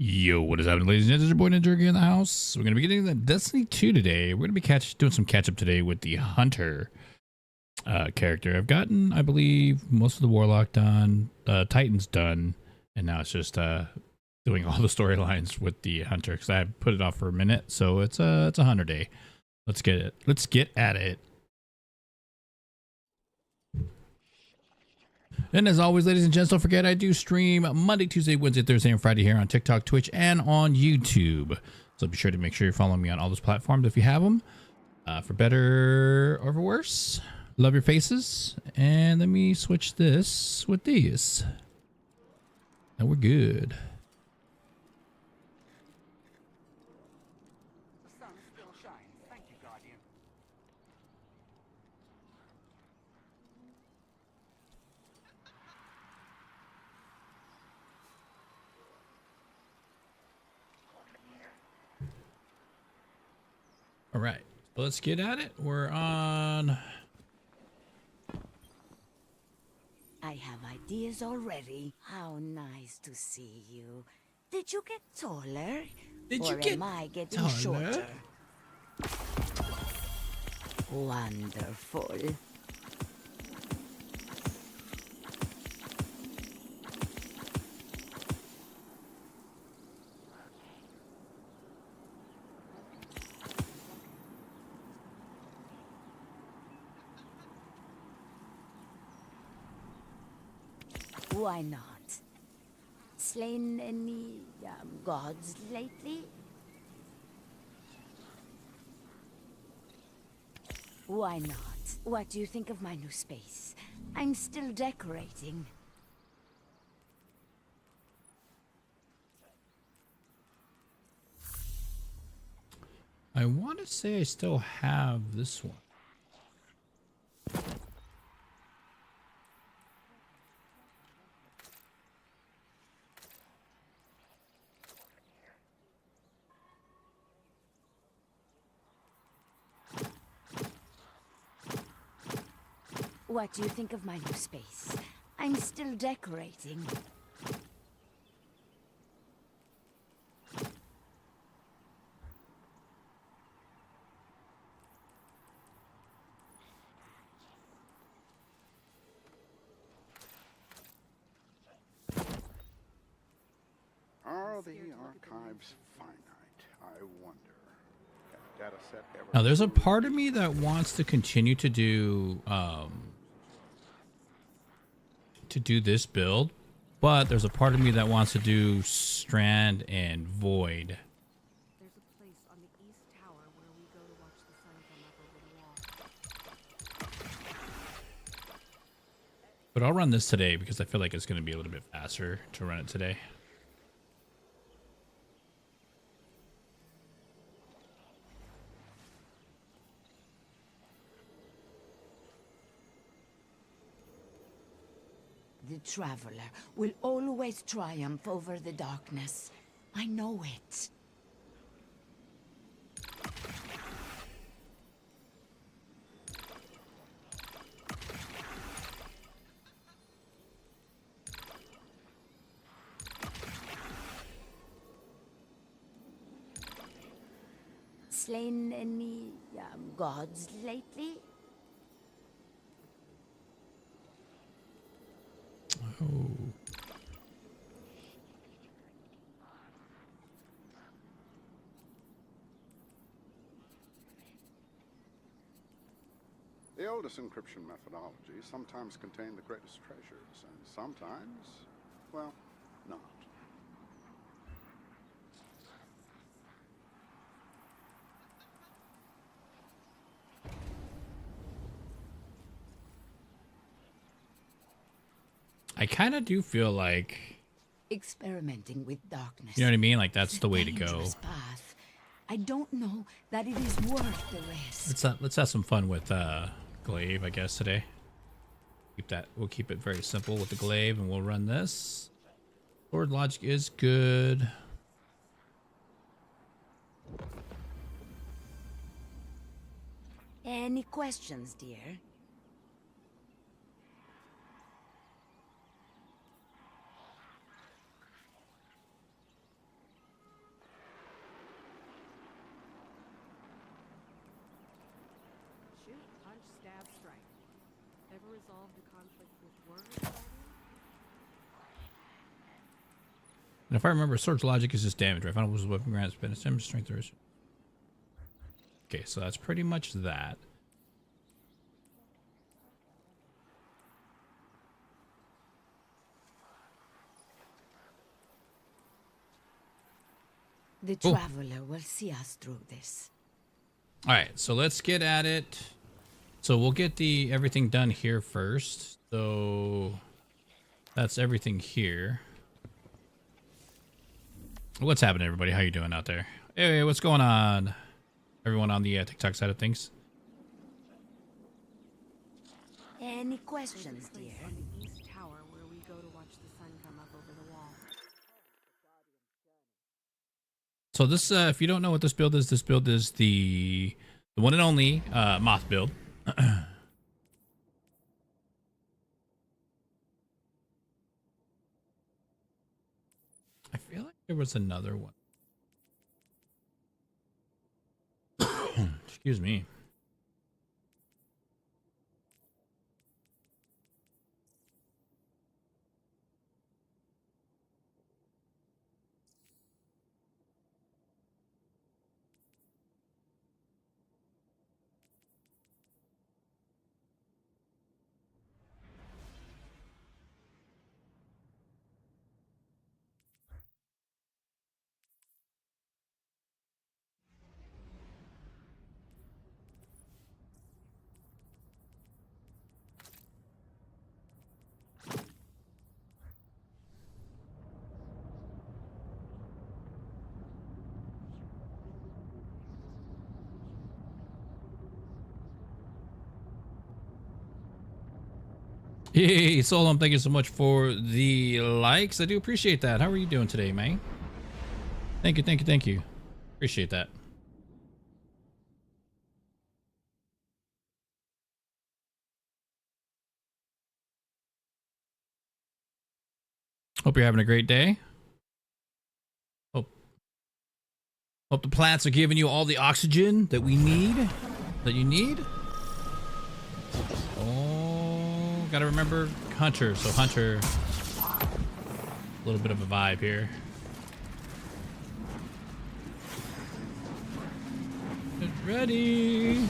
Yo, what is happening, ladies and gentlemen? It's your boy Ninjerky in the house. We're going to be getting the Destiny 2 today. We're going to be doing some catch-up today with the Hunter character. I've gotten, I believe, most of the Warlock done, Titan's done, and now it's just doing all the storylines with the Hunter, because I put it off for a minute, so it's a Hunter day. Let's get it. Let's get at it. And as always, ladies and gents, don't forget I do stream Monday, Tuesday, Wednesday, Thursday, and Friday here on TikTok, Twitch, and on YouTube. So be sure to make sure you're following me on all those platforms if you have them. For better or for worse, love your faces. And let me switch this with these. And we're good. The sun still shines. Thank you, Guardian. All right, so let's get at it. We're on. I have ideas already. How nice to see you. Did you get taller? Did you or get am I getting taller? shorter? Wonderful. Why not? Slain any gods lately? Why not? What do you think of my new space? I'm still decorating. I want to say I still have this one. What do you think of my new space? I'm still decorating. Are the archives finite? I wonder. Can a data set ever... Now, there's a part of me that wants to continue to do this build, but there's a part of me that wants to do Strand and Void. There's a place on the east tower where we go to watch the sun come up over the wall. But I'll run this today because I feel like it's going to be a little bit faster to run it today. The traveler will always triumph over the darkness. I know it. Slain any gods lately? Oh. The oldest encryption methodologies sometimes contain the greatest treasures, and sometimes, well, not. I kind of do feel like, Experimenting with darkness. you know what I mean? Like that's is a the way to go. dangerous path. I don't know that it is worth the risk. Let's have some fun with glaive, I guess, today. We'll keep it very simple with the glaive, and we'll run this. Sword logic is good. Any questions, dear? stab strike. Ever resolved a conflict with words? And if I remember, sword's logic is just damage, right? Final was weapon grants benefit damage, strength, or okay, so that's pretty much that. The Cool. traveler will see us through this. All right, so let's get at it. So we'll get the everything done here first. So that's everything here. What's happening, everybody? How you doing out there? Hey, what's going on? Everyone on the TikTok side of things. Any questions, Place dear? on the east tower where we go to watch the sun come up over the wall. So this, if you don't know what this build is the one and only moth build. I feel like there was another one. Excuse me. Hey, Solom, thank you so much for the likes. I do appreciate that. How are you doing today, man? Thank you, thank you, thank you. Appreciate that. Hope you're having a great day. Hope the plants are giving you all the oxygen that we need, that you need. Oh, gotta remember Hunter. So Hunter, a little bit of a vibe here. Get ready.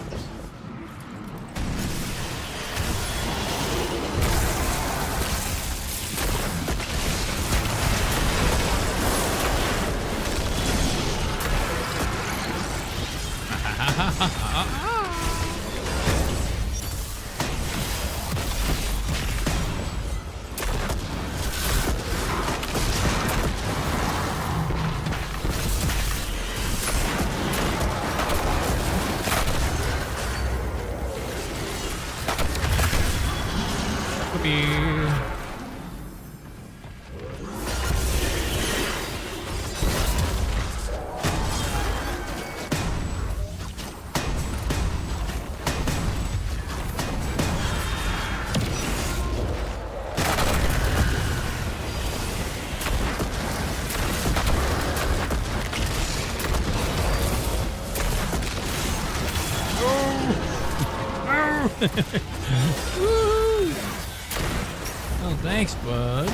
Oh, thanks, bud.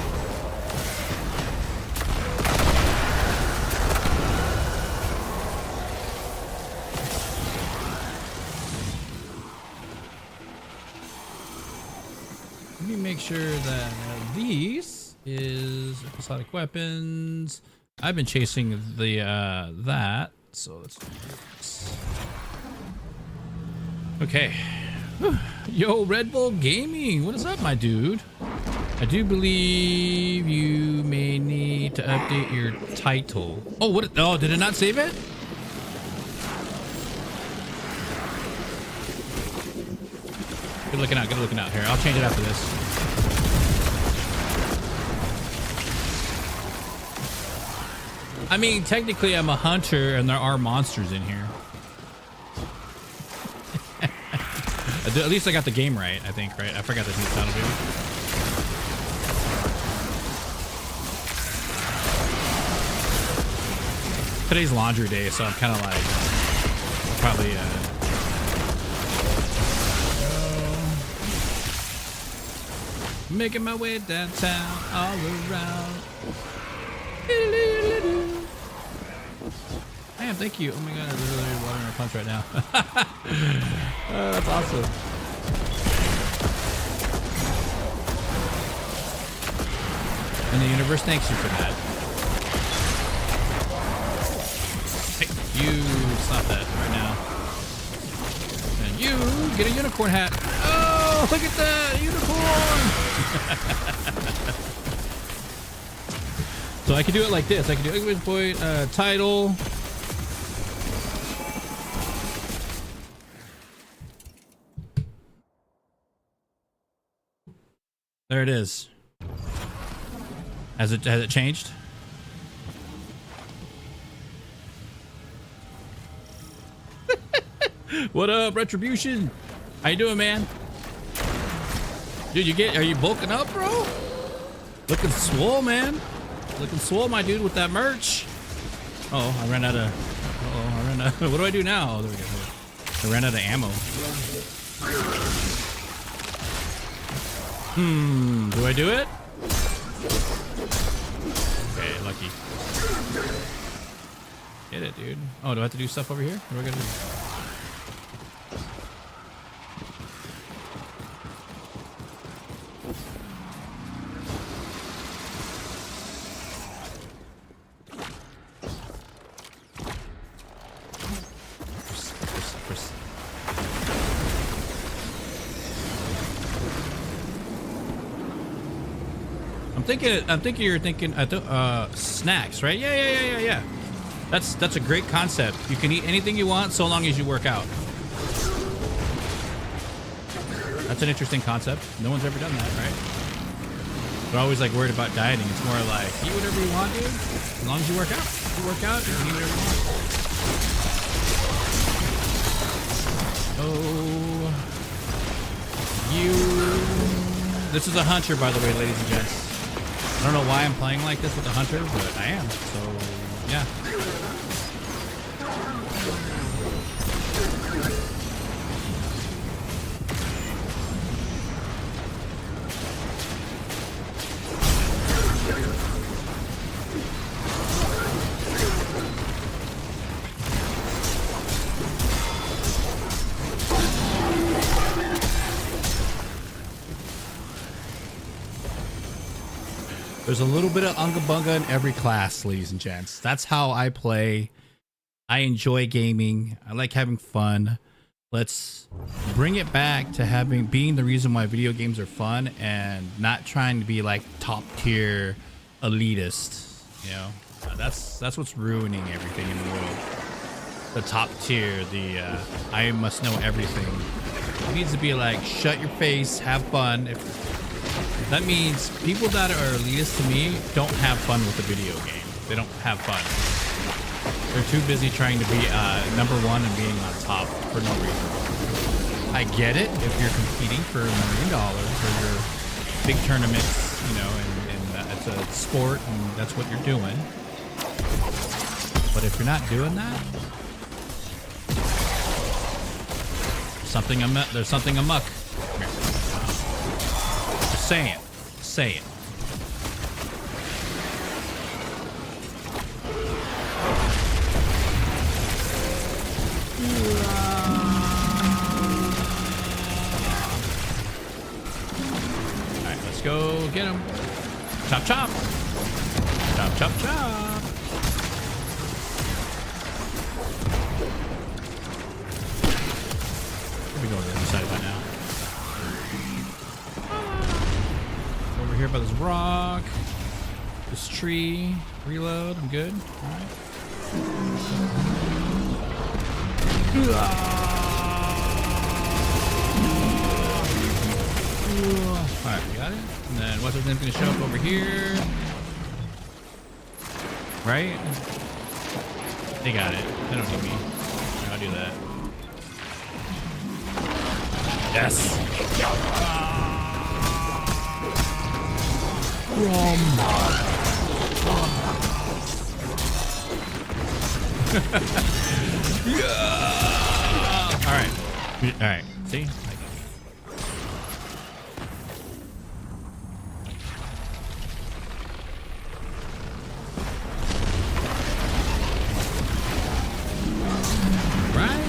Let me make sure that these is episodic weapons. I've been chasing the that, so let's do this. Okay. Yo, Red Bull Gaming, what is up, my dude? I do believe you may need to update your title. Oh, what? Oh, did it not save it? Good looking out, good looking out. Here, I'll change it after this. I mean, technically I'm a hunter and there are monsters in here. At least I got the game right, I think, right? I forgot this new title, dude. Today's laundry day, so I'm kind of like, probably, Making my way downtown, all around. Damn, thank you. Oh my god, there's literally water in our punch right now. Oh, that's awesome. And the universe thanks you for that. Hey, you stop that right now. And you get a unicorn hat. Oh, look at that unicorn! So I can do it like this. I can do English point title. There it is. Has it changed? What up, Retribution? How you doing, man? Dude, are you bulking up, bro? Looking swole, man. Looking swole, my dude, with that merch. Oh, I ran out of. Oh, I ran out. What do I do now? Oh, there we go. I ran out of ammo. Do I do it? Okay, lucky. Get it, dude. Oh, do I have to do stuff over here? What do I gotta do? I'm thinking you're thinking snacks, right? Yeah. That's a great concept. You can eat anything you want so long as you work out. That's an interesting concept. No one's ever done that, right? They're always like worried about dieting. It's more like eat whatever you want, dude. As long as you work out. If you work out, you can eat whatever you want. Oh, this is a hunter, by the way, ladies and gents. I don't know why I'm playing like this with the hunter, but I am. So, yeah. There's a little bit of unga bunga in every class, ladies and gents. That's how I play. I enjoy gaming. I like having fun. Let's bring it back to being the reason why video games are fun and not trying to be like top tier elitist. You know, that's what's ruining everything in the world. The top tier, I must know everything. It needs to be like, shut your face, have fun. That means people that are elitist to me don't have fun with the video game. They don't have fun. They're too busy trying to be number one and being on top for no reason. I get it if you're competing for $1 million or your big tournaments, you know, and it's a sport and that's what you're doing. But if you're not doing that, there's something amuck. Say it. Alright, let's go get him. Chop, chop. Chop, chop, chop. Should be going to the other side by now. Here by this rock, this tree, reload, I'm good. All right. All right, we got it. And then what's his name's gonna show up over here, right? They got it. They don't need me. I'll do that. Yes. Yeah. All right. See. Right?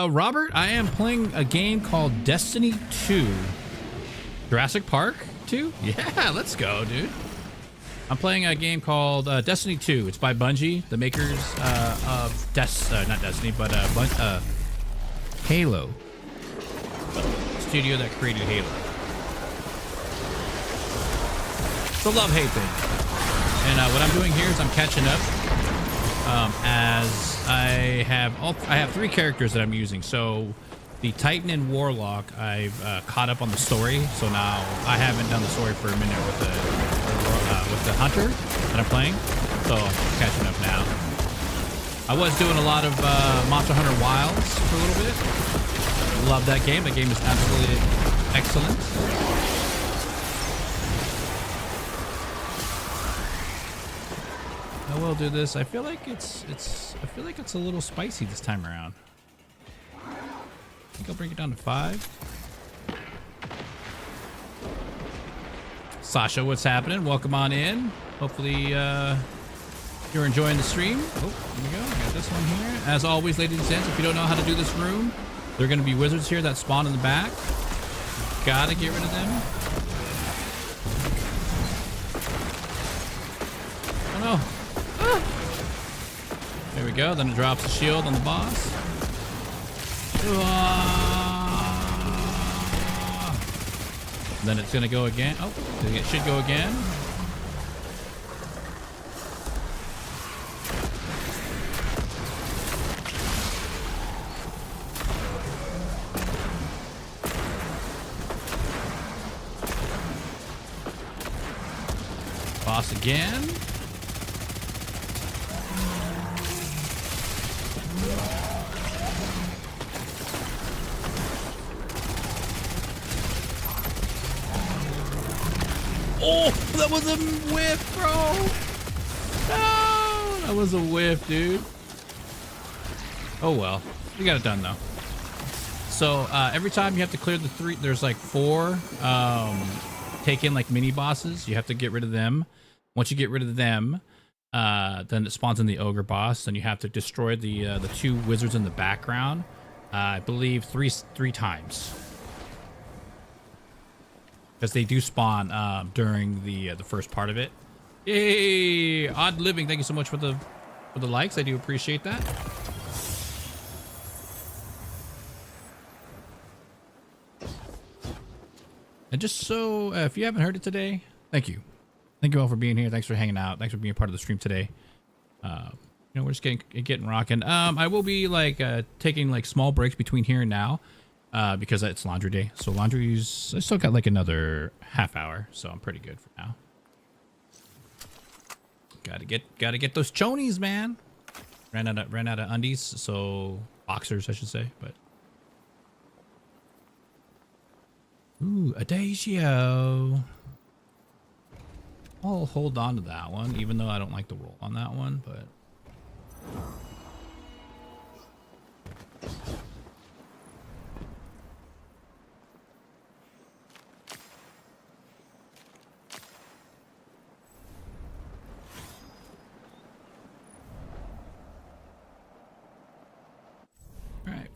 Robert, I am playing a game called Destiny 2. Jurassic Park 2? Yeah, let's go, dude. I'm playing a game called Destiny 2. It's by Bungie, the makers of not Destiny, but Halo. Studio that created Halo. It's a love-hate thing. And what I'm doing here is I'm catching up. As I have 3 characters that I'm using. So the Titan and Warlock, I've caught up on the story. So now I haven't done the story for a minute with the Hunter that I'm playing. So I'm catching up now. I was doing a lot of MonsterHunterWilds for a little bit. Love that game. That game is absolutely excellent. I will do this. I feel like it's a little spicy this time around. I think I'll bring it down to 5. Sasha, what's happening? Welcome on in. Hopefully you're enjoying the stream. Oh, here we go. I got this one here. As always, ladies and gents, if you don't know how to do this room, there are going to be wizards here that spawn in the back. Gotta get rid of them. Oh no. There we go. Then it drops the shield on the boss. Then it's gonna go again. Oh, it should go again. Boss again. Oh, that was a whiff, bro. No, that was a whiff, dude. Oh, well. We got it done, though. So, every time you have to clear the 3, there's like 4 take in like mini bosses. You have to get rid of them. Once you get rid of them, then it spawns in the ogre boss. Then you have to destroy the 2 wizards in the background. I believe three times. Because they do spawn during the first part of it. Yay! Odd Living, thank you so much for the likes. I do appreciate that. And just so, if you haven't heard it today, thank you. Thank you all for being here. Thanks for hanging out. Thanks for being a part of the stream today. You know, we're just getting rocking. I will be like taking like small breaks between here and now. Because it's laundry day. So laundry's, I still got like another half hour, so I'm pretty good for now. Gotta get those chonies, man. Ran out of undies, so boxers I should say, but ooh, Adagio. I'll hold on to that one, even though I don't like the roll on that one, but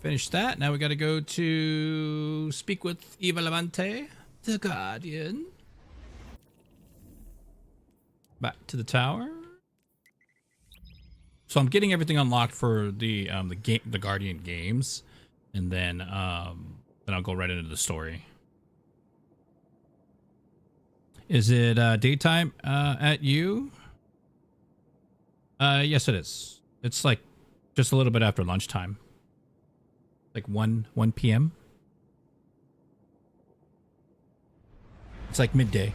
finish that. Now we got to go to speak with Eva Levante, the Guardian. Back to the tower. So I'm getting everything unlocked for the Guardian games, and then I'll go right into the story. Is it daytime at you? Yes, it is. It's like just a little bit after lunchtime. Like 1 p.m. It's like midday.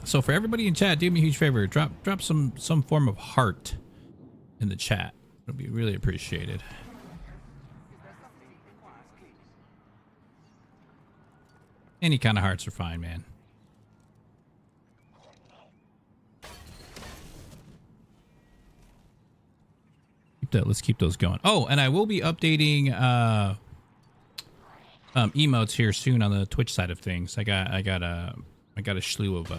So for everybody in chat, do me a huge favor. Drop some form of heart in the chat. It'll be really appreciated. Any kind of hearts are fine, man. Let's keep those going. Oh, and I will be updating emotes here soon on the Twitch side of things. I got a slew of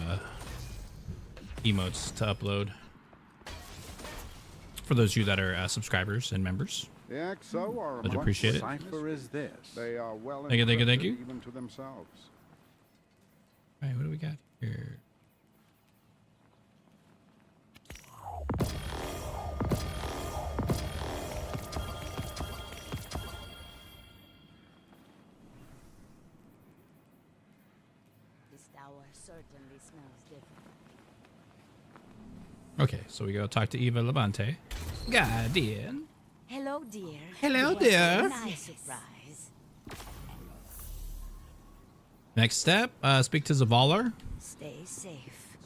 emotes to upload for those of you that are subscribers and members. The XO are I'd appreciate it. cipher is this? They are well Thank you. even to themselves. All right, what do we got here? This tower certainly smells different. Okay, so we go talk to Eva Levante. Guardian. Hello, dear. Hello, What a dear. nice surprise. Next step, speak to Zavalar. Stay safe.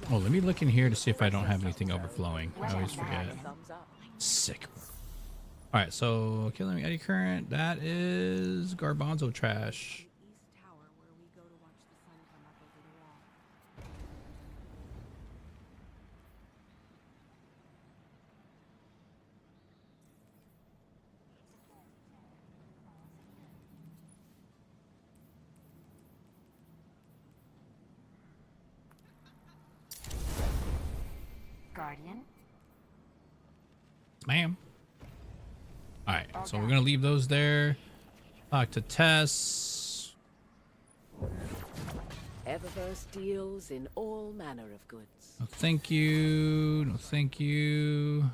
Oh, let me look in here to see if I don't have anything overflowing. I always forget. Thumbs up. Sick. All right, so killing eddy current. That is garbanzo trash. East tower where we go to watch the sun come up over the wall. Guardian. Ma'am. All right, so we're gonna leave those there. Talk to Tess. Eververse deals in all manner of goods. No, thank you. No, thank you.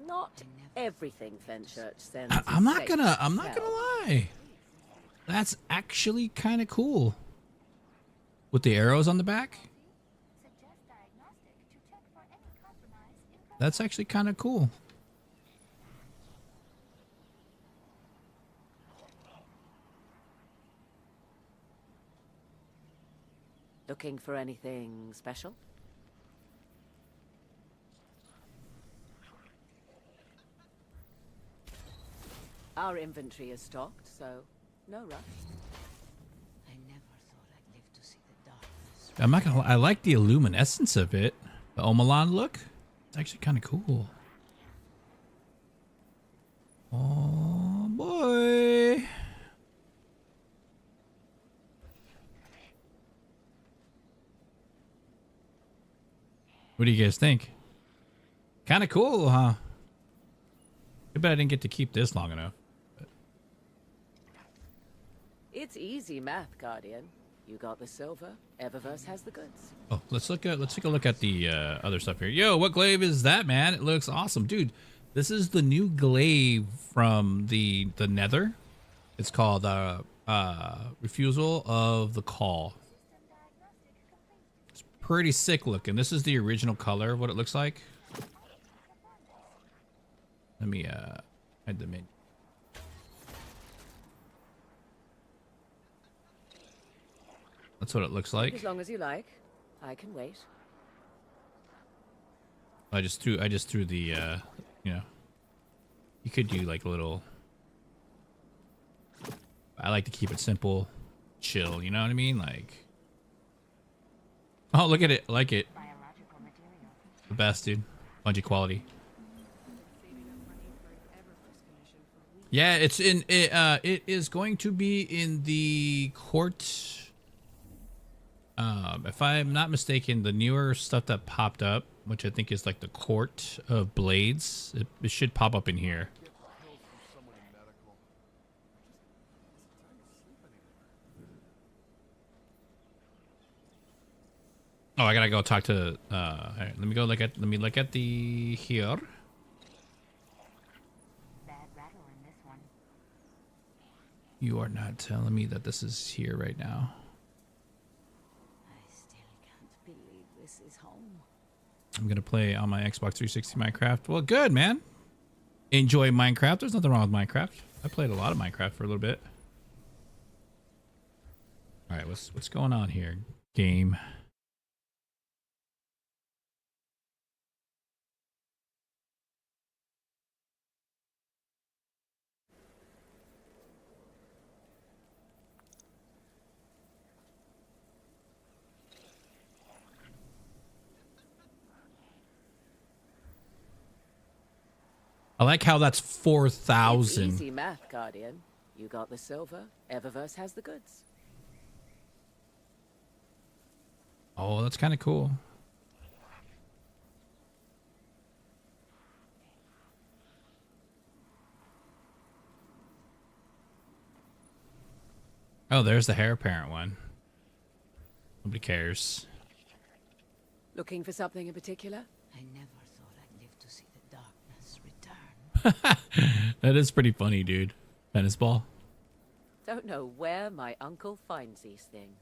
Not everything Fenchurch sends. I'm is not safe gonna. to I'm not sell. gonna lie. That's actually kind of cool. With the arrows on the back. That's actually kind of cool. Looking for anything special? Our inventory is stocked, so no rush. I never thought I'd live to see the darkness. I'm not gonna lie. I like the luminescence of it. The Omelan look. It's actually kind of cool. Oh boy. What do you guys think? Kind of cool, huh? Too bad I didn't get to keep this long enough. It's easy math, Guardian. You got the silver, Eververse has the goods. Oh, let's take a look at the other stuff here. Yo, what glaive is that, man? It looks awesome, dude. This is the new glaive from the Nether. It's called Refusal of the Call. It's pretty sick looking. This is the original color of what it looks like. Let me hide the menu. That's what it looks like. As long as you like, I can wait. I just threw the you know, you could do like a little. I like to keep it simple, chill, you know what I mean? Like, oh, look at it. I like it. The best, dude. Bungie quality. Yeah, it's in it. It is going to be in the court. If I'm not mistaken, the newer stuff that popped up, which I think is like the Court of Blades, it should pop up in here. Oh, I gotta go talk to. All right, let me go look at. Let me look at the here. You are not telling me that this is here right now. I still can't believe this is home. I'm gonna play on my Xbox 360 Minecraft. Well, good, man. Enjoy Minecraft. There's nothing wrong with Minecraft. I played a lot of Minecraft for a little bit. All right, what's going on here? Game. I like how that's 4,000. It's easy math, Guardian. You got the silver, Eververse has the goods. Oh, that's kind of cool. Oh, there's the heir apparent one. Nobody cares. Looking for something in particular? I never thought I'd live to see the darkness return. That is pretty funny, dude. Tennis ball. Don't know where my uncle finds these things.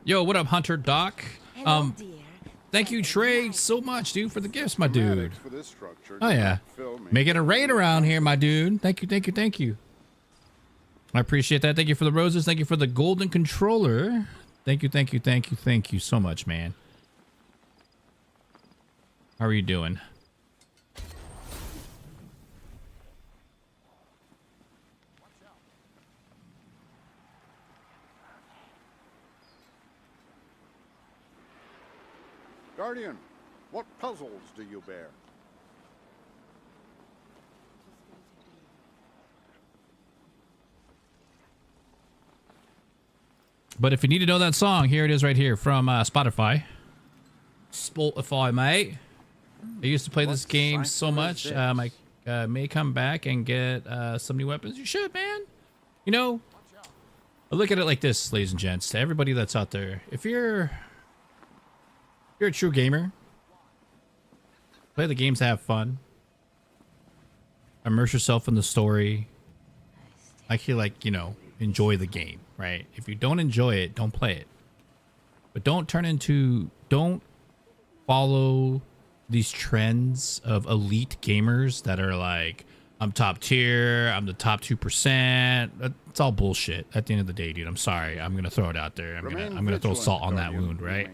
Yo, what up, Hunter Doc? Hello, dear. Thank you, Trey, so much, dude, for the gifts, my dude. Schematics for this structure Oh do yeah, not fill me. making a raid around here, my dude. Thank you, thank you, thank you. I appreciate that. Thank you for the roses. Thank you for the golden controller. Thank you, thank you, thank you, thank you so much, man. How are you doing? Guardian, what puzzles do you bear? But if you need to know that song, here it is right here from Spotify. Spotify, mate. I used to play this game so much. I may come back and get some new weapons. You should, man. You know, I look at it like this, ladies and gents. To everybody that's out there, if you're a true gamer, play the games to have fun. Immerse yourself in the story. I feel like, you know, enjoy the game, right? If you don't enjoy it, don't play it. But don't follow these trends of elite gamers that are like, I'm top tier, I'm the top 2%. It's all bullshit at the end of the day, dude. I'm sorry. I'm going to throw it out there. I'm going to throw salt on that wound, right?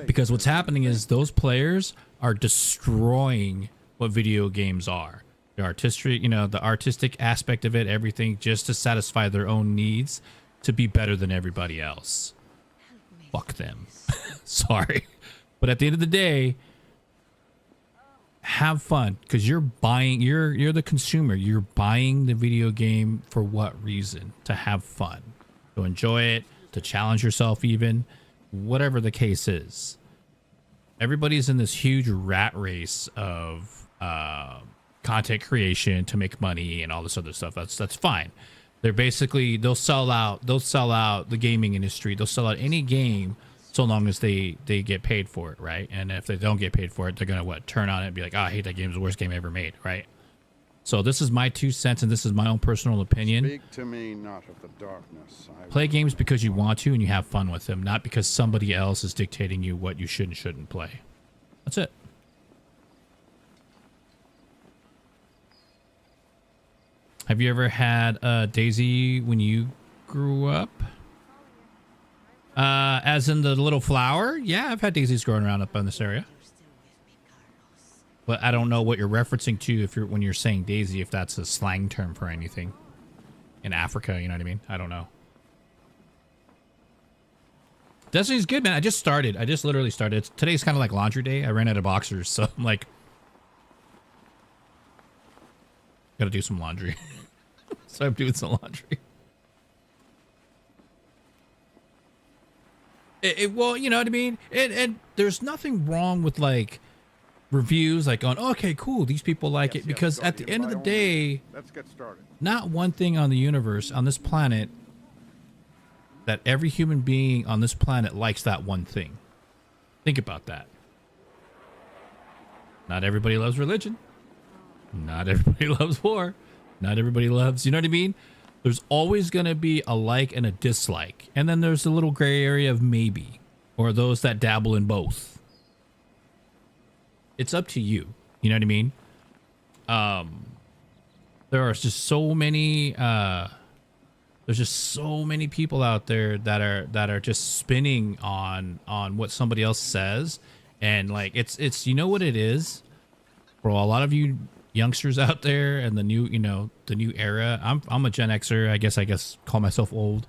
Because what's happening is those players are destroying what video games are. The artistry, you know, the artistic aspect of it, everything just to satisfy their own needs to be better than everybody else. Fuck them. Sorry. But at the end of the day, have fun, because you're buying, you're the consumer. You're buying the video game for what reason? To have fun, to enjoy it, to challenge yourself, even whatever the case is. Everybody's in this huge rat race of content creation to make money and all this other stuff. That's fine. They're basically, they'll sell out the gaming industry. They'll sell out any game so long as they get paid for it, right? And if they don't get paid for it, they're gonna turn on it and be like, oh, I hate that game, it's the worst game ever made, right? So this is my 2 cents, and this is my own personal opinion. Speak to me not of the darkness. Play games because you want to and you have fun with them, not because somebody else is dictating you what you should and shouldn't play. That's it. Have you ever had Daisy when you grew up? As in the little flower? Yeah, I've had daisies growing around up in this area. But I don't know what you're referencing to when you're saying daisy, if that's a slang term for anything. In Africa, you know what I mean? I don't know. Destiny's good, man. I just literally started. Today's kind of like laundry day. I ran out of boxers, so I'm like, gotta do some laundry. So I'm doing some laundry. Well, you know what I mean? And there's nothing wrong with like reviews like going, okay, cool, these people like it, because at the end of the day, let's get started. Not one thing on the universe, on this planet, that every human being on this planet likes that one thing. Think about that. Not everybody loves religion. Not everybody loves war. Not everybody loves, you know what I mean? There's always going to be a like and a dislike. And then there's a little gray area of maybe, or those that dabble in both. It's up to you. You know what I mean? There are just so many there's just so many people out there that are just spinning on what somebody else says, and like it's you know what it is, for a lot of you youngsters out there and the new, you know, the new era. I'm a Gen Xer, I guess call myself old.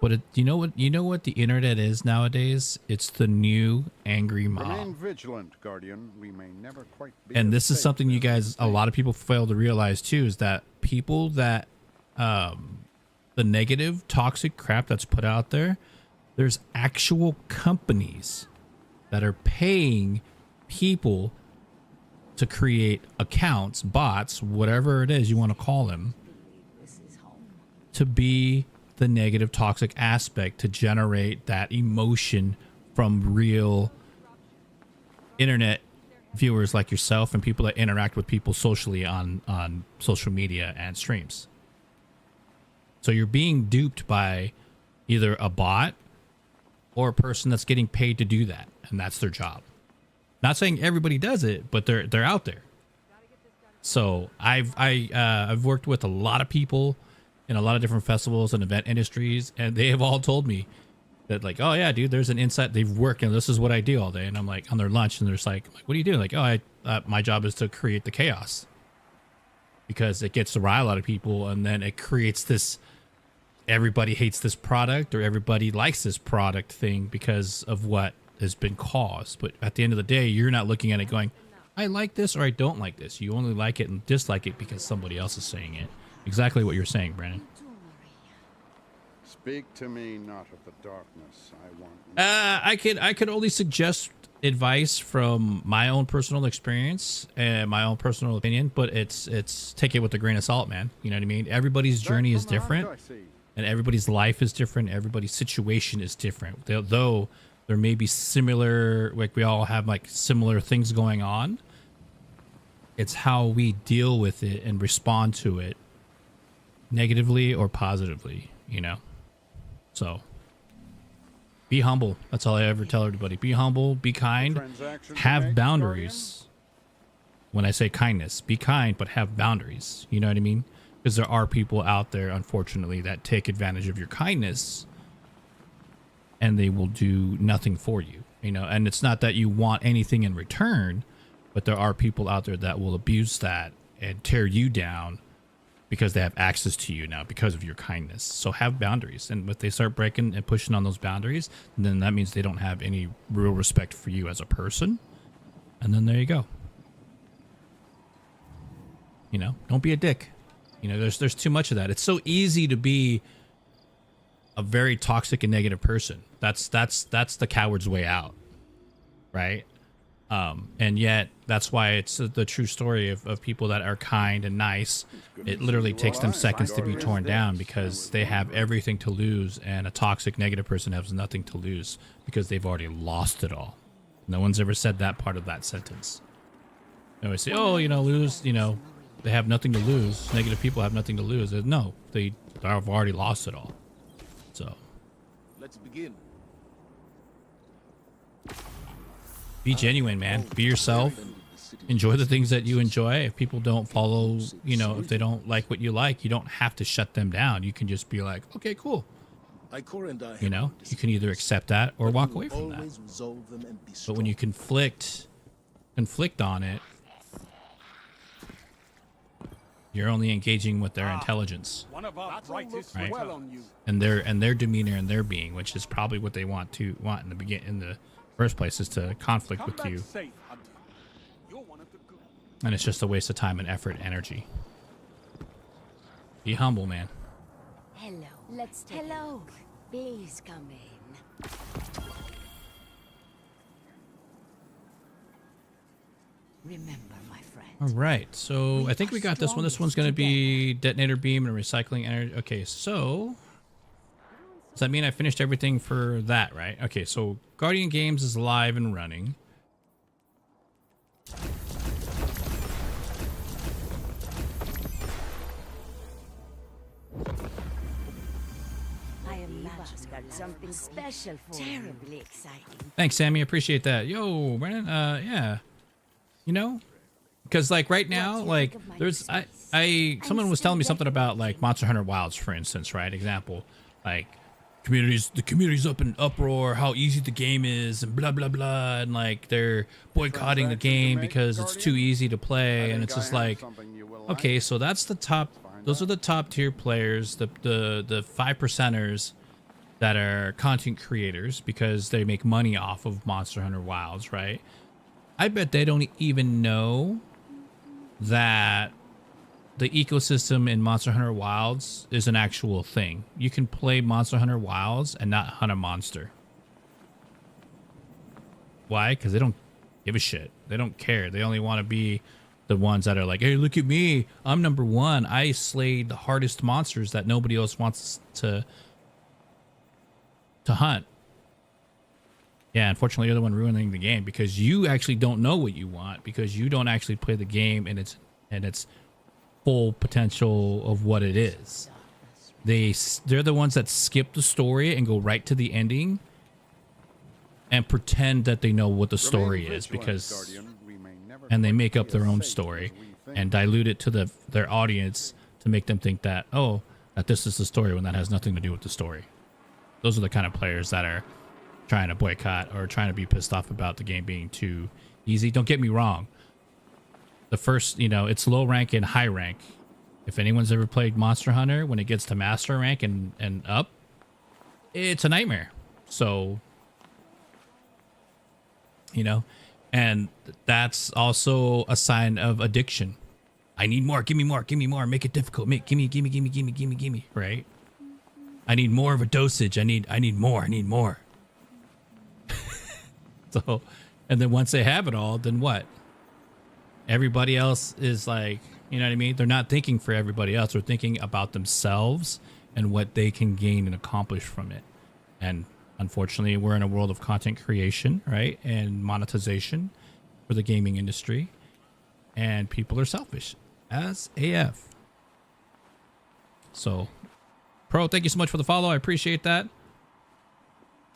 But you know what the internet is nowadays? It's the new angry mob. Remain vigilant, Guardian. We may never quite be And as this is safe something you as guys, a lot of people fail to realize too, is that people that the negative toxic crap that's put out there, there's actual companies that are paying people to create accounts, bots, whatever it is you want to call them, to be the negative toxic aspect, to generate that emotion from real internet viewers like yourself and people that interact with people socially on social media and streams. So you're being duped by either a bot or a person that's getting paid to do that, and that's their job. Not saying everybody does it, but they're out there. So I've worked with a lot of people in a lot of different festivals and event industries, and they have all told me that, like, oh yeah, dude, there's an insight. They've worked, and this is what I do all day. And I'm like on their lunch, and they're just like, what do you do? Like, oh, my job is to create the chaos, because it gets to rile a lot of people, and then it creates this everybody hates this product or everybody likes this product thing because of what has been caused. But at the end of the day, you're not looking at it going, I like this or I don't like this. You only like it and dislike it because somebody else is saying it. Exactly what you're saying, Brandon. Speak to me not of the darkness. I want. I could only suggest advice from my own personal experience and my own personal opinion, but it's take it with a grain of salt, man. You know what I mean? Everybody's journey is different, and everybody's life is different. Everybody's situation is different. Though there may be similar, like we all have like similar things going on. It's how we deal with it and respond to it negatively or positively, you know? So be humble. That's all I ever tell everybody. Be humble, be kind, have boundaries. When I say kindness, be kind, but have boundaries. You know what I mean? Because there are people out there, unfortunately, that take advantage of your kindness and they will do nothing for you, you know? And it's not that you want anything in return, but there are people out there that will abuse that and tear you down because they have access to you now because of your kindness. So have boundaries. And if they start breaking and pushing on those boundaries, then that means they don't have any real respect for you as a person. And then there you go. You know, don't be a dick. You know, there's too much of that. It's so easy to be a very toxic and negative person. That's the coward's way out. Right? And yet that's why it's the true story of people that are kind and nice. It literally takes them seconds to be torn down because they have everything to lose, and a toxic negative person has nothing to lose because they've already lost it all. No one's ever said that part of that sentence. They always say, oh, you know, lose, you know, they have nothing to lose. Negative people have nothing to lose. No, they have already lost it all. So let's begin. Be genuine, man. Be yourself. Enjoy the things that you enjoy. If people don't follow, you know, if they don't like what you like, you don't have to shut them down. You can just be like, okay, cool. You know, you can either accept that or walk away from that. But when you conflict on it, you're only engaging with their intelligence, right? And their demeanor and their being, which is probably what they want in the first place, is to conflict with you. And it's just a waste of time and effort and energy. Be humble, man. Hello. Please come in. Remember, my friend. All right, so I think we got this one. This one's going to be detonator beam and recycling energy. Okay, so does that mean I finished everything for that, right? Okay, so Guardian Games is live and running. Something special for terribly exciting. Thanks, Sammy. Appreciate that. Yo, Brennan. Yeah. You know? Because like right now, like there's someone was telling me something about like Monster Hunter Wilds, for instance, right? Example, like the community's up in uproar, how easy the game is, and blah blah blah, and like they're boycotting the game because it's too easy to play, and it's just like, okay, so that's the top. Those are the top tier players, the 5%ers that are content creators because they make money off of Monster Hunter Wilds, right? I bet they don't even know that the ecosystem in Monster Hunter Wilds is an actual thing. You can play Monster Hunter Wilds and not hunt a monster. Why? Because they don't give a shit. They don't care. They only want to be the ones that are like, hey, look at me. I'm number one. I slayed the hardest monsters that nobody else wants to hunt. Yeah, unfortunately, you're the one ruining the game because you actually don't know what you want because you don't actually play the game in its full potential of what it is. They're the ones that skip the story and go right to the ending and pretend that they know what the story is because, and they make up their own story and dilute it to their audience to make them think that, oh, that this is the story when that has nothing to do with the story. Those are the kind of players that are trying to boycott or trying to be pissed off about the game being too easy. Don't get me wrong. The first, it's low rank and high rank. If anyone's ever played Monster Hunter, when it gets to master rank and up, it's a nightmare. So, and that's also a sign of addiction. I need more. Give me more. Give me more. Make it difficult. Give me. Right? I need more of a dosage. I need more. I need more. So, and then once they have it all, then what? Everybody else is like, you know what I mean? They're not thinking for everybody else. They're thinking about themselves and what they can gain and accomplish from it. And unfortunately, we're in a world of content creation, right? And monetization for the gaming industry. And people are selfish as AF. So, Pro, thank you so much for the follow. I appreciate that.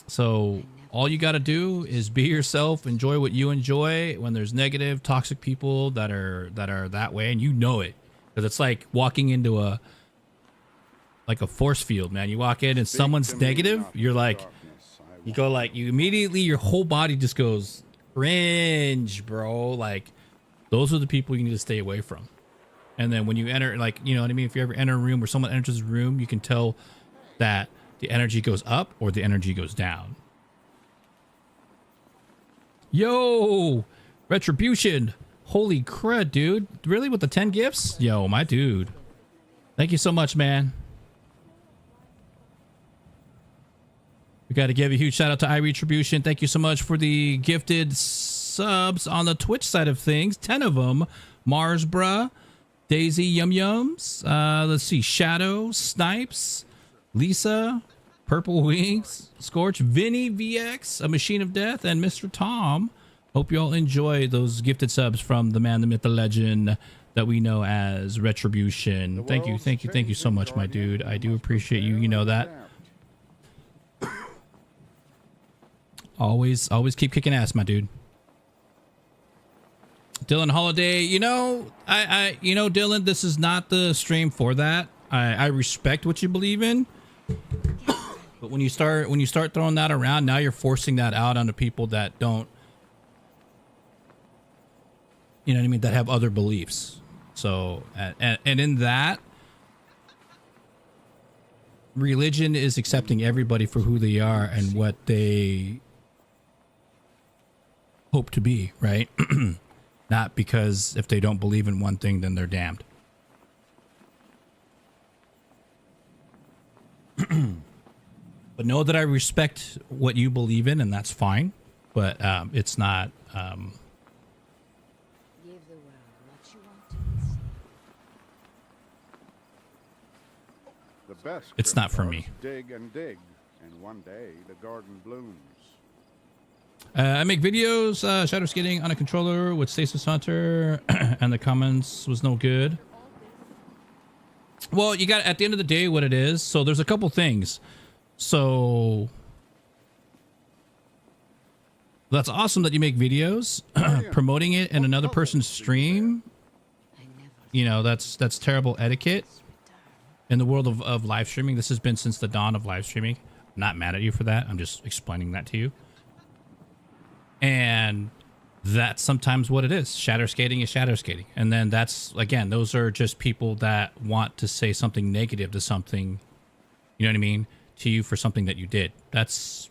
So all you got to do is be yourself, enjoy what you enjoy. When there's negative, toxic people that are that way, and you know it, because it's like walking into a force field, man. You walk in and someone's negative, you're like, you immediately, your whole body just goes cringe, bro. Like, those are the people you need to stay away from. And then when you enter, like, you know what I mean? If you ever enter a room where someone enters a room, you can tell that the energy goes up or the energy goes down. Yo, Retribution. Holy crud, dude. Really? With the 10 gifts? Yo, my dude. Thank you so much, man. We got to give a huge shout out to iRetribution. Thank you so much for the gifted subs on the Twitch side of things. 10 of them. Mars, bruh. Daisy, Yum Yums. Let's see. Shadow, Snipes, Lisa, Purple Wings, Scorch, Vinny VX, A Machine of Death, and Mr. Tom. Hope you all enjoy those gifted subs from the man, the myth, the legend that we know as Retribution. Thank you so much, my dude. I do appreciate you. You know that. Always keep kicking ass, my dude. Dylan Holiday, Dylan, this is not the stream for that. I respect what you believe in. But when you start throwing that around, now you're forcing that out onto people that don't, you know what I mean, that have other beliefs. So, and in that, religion is accepting everybody for who they are and what they hope to be, right? Not because if they don't believe in one thing, then they're damned. But know that I respect what you believe in, and that's fine. But it's not. Give the world what you want to see. The best It's not for me. dig and dig, and one day the garden blooms. I make videos, shadow skating on a controller with Stasis Hunter, and the comments was no good. Well, you got, at the end of the day, what it is. So there's a couple things. So That's awesome that you make videos. Promoting it in another person's stream, you know, that's terrible etiquette in the world of live streaming. This has been since the dawn of live streaming. I'm not mad at you for that. I'm just explaining that to you. And that's sometimes what it is. Shadow skating is shadow skating. And then that's, again, those are just people that want to say something negative to something, you know what I mean, to you for something that you did. That's,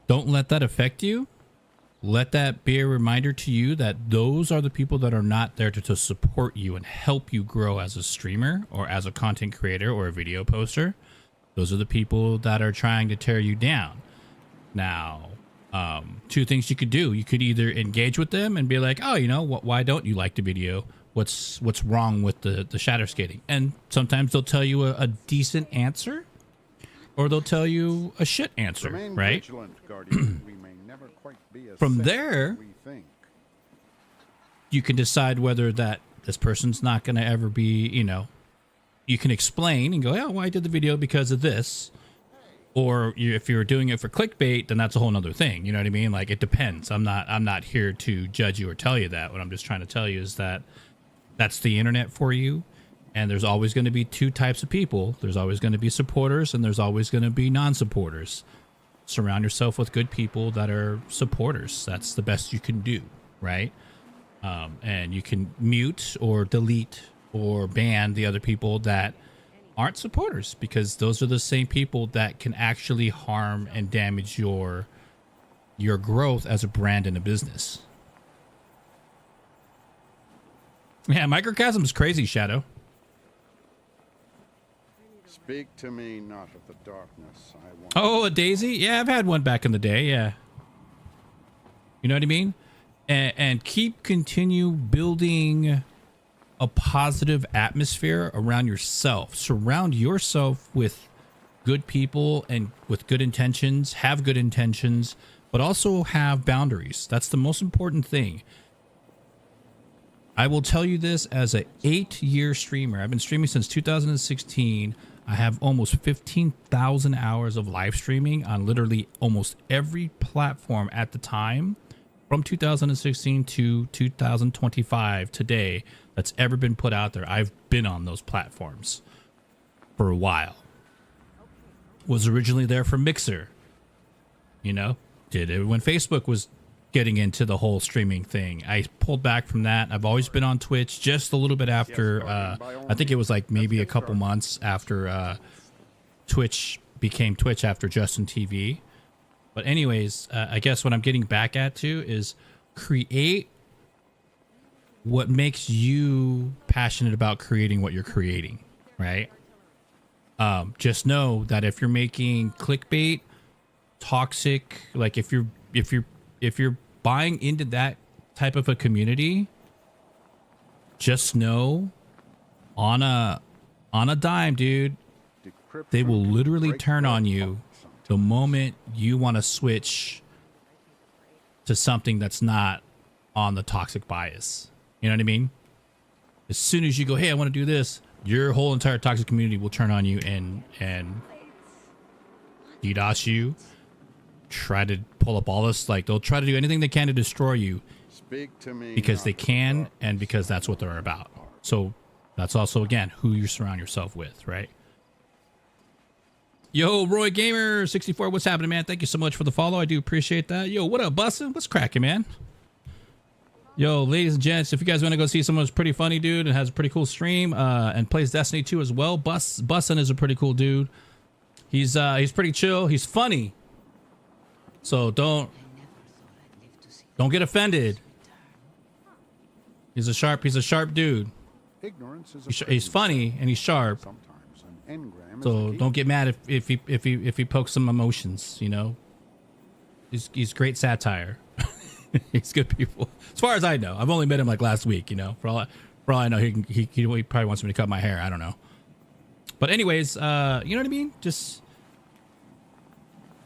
don't let that affect you. Let that be a reminder to you that those are the people that are not there to support you and help you grow as a streamer or as a content creator or a video poster. Those are the people that are trying to tear you down. Now, two things you could do. You could either engage with them and be like, oh, you know, why don't you like the video? What's wrong with the shadow skating? And sometimes they'll tell you a decent answer, or they'll tell you a shit answer, right? Vigilant, Guardian. We may never quite be as From safe there, as we think. you can decide whether that this person's not going to ever be, you know, you can explain and go, oh, well, I did the video because of this. Or if you're doing it for clickbait, then that's a whole nother thing. You know what I mean? Like, it depends. I'm not here to judge you or tell you that. What I'm just trying to tell you is that that's the internet for you. And there's always going to be two types of people. There's always going to be supporters and there's always going to be non-supporters. Surround yourself with good people that are supporters. That's the best you can do, right? And you can mute or delete or ban the other people that aren't supporters, because those are the same people that can actually harm and damage your growth as a brand and a business. Yeah, Microcasm is crazy, Shadow. Speak to me not of the darkness. I want. Oh, a daisy? Yeah, I've had one back in the day, yeah. You know what I mean? And continue building a positive atmosphere around yourself. Surround yourself with good people and with good intentions. Have good intentions, but also have boundaries. That's the most important thing. I will tell you this as an 8-year streamer. I've been streaming since 2016. I have almost 15,000 hours of live streaming on literally almost every platform at the time, from 2016 to 2025 today, that's ever been put out there. I've been on those platforms for a while. Was originally there for Mixer, you know, did it when Facebook was getting into the whole streaming thing. I pulled back from that. I've always been on Twitch, just a little bit after, I think it was like maybe a couple months after Twitch became Twitch after Justin TV. But anyways, I guess what I'm getting back at too is create what makes you passionate about creating what you're creating, right? Just know that if you're making clickbait, toxic, like if you're buying into that type of a community, just know on a dime, dude, they will literally turn on you the moment you want to switch to something that's not on the toxic bias. You know what I mean? As soon as you go, hey, I want to do this, your whole entire toxic community will turn on you and DDoS you. Try to pull up all this, like they'll try to do anything they can to destroy you. Speak to me because not they of the can darkness. and because that's what they're about. So that's also, again, who you surround yourself with, right? Yo, Roy Gamer 64, what's happening, man? Thank you so much for the follow. I do appreciate that. Yo, what up, Bussin'? What's cracking, man? Yo, ladies and gents, if you guys want to go see someone who's pretty funny, dude, and has a pretty cool stream, and plays Destiny 2 as well, Bussin' is a pretty cool dude. He's pretty chill. He's funny. So don't get offended. He's a sharp dude. Ignorance is a He's funny and he's sharp. Sometimes an engram is So the key. don't get mad if he pokes some emotions, you know. He's great satire. He's good people. As far as I know. I've only met him like last week, you know. For all I know, he probably wants me to cut my hair. I don't know. But anyways, you know what I mean? Just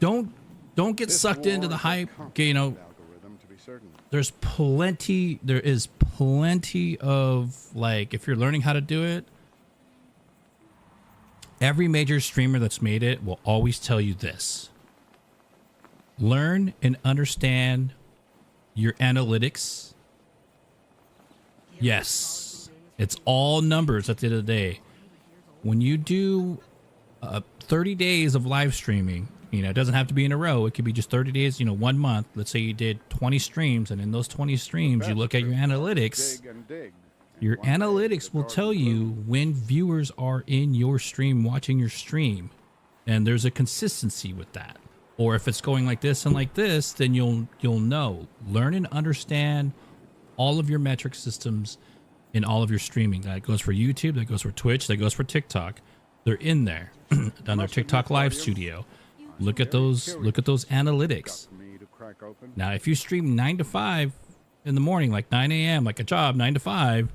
don't get This sucked war into the is a hype. Okay, you know, algorithm, to be certain. there is plenty of, like, if you're learning how to do it, every major streamer that's made it will always tell you this. learn and understand your analytics. Yes, it's all numbers at the end of the day. When you do 30 days of live streaming, you know, it doesn't have to be in a row. It could be just 30 days, you know, 1 month. Let's say you did 20 streams, and in those 20 streams, you look at your analytics. Your analytics will tell you when viewers are in your stream, watching your stream. And there's a consistency with that. Or if it's going like this and like this, then you'll know. Learn and understand all of your metric systems in all of your streaming. That goes for YouTube, that goes for Twitch, that goes for TikTok. They're in there on their TikTok live studio. Look at those analytics. Now, if you stream 9 to 5 in the morning, like 9 a.m., like a job, 9 to 5,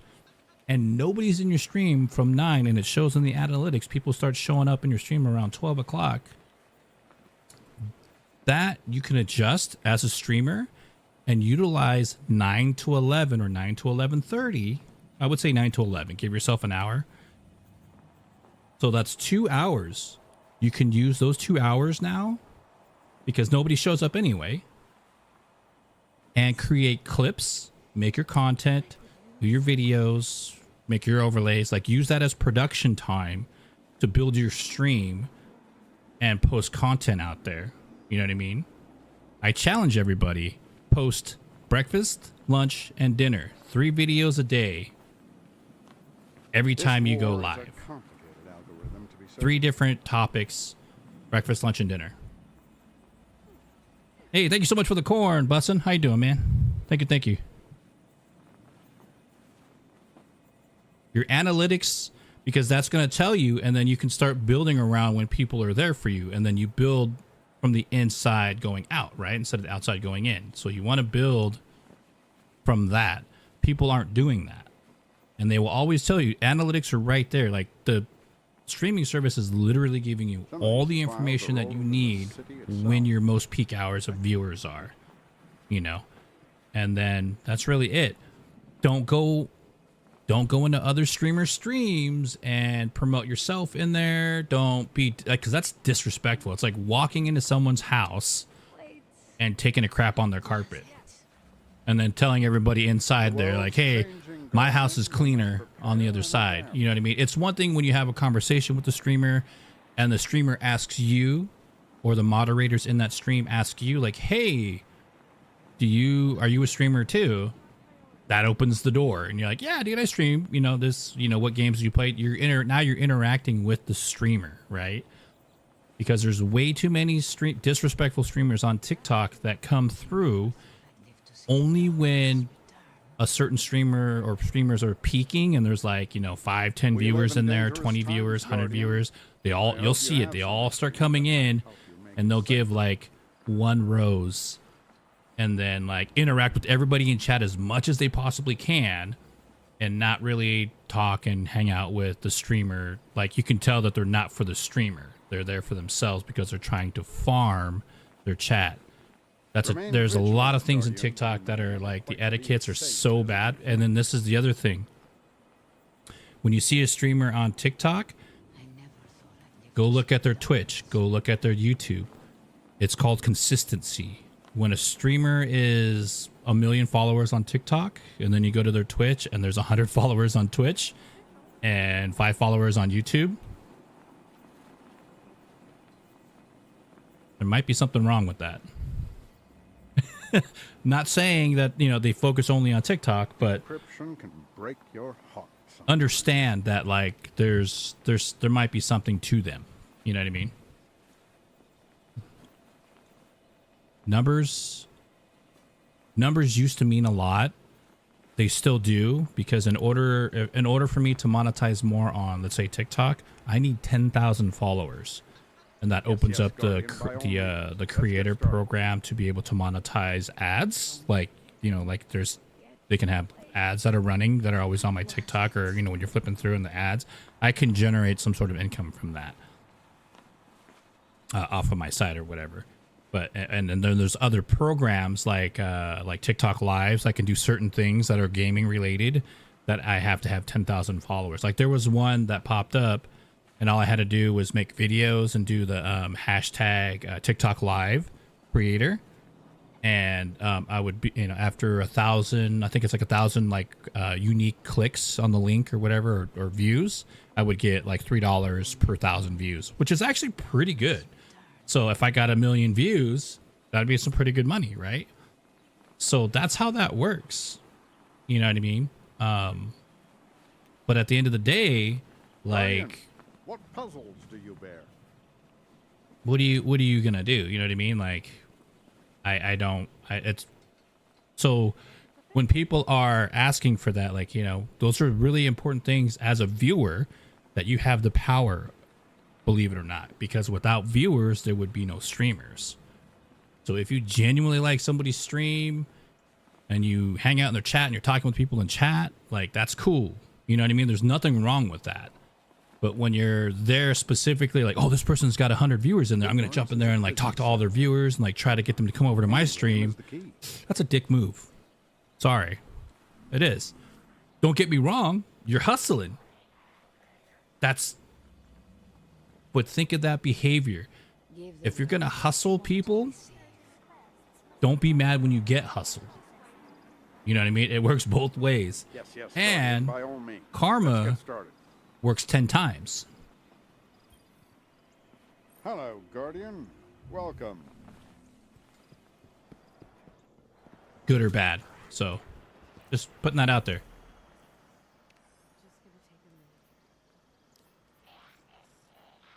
and nobody's in your stream from 9, and it shows in the analytics, people start showing up in your stream around 12 o'clock, that you can adjust as a streamer and utilize 9 to 11 or 9 to 11:30. I would say 9 to 11. Give yourself an hour. So that's 2 hours. You can use those 2 hours now because nobody shows up anyway, and create clips, make your content, do your videos, make your overlays, like use that as production time to build your stream and post content out there. You know what I mean? I challenge everybody, post breakfast, lunch, and dinner. 3 videos a day every time you go live. 3 different topics, breakfast, lunch, and dinner. Hey, thank you so much for the corn, Bussin. How you doing, man? Thank you. Your analytics, because that's going to tell you, and then you can start building around when people are there for you, and then you build from the inside going out, right? Instead of the outside going in. So you want to build from that. People aren't doing that. And they will always tell you, analytics are right there. Like the streaming service is literally giving you all the information that you need when your most peak hours of viewers are, you know, and then that's really it. Don't go into other streamers' streams and promote yourself in there. Don't be like, because that's disrespectful. It's like walking into someone's house and taking a crap on their carpet and then telling everybody inside there like, hey, my house is cleaner on the other side. You know what I mean? It's one thing when you have a conversation with the streamer and the streamer asks you, or the moderators in that stream ask you like, hey, are you a streamer too? That opens the door and you're like, yeah, dude, I stream, you know, this, you know, what games you played. Now you're interacting with the streamer, right? Because there's way too many disrespectful streamers on TikTok that come through only when a certain streamer or streamers are peaking and there's like, you know, 5, 10 viewers in there, 20 viewers, 100 viewers. You'll see it. They all start coming in and they'll give like 1 rose and then like interact with everybody in chat as much as they possibly can and not really talk and hang out with the streamer. Like you can tell that they're not for the streamer. They're there for themselves because they're trying to farm their chat. There's a lot of things in TikTok that are like the etiquettes are so bad. And then this is the other thing. When you see a streamer on TikTok, go look at their Twitch, go look at their YouTube. It's called consistency. When a streamer is 1 million followers on TikTok and then you go to their Twitch and there's 100 followers on Twitch and 5 followers on YouTube, there might be something wrong with that. Not saying that, you know, they focus only on TikTok, but Encryption can break your heart. understand that like there might be something to them. You know what I mean? Numbers used to mean a lot. They still do, because in order for me to monetize more on, let's say, TikTok, I need 10,000 followers. And that opens up the creator program to be able to monetize ads. Like, you know, like they can have ads that are running that are always on my TikTok, or, you know, when you're flipping through in the ads, I can generate some sort of income from that off of my site or whatever. But and then there's other programs like TikTok Lives. I can do certain things that are gaming related that I have to have 10,000 followers. Like there was one that popped up, and all I had to do was make videos and do the hashtag TikTok Live, creator. And I would be, after 1,000, I think it's like 1,000 like unique clicks on the link or whatever, or views, I would get like $3 per 1,000 views, which is actually pretty good. So if I got 1 million views, that'd be some pretty good money, right? So that's how that works. You know what I mean? But at the end of the day, like, what puzzles do you bear? what are you gonna do? You know what I mean? Like, it's so when people are asking for that, like, those are really important things as a viewer, that you have the power, believe it or not, because without viewers, there would be no streamers. So if you genuinely like somebody's stream and you hang out in their chat and you're talking with people in chat, like, that's cool. You know what I mean? There's nothing wrong with that. But when you're there specifically, like, oh, this person's got 100 viewers in there, I'm going to jump in there and like talk to all their viewers and like try to get them to come over to my stream. That's a dick move. Sorry. It is. Don't get me wrong. You're hustling. But think of that behavior. If you're going to hustle people, don't be mad when you get hustled. You know what I mean? It works both ways. Yes, And by all means. karma Let's get started. works 10 times. Hello, Guardian. Welcome. Good or bad. So just putting that out there.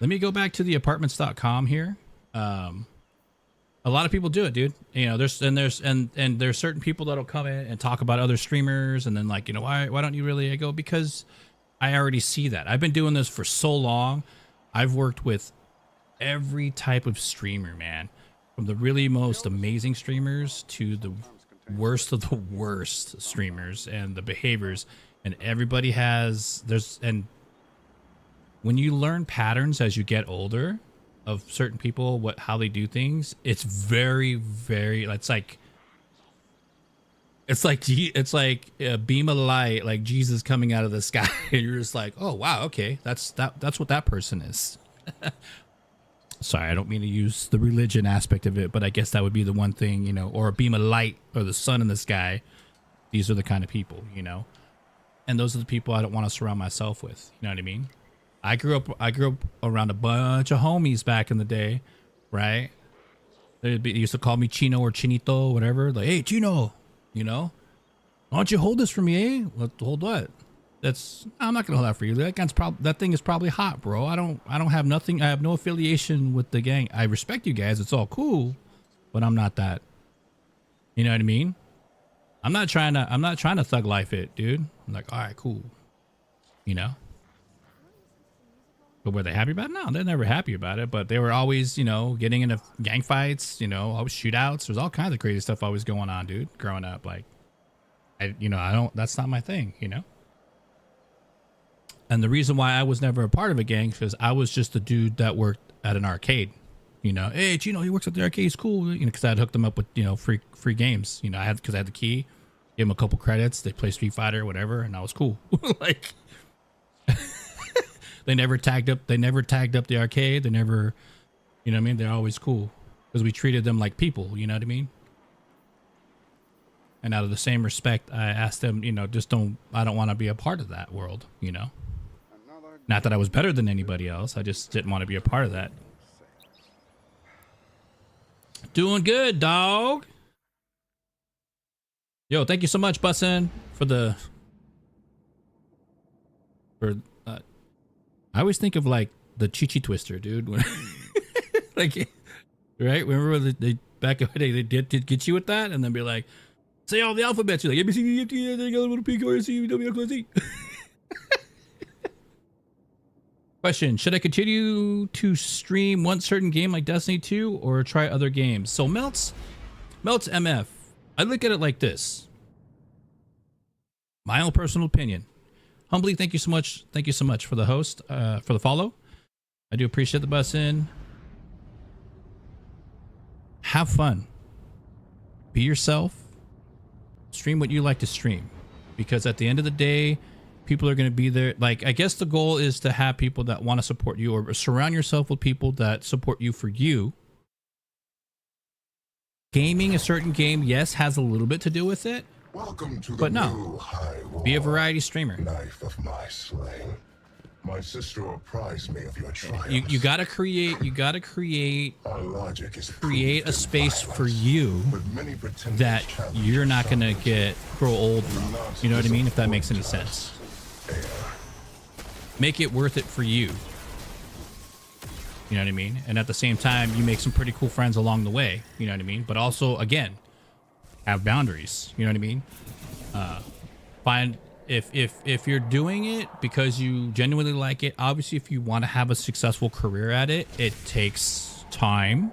Let me go back to the apartments.com here. A lot of people do it, dude. There's certain people that'll come in and talk about other streamers, and then like, why don't you really? I go, because I already see that. I've been doing this for so long. I've worked with every type of streamer, man, from the really most amazing streamers to the worst of the worst streamers and the behaviors, and everybody and when you learn patterns as you get older of certain people, how they do things, it's very, very, it's like a beam of light, like Jesus coming out of the sky. And you're just like, oh wow, okay, that's what that person is. Sorry, I don't mean to use the religion aspect of it, but I guess that would be the one thing, or a beam of light or the sun in the sky. These are the kind of people, and those are the people I don't want to surround myself with. You know what I mean? I grew up around a bunch of homies back in the day, right? They used to call me Chino or Chinito, whatever. Like, hey, Chino, why don't you hold this for me, eh? Hold what? I'm not gonna hold that for you. That thing is probably hot, bro. I don't have nothing. I have no affiliation with the gang. I respect you guys. It's all cool, but I'm not that. You know what I mean? I'm not trying to thug life it, dude. I'm like, all right, cool. But were they happy about it? No, they're never happy about it. But they were always, getting into gang fights, always shootouts. There's all kinds of crazy stuff always going on, dude. Growing up, like, that's not my thing, And the reason why I was never a part of a gang is because I was just a dude that worked at an arcade. Hey, Chino, he works at the arcade. He's cool. Because I had hooked them up with, free games. Because I had the key. Gave him a couple credits. They play Street Fighter or whatever, and I was cool. Like, they never tagged up the arcade. They never, what I mean? They're always cool because we treated them like people. You know what I mean? And out of the same respect, I asked them, I don't want to be a part of that world. Not that I was better than anybody else. I just didn't want to be a part of that. Doing good, dog. Yo, thank you so much, Bussin, I always think of like the Chi-Chi Twister, dude. Like, right? Remember they back in the day, they did get you with that, and then be like, say all the alphabets. You're like, A, B, C, D, E, F, G, H, I, J, K, L, M, N, O, P, Q, R, S, T, U, V, W, X, Y, Z. Question: should I continue to stream one certain game like Destiny 2 or try other games? So Melts MF, I look at it like this. My own personal opinion. Humbly, thank you so much. Thank you so much for the host, for the follow. I do appreciate the bus in. Have fun. Be yourself. Stream what you like to stream. Because at the end of the day, people are going to be there. Like, I guess the goal is to have people that want to support you, or surround yourself with people that support you for you. gaming a certain game, yes, has a little bit to do with it, Welcome to the but new no, high be a war. variety streamer. Knife of my slaying. My sister apprised me of your triumphs. You gotta create Our logic is create a proved in space for violence, you but many pretend that to challenge you're not gonna assumptions. grow old from. Not You know what I mean? If that makes any disappoint sense. us. Air. Make it worth it for you. You know what I mean? And at the same time, you make some pretty cool friends along the way. You know what I mean? But also, again, have boundaries. You know what I mean? Find if you're doing it because you genuinely like it. Obviously, if you want to have a successful career at it, it takes time,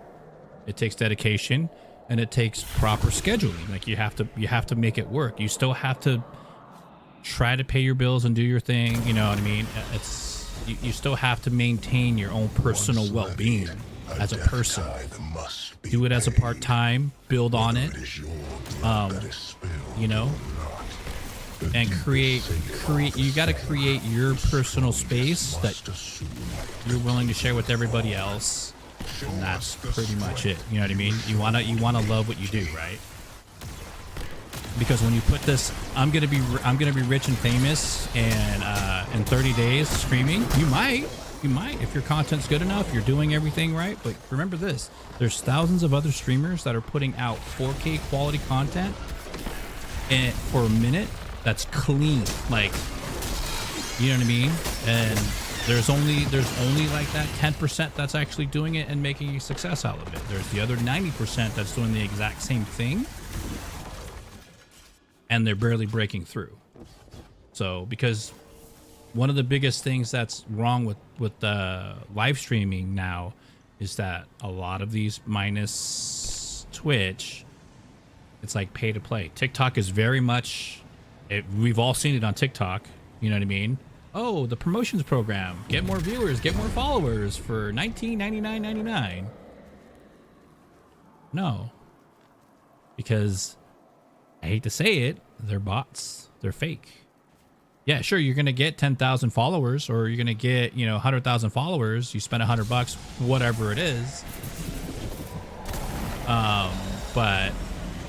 it takes dedication, and it takes proper scheduling. Like you have to make it work. You still have to try to pay your bills and do your thing. You know what I mean? You still have to maintain your own personal Once well-being levied, as a death person. tithe must be Do it as a paid. part-time, build on it, Whether is your blood that is spilled you know, or not. The and deepest create. sacred You got to office create your personal space that must assume. you're willing to share with everybody else. Show And that's us the pretty much it. strength You know what I mean? You wanna love what you do, right? Because when you put this, I'm gonna be rich and famous, and in 30 days streaming, you might if your content's good enough, you're doing everything right. But remember this: there's thousands of other streamers that are putting out 4K quality content, and for a minute that's clean, like, you know what I mean? And there's only like that 10% that's actually doing it and making a success out of it. There's the other 90% that's doing the exact same thing, and they're barely breaking through. So, because one of the biggest things that's wrong with live streaming now is that a lot of these, minus Twitch, it's like pay to play. TikTok is very much, we've all seen it on TikTok. You know what I mean? Oh, the promotions program. Get more viewers, get more followers for $19.99.99. No. Because I hate to say it, they're bots. They're fake. Yeah, sure, you're going to get 10,000 followers, or you're going to get, 100,000 followers. You spend $100, whatever it is. But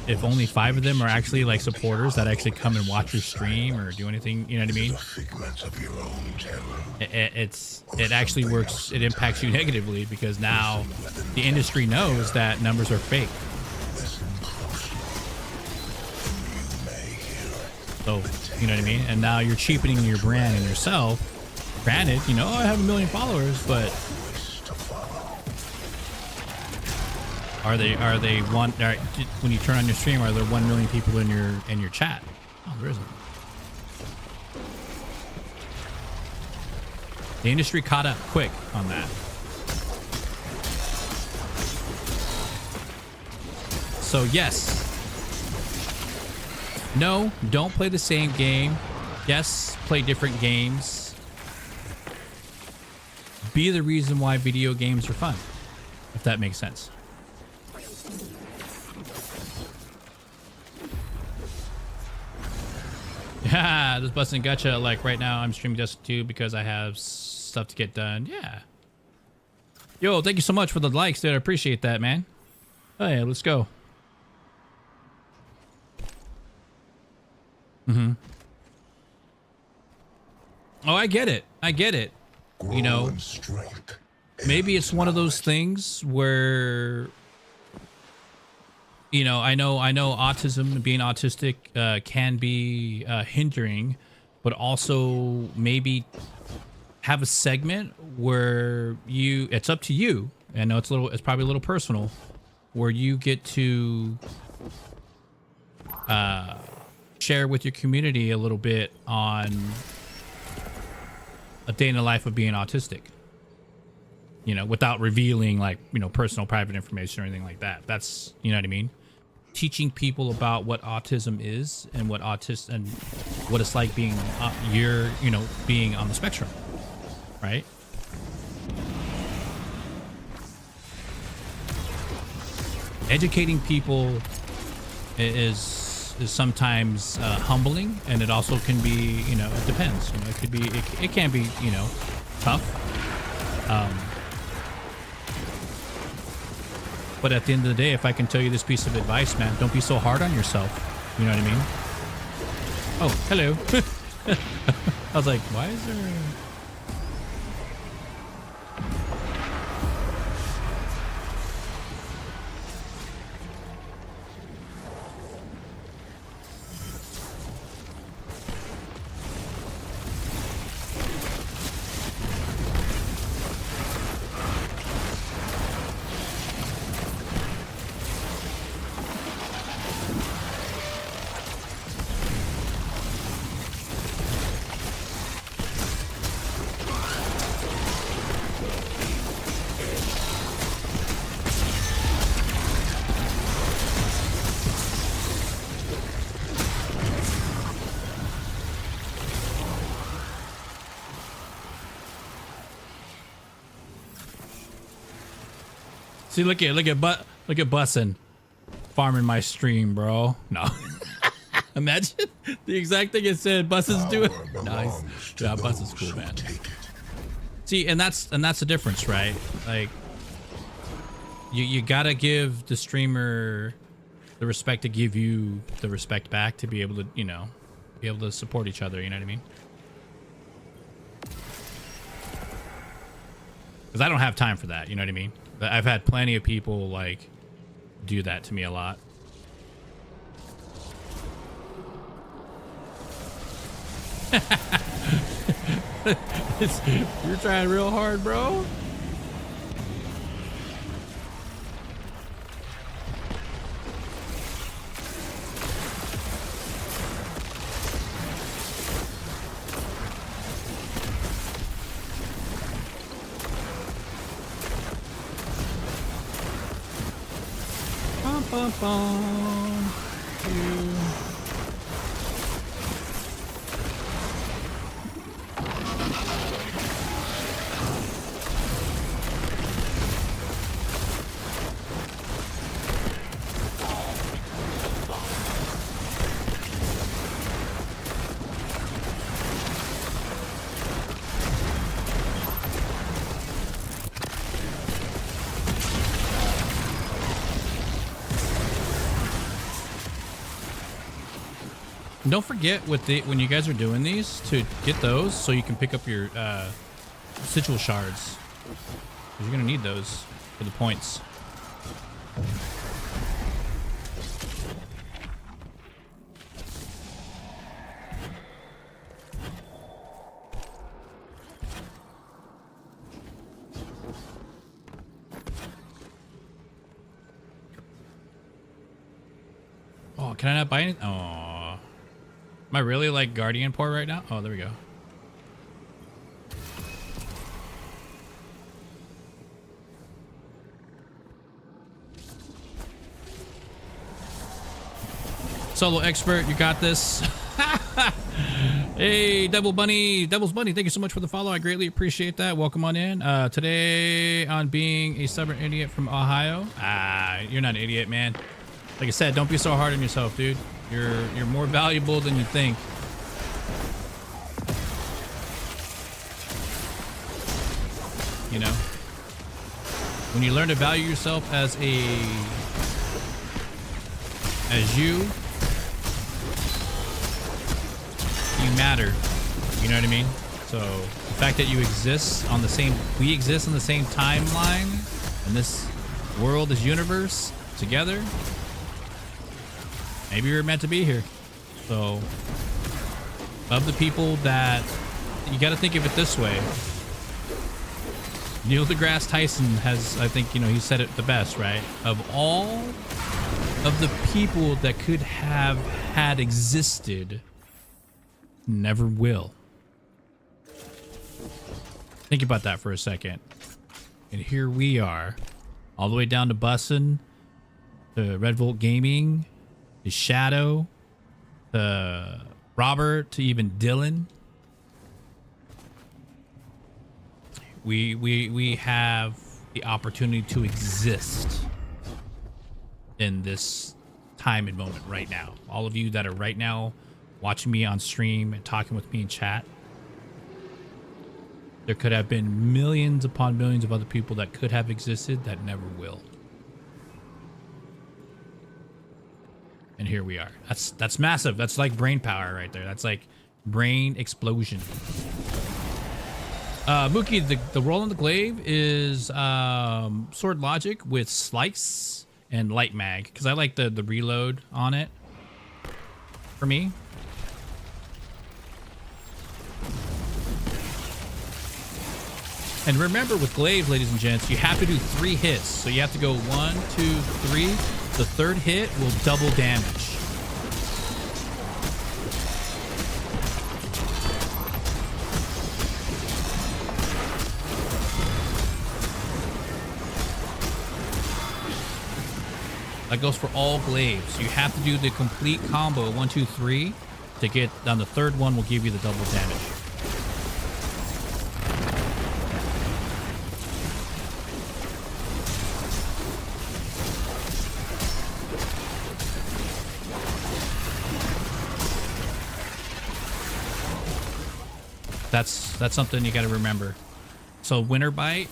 if only 5 of them are actually like supporters that actually come and watch your stream or do anything, you know what I mean? The figments of your own terror. It actually works. It impacts you negatively because now the industry knows that numbers are fake. Listen closely. You may hear So, you know what I mean? And now you're cheapening your brand and yourself. Granted, I have 1 million followers, but voice to follow. are they when you turn on your stream, are there 1 million people in your chat? Oh, there isn't. The industry caught up quick on that. So yes. No, don't play the same game. Yes, play different games. Be the reason why video games are fun, if that makes sense. Yeah, just busting gotcha. Like right now, I'm streaming Destiny 2 because I have stuff to get done. Yeah. Yo, thank you so much for the likes, dude. I appreciate that, man. Oh yeah, let's go. Oh, I get it. I get it. Grow in strength. Maybe it's one of those things where, I know autism, being autistic, can be hindering, but also maybe have a segment where it's up to you. I know it's probably a little personal, where you get to share with your community a little bit on a day in the life of being autistic, without revealing personal private information or anything like that. That's, you know what I mean? Teaching people about what autism is and what and what it's like being being on the spectrum, right? Educating people is sometimes humbling, and it also can be, it depends. It can be, tough. But at the end of the day, if I can tell you this piece of advice, man, don't be so hard on yourself. You know what I mean? Oh, hello. I was like, why is there... See, look at Bussin farming my stream, bro. No. Imagine the exact thing it said Bussin's doing. Nice. Yeah, Bussin's cool, man. See, and that's the difference, right? Like you gotta give the streamer the respect to give you the respect back to be able to, you know, be able to support each other, you know what I mean? Because I don't have time for that, you know what I mean? I've had plenty of people like do that to me a lot. You're trying real hard, bro. Bum, bum. Don't forget when you guys are doing these to get those so you can pick up your sigil shards. You're gonna need those for the points. Oh, can I not buy anything? Oh. Am I really like Guardian poor right now? Oh, there we go. Solo expert, you got this. Hey, Devil's Bunny, thank you so much for the follow. I greatly appreciate that. Welcome on in. Today on being a stubborn idiot from Ohio. You're not an idiot, man. Like I said, don't be so hard on yourself, dude. You're more valuable than you think. You know, when you learn to value yourself as you matter. You know what I mean? So the fact that you exist on the same, we exist on the same timeline, and this world, this universe together. Maybe you're meant to be here. So, of the people that, you got to think of it this way. Neil deGrasse Tyson has, I think, you know, he said it the best, right? Of all of the people that could have had existed, never will. Think about that for a second. And here we are, all the way down to Bussin, to Red Volt Gaming, to Shadow, to Robert, to even Dylan. We have the opportunity to exist in this time and moment right now. All of you that are right now watching me on stream and talking with me in chat, there could have been millions upon millions of other people that could have existed that never will. And here we are. That's massive. That's like brain power right there. That's like brain explosion. Mookie, the roll on the glaive is sword logic with slice and light mag, because I like the reload on it for me. And remember, with glaive, ladies and gents, you have to do 3 hits. So you have to go 1, 2, 3. The 3rd hit will double damage. That goes for all glaives. You have to do the complete combo 1, 2, 3 to get on the 3rd one will give you the double damage. That's something you got to remember. So Winter Bite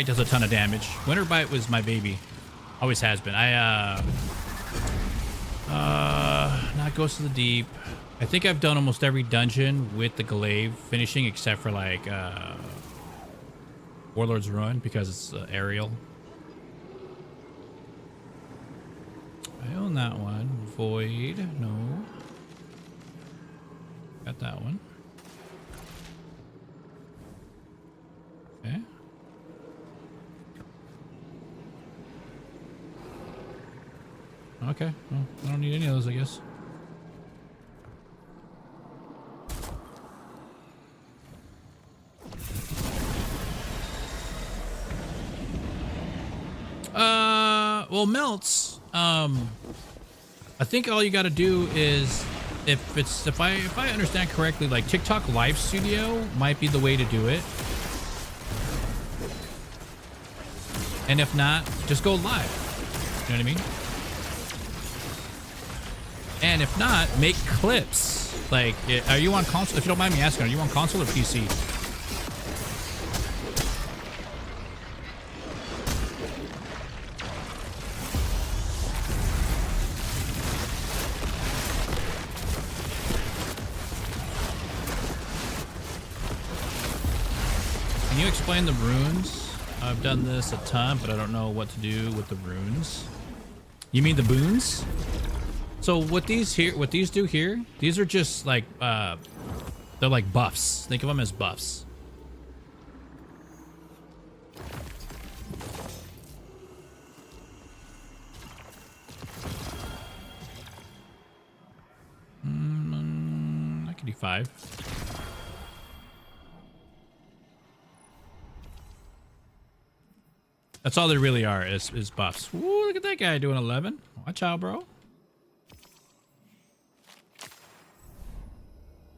does a ton of damage. Winter Bite was my baby. Always has been. Not Ghost of the Deep. I think I've done almost every dungeon with the glaive finishing except for like Warlord's Ruin because it's aerial. I own that one. Void, no. Got that one. Okay. Okay, well, I don't need any of those, I guess. Well, melts. I think all you got to do is, if I understand correctly, like TikTok Live Studio might be the way to do it. And if not, just go live. You know what I mean? And if not, make clips. Like, are you on console? If you don't mind me asking, are you on console or PC? Can you explain the runes? I've done this a ton, but I don't know what to do with the runes. You mean the boons? So what these do here, these are just like, they're like buffs. Think of them as buffs. I could do 5. That's all they really are is buffs. Ooh, look at that guy doing 11. Watch out, bro.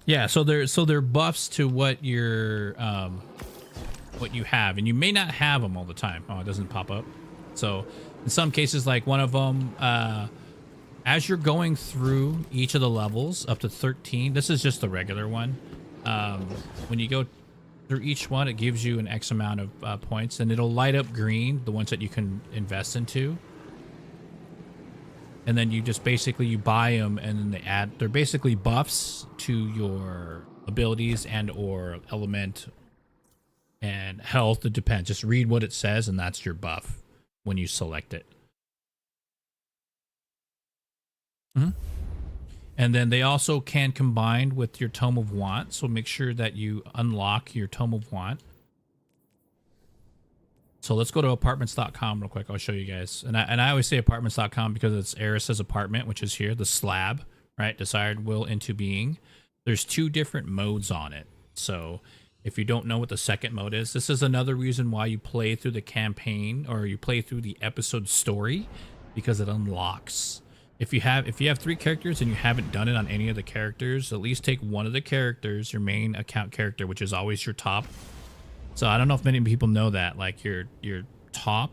Yeah, so they're buffs to what you're what you have, and you may not have them all the time. Oh, it doesn't pop up. So in some cases, like one of them, as you're going through each of the levels up to 13, this is just the regular one. When you go through each one, it gives you an X amount of points, and it'll light up green, the ones that you can invest into. And then you just basically, you buy them, and then they're basically buffs to your abilities and or element and health. It depends. Just read what it says, and that's your buff when you select it. And then they also can combine with your Tome of Want. So make sure that you unlock your Tome of Want. So let's go to apartments.com real quick. I'll show you guys. And I always say apartments.com because it's Eris's apartment, which is here, the slab, right? Desired will into being. There's 2 different modes on it. So if you don't know what the second mode is, this is another reason why you play through the campaign or you play through the episode story, because it unlocks. If you have 3 characters and you haven't done it on any of the characters, at least take one of the characters, your main account character, which is always your top. So I don't know if many people know that, like your top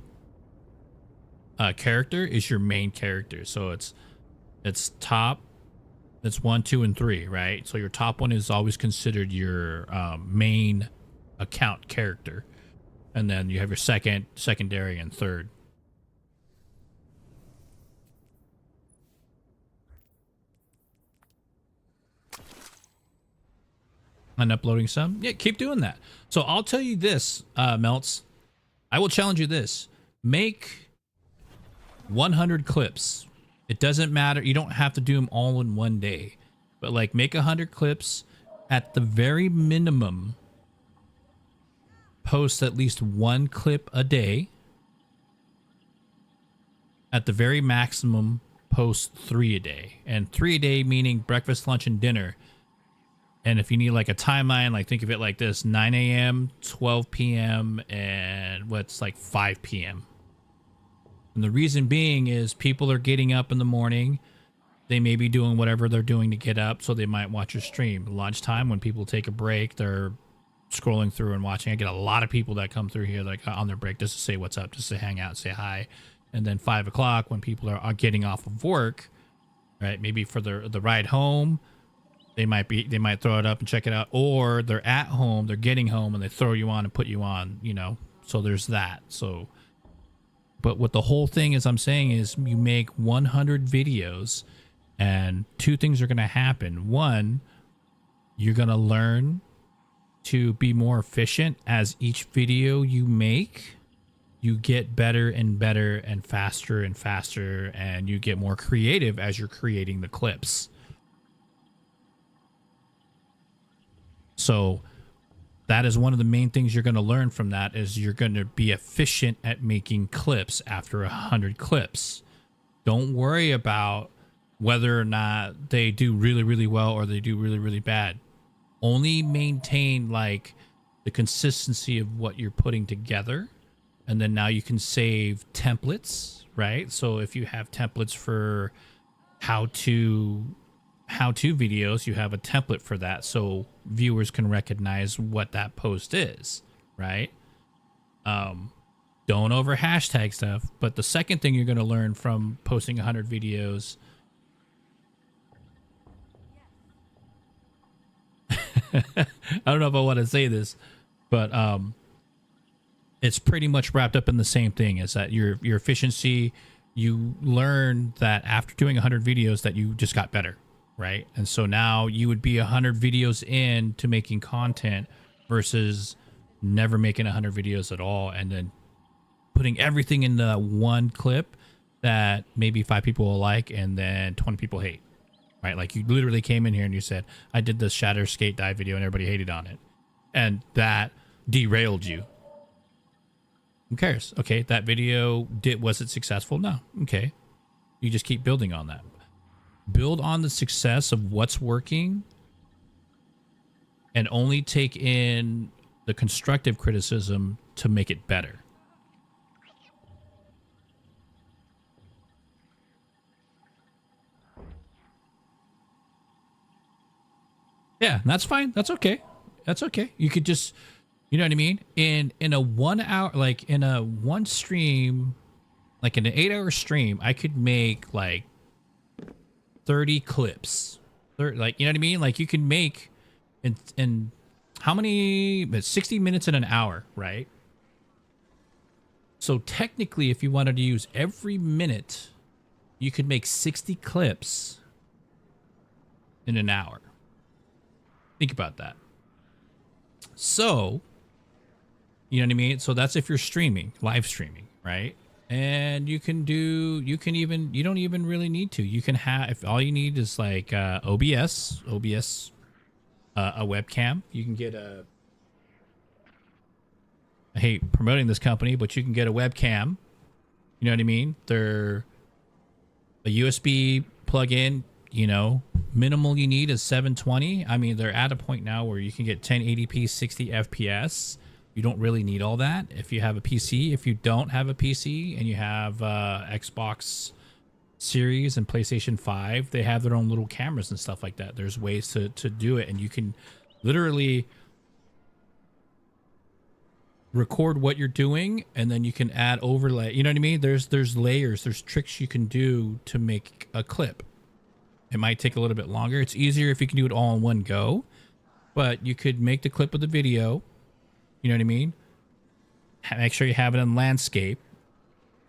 character is your main character. So it's top, it's 1, 2, and 3, right? So your top one is always considered your main account character, and then you have your secondary, and third. and uploading some. Yeah, keep doing that. So I'll tell you this, Melts. I will challenge you this. Make 100 clips. It doesn't matter. You don't have to do them all in one day. But like make 100 clips. At the very minimum, post at least one clip a day. At the very maximum, post 3 a day. And 3 a day meaning breakfast, lunch, and dinner. And if you need like a timeline, like think of it like this: 9 a.m., 12 p.m., and what's like 5 p.m. And the reason being is people are getting up in the morning. They may be doing whatever they're doing to get up, so they might watch your stream. Lunchtime, when people take a break, they're scrolling through and watching. I get a lot of people that come through here like on their break just to say what's up, just to hang out, say hi. And then 5 o'clock when people are getting off of work, right? Maybe for the ride home, they might throw it up and check it out, or they're at home, they're getting home, and they throw you on and put you on, you know. So there's that. So, but what the whole thing is I'm saying is you make 100 videos, and 2 things are going to happen. One, you're going to learn to be more efficient as each video you make. You get better and better and faster, and you get more creative as you're creating the clips. So that is one of the main things you're going to learn from that, is you're going to be efficient at making clips after 100 clips. Don't worry about whether or not they do really, really well or they do really, really bad. Only maintain like the consistency of what you're putting together. And then now you can save templates, right? So if you have templates for how-to videos, you have a template for that, so viewers can recognize what that post is, right? Don't over hashtag stuff. But the second thing you're going to learn from posting 100 videos, I don't know if I want to say this, but it's pretty much wrapped up in the same thing, is that your efficiency, you learn that after doing 100 videos that you just got better, right? And so now you would be 100 videos in to making content versus never making 100 videos at all, and then putting everything in the one clip that maybe 5 people will like and then 20 people hate, right? Like you literally came in here and you said, I did this shatter skate dive video and everybody hated on it, and that derailed you. Who cares? Okay, that video was it successful? No. Okay, you just keep building on that. Build on the success of what's working, and only take in the constructive criticism to make it better. Yeah, that's fine. That's okay. That's okay. You could just, you know what I mean? In a 1 hour, like in a one stream, like in an 8-hour stream, I could make like 30 clips. Like, you know what I mean? Like you can make in how many, 60 minutes in an hour, right? So technically, if you wanted to use every minute, you could make 60 clips in an hour. Think about that. So, you know what I mean? So that's if you're streaming, live streaming, right? And you don't even really need to. You can have, if all you need is like OBS, a webcam. You can get I hate promoting this company, but you can get a webcam. You know what I mean? They're a USB plug-in, you know, minimal you need is 720. I mean, they're at a point now where you can get 1080p 60 FPS. You don't really need all that if you have a PC. If you don't have a PC and you have Xbox Series and PlayStation 5, they have their own little cameras and stuff like that. There's ways to do it, and you can literally record what you're doing, and then you can add overlay. You know what I mean? There's layers, there's tricks you can do to make a clip. It might take a little bit longer. It's easier if you can do it all in one go, but you could make the clip of the video. You know what I mean? Make sure you have it in landscape,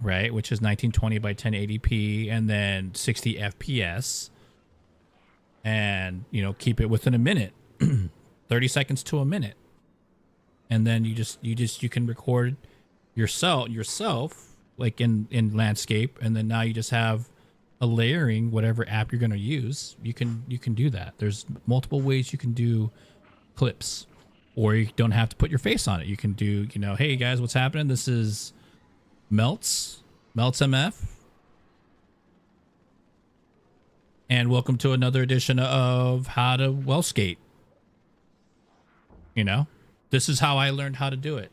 right? Which is 1920 by 1080p and then 60 FPS. And, you know, keep it within a minute. 30 seconds to a minute. And then you can record yourself like in landscape, and then now you just have a layering whatever app you're going to use. You can do that. There's multiple ways you can do clips, or you don't have to put your face on it. You can do, you know, hey guys, what's happening? This is Melts MF, and welcome to another edition of How to Well Skate. You know, this is how I learned how to do it.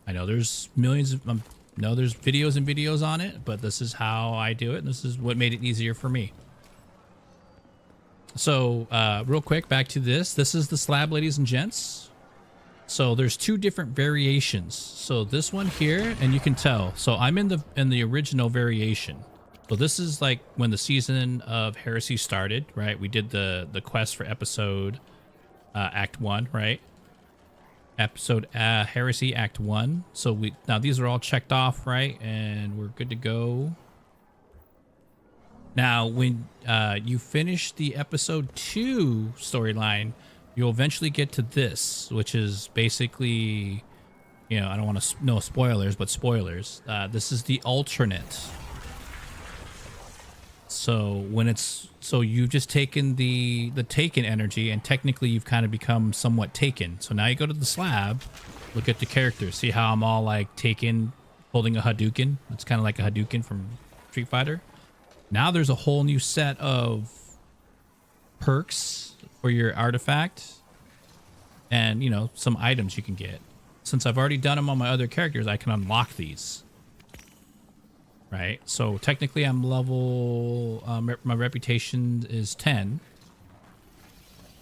I know there's millions of there's videos and videos on it, but this is how I do it, and this is what made it easier for me. So real quick, back to this. This is the slab, ladies and gents. So there's two different variations. So this one here, and you can tell. So I'm in the original variation. So this is like when the season of Heresy started, right? We did the quest for episode Act 1, right? Episode Heresy Act 1. So now these are all checked off, right? And we're good to go. Now, when you finish the episode 2 storyline, you'll eventually get to this, which is basically, you know, I don't want to no spoilers, but spoilers. This is the alternate. So you've just taken the taken energy, and technically you've kind of become somewhat taken. So now you go to the slab, look at the characters, see how I'm all like taken, holding a Hadouken. It's kind of like a Hadouken from Street Fighter. Now there's a whole new set of perks for your artifact, and you know, some items you can get. Since I've already done them on my other characters, I can unlock these. Right, so technically I'm level, my reputation is 10,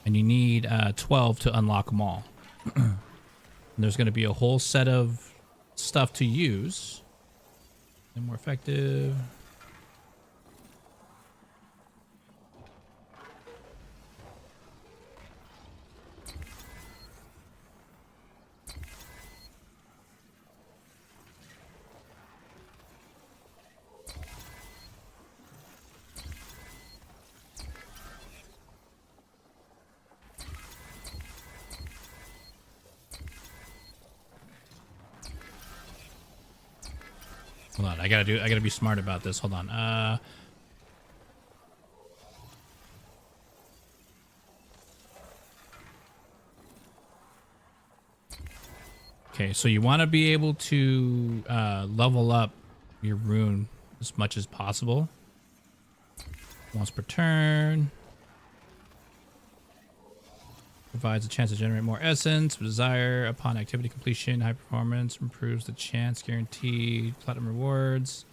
and you need 12 to unlock them all. And there's going to be a whole set of stuff to use, and more effective. Hold on, I gotta be smart about this. Hold on. Okay, so you want to be able to level up your rune as much as possible. Once per turn. Provides a chance to generate more essence of desire upon activity completion. High performance improves the chance guaranteed. Platinum rewards.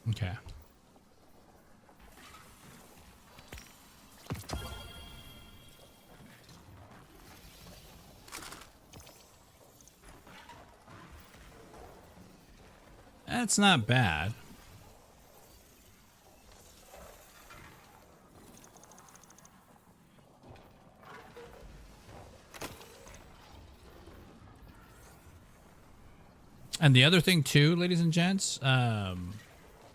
Okay. That's not bad. And the other thing too, ladies and gents,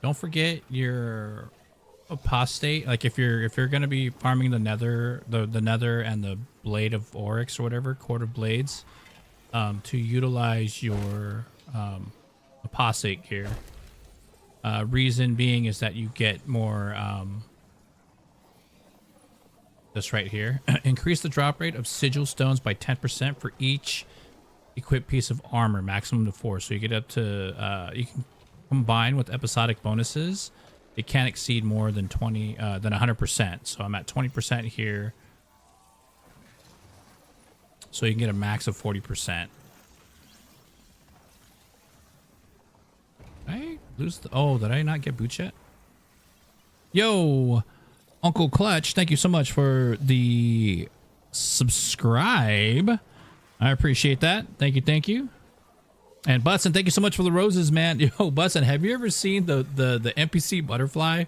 don't forget your apostate. Like if you're gonna be farming the nether, the nether and the blade of oryx or whatever, cord of blades, to utilize your apostate gear. Reason being is that you get more. This right here, increase the drop rate of sigil stones by 10% for each equipped piece of armor, maximum to 4. So you get up to you can combine with episodic bonuses. It can't exceed more than 100%. So I'm at 20% here. So you can get a max of 40%. Did I lose the, oh, did I not get boots yet? Yo, Uncle Clutch, thank you so much for the subscribe. I appreciate that. Thank you, thank you. And Butson, thank you so much for the roses, man. Yo, Butson, have you ever seen the NPC butterfly?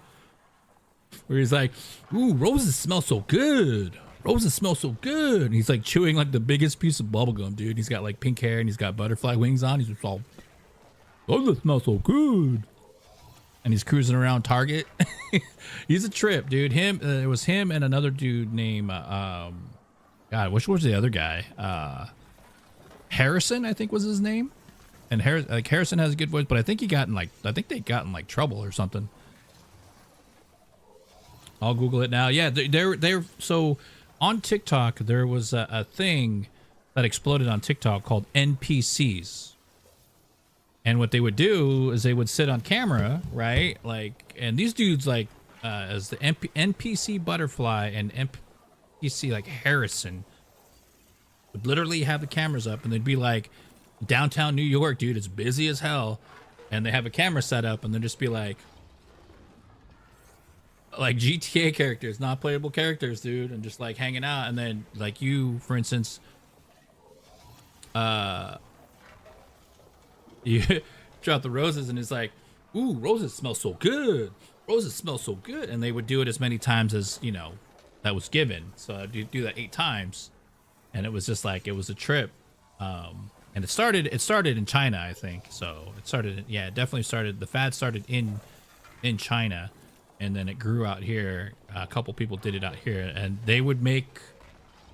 Where he's like, ooh, roses smell so good. Roses smell so good. And he's like chewing like the biggest piece of bubblegum, dude. He's got like pink hair and he's got butterfly wings on. He's just all, roses smell so good. And he's cruising around Target. He's a trip, dude. It was him and another dude named, God, which was the other guy? Harrison, I think was his name. And Harrison has a good voice, but I think they got in like trouble or something. I'll Google it now. Yeah, they're so on TikTok. There was a thing that exploded on TikTok called NPCs. And what they would do is they would sit on camera, right? Like, and these dudes like as the NPC Butterfly and NPC like Harrison would literally have the cameras up, and they'd be like, downtown New York, dude, it's busy as hell, and they have a camera set up, and they'd just be like GTA characters, not playable characters, dude, and just like hanging out. And then like you, for instance, you drop the roses and it's like, ooh, roses smell so good. Roses smell so good. And they would do it as many times as, you know, that was given. So you do that 8 times. And it was just like, it was a trip. And it started in China, I think. So it started, yeah, it definitely started, the fad started in China. And then it grew out here. A couple people did it out here, and they would make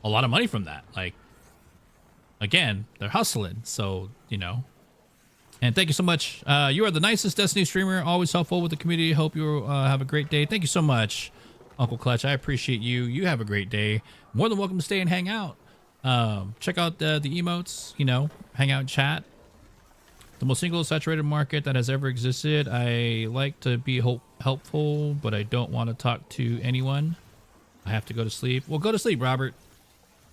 a lot of money from that. Like, again, they're hustling. So, you know. And thank you so much. You are the nicest Destiny streamer, always helpful with the community. Hope you have a great day. Thank you so much, Uncle Clutch. I appreciate you. You have a great day. More than welcome to stay and hang out. Check out the emotes, you know, hang out and chat. The most single saturated market that has ever existed. I like to be helpful, but I don't want to talk to anyone. I have to go to sleep. Well, go to sleep, Robert.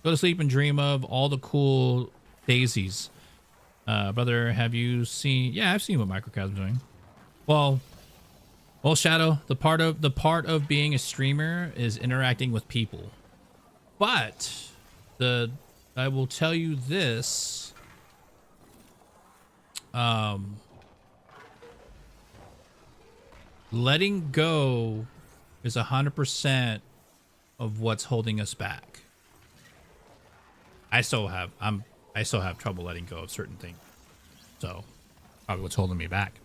Go to sleep and dream of all the cool daisies. Brother, have you seen? Yeah, I've seen what Microcosm's doing. Well, Shadow, the part of being a streamer is interacting with people. But I will tell you this. Letting go is 100% of what's holding us back. I still have trouble letting go of certain things. So probably what's holding me back.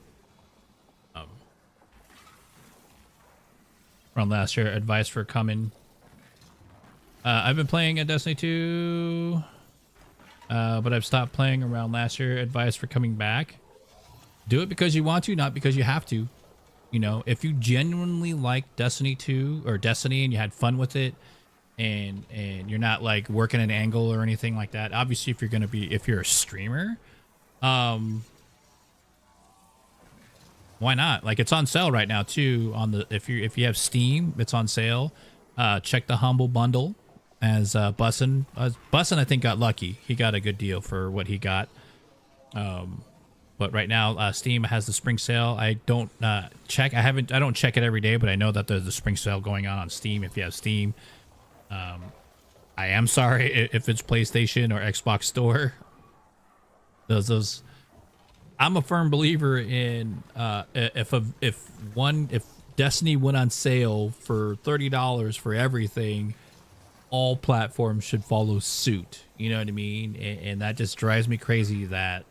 From last year, advice for coming. I've been playing at Destiny 2. But I've stopped playing around last year. Advice for coming back. Do it because you want to, not because you have to. You know, if you genuinely like Destiny 2 or Destiny and you had fun with it, and you're not like working an angle or anything like that. Obviously, if you're a streamer, why not? Like, it's on sale right now too. If you have Steam, it's on sale. Check the Humble Bundle. As Bussin, I think got lucky. He got a good deal for what he got. But right now, Steam has the spring sale. I don't check. I don't check it every day, but I know that there's a spring sale going on Steam. If you have Steam, I am sorry if it's PlayStation or Xbox Store. Those. I'm a firm believer in if Destiny went on sale for $30 for everything, all platforms should follow suit. You know what I mean? And that just drives me crazy that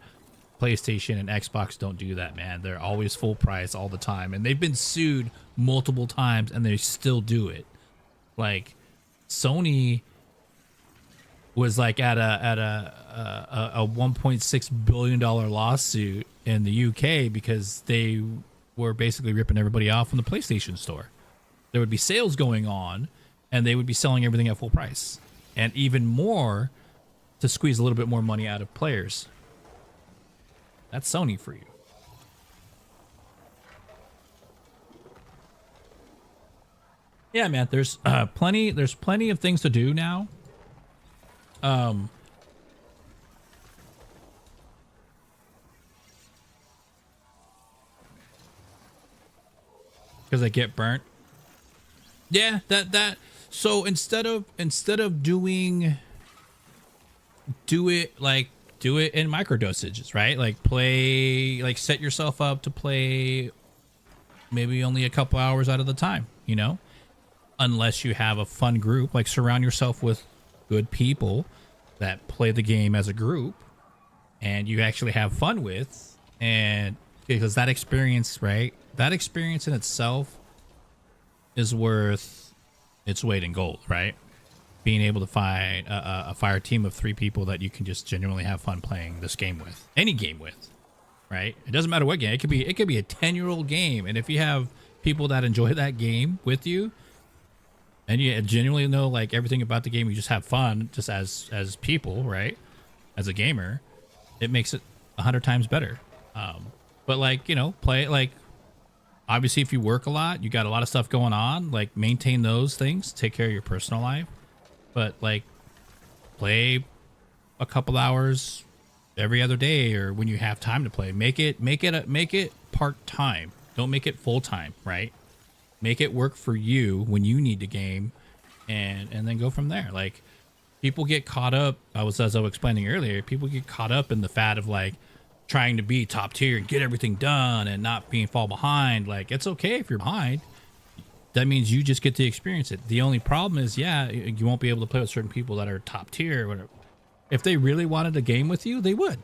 PlayStation and Xbox don't do that, man. They're always full price all the time, and they've been sued multiple times and they still do it. Like, Sony was like at a $1.6 billion lawsuit in the UK because they were basically ripping everybody off from the PlayStation Store. There would be sales going on, and they would be selling everything at full price, and even more to squeeze a little bit more money out of players. That's Sony for you. Yeah, man. There's plenty of things to do now. Because I get burnt. Yeah, that. So instead of do it in micro dosages, right? Like play, like set yourself up to play maybe only a couple hours out of the time, you know, unless you have a fun group. Like surround yourself with good people that play the game as a group and you actually have fun with, and because that experience, right? That experience in itself is worth its weight in gold, right? Being able to find a fire team of 3 people that you can just genuinely have fun playing this game with, any game with, right? It doesn't matter what game. It could be a 10-year-old game, and if you have people that enjoy that game with you, and you genuinely know like everything about the game, you just have fun, just as people, right? As a gamer, it makes it 100 times better. But like, you know, play it like. Obviously, if you work a lot, you got a lot of stuff going on, like maintain those things, take care of your personal life. But like play a couple hours every other day or when you have time to play. Make it part-time. Don't make it full-time, right? Make it work for you when you need to game and then go from there. Like people get caught up, as I was explaining earlier, people get caught up in the fad of like trying to be top tier and get everything done and not being fall behind. Like it's okay if you're behind. That means you just get to experience it. The only problem is, yeah, you won't be able to play with certain people that are top tier or whatever. If they really wanted a game with you, they would.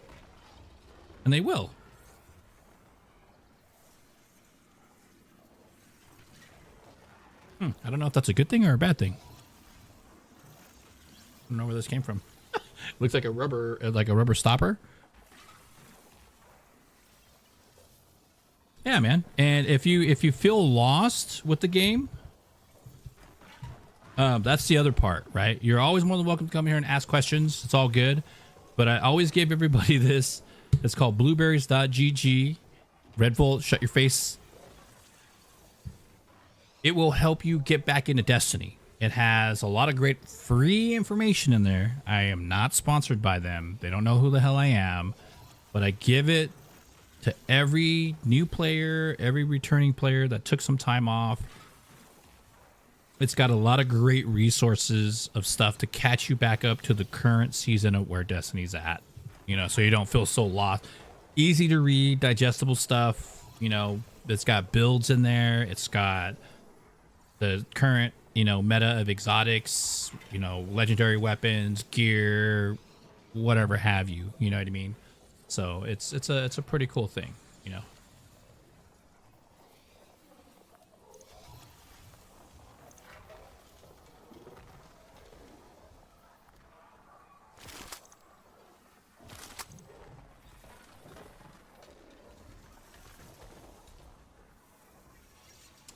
And they will. I don't know if that's a good thing or a bad thing. I don't know where this came from. Looks like a rubber stopper. Yeah, man. And if you feel lost with the game, that's the other part, right? You're always more than welcome to come here and ask questions. It's all good. But I always give everybody this. It's called blueberries.gg. Red Volt, shut your face. It will help you get back into Destiny. It has a lot of great free information in there. I am not sponsored by them. They don't know who the hell I am. But I give it to every new player, every returning player that took some time off. It's got a lot of great resources of stuff to catch you back up to the current season of where Destiny's at. You know, so you don't feel so lost. Easy to read, digestible stuff. You know, it's got builds in there. It's got the current, you know, meta of exotics, you know, legendary weapons, gear, whatever have you. You know what I mean? So it's a pretty cool thing, you know.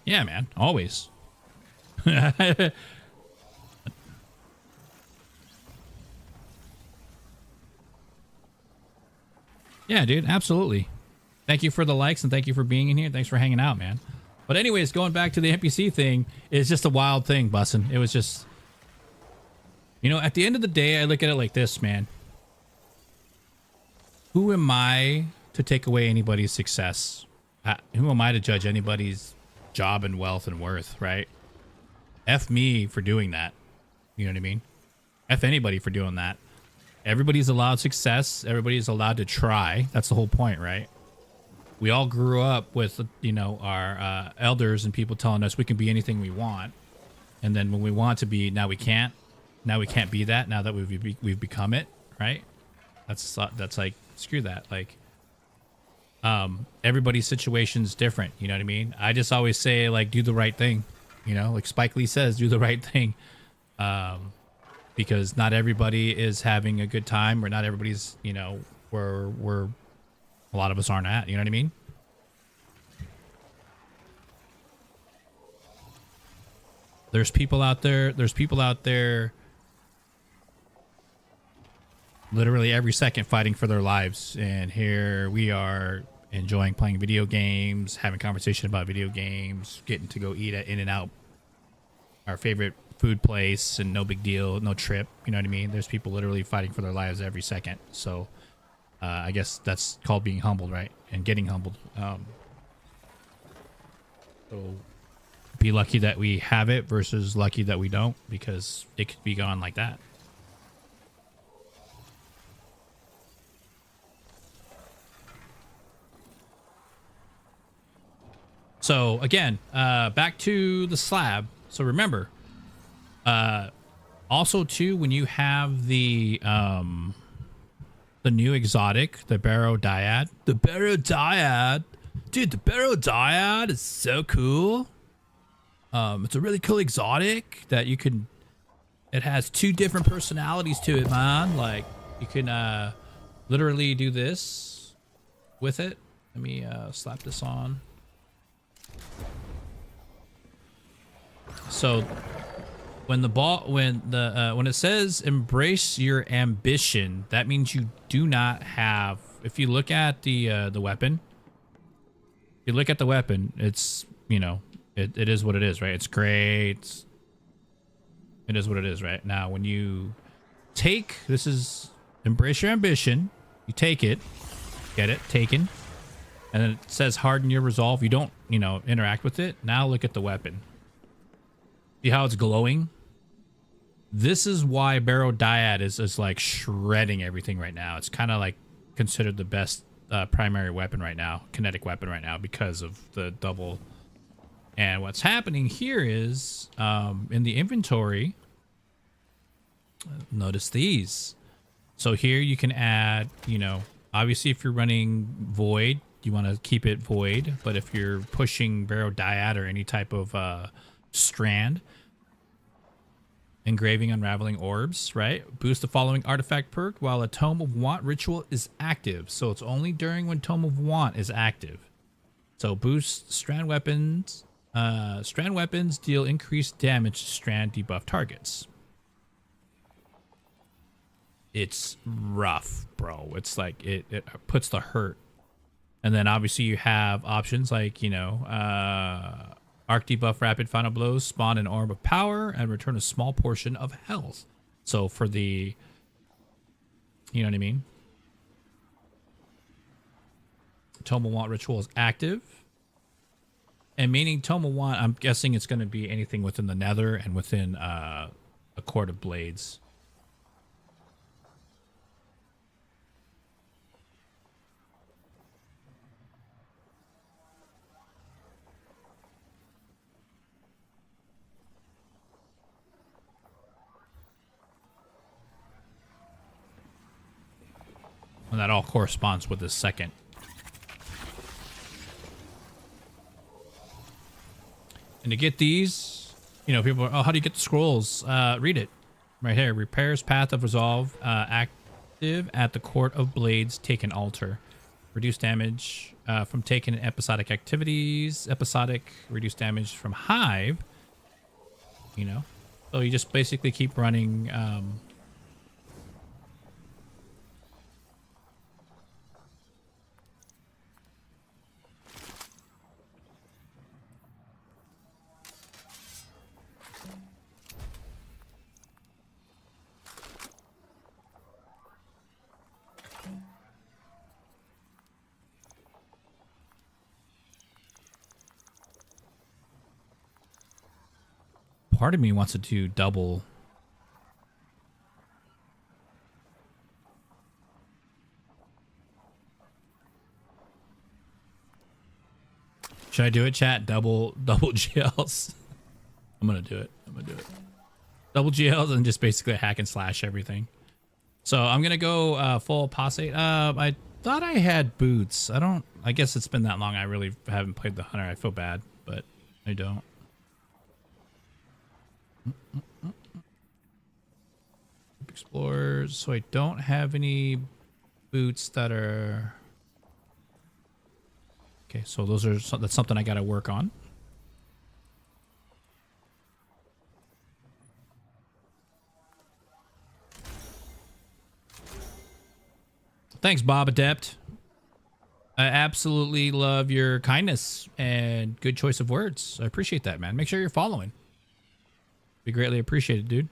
Yeah, man, always. Yeah, dude, absolutely. Thank you for the likes and thank you for being in here. Thanks for hanging out, man. But anyways, going back to the NPC thing, it's just a wild thing, Bussin'. It was just, you know, at the end of the day, I look at it like this, man. Who am I to take away anybody's success? Who am I to judge anybody's job and wealth and worth, right? F me for doing that. You know what I mean? F anybody for doing that. Everybody's allowed success. Everybody's allowed to try. That's the whole point, right? We all grew up with, you know, our elders and people telling us we can be anything we want. And then when we want to be, now we can't. Now we can't be that. Now that we've become it, right? That's like, screw that. Like, everybody's situation's different. You know what I mean? I just always say, like, do the right thing. You know, like Spike Lee says, do the right thing. Because not everybody is having a good time, or not everybody's, you know, where a lot of us aren't at. You know what I mean? There's people out there literally every second fighting for their lives. And here we are enjoying playing video games, having conversation about video games, getting to go eat at In-N-Out, our favorite food place, and no big deal, no trip. You know what I mean? There's people literally fighting for their lives every second. So I guess that's called being humbled, right? And getting humbled. So be lucky that we have it versus lucky that we don't, because it could be gone like that. So again, back to the slab. So remember, also too, when you have the new exotic, the Barrow Dyad. The Barrow Dyad. Dude, the Barrow Dyad is so cool. It's a really cool exotic that you can, it has 2 different personalities to it, man. Like, you can literally do this with it. Let me slap this on. So when it says embrace your ambition, that means you do not have, if you look at the weapon, if you look at the weapon, it's, you know, it is what it is, right? It's great. It is what it is, right? Now, when you take, this is embrace your ambition. You take it, get it, taken. And then it says harden your resolve. You don't, you know, interact with it. Now look at the weapon. See how it's glowing? This is why Barrow Dyad is like shredding everything right now. It's kind of like considered the best primary weapon right now, kinetic weapon right now, because of the double. And what's happening here is in the inventory, notice these. So here you can add, you know, obviously if you're running void, you want to keep it void. But if you're pushing Barrow Dyad or any type of strand, engraving unraveling orbs, right? Boost the following artifact perk while a Tome of Want ritual is active. So it's only during when Tome of Want is active. So boost strand weapons. Strand weapons deal increased damage to strand debuff targets. It's rough, bro. It's like it puts the hurt. And then obviously you have options like, you know, arc debuff rapid final blows, spawn an orb of power, and return a small portion of health. So for the, you know what I mean? Tome of Want ritual is active. And meaning Tome of Want, I'm guessing it's going to be anything within the Nether and within a Court of Blades. And that all corresponds with this second. And to get these, you know, people are, oh, how do you get the scrolls? Read it right here. Repairs Path of Resolve, active at the Court of Blades, taken altar. Reduce damage from taken episodic activities. Episodic, reduce damage from Hive. You know, so you just basically keep running. Part of me wants to do double. Should I do it, chat? Double GLs. I'm gonna do it. Double GLs and just basically hack and slash everything. So I'm gonna go full posse. I thought I had boots. I guess it's been that long. I really haven't played the hunter. I feel bad, but I don't. Explorers. So I don't have any boots that are. Okay, so that's something I gotta work on. Thanks, Bob Adept. I absolutely love your kindness and good choice of words. I appreciate that, man. Make sure you're following. Be greatly appreciated, dude.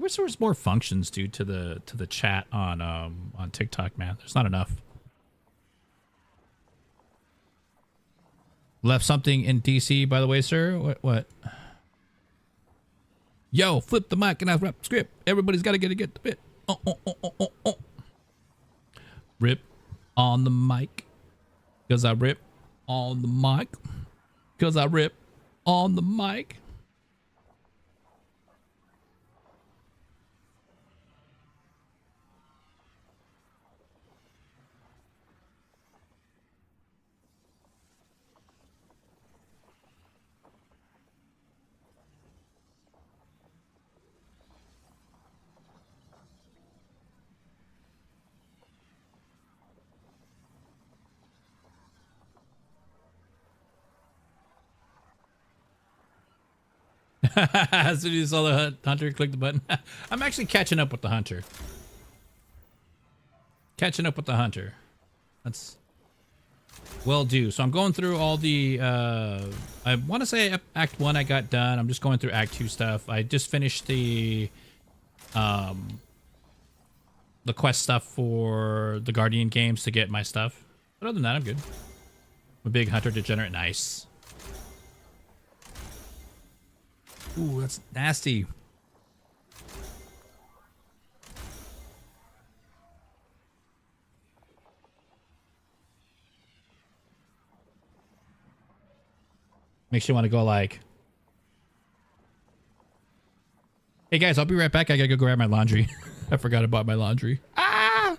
wish there was more functions, dude, to the chat on TikTok, man. There's not enough. Left something in DC, by the way, sir. What? Yo, flip the mic and I rap script. Everybody's got to get the bit. Oh. Rip on the mic. Because I rip on the mic. Because I rip on the mic. As soon as you saw the hunter, click the button. I'm actually catching up with the hunter. That's well due. So I'm going through all the I want to say act 1 I got done. I'm just going through act 2 stuff. I just finished the quest stuff for the Guardian games to get my stuff. But other than that, I'm good. I'm a big hunter degenerate. Nice. Ooh, that's nasty. Makes you want to go like, hey guys, I'll be right back. I gotta go grab my laundry. I forgot about my laundry. Ah!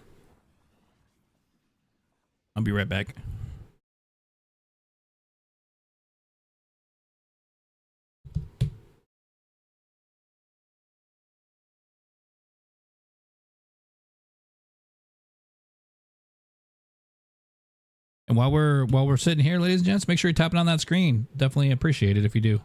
I'll be right back. And while we're sitting here, ladies and gents, make sure you're tapping on that screen. Definitely appreciate it if you do.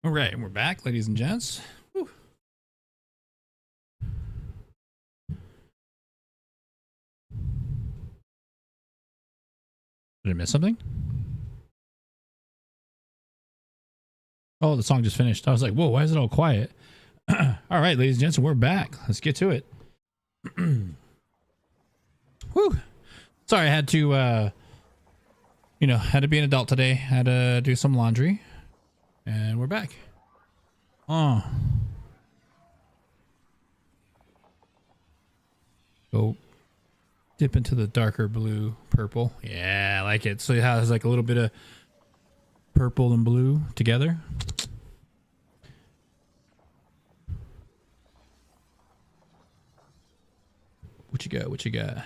All right, we're back, ladies and gents. Whew. Did I miss something? Oh, the song just finished. I was like, whoa, why is it all quiet? All right, ladies and gents, we're back. Let's get to it. Whew. Sorry, I had to, had to be an adult today. Had to do some laundry. And we're back. Oh. Go dip into the darker blue purple. Yeah, I like it. So it has like a little bit of purple and blue together. What you got? What you got?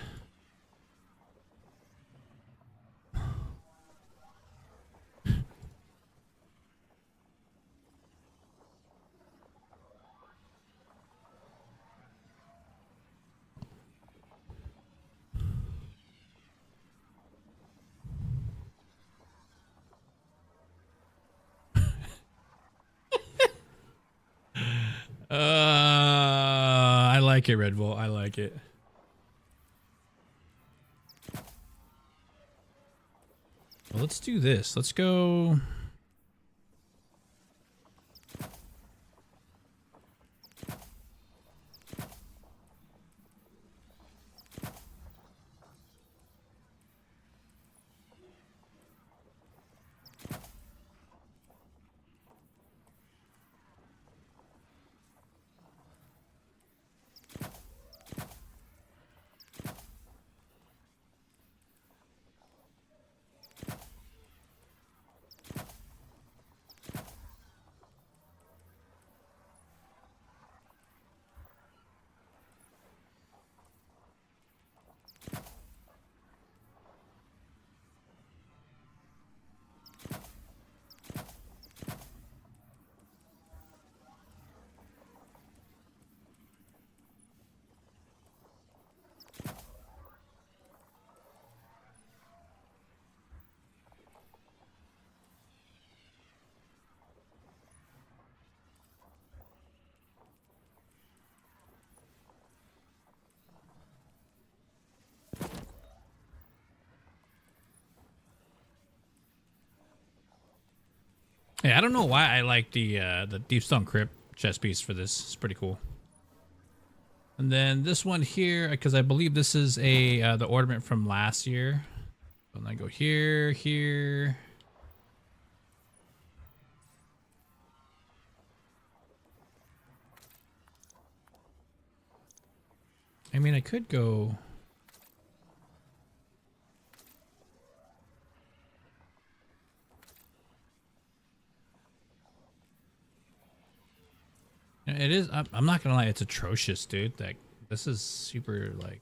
I like it, Red Bull. I like it. Well, let's do this. Let's go. Yeah, I don't know why I like the Deep Stone Crypt chest piece for this. It's pretty cool. And then this one here, because I believe this is the ornament from last year. And I go here, here. I mean, I could go. It is. I'm not gonna lie. It's atrocious, dude. Like, this is super, like.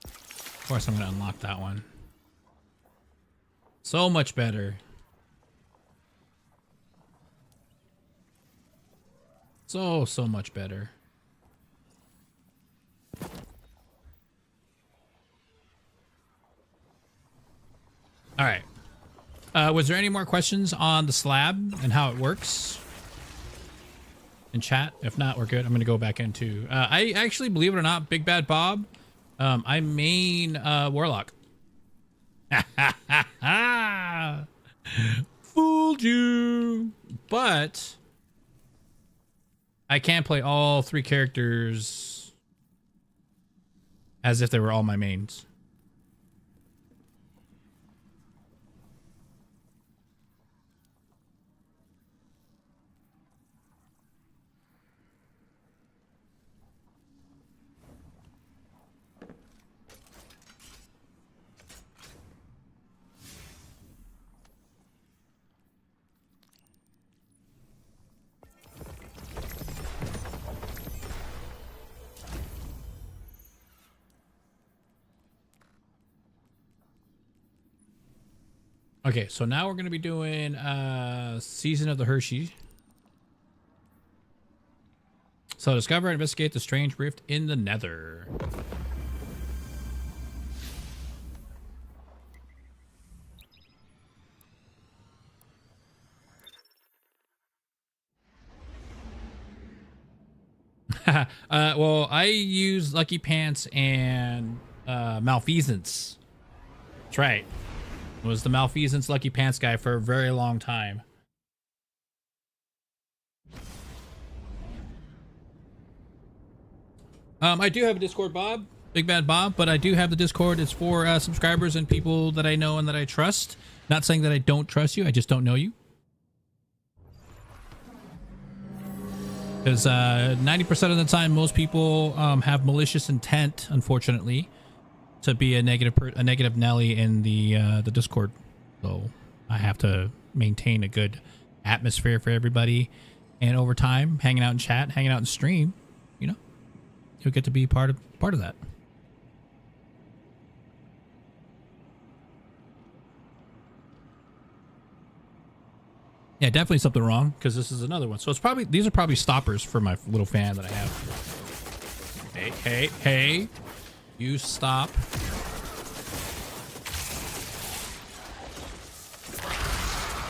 Of course, I'm gonna unlock that one. So much better. So much better. All right. Was there any more questions on the slab and how it works in chat? If not, we're good. I'm going to go back into... I actually, believe it or not, Big Bad Bob, I main Warlock. Fooled you. But I can play all three characters as if they were all my mains. Okay, so now we're going to be doing Season of the Hershey. So discover and investigate the strange rift in the nether. Well, I use Lucky Pants and Malfeasance. That's right. Was the Malfeasance Lucky Pants guy for a very long time. I do have a Discord, Bob, Big Bad Bob, but I do have the Discord. It's for subscribers and people that I know and that I trust. Not saying that I don't trust you, I just don't know you. Because 90% of the time, most people have malicious intent, unfortunately, to be a negative Nelly in the Discord. So I have to maintain a good atmosphere for everybody, and over time, hanging out in chat, hanging out in stream, you know, you'll get to be part of that. Yeah, definitely something wrong, because this is another one. So it's probably, these are probably stoppers for my little fan that I have. Hey, you stop.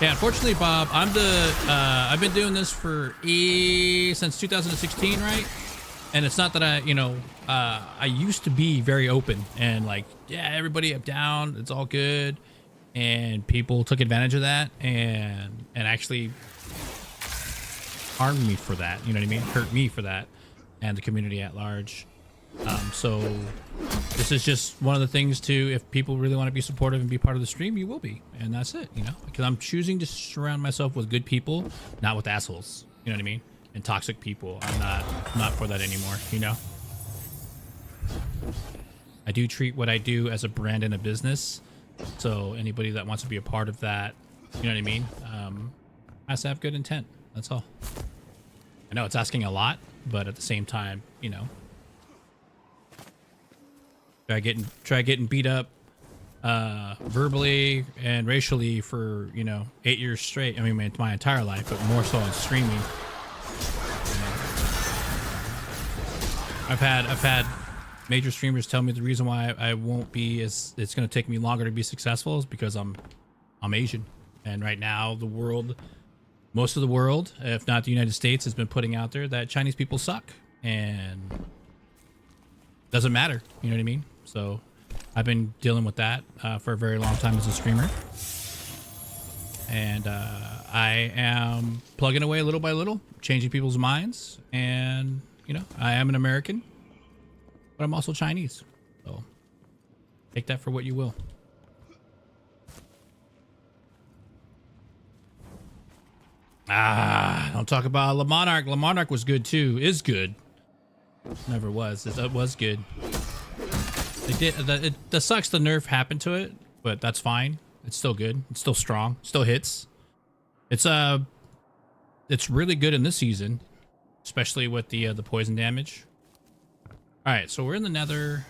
Yeah, unfortunately, Bob, I'm the I've been doing this for since 2016, right? And it's not that I used to be very open and like, yeah, everybody up down, it's all good. And people took advantage of that and actually harmed me for that. You know what I mean? Hurt me for that, and the community at large. So this is just one of the things to, if people really want to be supportive and be part of the stream, you will be, and that's it. You know, because I'm choosing to surround myself with good people, not with assholes. You know what I mean? And toxic people. I'm not for that anymore. You know. I do treat what I do as a brand and a business. So anybody that wants to be a part of that, you know what I mean, has to have good intent. That's all. I know it's asking a lot, but at the same time, you know, try getting beat up verbally and racially for, you know, 8 years straight. I mean, my entire life, but more so on streaming. You know, I've had major streamers tell me the reason why I won't be it's going to take me longer to be successful is because I'm Asian, and right now the world, most of the world, if not the United States, has been putting out there that Chinese people suck, and doesn't matter, you know what I mean? So I've been dealing with that for a very long time as a streamer, and I am plugging away little by little, changing people's minds, and you know, I am an American, but I'm also Chinese, so take that for what you will. Don't talk about Le Monarch. Le Monarch was good too. Is good. Never was. It was good. They did. It sucks the nerf happened to it, but that's fine. It's still good. It's still strong. Still hits. It's really good in this season, especially with the poison damage. All right, so we're in the nether.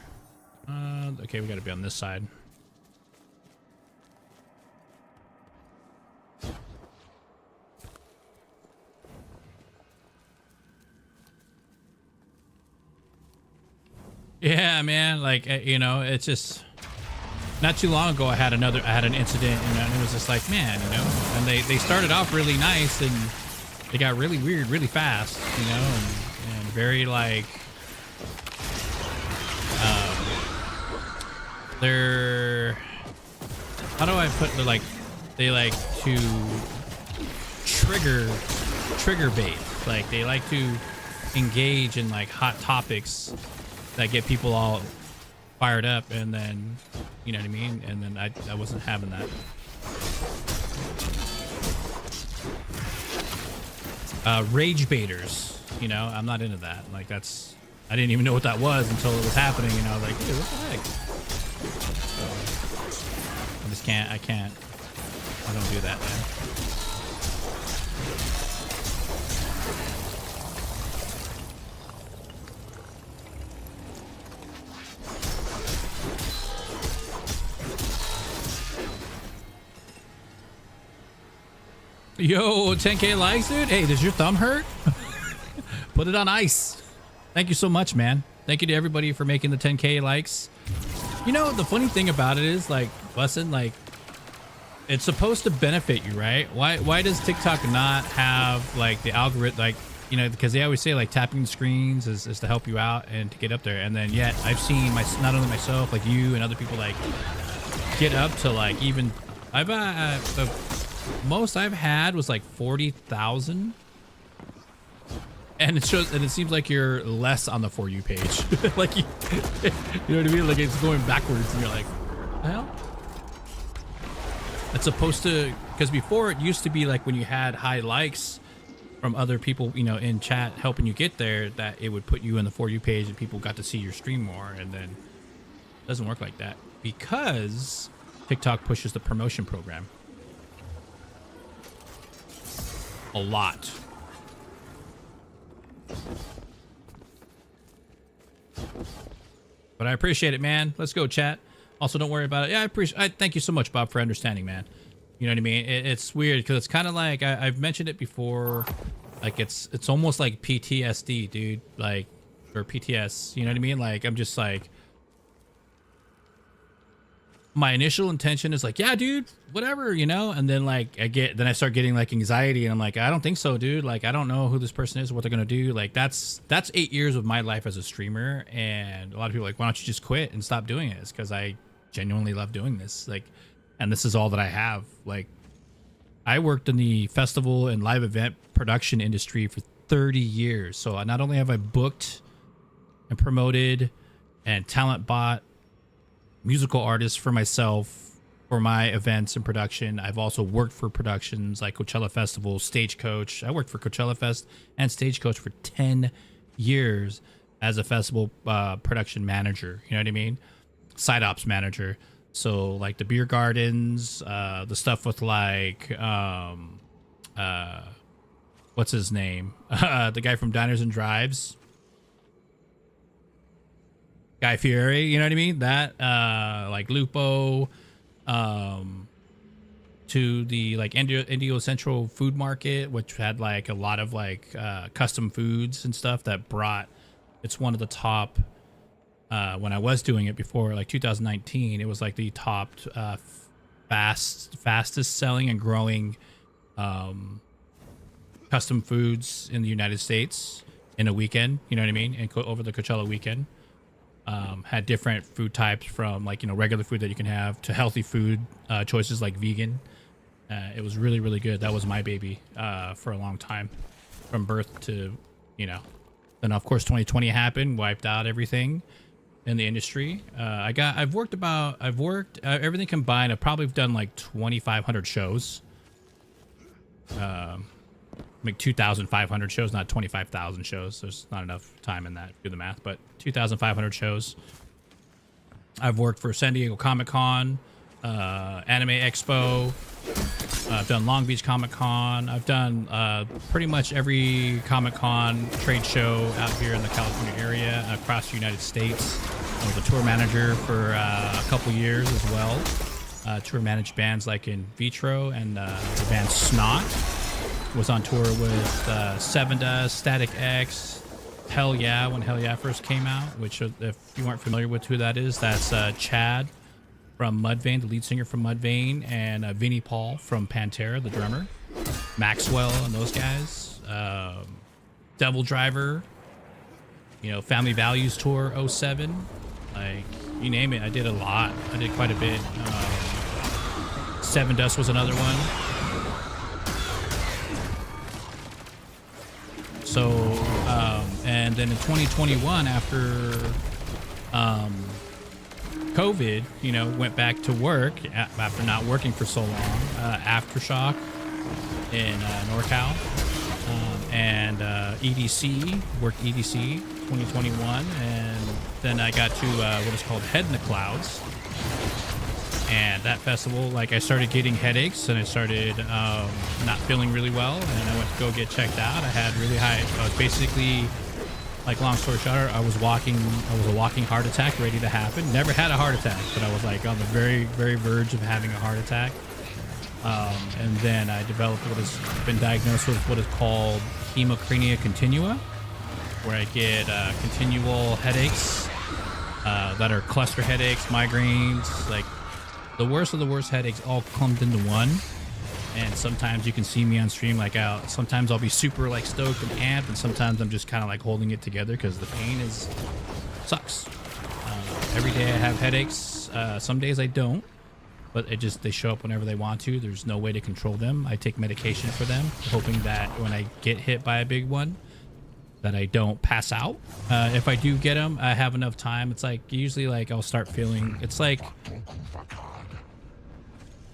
Okay, we got to be on this side. Yeah, man. Like, you know, it's just not too long ago I had an incident, and it was just like, man, you know. And they started off really nice, and they got really weird really fast, you know, and very like. They're, how do I put, they like to trigger bait. Like they like to engage in like hot topics that get people all fired up, and then, you know what I mean? And then I wasn't having that. Rage baiters, you know, I'm not into that. Like that's, I didn't even know what that was until it was happening, and I was like, dude, what the heck? So, I just can't, I don't do that, man. Yo, 10K likes, dude. Hey, does your thumb hurt? put it on ice. Thank you so much, man. Thank you to everybody for making the 10K likes. You know, the funny thing about it is, like, Bussin', like, it's supposed to benefit you, right? Why does TikTok not have, like, the algorithm, like, you know, because they always say, like, tapping the screens is to help you out and to get up there. And then yet I've seen not only myself, like you and other people, like, get up to, like, even the most I've had was like 40,000. And it shows, and it seems like you're less on the For You page. Like, you know what I mean? Like, it's going backwards and you're like, the hell? It's supposed to, because before it used to be like when you had high likes from other people, you know, in chat helping you get there, that it would put you in the For You page and people got to see your stream more. And then it doesn't work like that because TikTok pushes the promotion program a lot. But I appreciate it, man. Let's go, chat. Also, don't worry about it. Yeah, I thank you so much, Bob, for understanding, man. You know what I mean? It's weird because it's kind of like I've mentioned it before. Like it's almost like PTSD, dude. Like, or PTS. You know what I mean? Like, I'm just like, my initial intention is like, yeah, dude, whatever, you know. And then like I start getting like anxiety, and I'm like, I don't think so, dude. Like, I don't know who this person is, what they're gonna do. Like, that's 8 years of my life as a streamer, and a lot of people are like, why don't you just quit and stop doing it? It's because I genuinely love doing this. Like, and this is all that I have. Like, I worked in the festival and live event production industry for 30 years. So not only have I booked and promoted and talent bought musical artists for myself for my events and production, I've also worked for productions like Coachella Festival, Stagecoach. I worked for Coachella Fest and Stagecoach for 10 years as a festival production manager. You know what I mean? Side ops manager. So like the beer gardens, the stuff with like what's his name? The guy from Diners and Drives, Guy Fieri, you know what I mean? That like Lupo, to the like Indio Central Food Market, which had like a lot of like custom foods and stuff that brought, it's one of the top when I was doing it before, like 2019, it was like the top fastest selling and growing custom foods in the United States in a weekend, you know what I mean? And over the Coachella weekend, had different food types from like, you know, regular food that you can have to healthy food choices like vegan. It was really, really good. That was my baby for a long time, from birth to, you know. Then of course 2020 happened, wiped out everything in the industry. I've worked everything combined. I've probably done like 2,500 shows. Like 2,500 shows, not 25,000 shows. There's not enough time in that to do the math, but 2,500 shows. I've worked for San Diego Comic-Con, Anime Expo. I've done Long Beach Comic-Con. I've done pretty much every Comic-Con trade show out here in the California area, across the United States. I was a tour manager for a couple years as well. Tour managed bands like In Vitro and the band Snot. Was on tour with Seven Dust, Static X, Hell Yeah, when Hell Yeah first came out, which if you weren't familiar with who that is, that's Chad from Mudvayne, the lead singer from Mudvayne, and Vinnie Paul from Pantera, the drummer, Maxwell and those guys, Devil Driver, you know, Family Values Tour 07, like, you name it, I did a lot. I did quite a bit. Seven Dust was another one. So, and then in 2021, after COVID, you know, went back to work after not working for so long, Aftershock in NorCal, and EDC, worked EDC 2021, and then I got to what is called Head in the Clouds. And that festival, like, I started getting headaches and I started not feeling really well, and I went to go get checked out. I had really high, basically, like, long story short, I was a walking heart attack ready to happen. Never had a heart attack, but I was like on the very, very verge of having a heart attack. And then I developed been diagnosed with what is called hemocrania continua, where I get continual headaches that are cluster headaches, migraines, like the worst of the worst headaches all clumped into one. And sometimes you can see me on stream, like sometimes I'll be super like stoked and amped, and sometimes I'm just kind of like holding it together because the pain sucks. Every day I have headaches. Some days I don't, but they show up whenever they want to. There's no way to control them. I take medication for them, hoping that when I get hit by a big one, that I don't pass out. If I do get them, I have enough time. It's like usually like I'll start feeling, it's like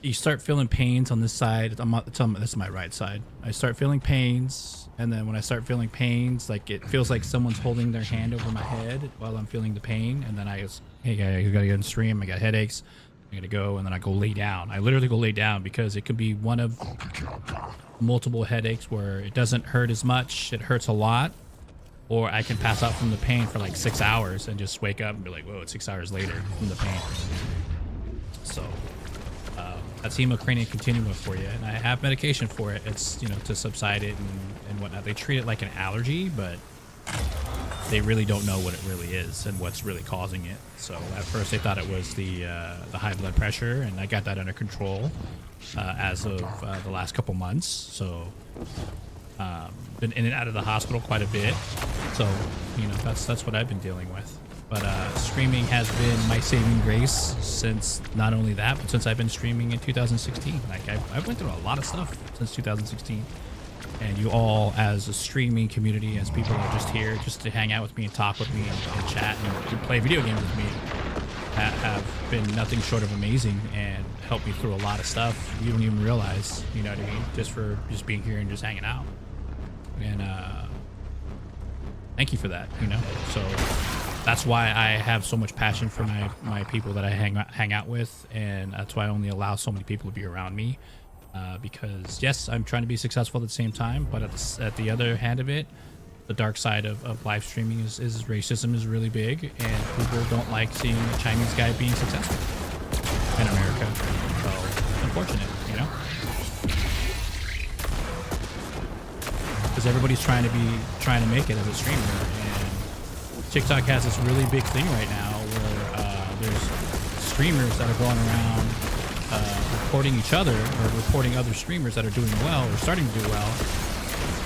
you start feeling pains on this side. This is my right side. I start feeling pains, and then when I start feeling pains, like it feels like someone's holding their hand over my head while I'm feeling the pain. And then I just, hey guys, you gotta get in the stream. I got headaches. I gotta go, and then I go lay down. I literally go lay down because it could be one of multiple headaches where it doesn't hurt as much. It hurts a lot. Or I can pass out from the pain for like 6 hours and just wake up and be like, whoa, it's 6 hours later from the pain. So that's hemocrania continua for you. And I have medication for it. It's, you know, to subside it and whatnot. They treat it like an allergy, but they really don't know what it really is and what's really causing it. So at first they thought it was the high blood pressure, and I got that under control as of the last couple months. So been in and out of the hospital quite a bit, so you know that's what I've been dealing with. But streaming has been my saving grace since, not only that, but since I've been streaming in 2016. Like I went through a lot of stuff since 2016, and you all, as a streaming community, as people that are just here just to hang out with me and talk with me and chat and play video games with me, have been nothing short of amazing and helped me through a lot of stuff you don't even realize, you know what I mean, just for just being here and just hanging out. And thank you for that, you know. So that's why I have so much passion for my people that I hang out with, and that's why I only allow so many people to be around me, because yes, I'm trying to be successful at the same time, but at the other hand of it, the dark side of live streaming is racism is really big, and people don't like seeing a Chinese guy being successful in America. So it's unfortunate, you know, because everybody's trying to make it as a streamer, and TikTok has this really big thing right now where there's streamers that are going around reporting each other or reporting other streamers that are doing well or starting to do well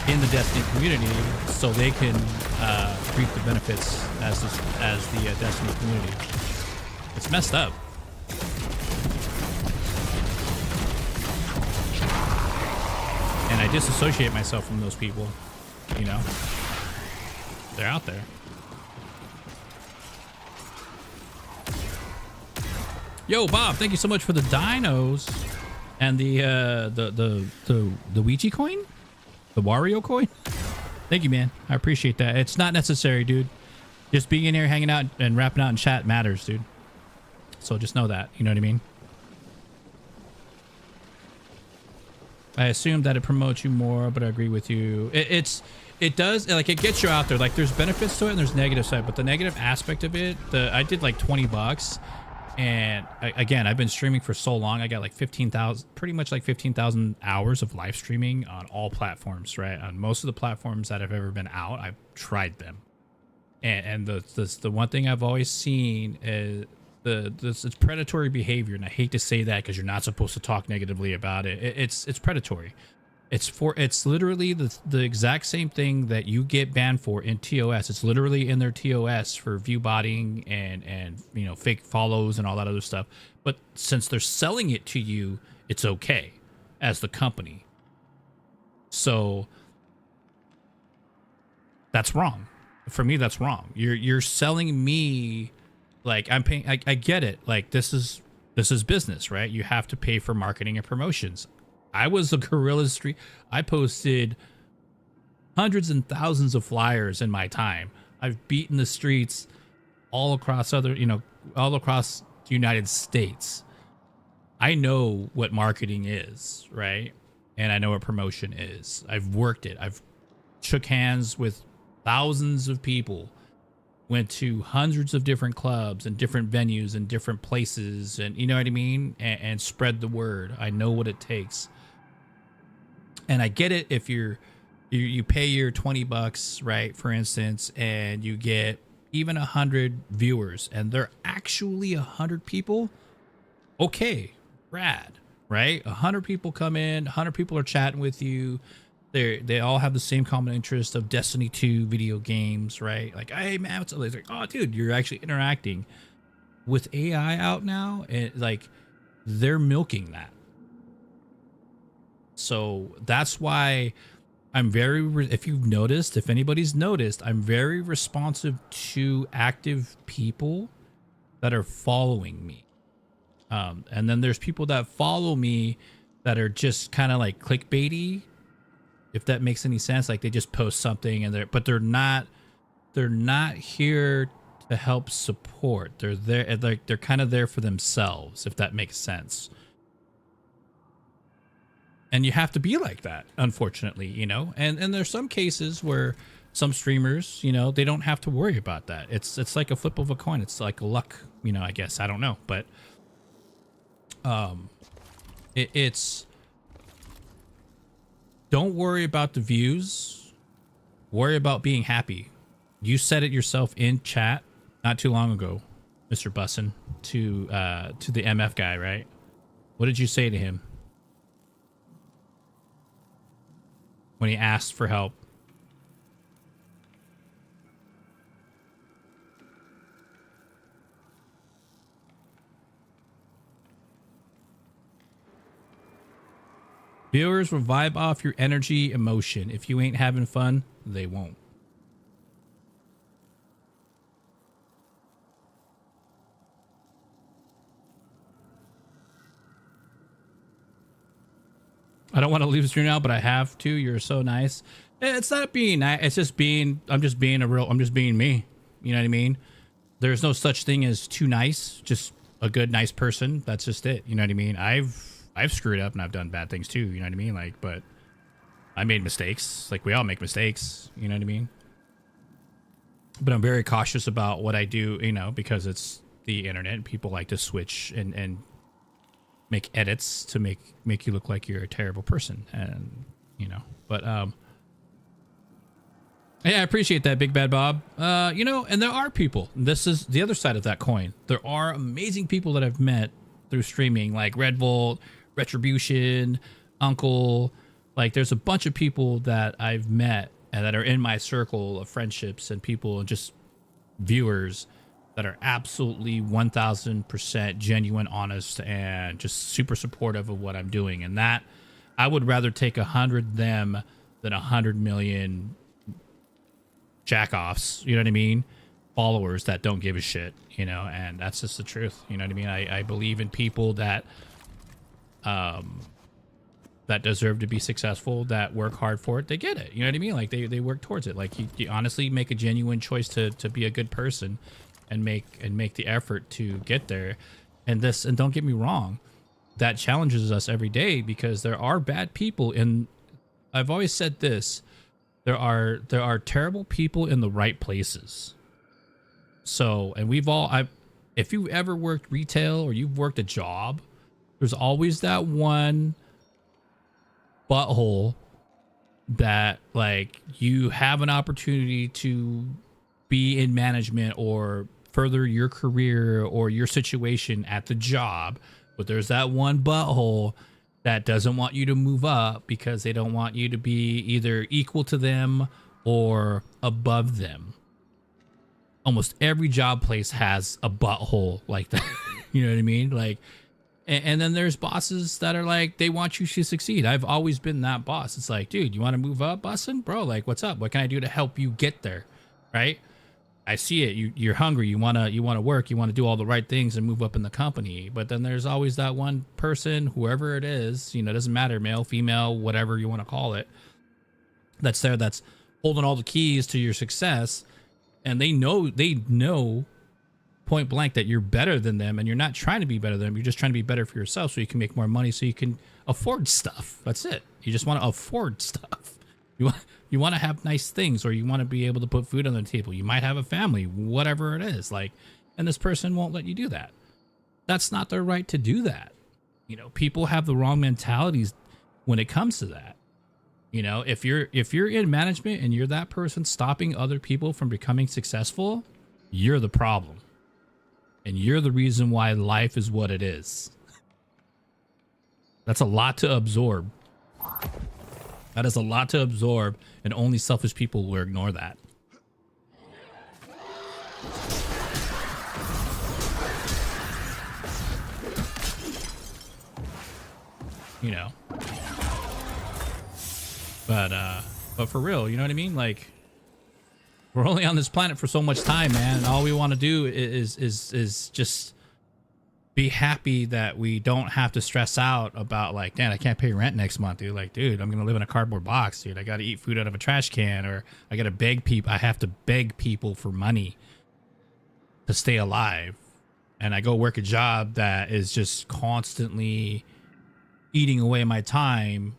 in the Destiny community, so they can reap the benefits as the Destiny community. It's messed up. And I disassociate myself from those people, you know. They're out there. Yo, Bob, thank you so much for the dinos and the Ouija coin, the Wario coin. Thank you, man. I appreciate that. It's not necessary, dude. Just being in here, hanging out, and rapping out in chat matters, dude. So just know that. You know what I mean? I assume that it promotes you more, but I agree with you. It does, like, it gets you out there. Like, there's benefits to it and there's negative side, but the negative aspect of it, I did like $20, and again, I've been streaming for so long. I got like 15,000, pretty much like 15,000 hours of live streaming on all platforms, right? On most of the platforms that have ever been out, I've tried them, and the one thing I've always seen is it's predatory behavior, and I hate to say that because you're not supposed to talk negatively about it. It's predatory. It's literally the exact same thing that you get banned for in TOS. It's literally in their TOS for view botting and you know, fake follows and all that other stuff. But since they're selling it to you, it's okay as the company. So that's wrong. For me, that's wrong. You're selling me, like, I'm paying. I get it. Like, this is business, right? You have to pay for marketing and promotions. I was a guerrilla street. I posted hundreds and thousands of flyers in my time. I've beaten the streets all across all across the United States. I know what marketing is, right? And I know what promotion is. I've worked it. I've shook hands with thousands of people, went to hundreds of different clubs and different venues and different places, and you know what I mean? And spread the word. I know what it takes. And I get it if you're you pay your $20, right, for instance, and you get even 100 viewers, and they're actually 100 people. Okay, rad, right? 100 people come in, 100 people are chatting with you. They all have the same common interest of Destiny 2 video games, right? Like, hey man, what's up? It's like, oh dude, you're actually interacting. With AI out now, and like they're milking that. So that's why I'm if you've noticed, if anybody's noticed, I'm very responsive to active people that are following me. And then there's people that follow me that are just kind of like clickbaity, if that makes any sense. Like they just post something and they're not here to help support. They're there, like they're kind of there for themselves, if that makes sense. And you have to be like that, unfortunately, you know. And there's some cases where some streamers, you know, they don't have to worry about that. It's like a flip of a coin. It's like a luck, you know, I guess. I don't know, but it's don't worry about the views. Worry about being happy. You said it yourself in chat not too long ago, Mr. Bussin, to the MF guy, right? What did you say to him when he asked for help? Viewers will vibe off your energy, emotion. If you ain't having fun, they won't. I don't want to leave the stream now, but I have to. You're so nice. It's not being nice. It's just being, I'm just being me. You know what I mean? There's no such thing as too nice. Just a good, nice person. That's just it. You know what I mean? I've screwed up and I've done bad things too. You know what I mean? Like, but I made mistakes. Like we all make mistakes. You know what I mean? But I'm very cautious about what I do, you know, because it's the internet and people like to switch and make edits to make you look like you're a terrible person. And, you know, but, yeah, I appreciate that, Big Bad Bob. You know, and there are people, this is the other side of that coin. There are amazing people that I've met through streaming, like Red Volt, Retribution, Uncle. Like there's a bunch of people that I've met and that are in my circle of friendships and people and just viewers that are absolutely 1000% genuine, honest, and just super supportive of what I'm doing. And that I would rather take 100 them than 100 million jackoffs, you know what I mean? Followers that don't give a shit, you know, and that's just the truth. You know what I mean? I believe in people that that deserve to be successful, that work hard for it. They get it. You know what I mean? Like they work towards it. Like you honestly make a genuine choice to be a good person and make the effort to get there. And don't get me wrong, that challenges us every day because there are bad people I've always said this, there are terrible people in the right places. So, and if you've ever worked retail or you've worked a job, there's always that one butthole that like you have an opportunity to be in management or further your career or your situation at the job, but there's that one butthole that doesn't want you to move up because they don't want you to be either equal to them or above them. Almost every job place has a butthole like that. You know what I mean? Like, and then there's bosses that are like, they want you to succeed. I've always been that boss. It's like, dude, you want to move up, bussin'? Bro, like, what's up? What can I do to help you get there? Right? I see it. You're hungry. You want to work. You want to do all the right things and move up in the company. But then there's always that one person, whoever it is, you know, it doesn't matter, male, female, whatever you want to call it, that's there, that's holding all the keys to your success. And they know point blank that you're better than them, and you're not trying to be better than them. You're just trying to be better for yourself so you can make more money so you can afford stuff. That's it. You just want to afford stuff. You want to have nice things, or you want to be able to put food on the table. You might have a family, whatever it is, like, and this person won't let you do that. That's not their right to do that. You know, people have the wrong mentalities when it comes to that. You know, if you're in management and you're that person stopping other people from becoming successful, you're the problem. And you're the reason why life is what it is. That's a lot to absorb. That is a lot to absorb, and only selfish people will ignore that. You know. But for real, you know what I mean? Like, we're only on this planet for so much time, man. And all we want to do is just be happy that we don't have to stress out about, like, damn, I can't pay rent next month, dude. Like, dude, I'm gonna live in a cardboard box, dude. I gotta eat food out of a trash can, or I gotta beg people. I have to beg people for money to stay alive, and I go work a job that is just constantly eating away my time.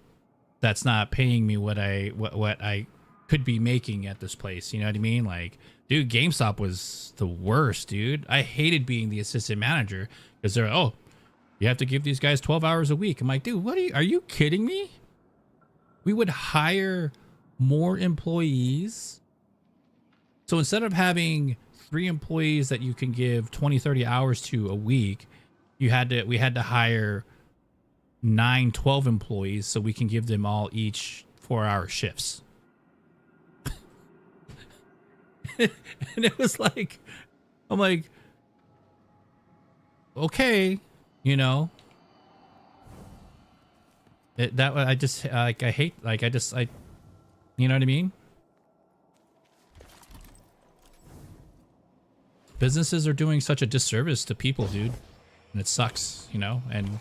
That's not paying me what I could be making at this place. You know what I mean? Like, dude, GameStop was the worst, dude. I hated being the assistant manager because they're, oh, you have to give these guys 12 hours a week. I'm like, dude, are you kidding me? We would hire more employees. So instead of having 3 employees that you can give 20, 30 hours to a week, we had to hire 9, 12 employees so we can give them all each 4-hour shifts. And it was like, I'm like, okay, you know, you know what I mean? Businesses are doing such a disservice to people, dude, and it sucks, you know. And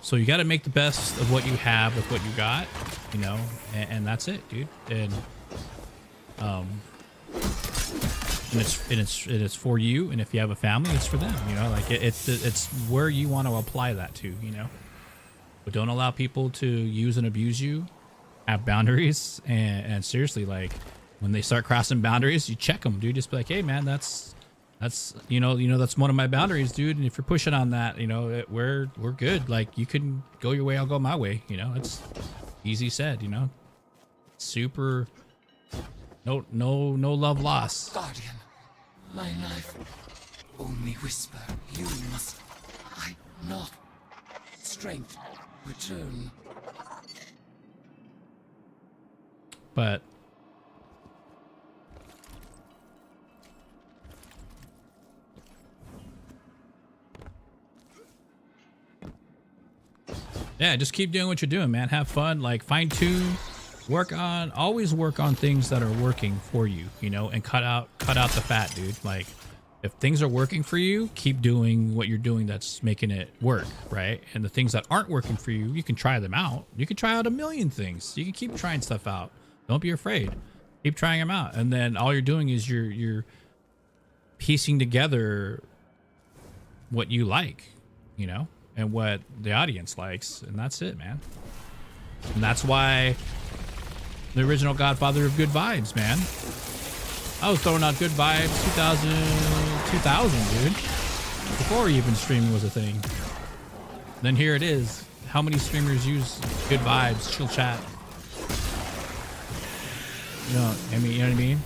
so you got to make the best of what you have with what you got, you know, and that's it, dude. And it's for you, and if you have a family, it's for them, you know. Like, it's where you want to apply that to, you know. But don't allow people to use and abuse you. Have boundaries, and seriously, like, when they start crossing boundaries, you check them, dude. Just be like, hey, man, that's you know that's one of my boundaries, dude. And if you're pushing on that, you know, we're good. Like, you can go your way, I'll go my way. You know, it's easy said. You know, super. No love lost. Guardian, my life only whisper. You must hide not. Strength return. But yeah, just keep doing what you're doing, man. Have fun, like, fine tune, always work on things that are working for you, you know, and cut out the fat, dude. Like, if things are working for you, keep doing what you're doing that's making it work, right? And the things that aren't working for you, you can try them out. You can try out a million things. You can keep trying stuff out. Don't be afraid. Keep trying them out. And then all you're doing is you're piecing together what you like, you know, and what the audience likes. And that's it, man. And that's why the original Godfather of Good Vibes, man. I was throwing out Good Vibes 2000, dude. Before even streaming was a thing. Then here it is. How many streamers use Good Vibes, chill chat? You know, I mean, you know what I mean?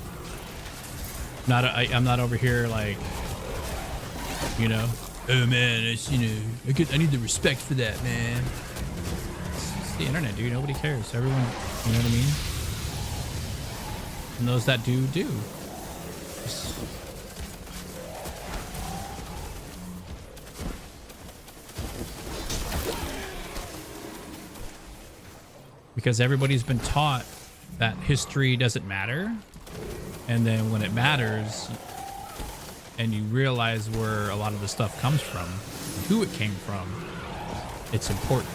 I'm not over here like, you know, oh man, it's, you know, I need the respect for that, man. It's the internet, dude. Nobody cares. Everyone, you know what I mean? And those that do. Because everybody's been taught that history doesn't matter, and then when it matters and you realize where a lot of the stuff comes from, who it came from, it's important.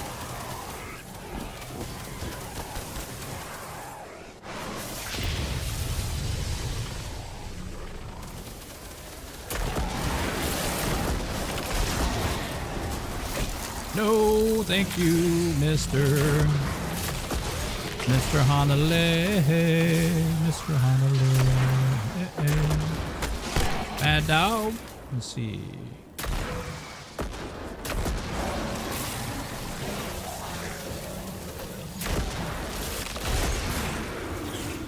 No, thank you, Mr. Honolulu, Mr. Honolulu. Bad dog. Let's see.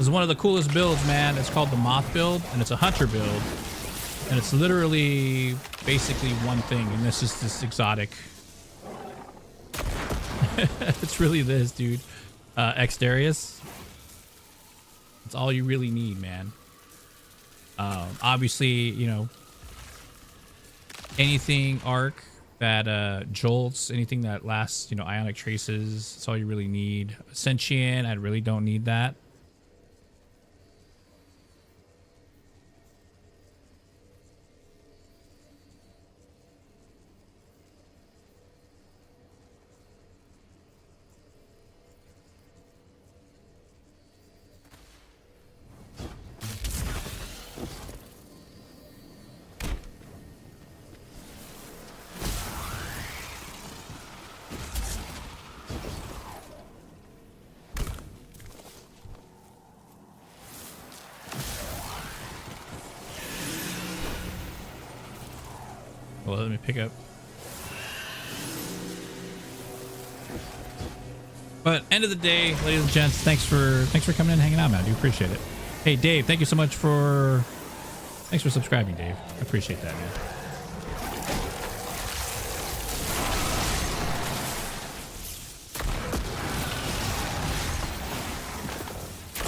is one of the coolest builds, man. It's called the Moth build, and it's a hunter build. And it's literally basically one thing, and this is this exotic. It's really this, dude. Exterius. It's all you really need, man. Obviously, you know, anything arc that jolts, anything that lasts, you know, ionic traces, that's all you really need. Sentient, I really don't need that. Well, let me pick up. But end of the day, ladies and gents, thanks for coming in and hanging out, man. I do appreciate it. Hey, Dave, thank you so much for subscribing, Dave. I appreciate that, man.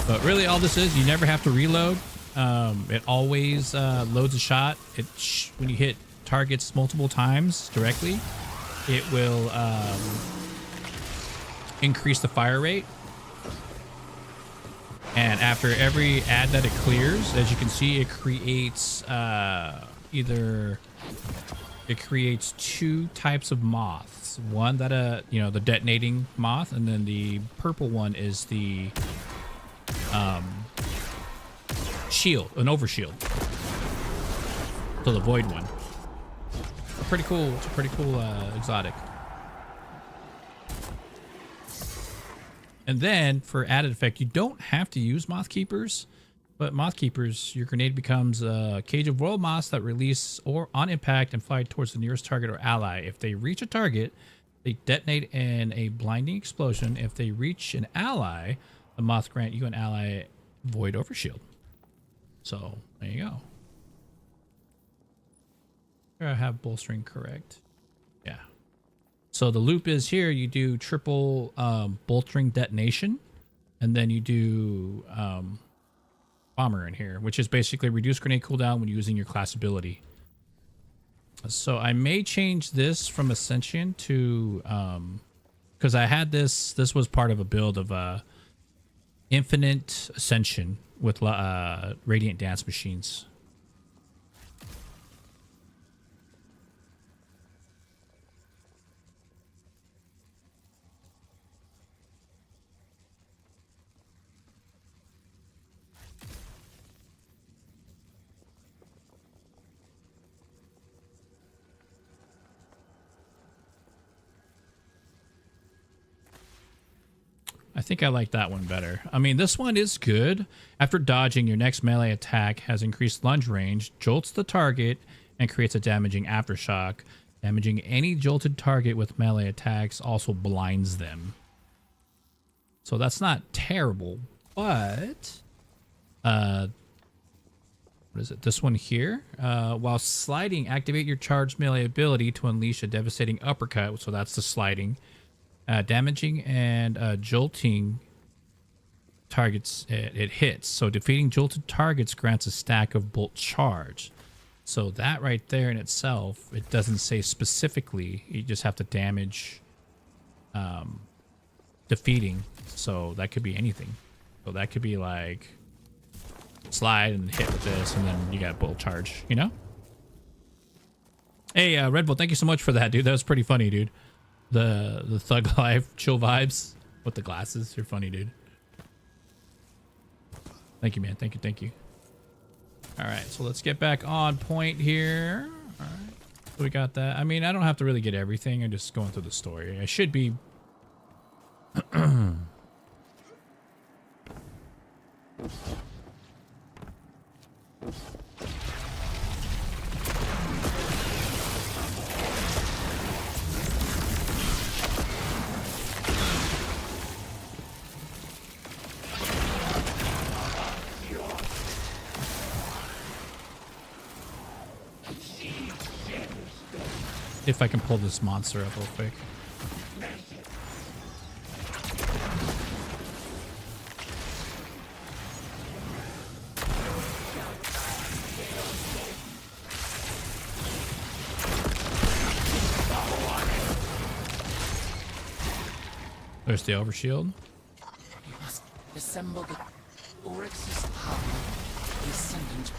But really, all this is, you never have to reload. It always loads a shot. When you hit targets multiple times directly, it will increase the fire rate. And after every ad that it clears, as you can see, it creates two types of moths. One that you know, the detonating moth, and then the purple one is the shield, an overshield. So the void one. Pretty cool. It's a pretty cool exotic. And then for added effect, you don't have to use Moth Keepers, but Moth Keepers, your grenade becomes a cage of royal moths that release or on impact and fly towards the nearest target or ally. If they reach a target, they detonate in a blinding explosion. If they reach an ally, the moth grant you an ally void overshield. So there you go. I have bolstering correct. Yeah. So the loop is here. You do triple bolstering detonation, and then you do bomber in here, which is basically reduce grenade cooldown when using your class ability. So I may change this from Ascension to because I had this was part of a build of Infinite Ascension with Radiant Dance Machines. I think I like that one better. I mean, this one is good. After dodging, your next melee attack has increased lunge range, jolts the target, and creates a damaging aftershock. Damaging any jolted target with melee attacks also blinds them. So that's not terrible, but what is it? This one here. While sliding, activate your charged melee ability to unleash a devastating uppercut. So that's the sliding. Damaging and jolting targets, it hits. So defeating jolted targets grants a stack of bolt charge. So that right there in itself, it doesn't say specifically. You just have to damage defeating. So that could be anything. So that could be like slide and hit with this, and then you got bolt charge, you know? Hey, Red Bull, thank you so much for that, dude. That was pretty funny, dude. The thug life chill vibes with the glasses. You're funny, dude. Thank you, man. Thank you. All right, so let's get back on point here. All right, so we got that. I mean, I don't have to really get everything. I'm just going through the story. I should be if I can pull this monster up real quick. There's the overshield. You must assemble the Oryx's power, the ascendant.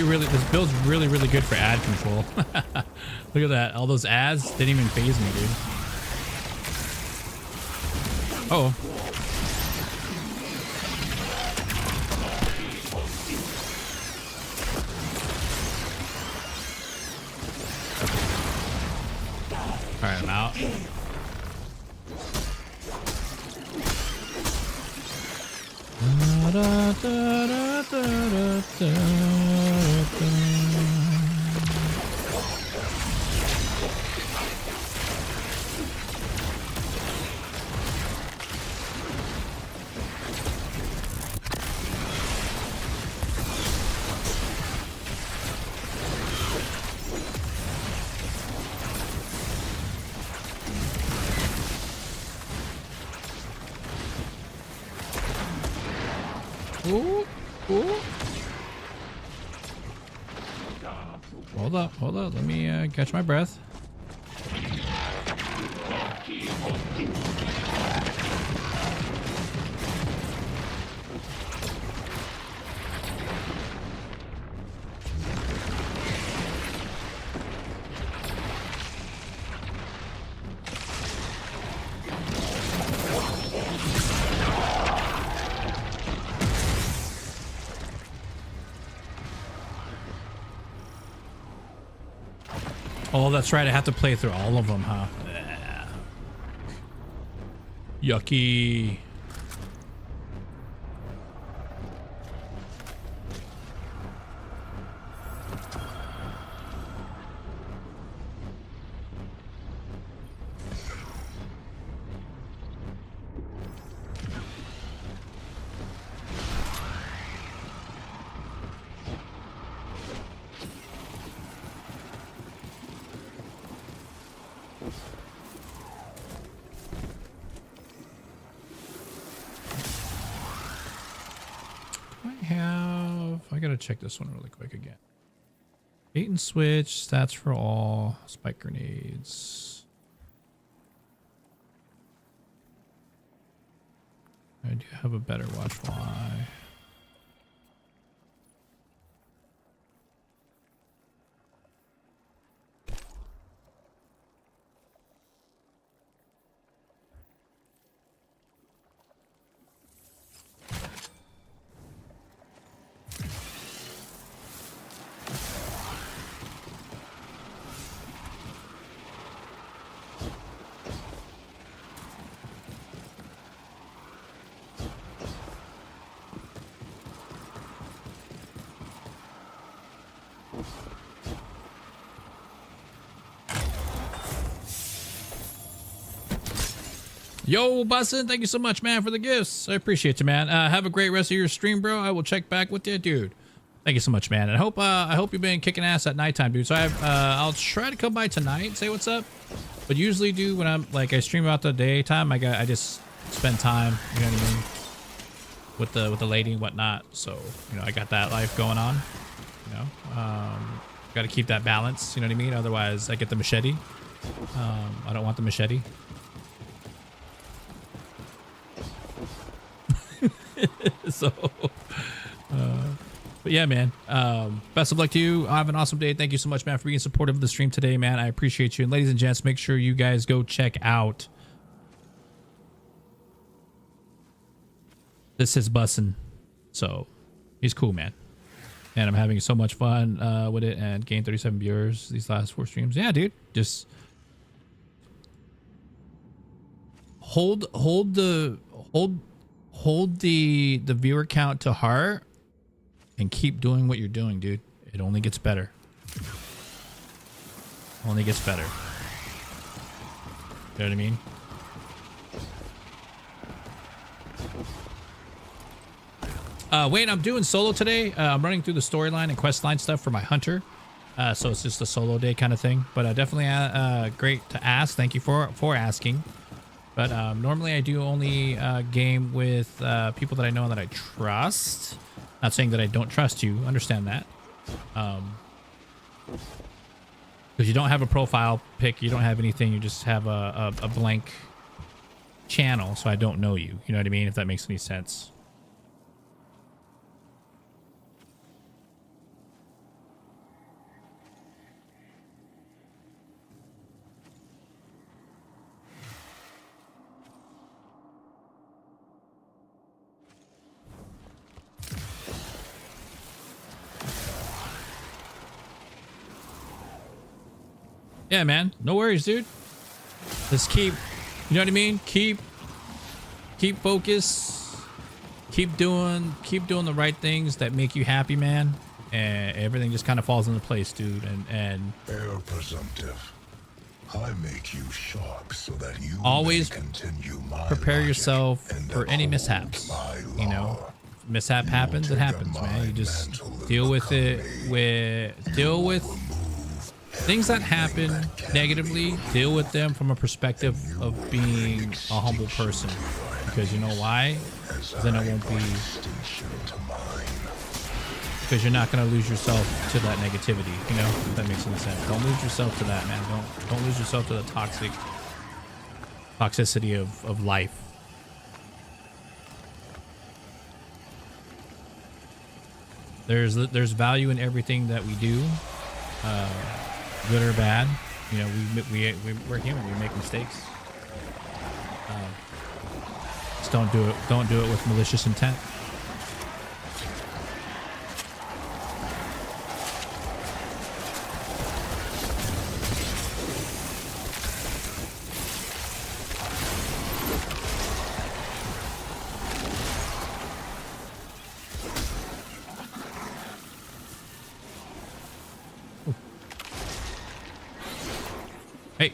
This build's really good for ad control. Look at that. All those ads didn't even phase me, dude. Oh. Alright, I'm out. Ooh, ooh. Hold up. Let me catch my breath. Oh, that's right. I have to play through all of them, huh? Yucky. I gotta check this one really quick again. Bait and switch, stats for all, spike grenades. I do have a better watch why. Yo, Bussin, thank you so much, man, for the gifts. I appreciate you, man. Have a great rest of your stream, bro. I will check back with you, dude. Thank you so much, man. And I hope you've been kicking ass at nighttime, dude. So I'll try to come by tonight and say what's up. But usually, dude, when I'm like I stream about the daytime, I just spend time, you know what I mean, with the lady and whatnot. So I got that life going on. Got to keep that balance. You know what I mean. Otherwise, I get the machete. I don't want the machete. So But yeah, man, best of luck to you. Have an awesome day. Thank you so much, man, for being supportive of the stream today, man. I appreciate you. And ladies and gents, make sure you guys go check out This Is Bussin'. So he's cool, man. And I'm having so much fun with it and gained 37 viewers these last 4 streams. Yeah, dude, just hold the viewer count to heart and keep doing what you're doing, dude. It only gets better. Only gets better. You know what I mean? Wait, I'm doing solo today. I'm running through the storyline and quest line stuff for my hunter. So it's just a solo day kind of thing. But definitely great to ask. Thank you for asking. But normally I do only game with people that I know and that I trust. Not saying that I don't trust you. Understand that. Because you don't have a profile pic. You don't have anything. You just have a blank channel. So I don't know you. You know what I mean? If that makes any sense. Yeah, man. No worries, dude. Just keep, you know what I mean? Keep focus. Keep doing the right things that make you happy, man. And everything just kind of falls into place, dude. And Air presumptive. I make you sharp so that you always may continue my prepare logic yourself and for any uphold mishaps. my You know, law. mishap happens, it happens, man. You just deal with it deal with things that happen negatively, deal with them from a perspective of being a humble person. Because you know why? Then it won't be, because you're not going to lose yourself to that negativity, you know, if that makes any sense. Don't lose yourself to that, man. Don't lose yourself to the toxicity of life. There's value in everything that we do, good or bad. You know, we're human. We make mistakes. Just don't do it with malicious intent. Hey,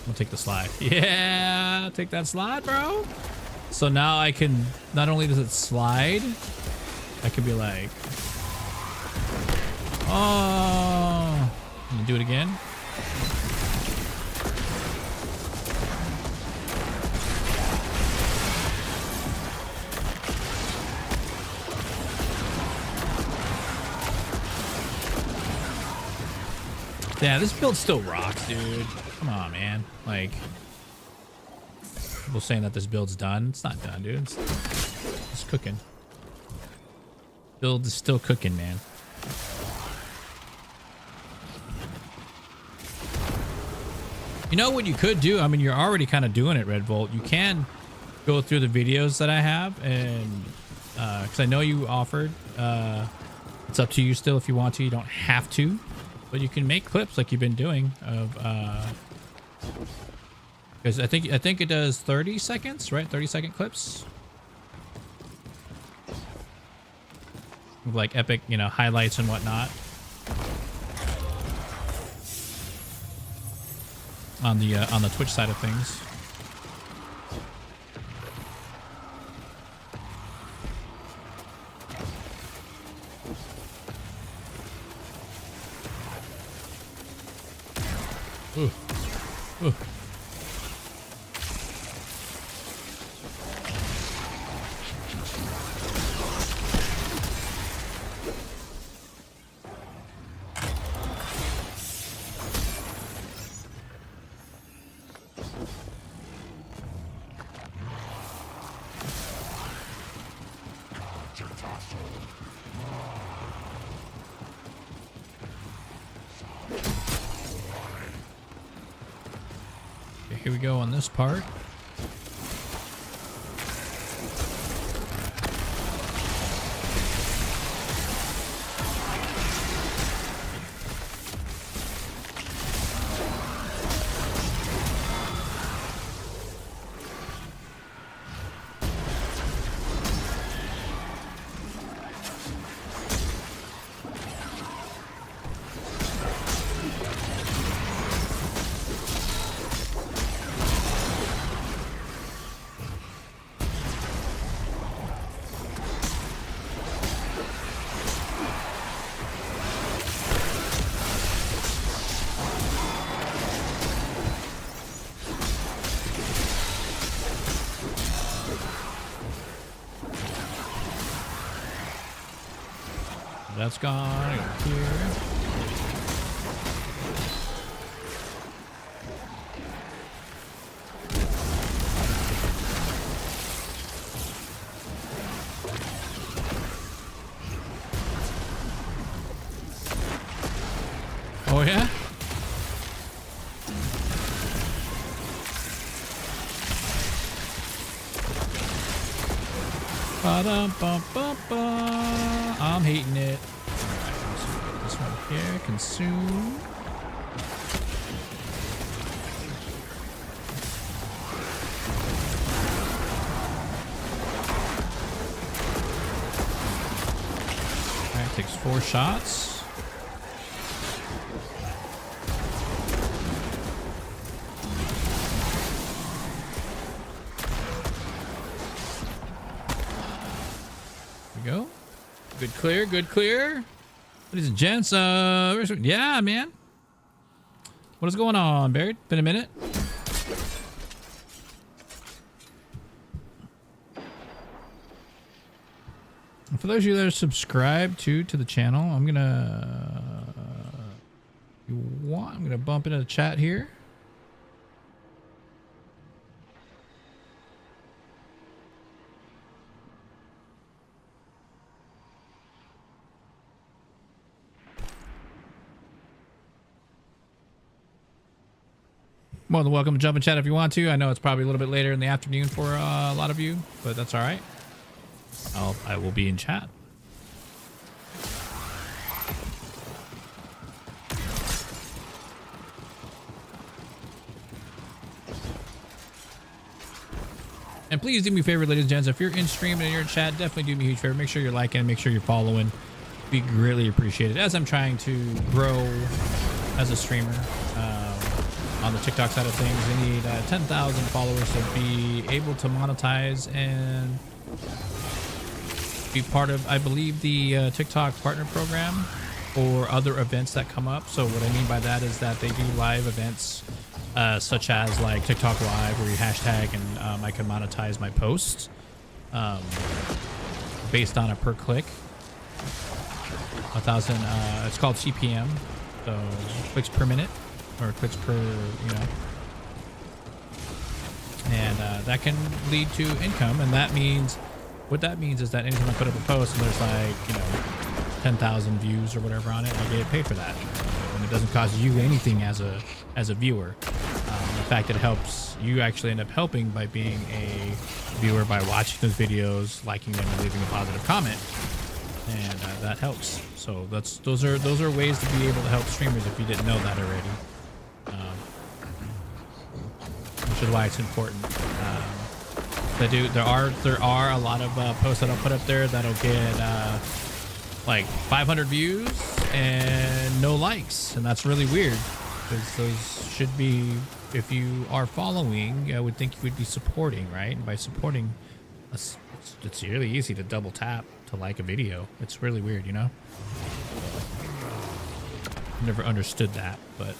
I'll take the slide. Yeah, take that slide, bro. So now I can, not only does it slide, I can be like, oh, can you do it again? Yeah, this build still rocks, dude. Come on, man. Like, people saying that this build's done. It's not done, dude. It's cooking. Build is still cooking, man. You know what you could do? I mean, you're already kind of doing it, Red Volt. You can go through the videos that I have, and because I know you offered. It's up to you still if you want to. You don't have to. But you can make clips like you've been doing of, because I think it does 30 seconds, right? 30-second clips. With like epic, you know, highlights and whatnot. On the Twitch side of things. Ooh. Ooh. Okay, here we go on this part. That's gone here. Oh yeah? Ba-dum-bum-bum-bum. I'm hating it. Alright, let's get this one here. Consume. Alright, takes 4 shots. Go. Good clear, good clear. Ladies and gents, yeah, man. What is going on, Barrett? Been a minute. And for those of you that are subscribed to the channel, I'm gonna bump into the chat here. More than welcome to jump in chat if you want to. I know it's probably a little bit later in the afternoon for a lot of you, but that's all right. I will be in chat. And please do me a favor, ladies and gents, if you're in stream and you're in chat, definitely do me a huge favor. Make sure you're liking, make sure you're following. Be greatly appreciated as I'm trying to grow as a streamer. On the TikTok side of things, we need 10,000 followers to be able to monetize and be part of, I believe, the TikTok partner program or other events that come up. So what I mean by that is that they do live events such as like TikTok Live where you hashtag and I can monetize my posts based on a per click. 1,000, it's called CPM, so clicks per minute. Or clicks per, and that can lead to income. And that means, what that means is that anytime I put up a post and there's like, 10,000 views or whatever on it, I get paid for that. And it doesn't cost you anything as a viewer. In fact, it helps you actually end up helping by being a viewer by watching those videos, liking them, and leaving a positive comment. And that helps. So those are ways to be able to help streamers if you didn't know that already. Which is why it's important. There are a lot of posts that I'll put up there that'll get like 500 views and no likes, and that's really weird because those should be, if you are following, I would think you would be supporting, right? And by supporting, it's really easy to double tap to like a video. It's really weird, Never understood that, but.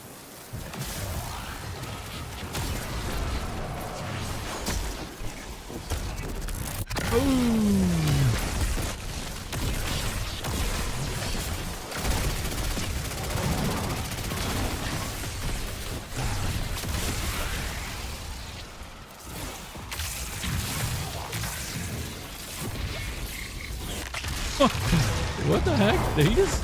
Ooh. What the heck? Did he just...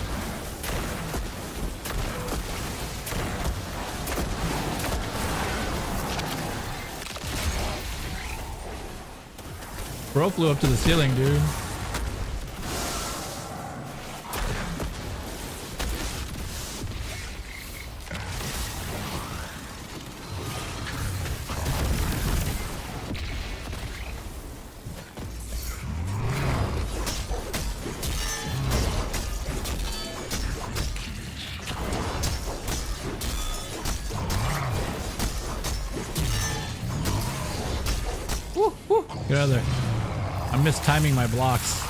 Bro flew up to the ceiling, dude. Woo, woo. Get out of there. I'm mistiming my blocks.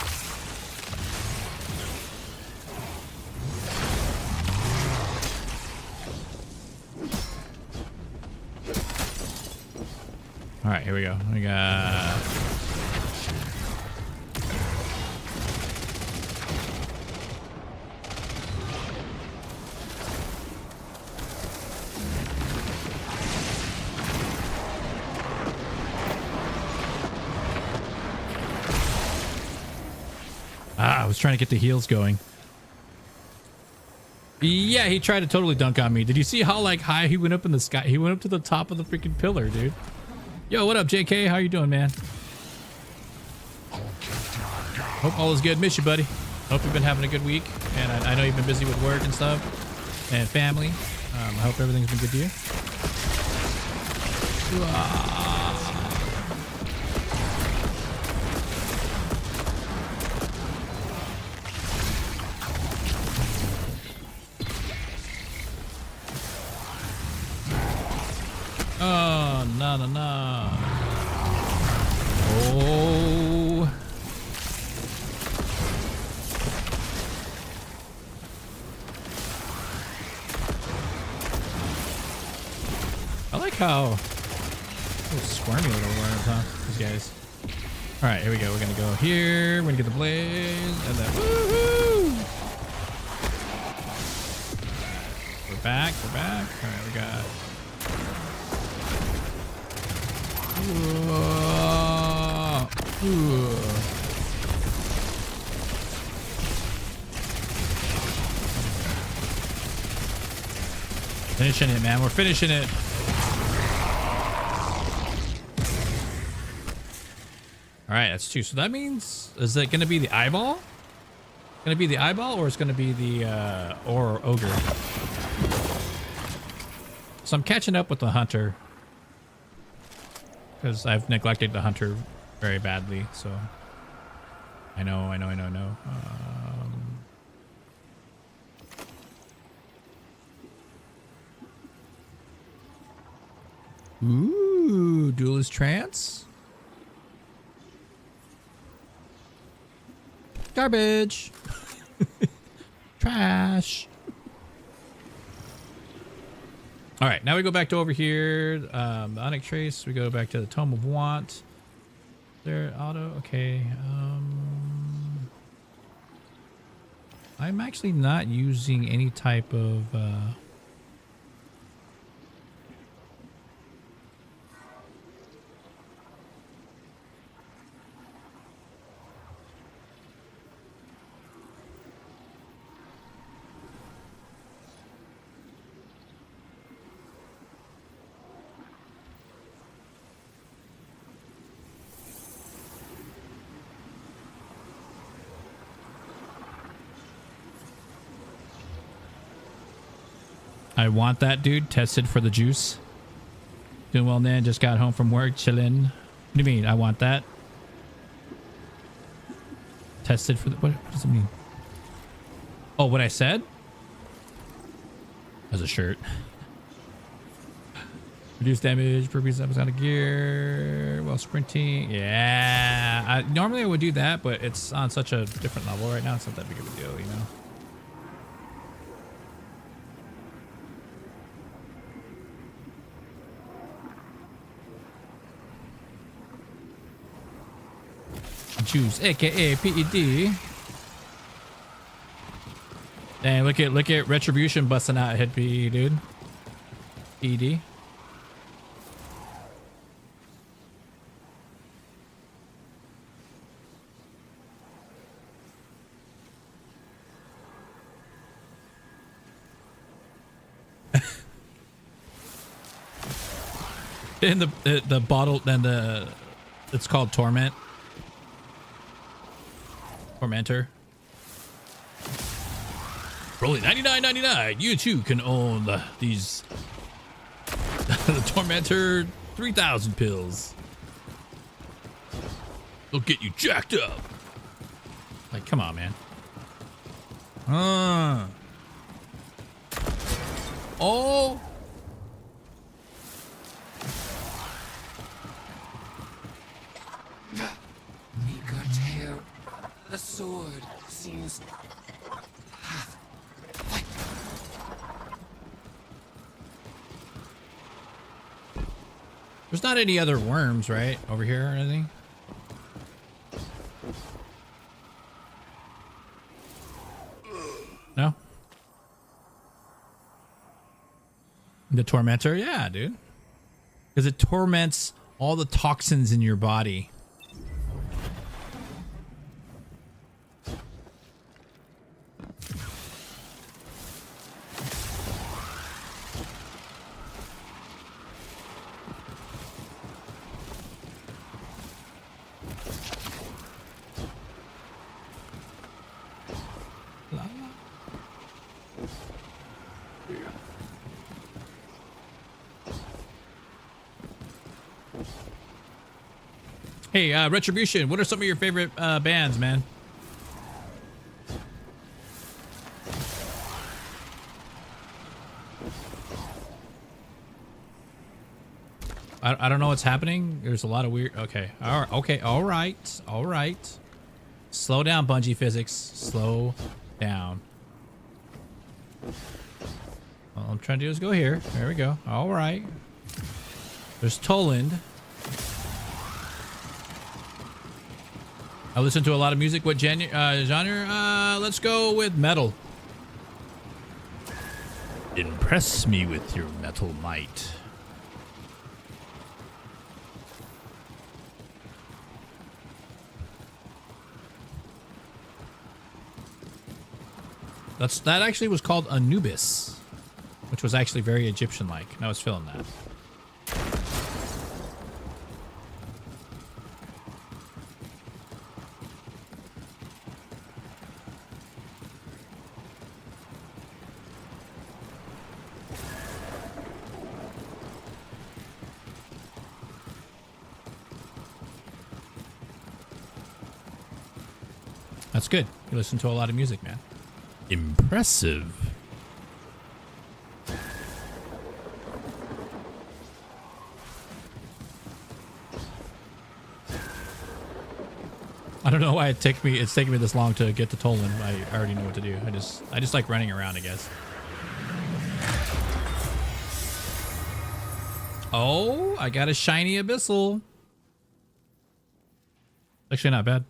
All right, here we go. We got... I was trying to get the heals going. Yeah, he tried to totally dunk on me. Did you see how like high he went up in the sky? He went up to the top of the freaking pillar, dude. Yo, what up, JK? How you doing, man? Hope all is good. Miss you, buddy. Hope you've been having a good week. And I know you've been busy with work and stuff and family. I hope everything's been good to you. Oh, no, no, no. Oh. I like how a little squirmy little worms, huh? These guys. All right, here we go. We're gonna go here. We're gonna get the blaze, and then woohoo! We're back. We're back. All right, we got. Finishing it, man. We're finishing it. All right, that's 2. So that means, is it going to be the eyeball? Going to be the eyeball, or it's going to be the or ogre? So I'm catching up with the hunter because I've neglected the hunter very badly. So I know. Ooh, duelist trance. Garbage. Trash. All right, now we go back to over here. The Onyx Trace. We go back to the Tome of Want. There, auto. Okay. I'm actually not using any type of. I want that, dude. Tested for the juice. Doing well, Nan. Just got home from work. Chillin'. What do you mean? I want that? Tested for the... What does it mean? Oh, what I said? As a shirt. Reduce damage per piece of gear while sprinting. Yeah. Normally I would do that, but it's on such a different level right now. It's not that big of a deal, you know? Juice, aka PED. Dang, look at Retribution busting out hit PE, dude. PED. In the bottle, then it's called Torment. Tormentor. For only $99.99, you too can own these the Tormentor 3000 pills. They'll get you jacked up. Like, come on, man. Oh. Eager to hear the sword seems. There's not any other worms, right? Over here or anything? No? The Tormentor? Yeah, dude. Because it torments all the toxins in your body. Hey, Retribution, what are some of your favorite bands, man? I don't know what's happening. There's a lot of weird... Okay. All right. Slow down, Bungie physics. Slow down. All I'm trying to do is go here. There we go. All right. There's Toland. I listen to a lot of music. What genre? Let's go with metal. Impress me with your metal might. That actually was called Anubis, which was actually very Egyptian-like. And I was feeling that. That's good. You listen to a lot of music, man. Impressive. I don't know why it's taking me this long to get to Toland. I already know what to do. I just like running around, I guess. Oh, I got a shiny abyssal. Actually not bad.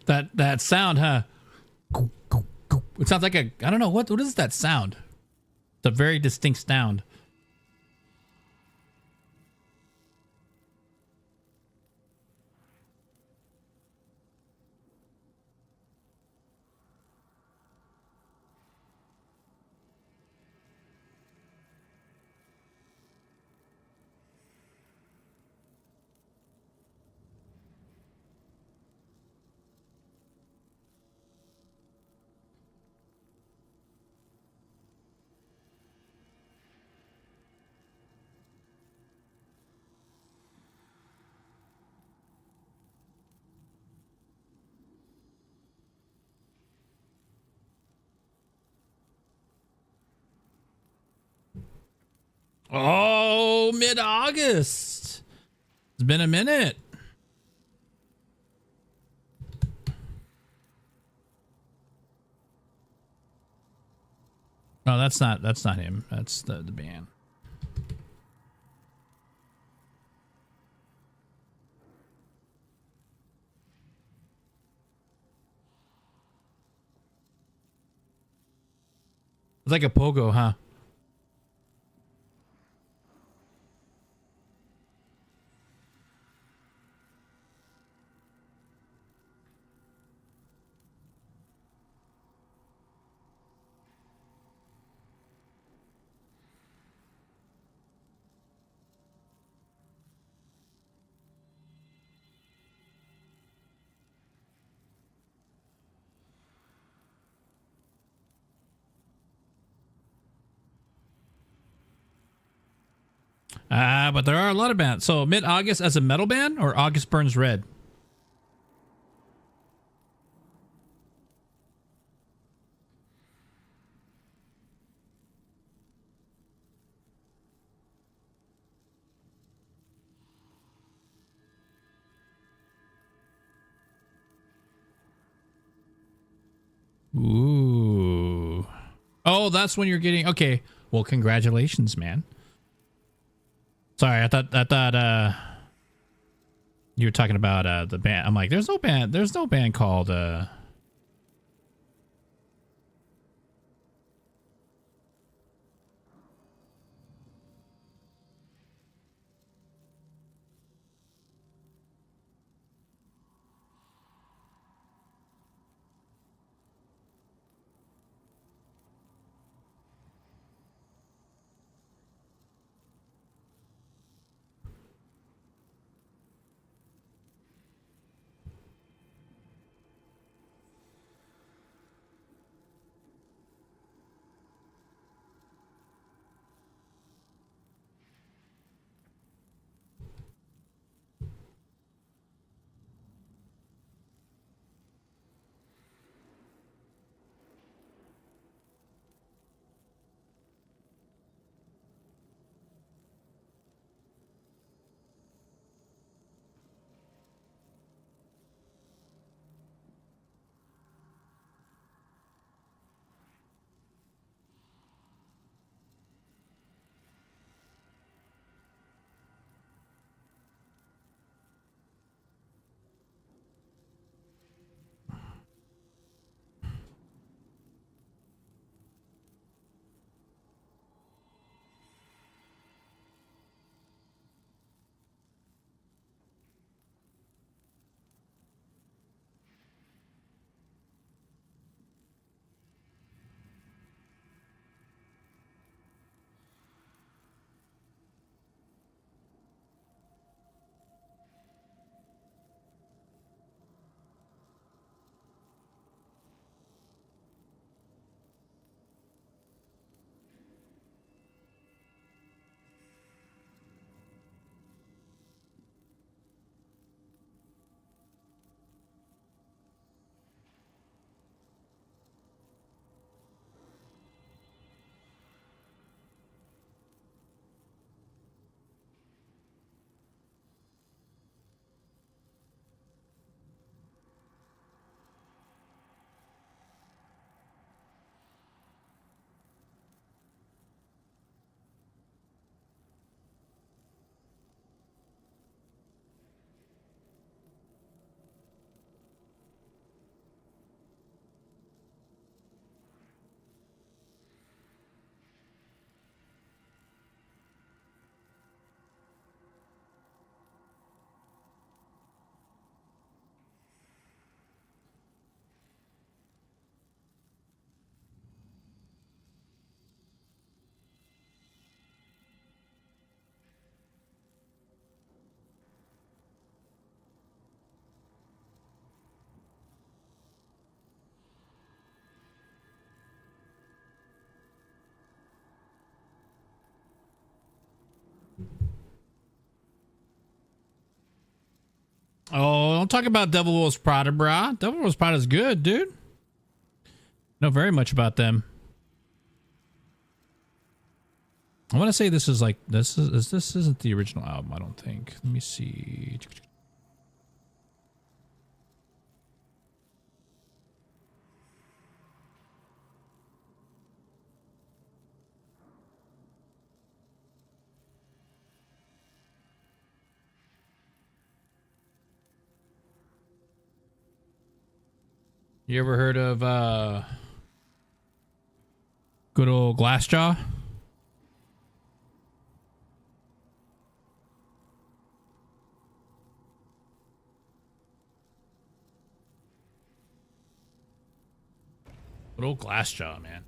That sound, huh? It sounds like a, I don't know, what is that sound? It's a very distinct sound. Oh, mid-August. It's been a minute. No, that's not him. That's the band. It's like a pogo, huh? But there are a lot of bands. So mid-August as a metal band or August Burns Red? Ooh. Oh, that's when you're getting, okay. Well, congratulations, man. Sorry, I thought you were talking about the band. I'm like, there's no band called Oh, don't talk about Devil Wears Prada, brah. Devil Wears Prada is good, dude. Know very much about them. I want to say this is like this isn't the original album. I don't think. Let me see. You ever heard of good old Glassjaw? Good old Glassjaw, man.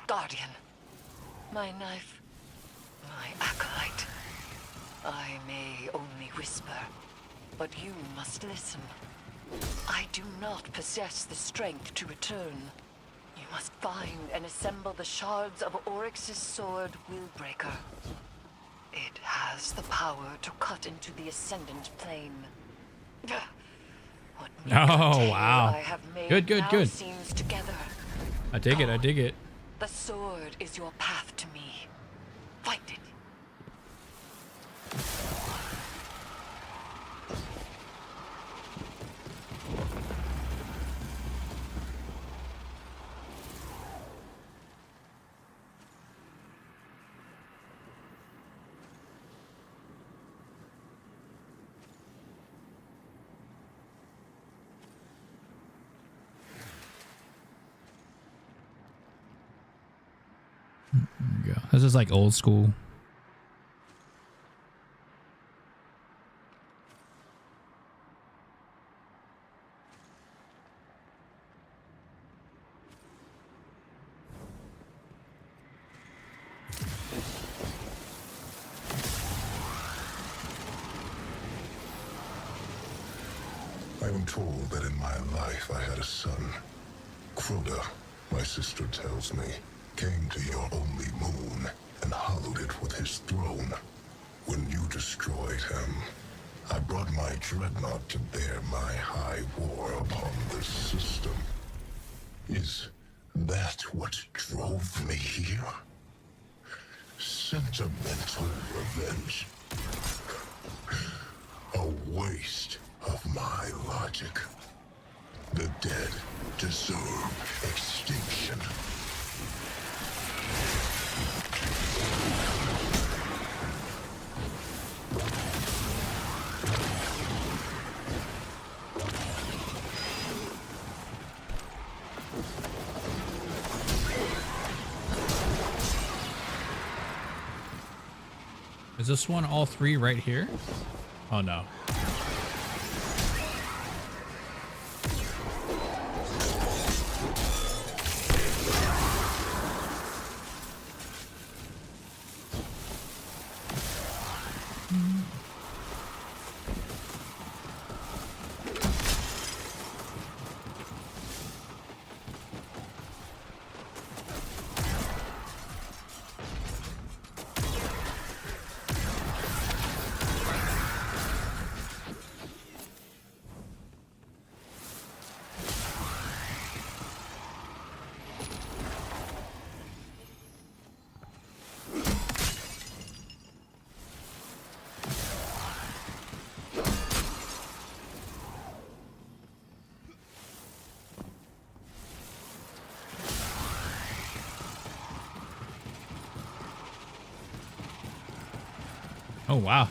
Guardian, my knife, my acolyte. I may only whisper, but you must listen. I do not possess the strength to return. You must find and assemble the shards of Oryx's sword, Willbreaker. It has the power to cut into the Ascendant Plane. What wow. I have made Good. now seems together. I dig it. The sword is your path to me. Find it. There you go. This is like old school. I am told that in my life I had a son. Crota, my sister tells me, came to your only moon and hollowed it with his throne. When you destroyed him, I brought my dreadnought to bear my high war upon this system. Is that what drove me here? Sentimental revenge. A waste of my logic. The dead deserve extinction. Is this one all three right here? Oh no. Oh, wow.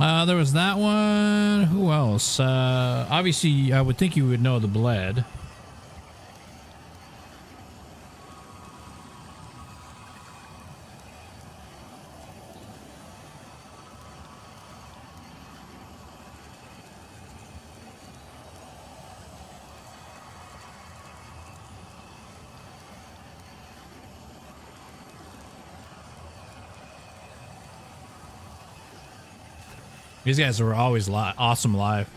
There was that one. Who else? Obviously, I would think you would know the Bled. These guys were always awesome live.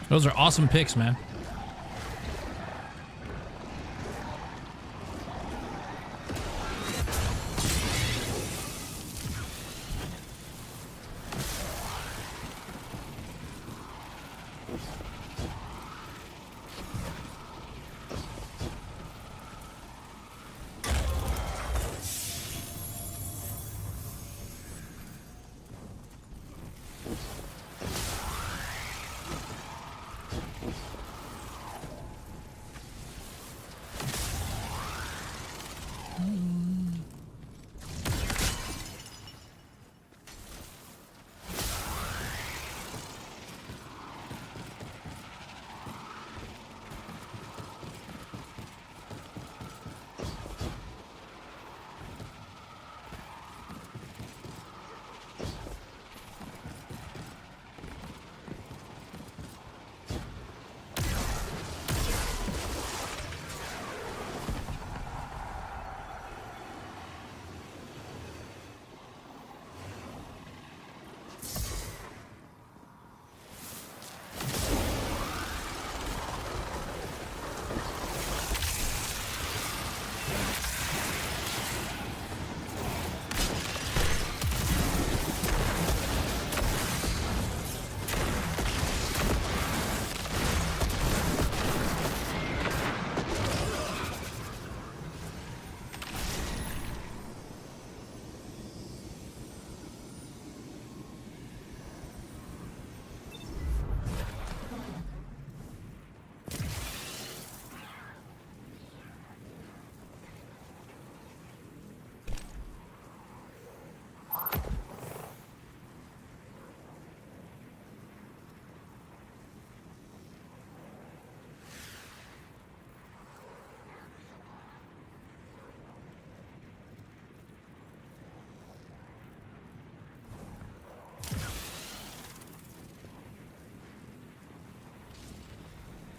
Those are awesome picks, man.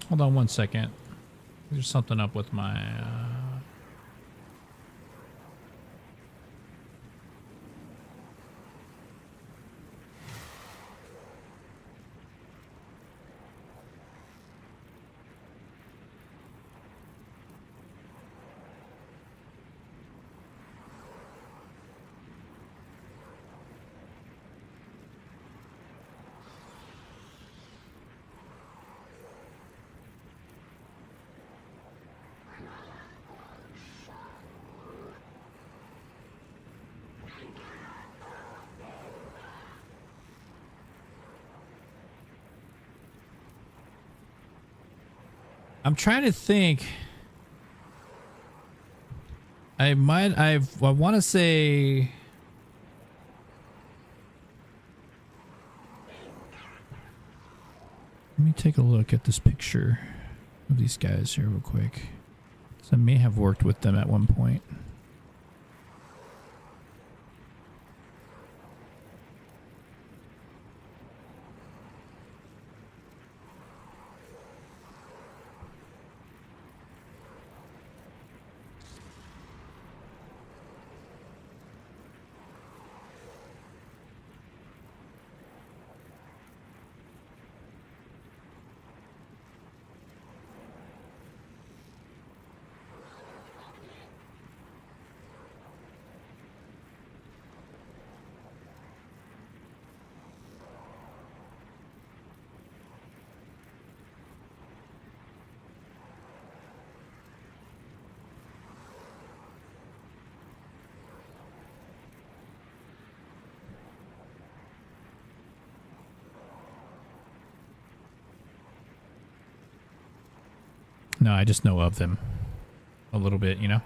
Hold on one second. There's something up with my... I'm trying to think. I want to say... Let me take a look at this picture of these guys here real quick. So I may have worked with them at one point. No, I just know of them a little bit, you know?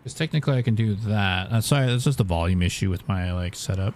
Because technically I can do that. Sorry, that's just a volume issue with my like setup.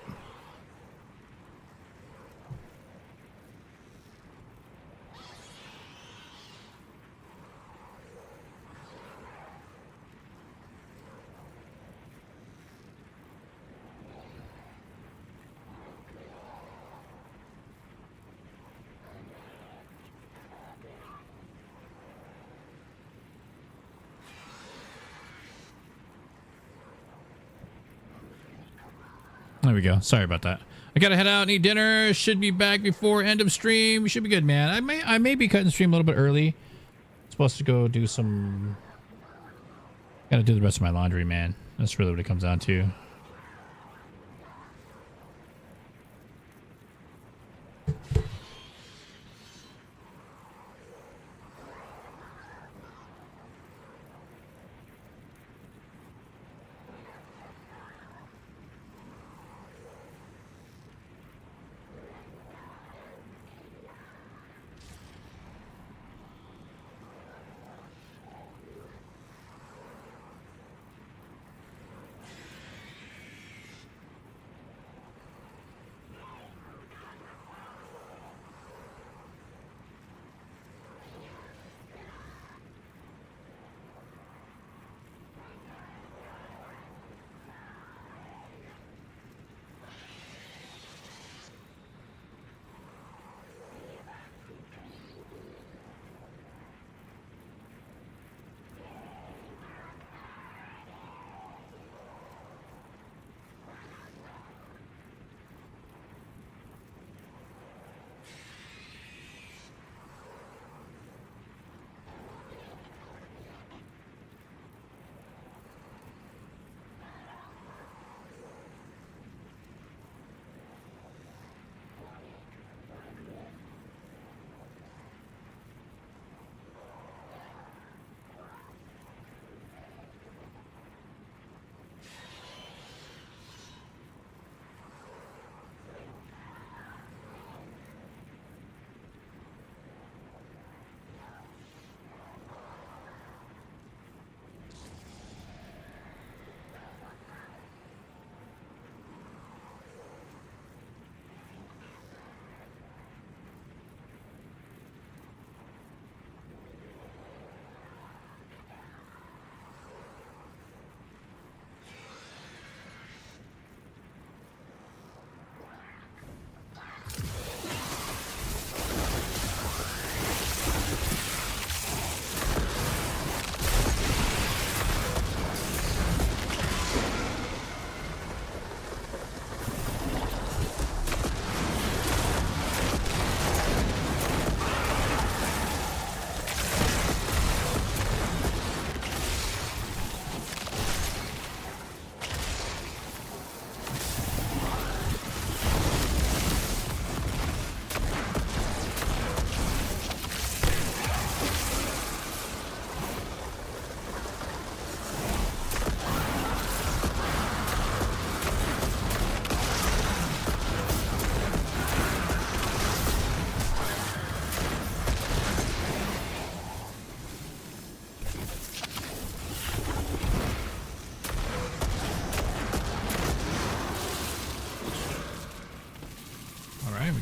There we go. Sorry about that. I gotta head out and eat dinner. Should be back before end of stream. Should be good, man. I may be cutting stream a little bit early. Supposed to go do some. Gotta do the rest of my laundry, man. That's really what it comes down to.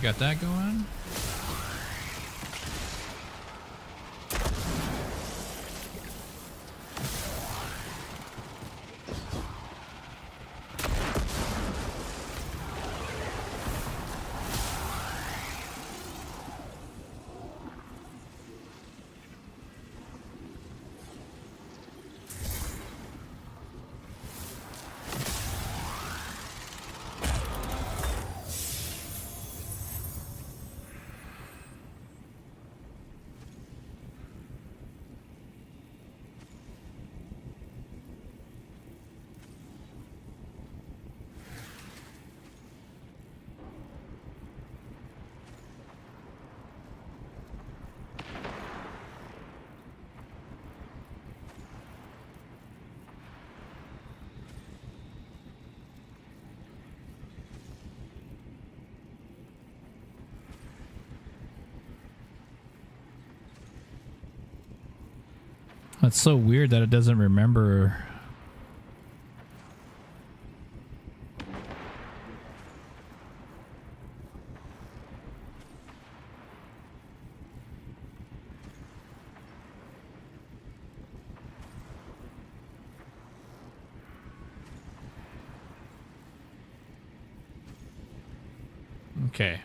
Got that going. That's so weird that it doesn't remember. Okay.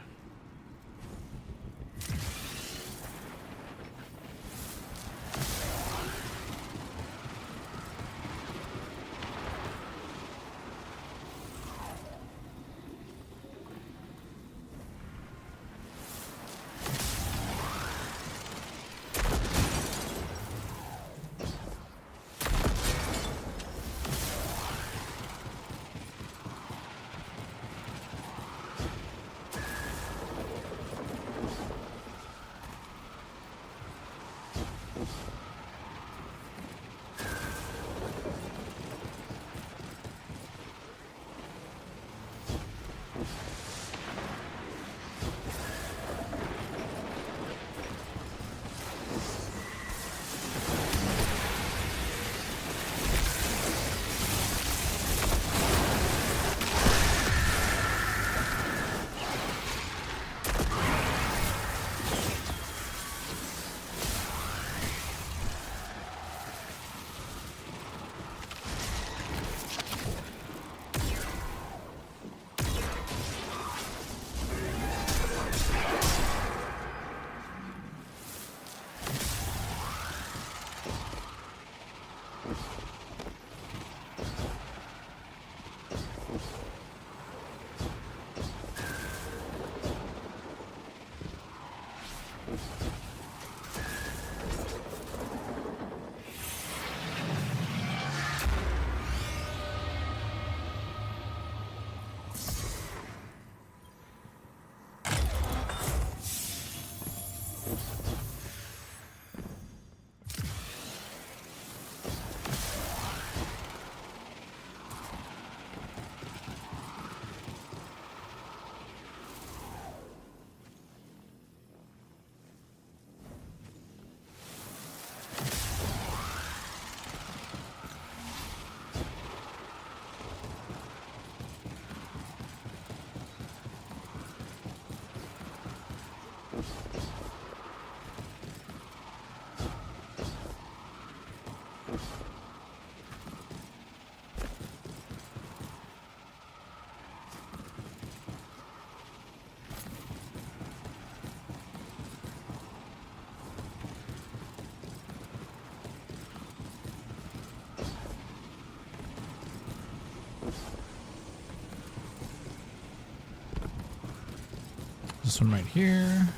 This one right here.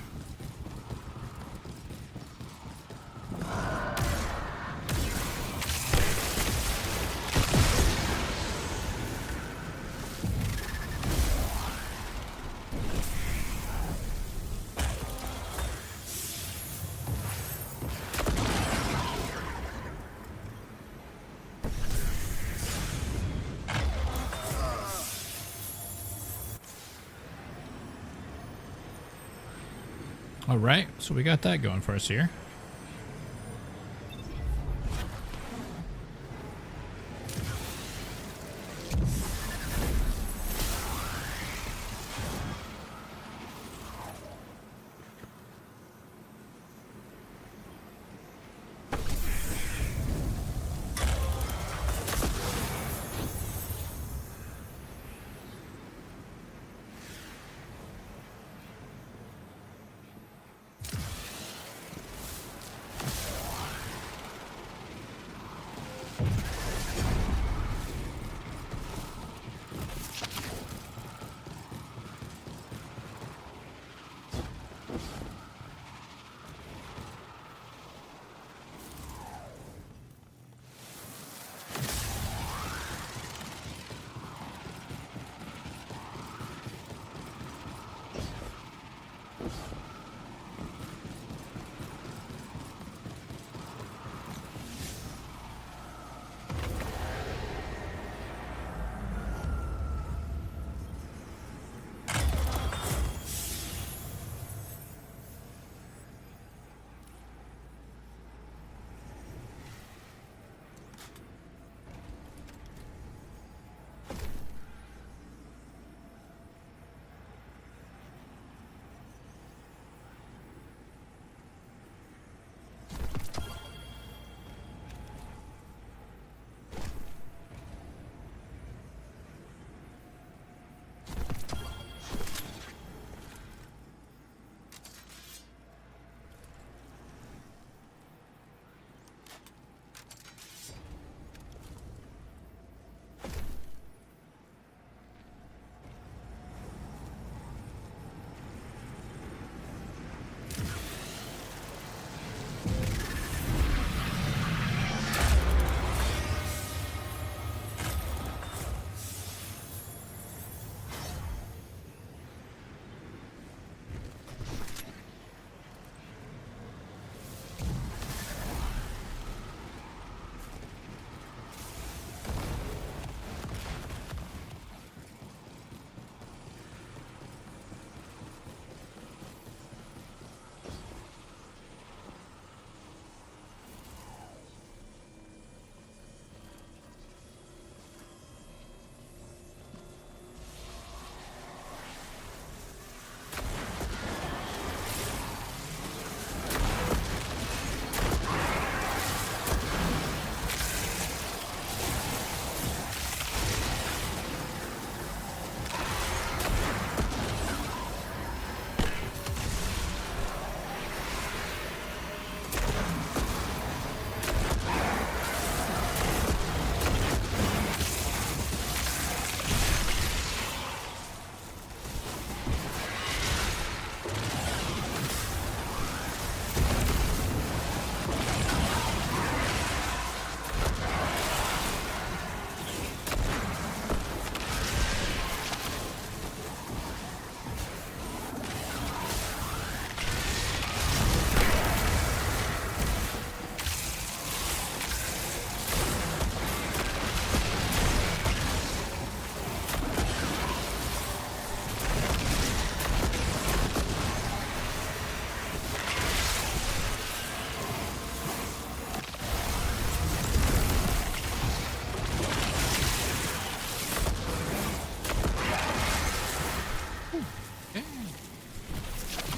All right, so we got that going for us here.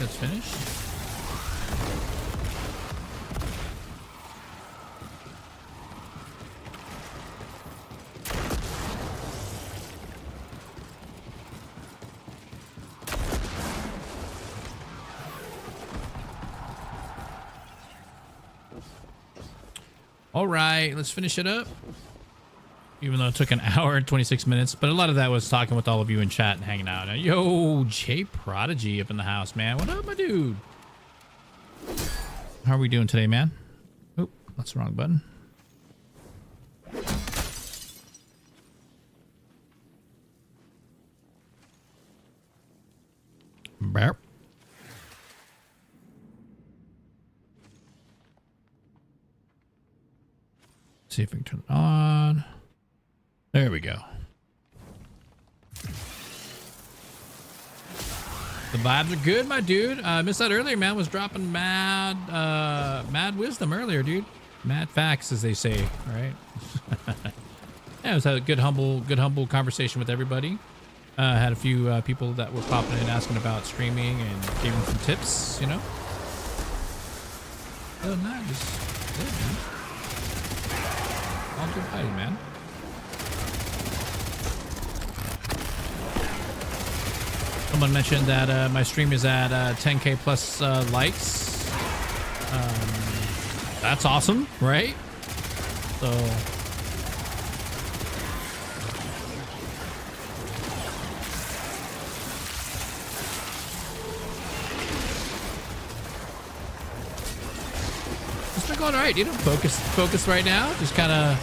that's finished. All right, let's finish it up. Even though it took an hour and 26 minutes, but a lot of that was talking with all of you in chat and hanging out. Yo, J Prodigy up in the house, man. What up, my dude? How are we doing today, man? Oop, that's the wrong button. Burp. See if we can turn it on. There we go. The vibes are good, my dude. I missed that earlier, man. Was dropping mad wisdom earlier, dude. Mad facts, as they say, right? Yeah, it was a good humble conversation with everybody. Had a few people that were popping in asking about streaming and gave them some tips, you know. Other than that, just good, man. All good fighting, man. Someone mentioned that my stream is at 10K plus likes. That's awesome, right? So it's been going all right, you know. Focus right now. Just kind of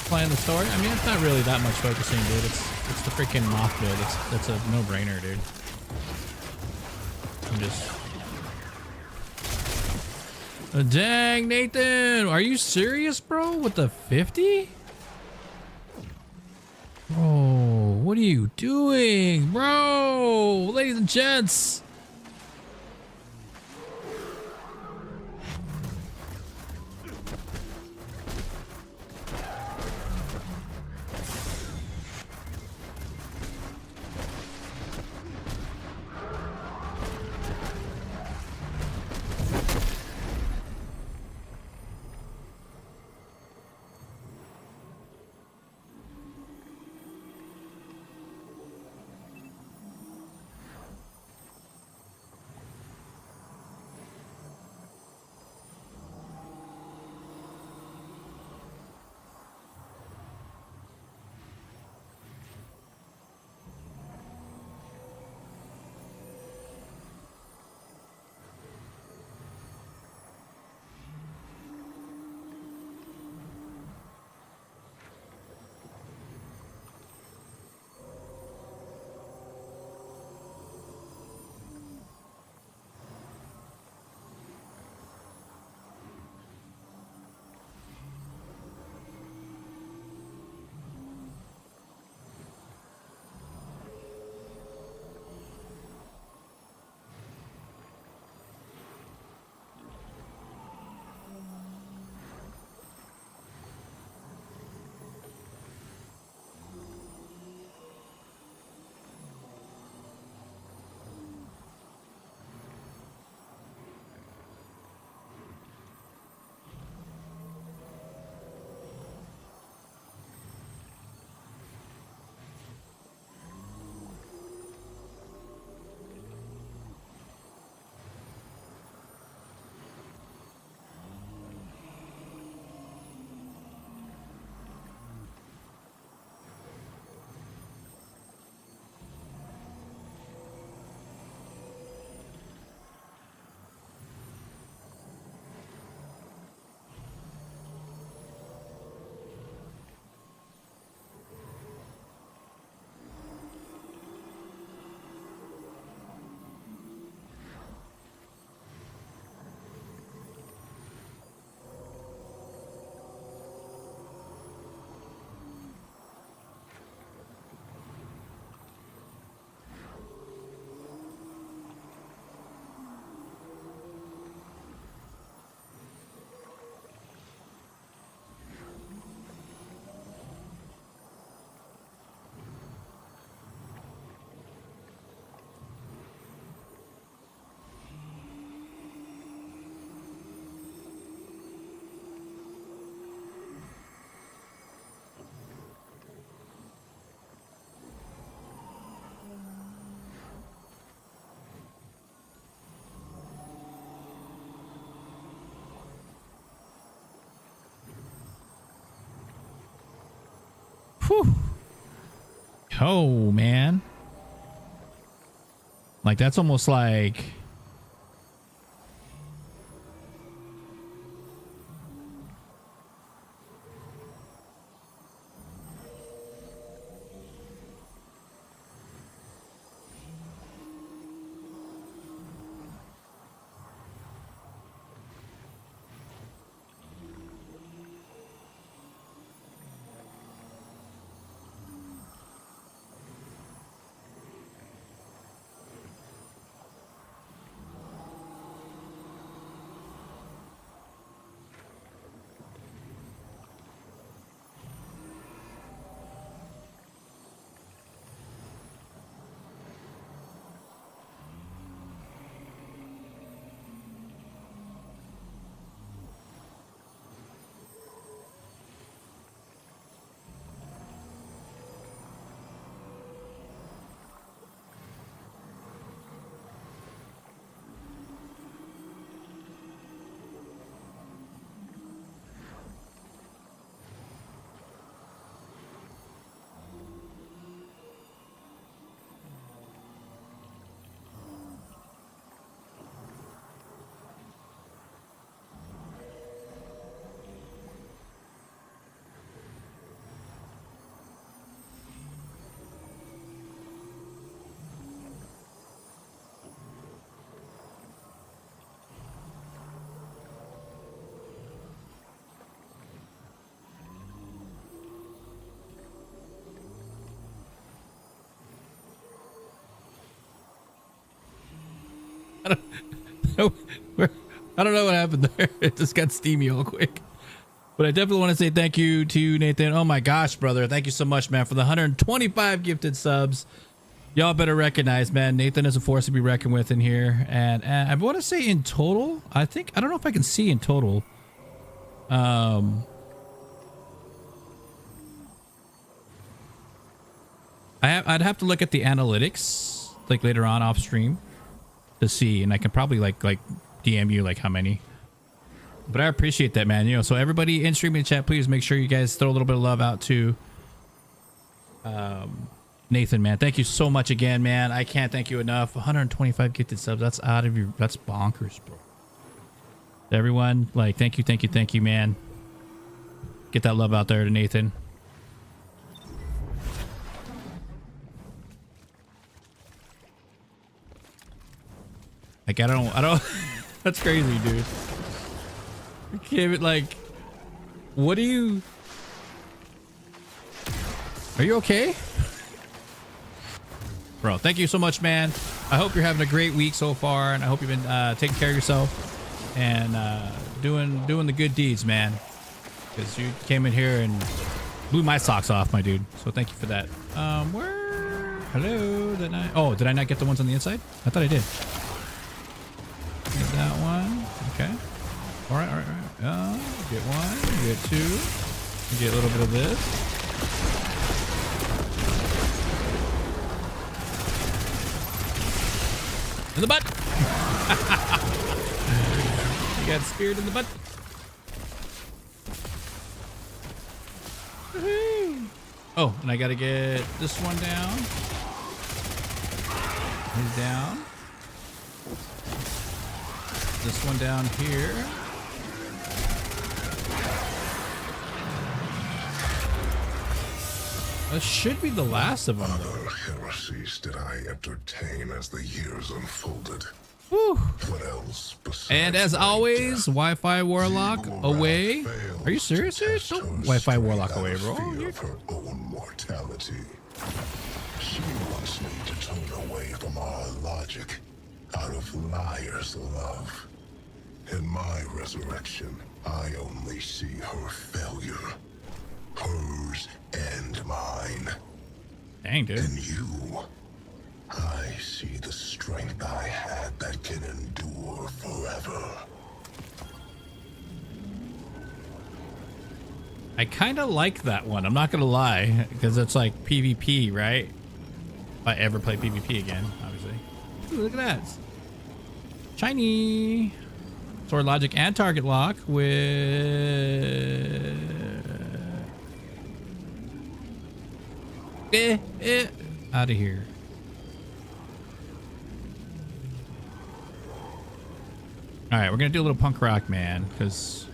playing the story. I mean, it's not really that much focusing, dude. It's the freaking moth build. That's a no-brainer, dude. I'm just... Oh, dang, Nathan! Are you serious, bro? With the 50? Bro, what are you doing? Bro! Ladies and gents! Whew. Oh, man. Like, that's almost like... I don't know what happened there. It just got steamy all quick. But I definitely want to say thank you to Nathan. Oh my gosh, brother. Thank you so much, man, for the 125 gifted subs. Y'all better recognize, man, Nathan is a force to be reckoned with in here. And I want to say in total, I don't know if I can see in total. I'd have to look at the analytics like later on off stream to see, and I can probably like DM you like how many. But I appreciate that, man. You know, so everybody in streaming chat, please make sure you guys throw a little bit of love out to Nathan, man. Thank you so much again, man. I can't thank you enough. 125 gifted subs. That's out of your, that's bonkers, bro. Everyone, like, thank you, man. Get that love out there to Nathan. Like, I don't that's crazy, dude. I can't, like, what do you, are you okay? Bro, thank you so much, man. I hope you're having a great week so far, and I hope you've been taking care of yourself and doing the good deeds, man. Because you came in here and blew my socks off, my dude. So thank you for that. Hello, did I not get the ones on the inside? I thought I did. Get that one. Okay. All right. Get one. Get two. Get a little bit of this. In the butt. You got speared in the butt. Oh, and I gotta get this one down. He's down. This one down here. That should be the last of them. Other heresies did I entertain as the years unfolded. Whew. What else besides And as always, Wi-Fi Warlock away. Are you serious? Don't Wi-Fi Warlock away, bro. Of her own mortality. She wants me to turn away from our logic, out of liar's love. In my resurrection, I only see her failure. Hers and mine. Dang, dude. In you, I see the strength I had that can endure forever. I kind of like that one. I'm not going to lie, because it's like PvP, right? If I ever play PvP again, obviously. Ooh, look at that. Shiny. Sword logic and target lock with... Out of here. All right, we're gonna do a little punk rock, man, because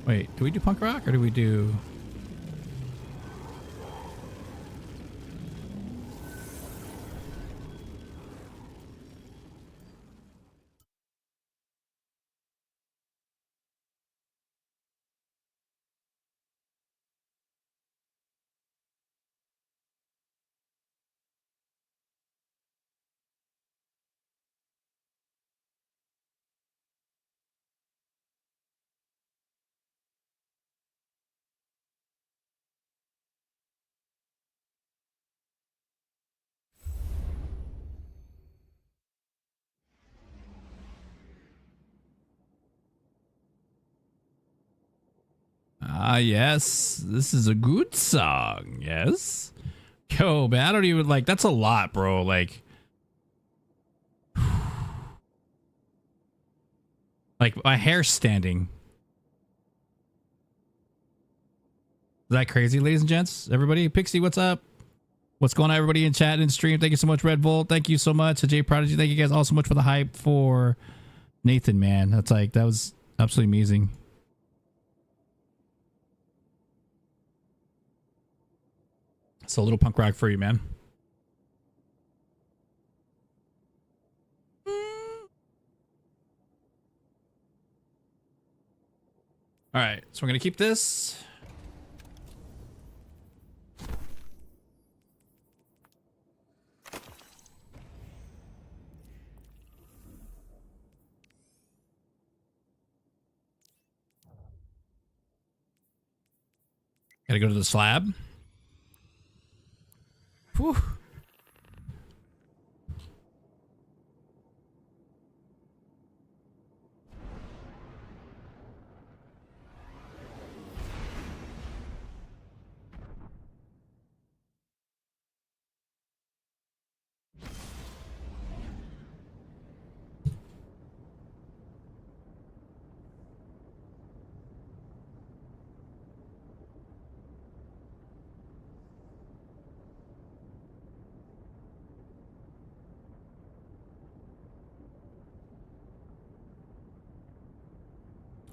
wait, do we do punk rock or do we do? Ah, yes. This is a good song. Yes. Yo, man, I don't even like that's a lot, bro. Like my hair's standing. Is that crazy, ladies and gents? Everybody, Pixie, what's up? What's going on, everybody in chat and stream? Thank you so much, Red Volt. Thank you so much to J Prodigy. Thank you guys all so much for the hype for Nathan, man. That's like, that was absolutely amazing. So a little punk rock for you, man. All right, so we're going to keep this. Got to go to the slab. Whew.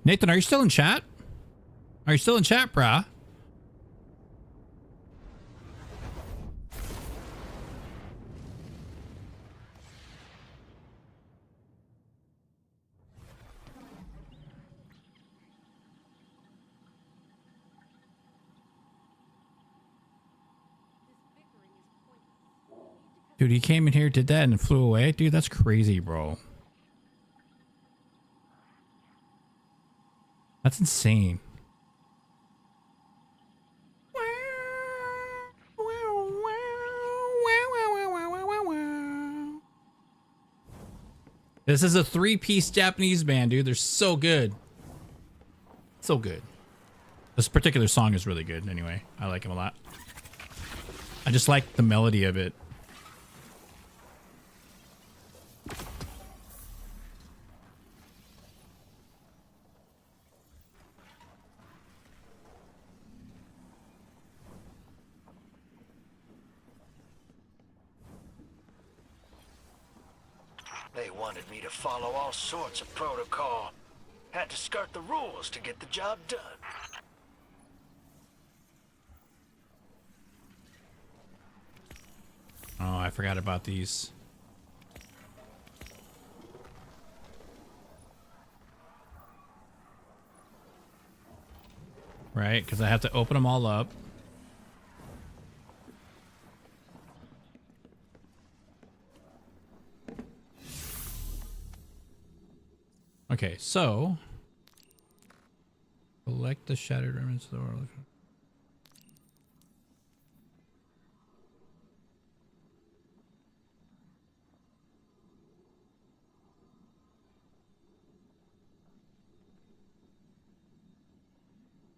Nathan, are you still in chat? Are you still in chat, brah? Dude, he came in here, did that, and flew away? Dude, that's crazy, bro. That's insane. This is a 3-piece Japanese band, dude. They're so good. So good. This particular song is really good anyway. I like him a lot. I just like the melody of it. They wanted me to follow all sorts of protocol. Had to skirt the rules to get the job done. Oh, I forgot about these. Right, because I have to open them all up. Okay, so collect the shattered remnants of the world.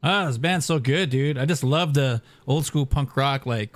Ah, this band's so good, dude. I just love the old school punk rock, like.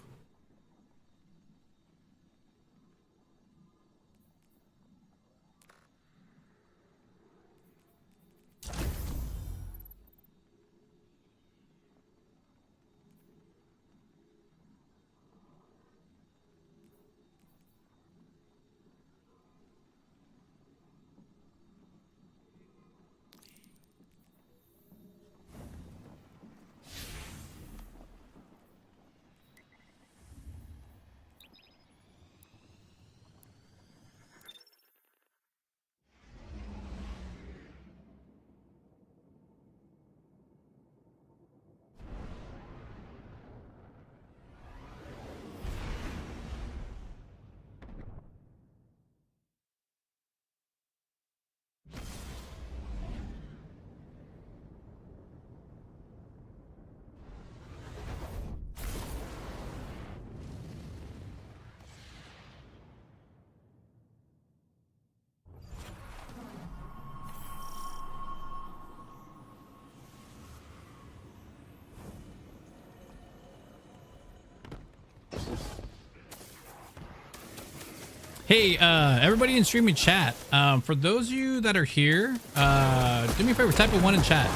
Hey, everybody in streaming chat. For those of you that are here, do me a favor, type a 1 in chat.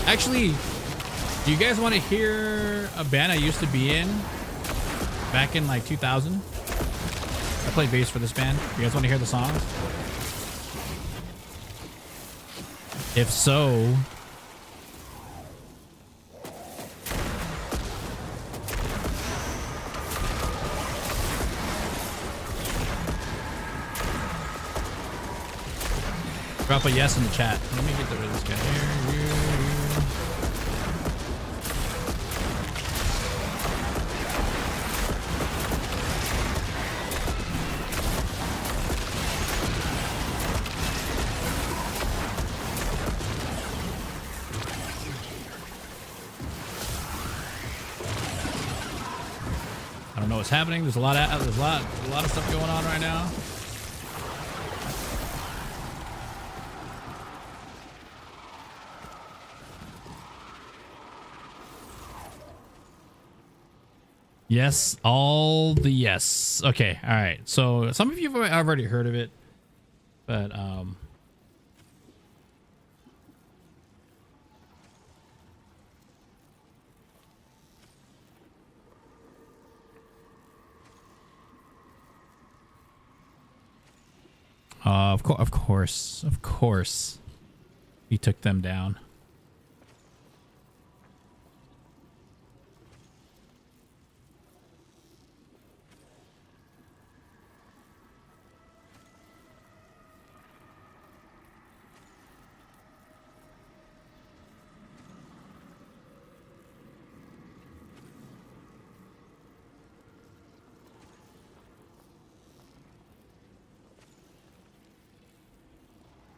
Actually, do you guys want to hear a band I used to be in back in like 2000? I played bass for this band. You guys want to hear the songs? If so, drop a yes in the chat. Let me get rid of this guy here. I don't know what's happening. There's a lot of stuff going on right now. Yes, all the yes. Okay, all right. So some of you have already heard of it, but of course, he took them down.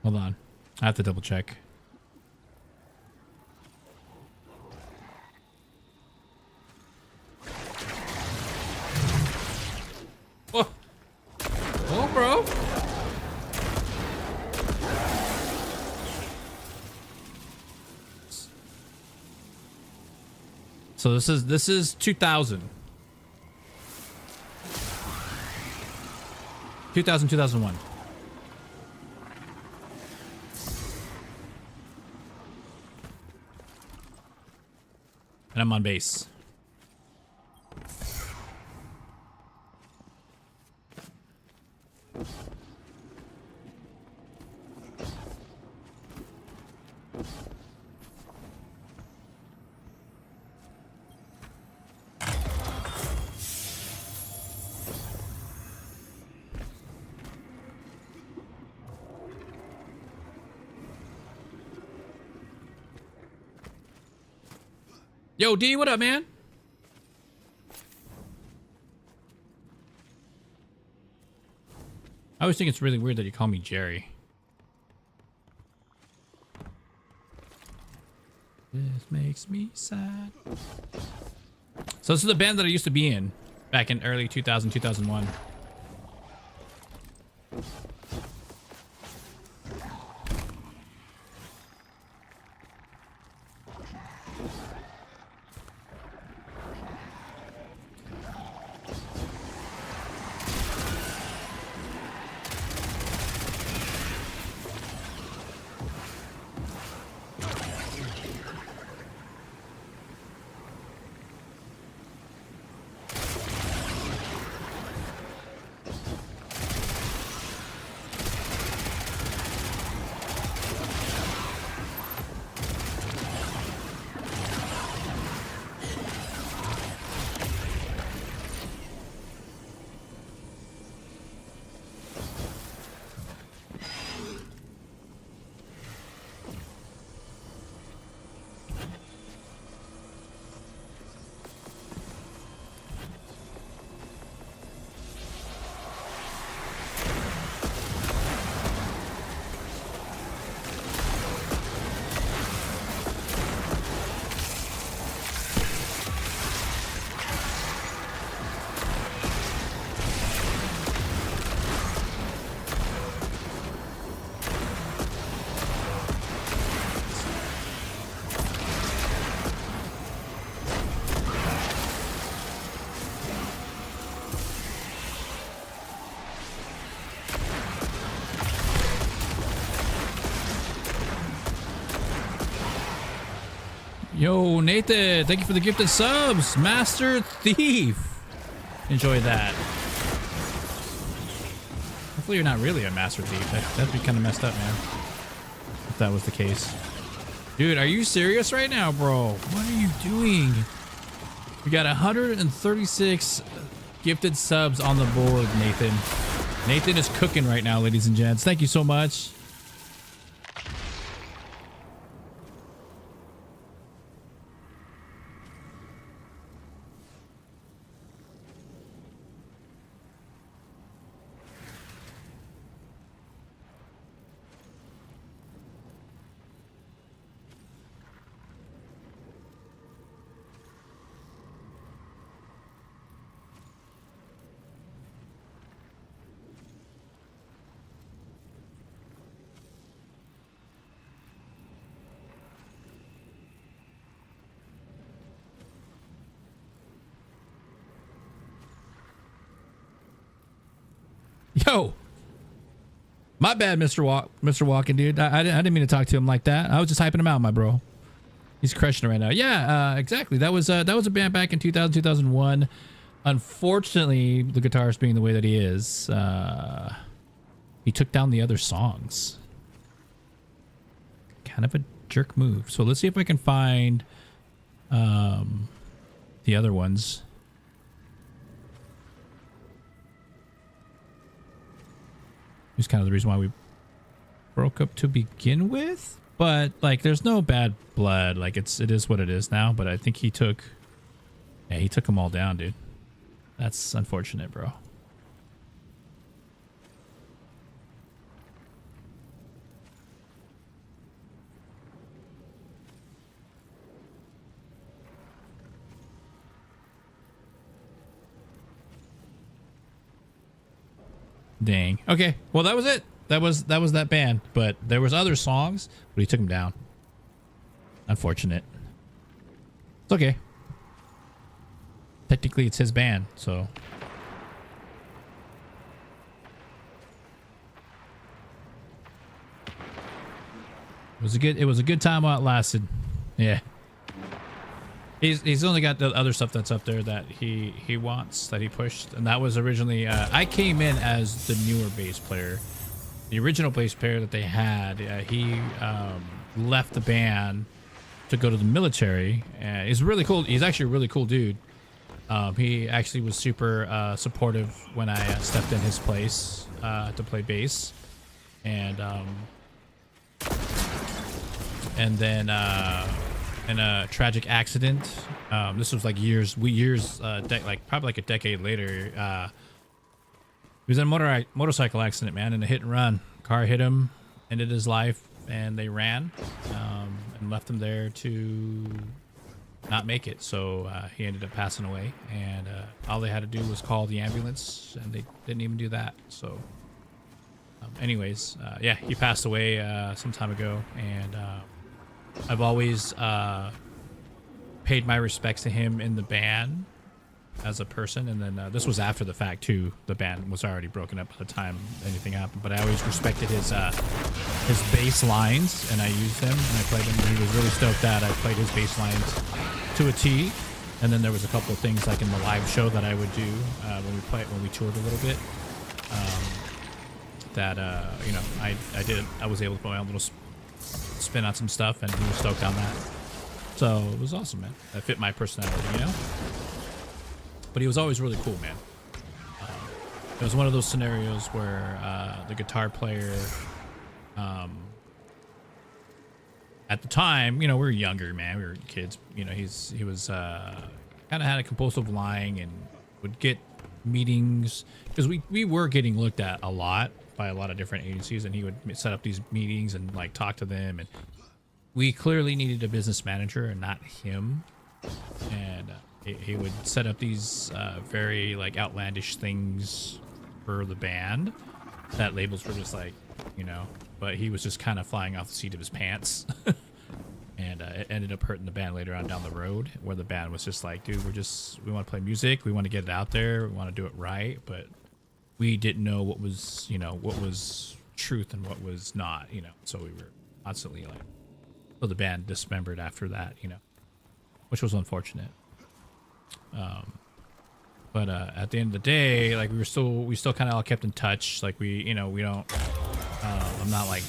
Hold on. I have to double check. Oh, oh, bro. So this is 2000. 2001. And I'm on base. Yo, D, what up, man? I always think it's really weird that you call me Jerry. This makes me sad. So this is the band that I used to be in back in early 2000, 2001. Yo, Nathan, thank you for the gifted subs. Master Thief. Enjoy that. Hopefully you're not really a Master Thief. That'd be kind of messed up, man. If that was the case. Dude, are you serious right now, bro? What are you doing? We got 136 gifted subs on the board, Nathan. Nathan is cooking right now, ladies and gents. Thank you so much. Yo, my bad, Mr. Walken, dude. I didn't mean to talk to him like that. I was just hyping him out, my bro. He's crushing it right now. Yeah, exactly. That was a band back in 2001. Unfortunately, the guitarist being the way that he is, he took down the other songs. Kind of a jerk move. So let's see if I can find the other ones. It's kind of the reason why we broke up to begin with, but like there's no bad blood. Like it is what it is now, but I think he took them all down, dude. That's unfortunate, bro. Dang. Okay. Well, that was it. That was that band. But there was other songs, but he took them down. Unfortunate. It's okay. Technically, it's his band, so. It was a good time while it lasted. Yeah. He's only got the other stuff that's up there that he wants, that he pushed, and that was originally I came in as the newer bass player. The original bass player that they had, he left the band to go to the military, and he's really cool. He's actually a really cool dude. He actually was super supportive when I stepped in his place to play bass, and then in a tragic accident. This was like probably like a decade later. He was in a motorcycle accident, man, in a hit and run. Car hit him, ended his life, and they ran and left him there to not make it. So he ended up passing away, and all they had to do was call the ambulance, and they didn't even do that. So anyways, yeah, he passed away some time ago, and I've always paid my respects to him in the band as a person, and then this was after the fact too. The band was already broken up by the time anything happened, but I always respected his bass lines, and I used them and I played them, and he was really stoked that I played his bass lines to a T. And then there was a couple of things like in the live show that I would do when we toured a little bit, that you know, I was able to put my own little spin on some stuff, and he was stoked on that. So it was awesome, man. That fit my personality, you know. But he was always really cool, man. It was one of those scenarios where the guitar player, at the time, you know, we were younger, man. We were kids. You know, he was kind of had a compulsive lying and would get meetings, because we were getting looked at a lot by a lot of different agencies, and he would set up these meetings and like talk to them, and we clearly needed a business manager and not him. And he would set up these very like outlandish things for the band that labels were just like, you know, but he was just kind of flying off the seat of his pants. And it ended up hurting the band later on down the road, where the band was just like, dude, we want to play music, we want to get it out there, we want to do it right, but we didn't know what was, you know, what was truth and what was not, you know. So we were constantly like, so the band dismembered after that, you know. which was unfortunate. But at the end of the day, like we still kind of all kept in touch. Like we don't. I'm not like,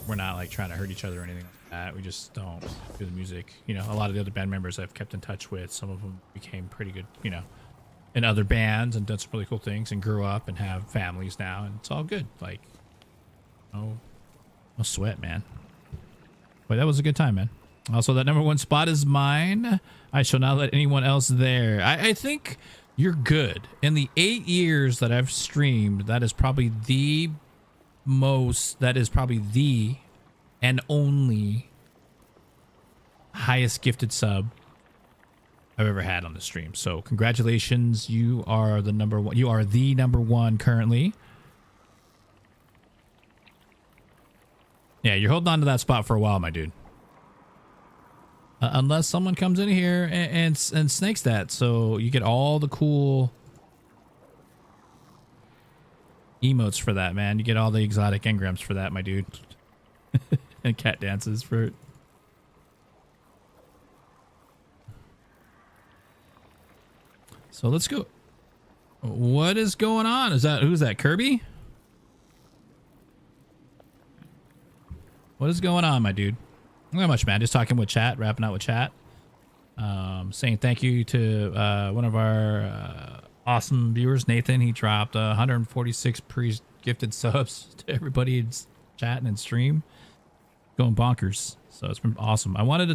we're not like trying to hurt each other or anything like that. We just don't do the music. You know, a lot of the other band members I've kept in touch with, some of them became pretty good, you know, in other bands and done some really cool things and grew up and have families now, and it's all good. Like, no sweat, man. But that was a good time, man. Also, that #1 spot is mine. I shall not let anyone else there. I think you're good. In the 8 years that I've streamed, that is probably the and only highest gifted sub I've ever had on the stream. So congratulations. You are the #1. You are the #1 currently. Yeah, you're holding on to that spot for a while, my dude. Unless someone comes in here and snakes that, so you get all the cool emotes for that, man. You get all the exotic engrams for that, my dude. And cat dances for it. So let's go. What is going on? Who's that, Kirby? What is going on, my dude? Not much, man. Just talking with chat, wrapping out with chat. Saying thank you to one of our awesome viewers, Nathan. He dropped 146 pre-gifted subs to everybody in chat and stream. Going bonkers. So it's been awesome. I wanted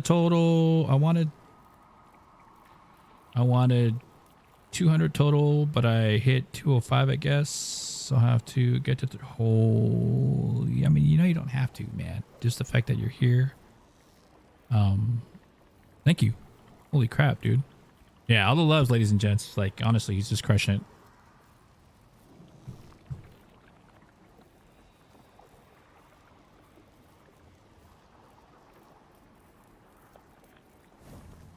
200 total, but I hit 205, I guess. So I have to get to the whole. I mean, you know, you don't have to, man. Just the fact that you're here. Thank you. Holy crap, dude. Yeah, all the loves, ladies and gents. Like, honestly, he's just crushing it.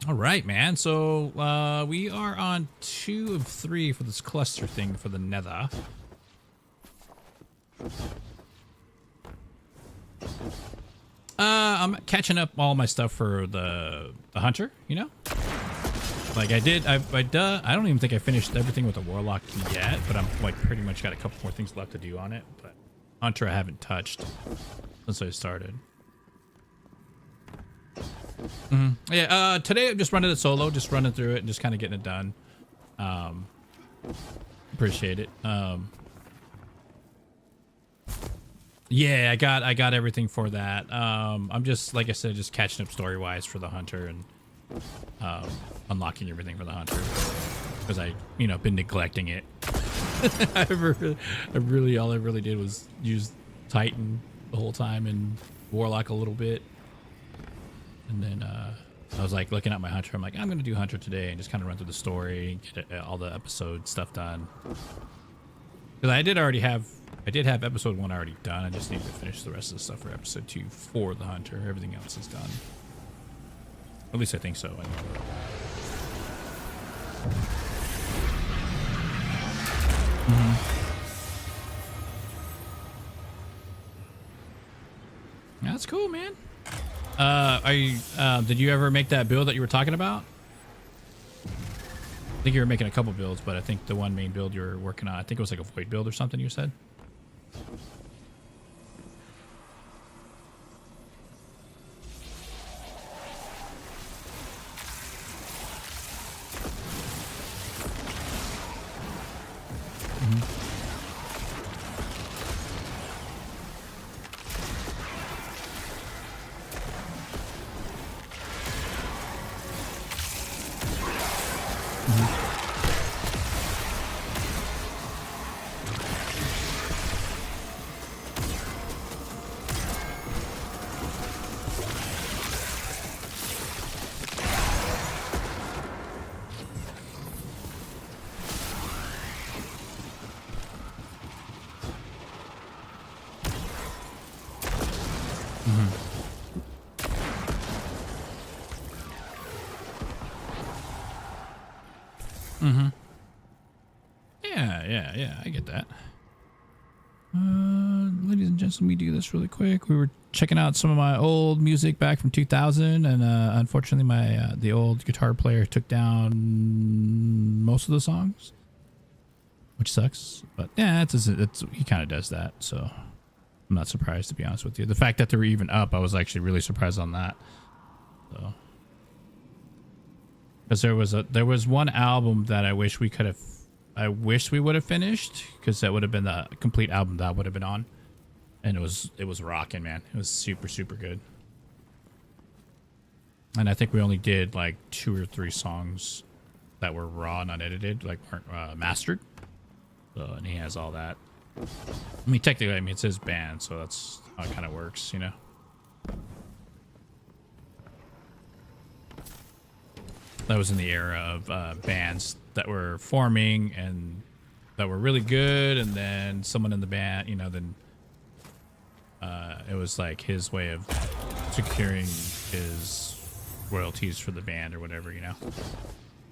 All right, man. So we are on 2 of 3 for this cluster thing for the nether. I'm catching up all my stuff for the hunter, you know? Like I don't even think I finished everything with the warlock yet, but I'm like pretty much got a couple more things left to do on it. But hunter I haven't touched since I started. Yeah, today I'm just running it solo, just running through it and just kind of getting it done. Appreciate it. Yeah, I got everything for that. I'm just, like I said, just catching up story wise for the hunter and unlocking everything for the hunter because I, you know, been neglecting it. I really all I really did was use Titan the whole time and Warlock a little bit, and then I was like looking at my hunter. I'm like, I'm gonna do hunter today and just kind of run through the story, get all the episode stuff done. Because I did have episode 1 already done. I just need to finish the rest of the stuff for episode 2 for the hunter. Everything else is done. At least I think so. Anyway. That's cool, man. Did you ever make that build that you were talking about? I think you were making a couple builds, but I think the one main build you were working on, I think it was like a void build or something you said. Yeah, I get that. ladies and gentlemen, let me do this really quick. We were checking out some of my old music back from 2000, and unfortunately, my the old guitar player took down most of the songs, which sucks. But yeah, he kind of does that, so I'm not surprised, to be honest with you. The fact that they were even up, I was actually really surprised on that. So, because there was one album that I wish we would have finished, because that would have been the complete album that would have been on, and it was rocking, man. It was super, super good. And I think we only did like 2 or 3 songs that were raw, not edited, like weren't mastered. So, and he has all that. I mean, technically, it's his band, so that's how it kind of works, you know. That was in the era of bands that were forming and that were really good, and then someone in the band, you know, then it was like his way of securing his royalties for the band or whatever, you know.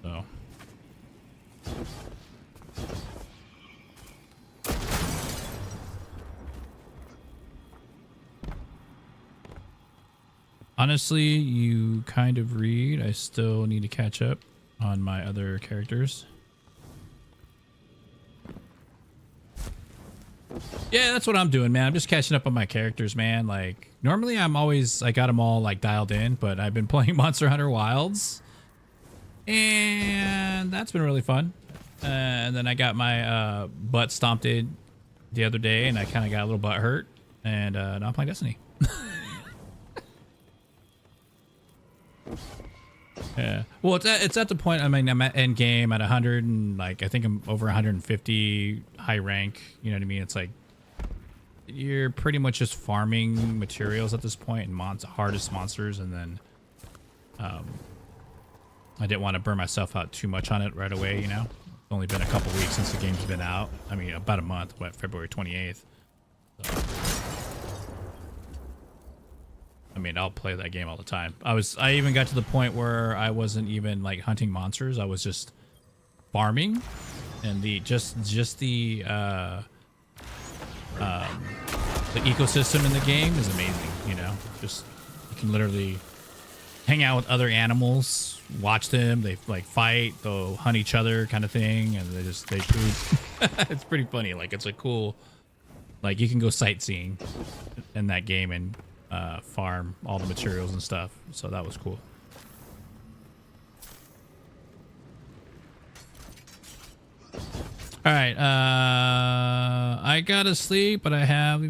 So honestly, you kind of read. I still need to catch up on my other characters. Yeah, that's what I'm doing, man. I'm just catching up on my characters, man. Like, normally I got them all like dialed in, but I've been playing MonsterHunterWilds, and that's been really fun. And then I got my butt stomped in the other day, and I kind of got a little butt hurt, and now I'm playing Destiny. Yeah. Well, it's at the point. I mean, I'm at end game at 100, and like I think I'm over 150 high rank. You know what I mean? It's like you're pretty much just farming materials at this point and hardest monsters, and then I didn't want to burn myself out too much on it right away. You know, it's only been a couple weeks since the game's been out. I mean, about a month. What, February 28th? So. I mean, I'll play that game all the time. I even got to the point where I wasn't even like hunting monsters. I was just farming, and the ecosystem in the game is amazing. You know, just you can literally hang out with other animals, watch them. They like fight, they'll hunt each other, kind of thing, and they poop. It's pretty funny. Like, it's a cool, like, you can go sightseeing in that game and farm all the materials and stuff, so that was cool. All right, I gotta sleep, but I have.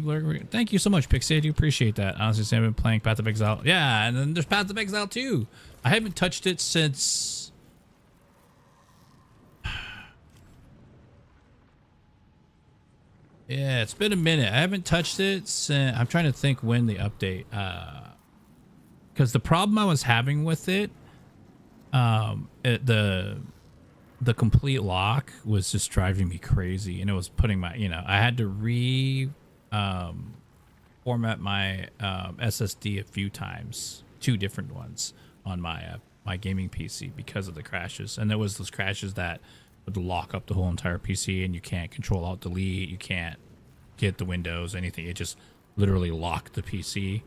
Thank you so much, Pixie. I do appreciate that. Honestly, I've been playing Path of Exile. Yeah, and then there's Path of Exile 2. I haven't touched it since. Yeah, it's been a minute. I haven't touched it since. I'm trying to think when the update. Because the problem I was having with it, the complete lock was just driving me crazy, and it was putting my, I had to format my SSD a few times, 2 different ones on my my gaming PC because of the crashes. And there was those crashes that would lock up the whole entire PC, and you can't control alt delete, you can't get the windows, anything. It just literally locked the PC,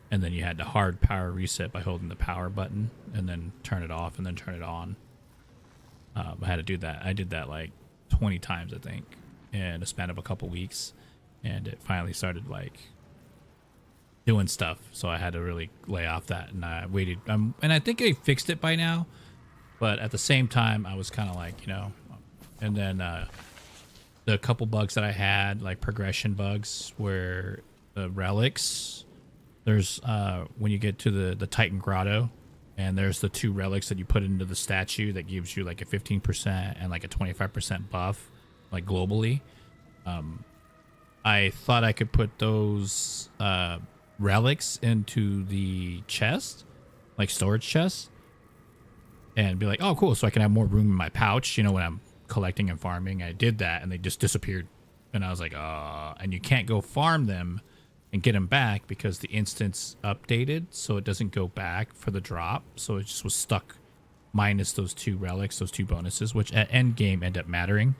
and then you had to hard power reset by holding the power button and then turn it off and then turn it on. I had to do that. I did that like 20 times, I think, in a span of a couple weeks, and it finally started like doing stuff. So I had to really lay off that, and I waited. And I think I fixed it by now, but at the same time, I was kind of like, and then the couple bugs that I had, like progression bugs, where the relics, there's when you get to the Titan Grotto, and there's the 2 relics that you put into the statue that gives you like a 15% and like a 25% buff, like globally. I thought I could put those relics into the chest, like storage chests, and be like, oh, cool, so I can have more room in my pouch, when I'm collecting and farming. I did that, and they just disappeared. And I was like, and you can't go farm them and get them back because the instance updated, so it doesn't go back for the drop. So it just was stuck minus those 2 relics, those 2 bonuses, which at end game end up mattering,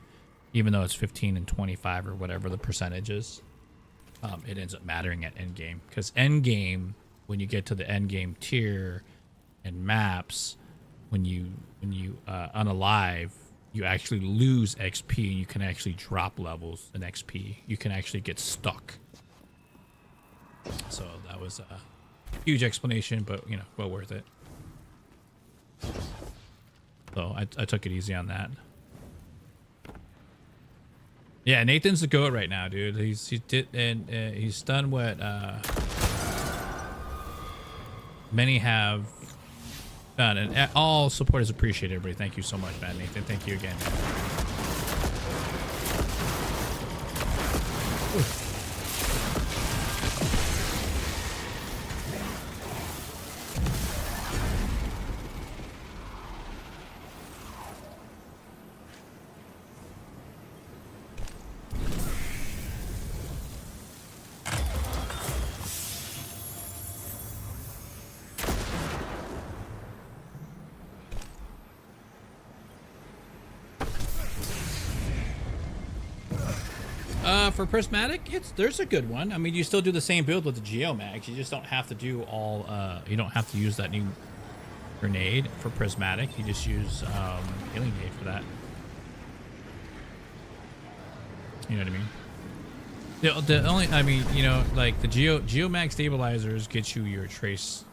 even though it's 15 and 25 or whatever the percentage is. it ends up mattering at endgame, because endgame, when you get to the endgame tier and maps, when you unalive, you actually lose XP and you can actually drop levels in XP. You can actually get stuck. So that was a huge explanation, but you know, well worth it. So I took it easy on that. Yeah, Nathan's the GOAT right now, dude. He's done what many have done, and all support is appreciated, everybody. Thank you so much, man. Nathan, thank you again. For prismatic, there's a good one. I mean, you still do the same build with the geomags. You just don't have to do all. You don't have to use that new grenade for prismatic. You just use healing grenade for that. You know what I mean? The only, I mean, you know, like the geomag stabilizers get you your trace,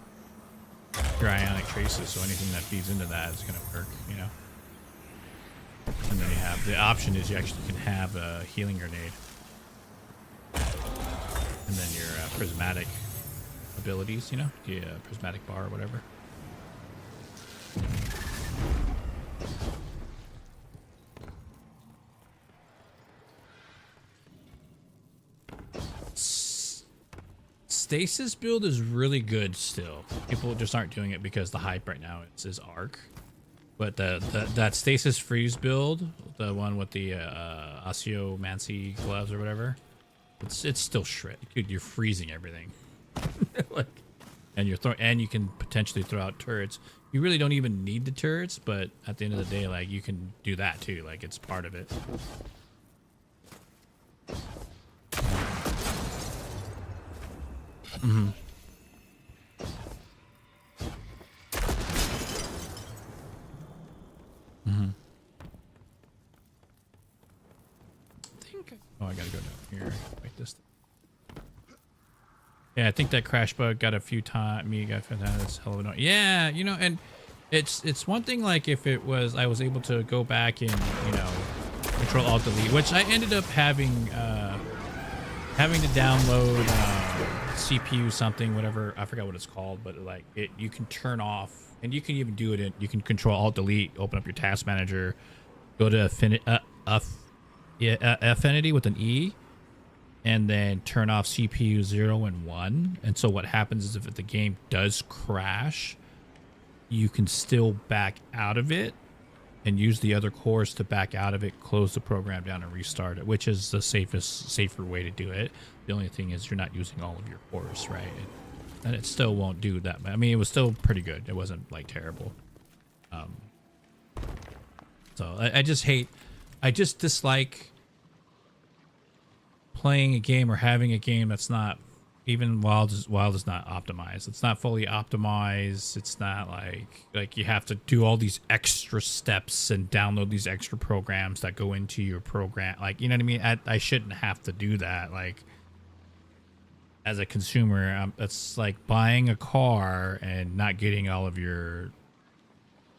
your ionic traces. So anything that feeds into that is gonna work. You know. And then you have the option is you actually can have a healing grenade. And then your prismatic abilities, you know, the prismatic bar or whatever. Stasis build is really good still. People just aren't doing it because the hype right now is Arc. But that Stasis Freeze build, the one with the Osteomancy gloves or whatever, it's still shred. Dude, you're freezing everything. Like, and you can potentially throw out turrets. You really don't even need the turrets, but at the end of the day, like, you can do that too. Like, it's part of it. Mm-hmm. Mm-hmm. Oh, I gotta go down here. Wait, this. Yeah, I think that crash bug got a few times. Me got that's hell of annoying. Yeah, you know, and it's one thing like if it was I was able to go back and Control Alt Delete, which I ended up having to download CPU something, whatever, I forgot what it's called, but like you can turn off, and you can even do it in, you can Control Alt Delete, open up your task manager, go to Affinity with an E, and then turn off CPU 0 and 1. And so what happens is if the game does crash, you can still back out of it and use the other cores to back out of it, close the program down and restart it, which is the safer way to do it. The only thing is you're not using all of your cores, right? And it still won't do that. I mean, it was still pretty good. It wasn't like terrible. So I just dislike playing a game or having a game that's not, even Wild is not optimized. It's not fully optimized. It's not like you have to do all these extra steps and download these extra programs that go into your program. Like, you know what I mean? I shouldn't have to do that. Like, as a consumer, it's like buying a car and not getting all of your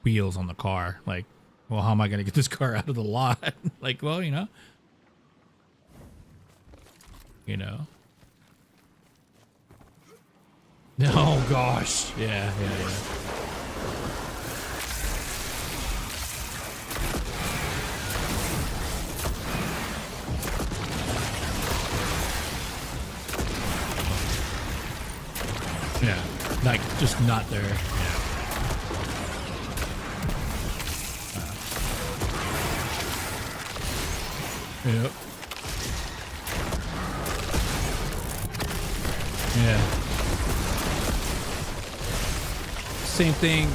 wheels on the car. Like, well, how am I going to get this car out of the lot? Like, well, you know. Oh gosh, yeah. Yeah, like just not there. Yeah. Yep. Yeah. Same thing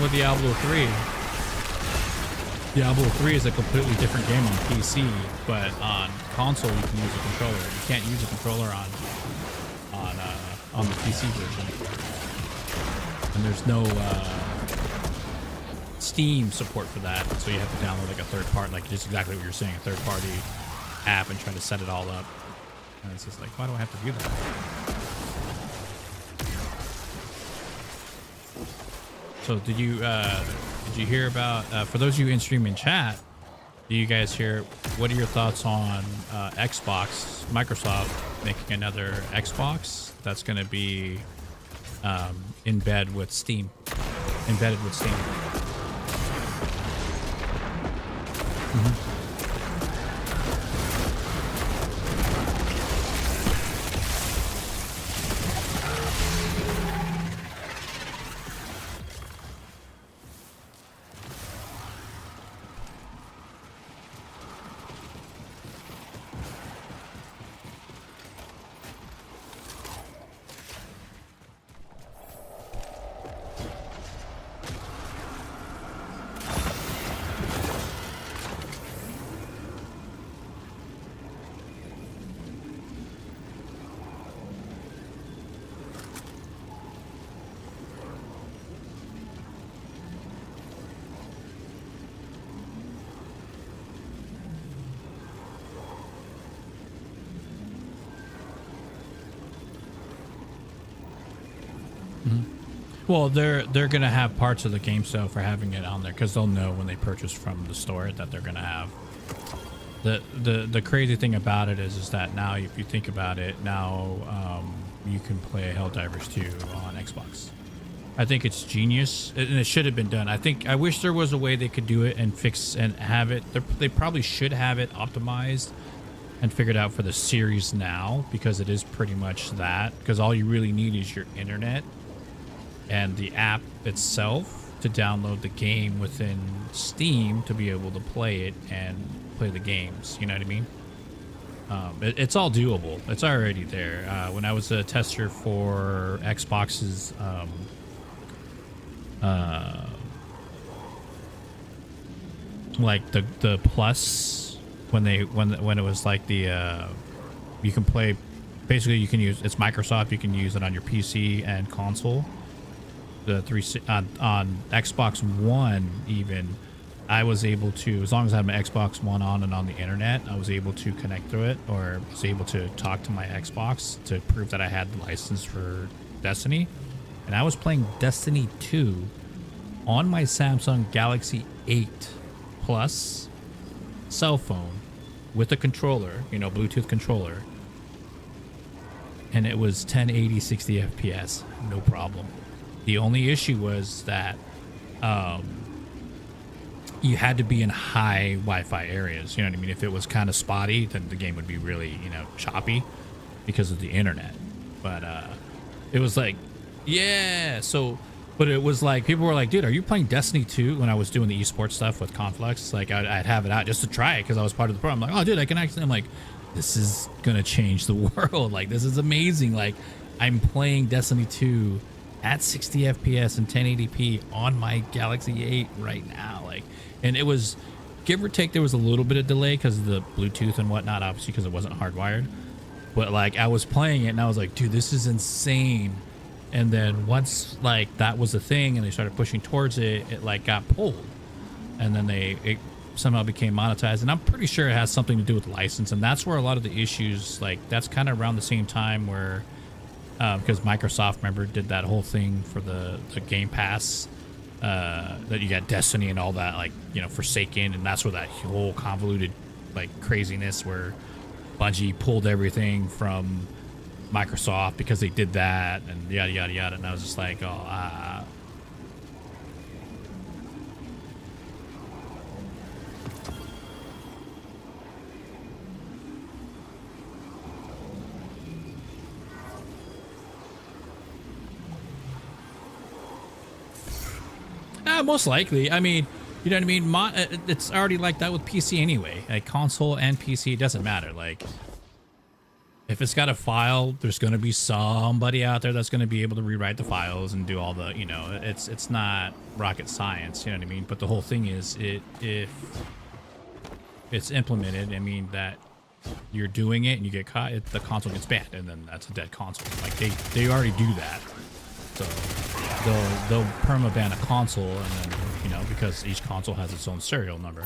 with Diablo 3. Diablo 3 is a completely different game on PC, but on console you can use a controller. You can't use a controller on the PC version. And there's no Steam support for that, so you have to download like a third party, like just exactly what you're saying, a third party app and try to set it all up. And it's just like, why do I have to do that? So did you hear about, for those of you in stream and chat, do you guys hear, what are your thoughts on Xbox, Microsoft making another Xbox that's going to be embedded with Steam? Well, they're gonna have parts of the game sale for having it on there because they'll know when they purchase from the store that they're gonna have. The crazy thing about it is that now, if you think about it, now you can play Helldivers 2 on Xbox. I think it's genius, and it should have been done. I wish there was a way they could do it and fix and have it. They probably should have it optimized and figured out for the series now, because it is pretty much that. Because all you really need is your internet and the app itself to download the game within Steam to be able to play it and play the games. You know what I mean? It's all doable. It's already there. When I was a tester for Xbox's like the Plus, when it was like the you can play, basically you can use, it's Microsoft, you can use it on your PC and console. The on Xbox One, even I was able to, as long as I had my Xbox One on and on the internet, I was able to connect through it, or was able to talk to my Xbox to prove that I had the license for Destiny. And I was playing Destiny 2 on my Samsung Galaxy 8 Plus cell phone with a controller, Bluetooth controller. And it was 1080 60 FPS, no problem. The only issue was that you had to be in high Wi-Fi areas. You know what I mean? If it was kind of spotty, then the game would be really, choppy because of the internet. But it was like, yeah. So, but it was like, people were like, dude, are you playing Destiny 2? When I was doing the esports stuff with Conflux, like I'd have it out just to try it because I was part of the program. I'm like, oh, dude, I can actually, I'm like, this is going to change the world. Like, this is amazing. Like, I'm playing Destiny 2 at 60 FPS and 1080p on my Galaxy 8 right now. Like, and it was, give or take, there was a little bit of delay because of the Bluetooth and whatnot, obviously, because it wasn't hardwired. But like, I was playing it and I was like, dude, this is insane. And then once like that was a thing and they started pushing towards it, it like got pulled, and then it somehow became monetized. And I'm pretty sure it has something to do with license, and that's where a lot of the issues, like, that's kind of around the same time where because Microsoft, remember, did that whole thing for the Game Pass, that you got Destiny and all that, like, Forsaken, and that's where that whole convoluted like craziness where Bungie pulled everything from Microsoft because they did that, and yada yada yada. And I was just like, oh, most likely. I mean, you know what I mean? It's already like that with PC anyway. Like, console and PC, it doesn't matter. Like, if it's got a file, there's going to be somebody out there that's going to be able to rewrite the files and do all the, it's not rocket science, you know what I mean? But the whole thing is, if it's implemented, I mean, that you're doing it and you get caught, the console gets banned, and then that's a dead console. Like they already do that, so they'll perma ban a console, and then because each console has its own serial number.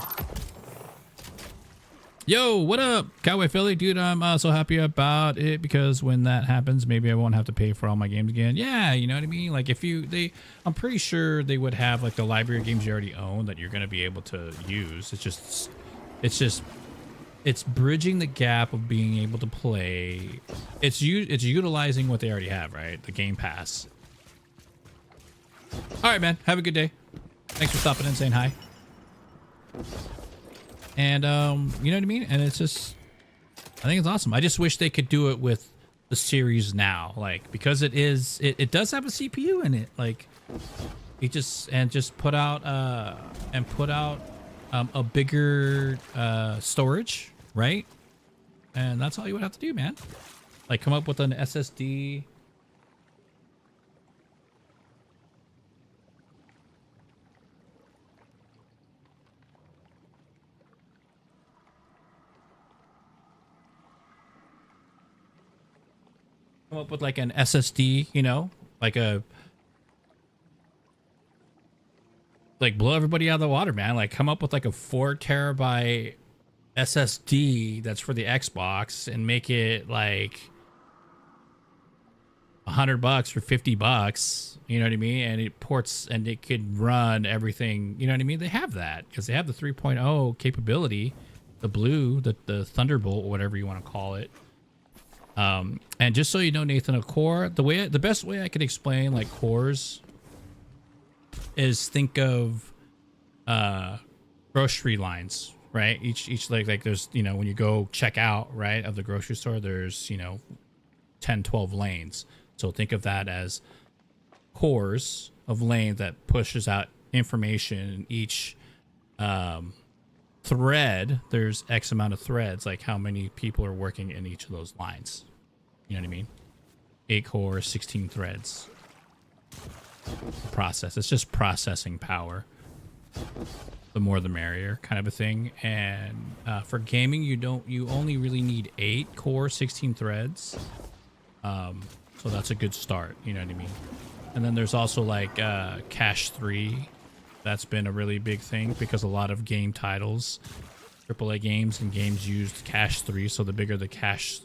Yo, what up, Cowboy Philly? Dude, I'm so happy about it because when that happens, maybe I won't have to pay for all my games again. Yeah, you know what I mean? Like I'm pretty sure they would have like the library of games you already own that you're going to be able to use. It's bridging the gap of being able to play. It's utilizing what they already have, right? The Game Pass. All right, man. Have a good day. Thanks for stopping in and saying hi. And you know what I mean? And it's just, I think it's awesome. I just wish they could do it with the series now, like, because it does have a CPU in it. Like, just put out a bigger storage, right? And that's all you would have to do, man. Like, come up with an SSD. Come up with like an SSD, like blow everybody out of the water, man. Like come up with like a 4 terabyte SSD that's for the Xbox and make it like $100 for $50. You know what I mean? And it ports and it could run everything. You know what I mean? They have that because they have the 3.0 capability, the blue, the Thunderbolt, or whatever you want to call it. And just so you know, Nathan, a core, the best way I could explain like cores is think of grocery lines, right? Each like there's, when you go check out, right, of the grocery store, there's 10, 12 lanes. So think of that as cores of lanes that pushes out information in each thread. There's X amount of threads, like how many people are working in each of those lines. You know what I mean? 8 cores, 16 threads. Process. It's just processing power. The more the merrier kind of a thing. And for gaming, you only really need 8 core, 16 threads. So that's a good start. You know what I mean? And then there's also like cache 3. That's been a really big thing because a lot of game titles, AAA games and games used cache 3. So the bigger the cache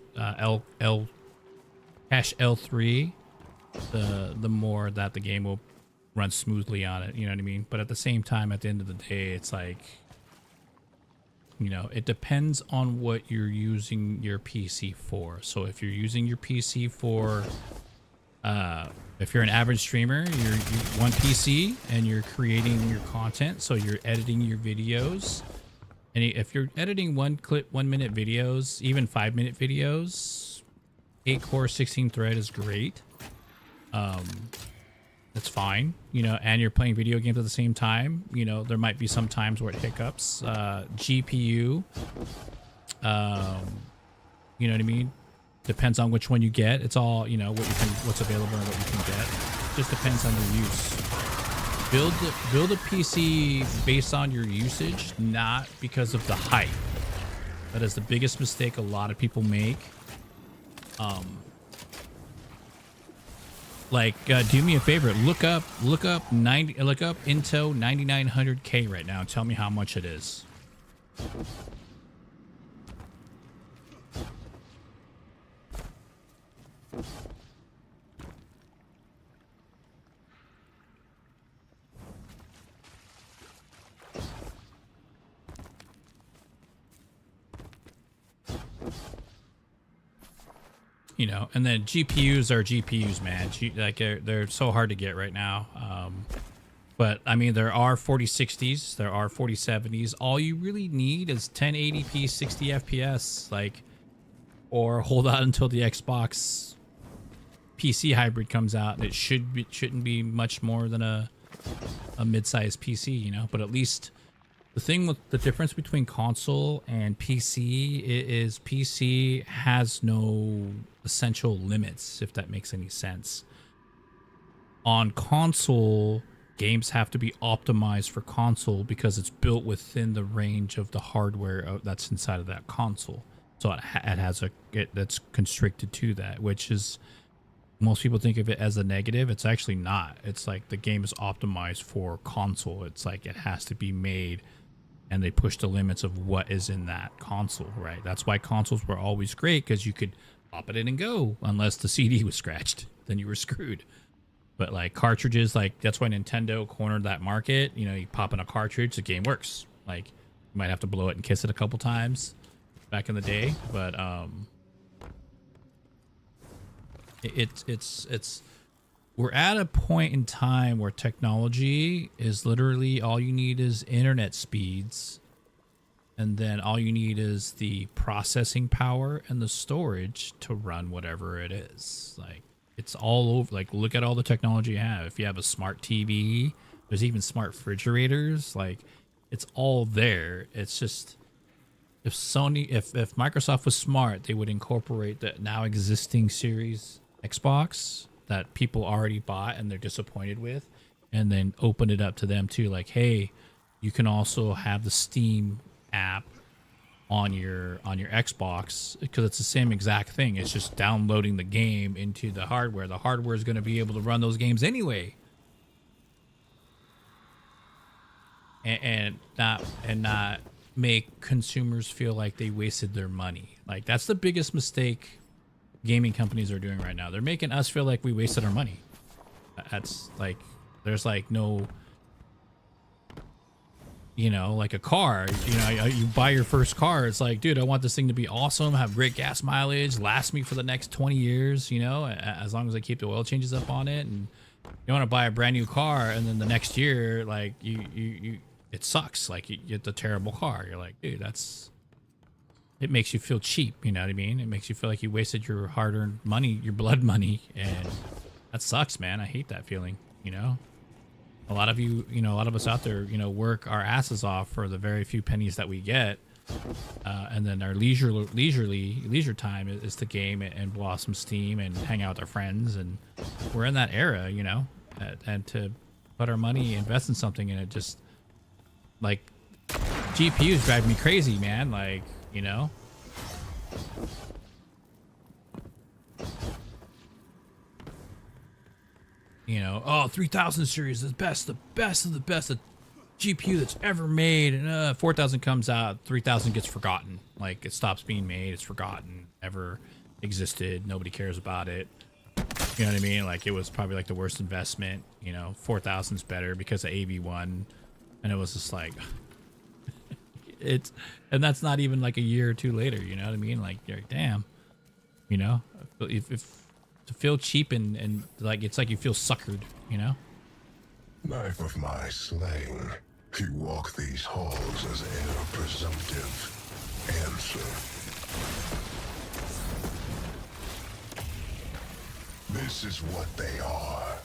cache L3, the more that the game will run smoothly on it. You know what I mean? But at the same time, at the end of the day, it's like, it depends on what you're using your PC for. So if you're using your PC for if you're an average streamer, you're one PC and you're creating your content, so you're editing your videos. And if you're editing 1 minute videos, even 5-minute videos, 8 core, 16 thread is great. That's fine, and you're playing video games at the same time. There might be some times where it hiccups. GPU, you know what I mean? Depends on which one you get. It's all, what's available and what you can get. Just depends on your use. Build a PC based on your usage, not because of the hype. That is the biggest mistake a lot of people make. Do me a favor, look up Intel 9900K right now and tell me how much it is. And then GPUs are GPUs, man. They're so hard to get right now. But I mean, there are 4060s, there are 4070s. All you really need is 1080p, 60 FPS, or hold out until the Xbox PC hybrid comes out. It shouldn't be much more than a mid-sized PC, But at least the difference between console and PC is PC has no essential limits, if that makes any sense. On console, games have to be optimized for console because it's built within the range of the hardware that's inside of that console. So it has that's constricted to that, which is, most people think of it as a negative. It's actually not. It's like the game is optimized for console. It's like it has to be made, and they push the limits of what is in that console, right? That's why consoles were always great, because you could pop it in and go, unless the CD was scratched. Then you were screwed. But like cartridges, like that's why Nintendo cornered that market. You know, you pop in a cartridge, the game works. Like you might have to blow it and kiss it a couple times back in the day, but it's we're at a point in time where technology is literally all you need is internet speeds, and then all you need is the processing power and the storage to run whatever it is. Like it's all over. Like look at all the technology you have. If you have a smart TV, there's even smart refrigerators. Like it's all there. It's just, if Microsoft was smart, they would incorporate the now existing Series Xbox that people already bought and they're disappointed with, and then open it up to them too. Like, hey, you can also have the Steam app on your Xbox, because it's the same exact thing. It's just downloading the game into the hardware. The hardware is going to be able to run those games anyway, and not make consumers feel like they wasted their money. Like that's the biggest mistake gaming companies are doing right now. They're making us feel like we wasted our money. That's like, there's like no, you know, like a car, you know, you buy your first car. It's like, dude, I want this thing to be awesome, have great gas mileage, last me for the next 20 years, you know, as long as I keep the oil changes up on it. And you want to buy a brand new car, and then the next year, like you it sucks. Like you get the terrible car. You're like, dude, it makes you feel cheap. You know what I mean? It makes you feel like you wasted your hard-earned money, your blood money. And that sucks, man. I hate that feeling, you know? A lot of you know, a lot of us out there, you know, work our asses off for the very few pennies that we get. And then our leisure time is to game and blow off some steam and hang out with our friends. And we're in that era, you know, and to put our money, invest in something, and it just, like, GPUs drive me crazy, man. Like, you know, oh, 3000 series is the best of the best GPU that's ever made. And 4000 comes out, 3000 gets forgotten. Like it stops being made, it's forgotten, never existed, nobody cares about it. You know what I mean? Like it was probably like the worst investment. You know, 4000's better because of AV1, and it was just like and that's not even like a year or two later. You know what I mean? Like you're like, damn, you know, if to feel cheap and like it's like you feel suckered, you know. Knife of my slaying, you walk these halls as heir presumptive. Answer. This is what they are.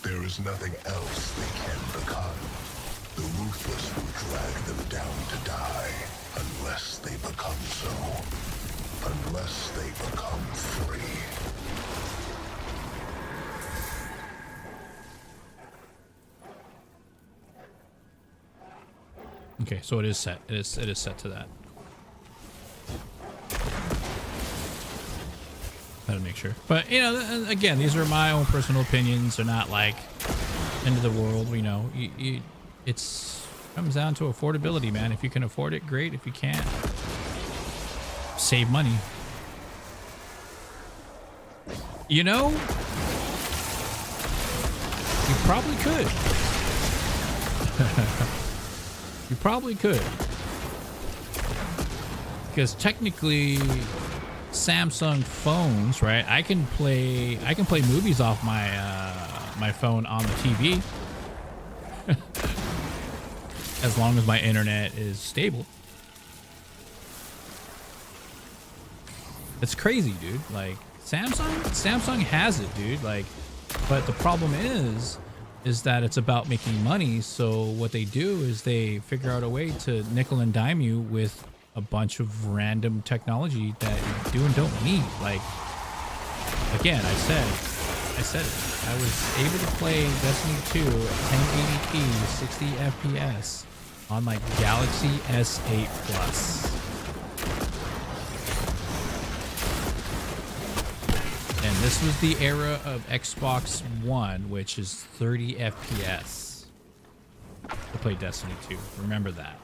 There is nothing else they can become. The ruthless will drag them down to die, unless they become so. Unless they become free. Okay, so it is set. It is set to that. Gotta make sure. But you know, again, these are my own personal opinions. They're not like end of the world. You know, it's comes down to affordability, man. If you can afford it, great. If you can't, save money. You know, you probably could. You probably could, because technically Samsung phones, right? I can play movies off my my phone on the TV as long as my internet is stable. It's crazy, dude. Like Samsung has it, dude. Like, but the problem is that it's about making money. So what they do is they figure out a way to nickel and dime you with a bunch of random technology that you do and don't need. Like, again, I said it. I was able to play Destiny 2 at 1080p, 60 FPS on my Galaxy S8 Plus. this was the era of Xbox One, which is 30 FPS to play Destiny 2. Remember that.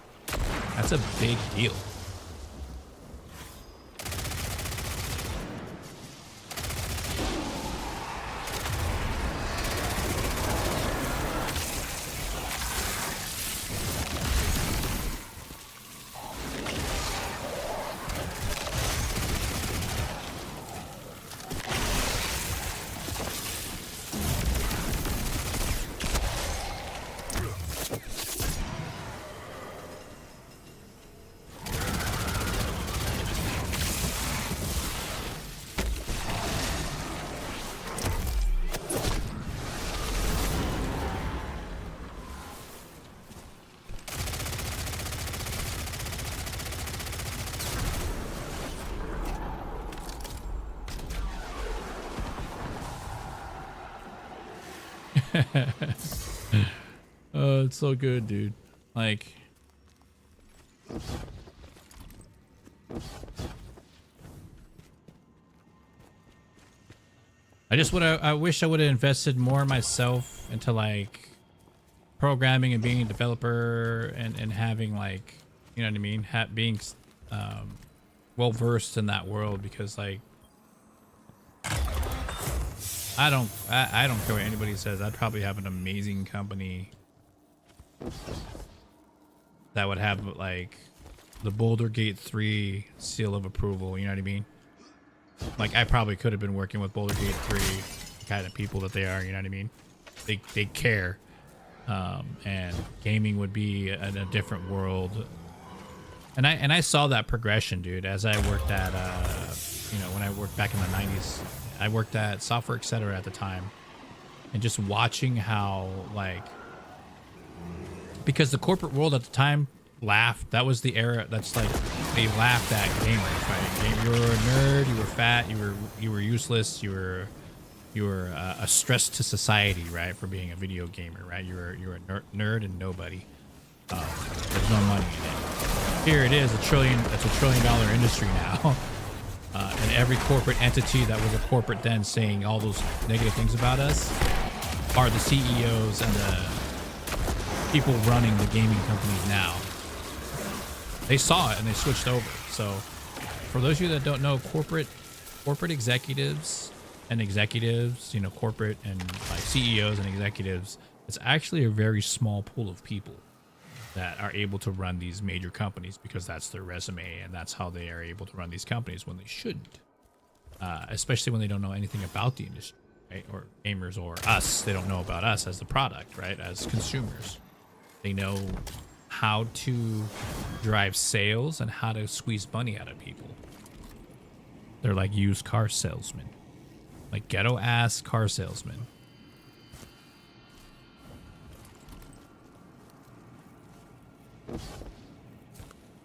That's a big deal. Oh, it's so good, dude. Like, I wish I would have invested more myself into like programming and being a developer and having like, you know what I mean? Being well versed in that world, because like I don't care what anybody says. I'd probably have an amazing company that would have like the Boulder Gate 3 seal of approval. You know what I mean? Like I probably could have been working with Boulder Gate 3 kind of people that they are. You know what I mean? They care, and gaming would be in a different world. And I saw that progression, dude, as I worked at you know, when I worked back in the 90s. I worked at Software Etc. at the time, and just watching how like, because the corporate world at the time laughed. That was the era. That's like they laughed at gamers, right? You were a nerd. You were fat. You were useless. You were a stress to society, right? For being a video gamer, right? You were a nerd and nobody. There's no money in it. Here it is, it's a $1 trillion industry now. And every corporate entity that was a corporate then saying all those negative things about us are the CEOs and the people running the gaming companies now. They saw it and they switched over. So for those of you that don't know, corporate executives and executives, you know, corporate and like CEOs and executives, it's actually a very small pool of people that are able to run these major companies, because that's their resume and that's how they are able to run these companies when they shouldn't, especially when they don't know anything about the industry, right? Or gamers or us. They don't know about us as the product, right? As consumers, they know how to drive sales and how to squeeze money out of people. They're like used car salesmen, like ghetto ass car salesmen.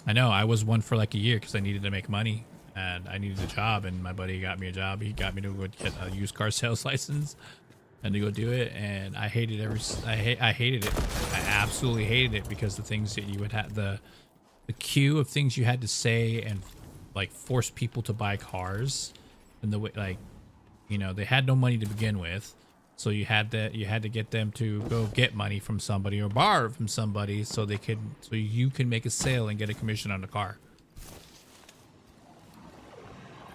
I know, I was one for like a year because I needed to make money and I needed a job, and my buddy got me a job. He got me to go get a used car sales license and to go do it, and I hated I hated it. I absolutely hated it, because the things that you would have, the queue of things you had to say and like force people to buy cars, and the way, like, you know, they had no money to begin with. So you had to get them to go get money from somebody or borrow from somebody so you can make a sale and get a commission on the car.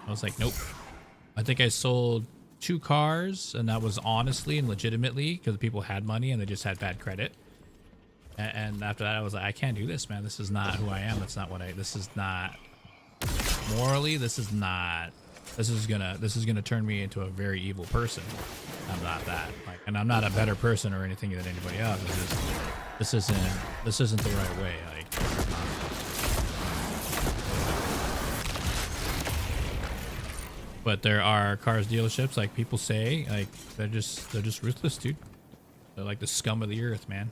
I was like, nope. I think I sold 2 cars, and that was honestly and legitimately because people had money and they just had bad credit. And after that, I was like, I can't do this, man. This is not who I am. That's not what this is not morally. This is gonna turn me into a very evil person. I'm not that. Like, and I'm not a better person or anything than anybody else. This isn't the right way. Like, but there are cars dealerships, like people say, like they're just ruthless, dude. They're like the scum of the earth, man.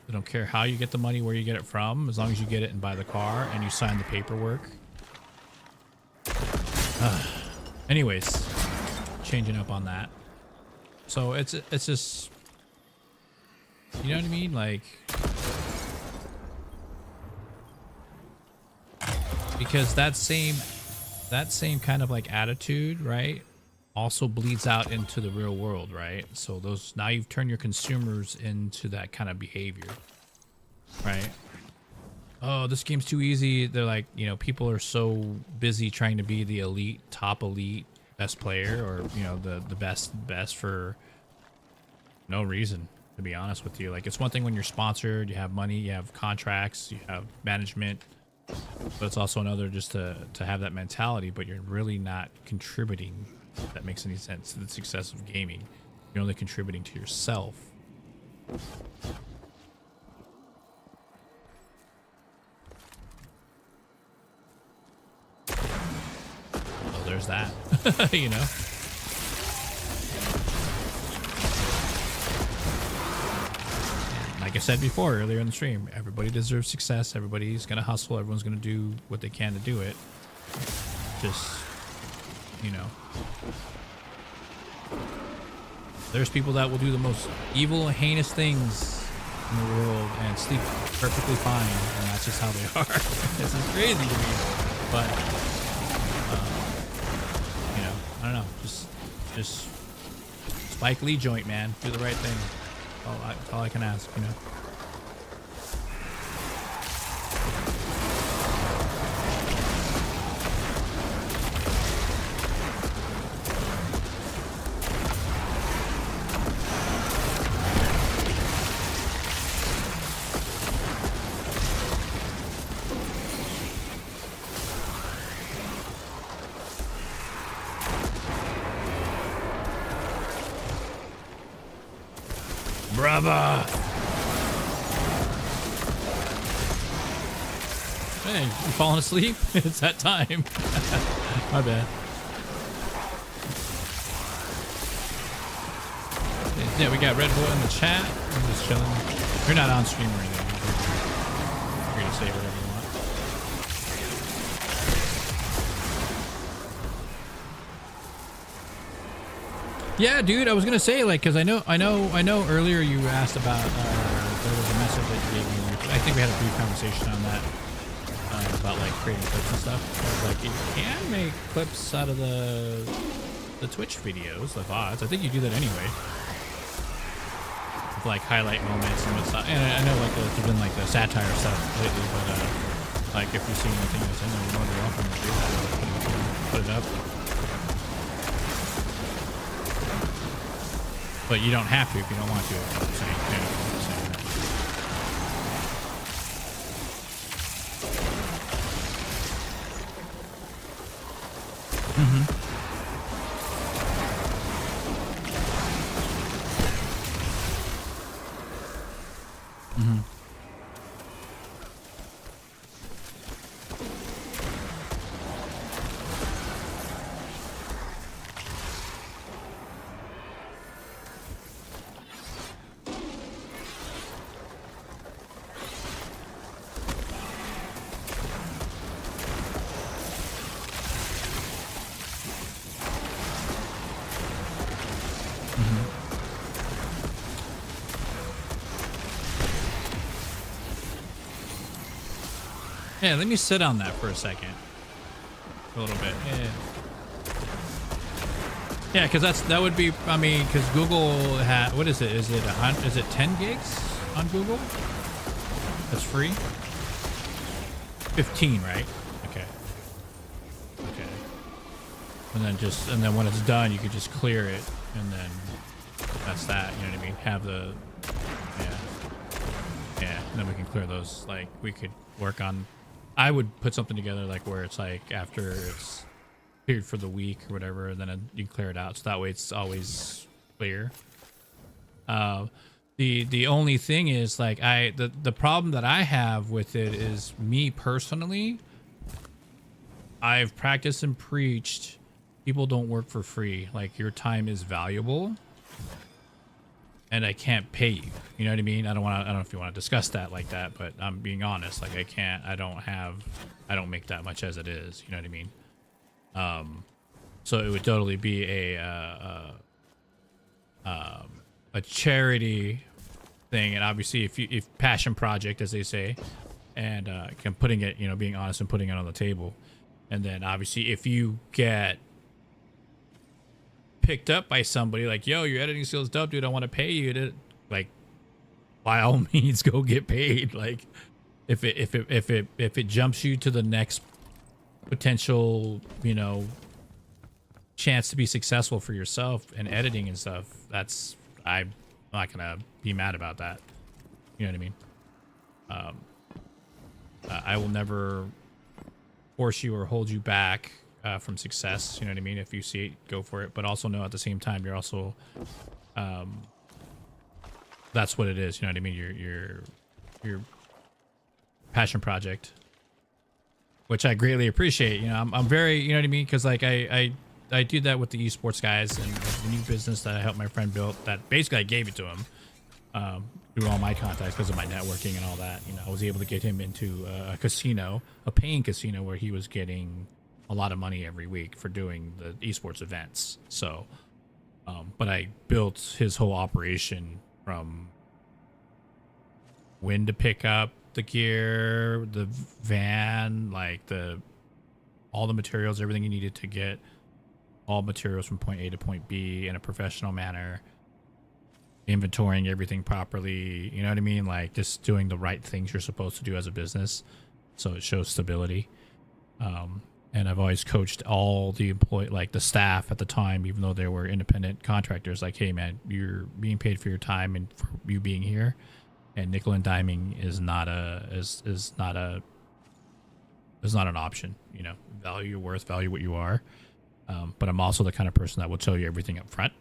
They don't care how you get the money, where you get it from, as long as you get it and buy the car and you sign the paperwork. Anyways, changing up on that. So it's just, you know what I mean? Like, because that same that same kind of like attitude, right, also bleeds out into the real world, right? So those, now you've turned your consumers into that kind of behavior, right? Oh, this game's too easy. They're like, you know, people are so busy trying to be the elite, top elite, best player, or, you know, the best for no reason, to be honest with you. Like, it's one thing when you're sponsored, you have money, you have contracts, you have management, but it's also another just to have that mentality, but you're really not contributing, if that makes any sense, to the success of gaming. You're only contributing to yourself. Oh, there's that. You know? Like I said before, earlier in the stream, everybody deserves success. Everybody's gonna hustle. Everyone's gonna do what they can to do it. Just, you know, there's people that will do the most evil, heinous things in the world and sleep perfectly fine, and that's just how they are. This is crazy to me, but you know, I don't know. Just Spike Lee joint, man. Do the right thing. That's all I can ask, you know. Brother! Hey, you falling asleep? It's that time. My bad. Yeah, we got Red Bull in the chat. I'm just chilling. You're not on stream or anything. You're free to say whatever you want. Yeah, dude, I was gonna say, like, because I know earlier you asked about there was a message that you gave me. I think we had a brief conversation on that about like creating clips and stuff. I was like, you can make clips out of the Twitch videos, the VODs. I think you do that anyway, with like highlight moments and what's not. And I know like there's been like the satire stuff lately, but like if you see anything that's in there, you're more than welcome to do that. Put it up. But you don't have to if you don't want to. I'm saying, you know, I'm saying that. Mm-hmm. Mm-hmm. Yeah, let me sit on that for a second. A little bit. Yeah. Yeah, because that would be, I mean, because Google had, what is it? Is it 10 gigs on Google? That's free? 15, right? Okay. Okay. And then when it's done, you could just clear it, and then that's that, you know what I mean? Have the, yeah, and then we can clear those. Like, we could work on, I would put something together like where it's like after it's cleared for the week or whatever, and then you clear it out, so that way it's always clear. The only thing is, like, the problem that I have with it is, me personally, I've practiced and preached, people don't work for free. Like, your time is valuable, and I can't pay you. You know what I mean? I don't know if you want to discuss that like that, but I'm being honest. Like, I don't make that much as it is. You know what I mean? So it would totally be a charity thing, and obviously if passion project, as they say, and putting it, you know, being honest and putting it on the table. And then obviously if you get picked up by somebody like, yo, your editing skills dope, dude, I want to pay you to, like, by all means go get paid. Like if it jumps you to the next potential, you know, chance to be successful for yourself and editing and stuff, that's, I'm not gonna be mad about that. You know what I mean? I will never force you or hold you back from success. You know what I mean? If you see it, go for it. But also know at the same time, you're also, that's what it is. You know what I mean? Your passion project, which I greatly appreciate. You know, I'm very, you know what I mean? Because like I do that with the esports guys and the new business that I helped my friend build. That basically I gave it to him through all my contacts because of my networking and all that. You know, I was able to get him into a casino, a paying casino, where he was getting a lot of money every week for doing the esports events. So, but I built his whole operation from when to pick up the gear, the van, like all the materials, everything you needed to get all materials from point A to point B in a professional manner, inventorying everything properly, you know what I mean? Like just doing the right things you're supposed to do as a business, so it shows stability. And I've always coached all the the staff at the time, even though they were independent contractors, like, hey man, you're being paid for your time and for you being here, and nickel and diming is not an option. You know, value your worth, value what you are. But I'm also the kind of person that will tell you everything up front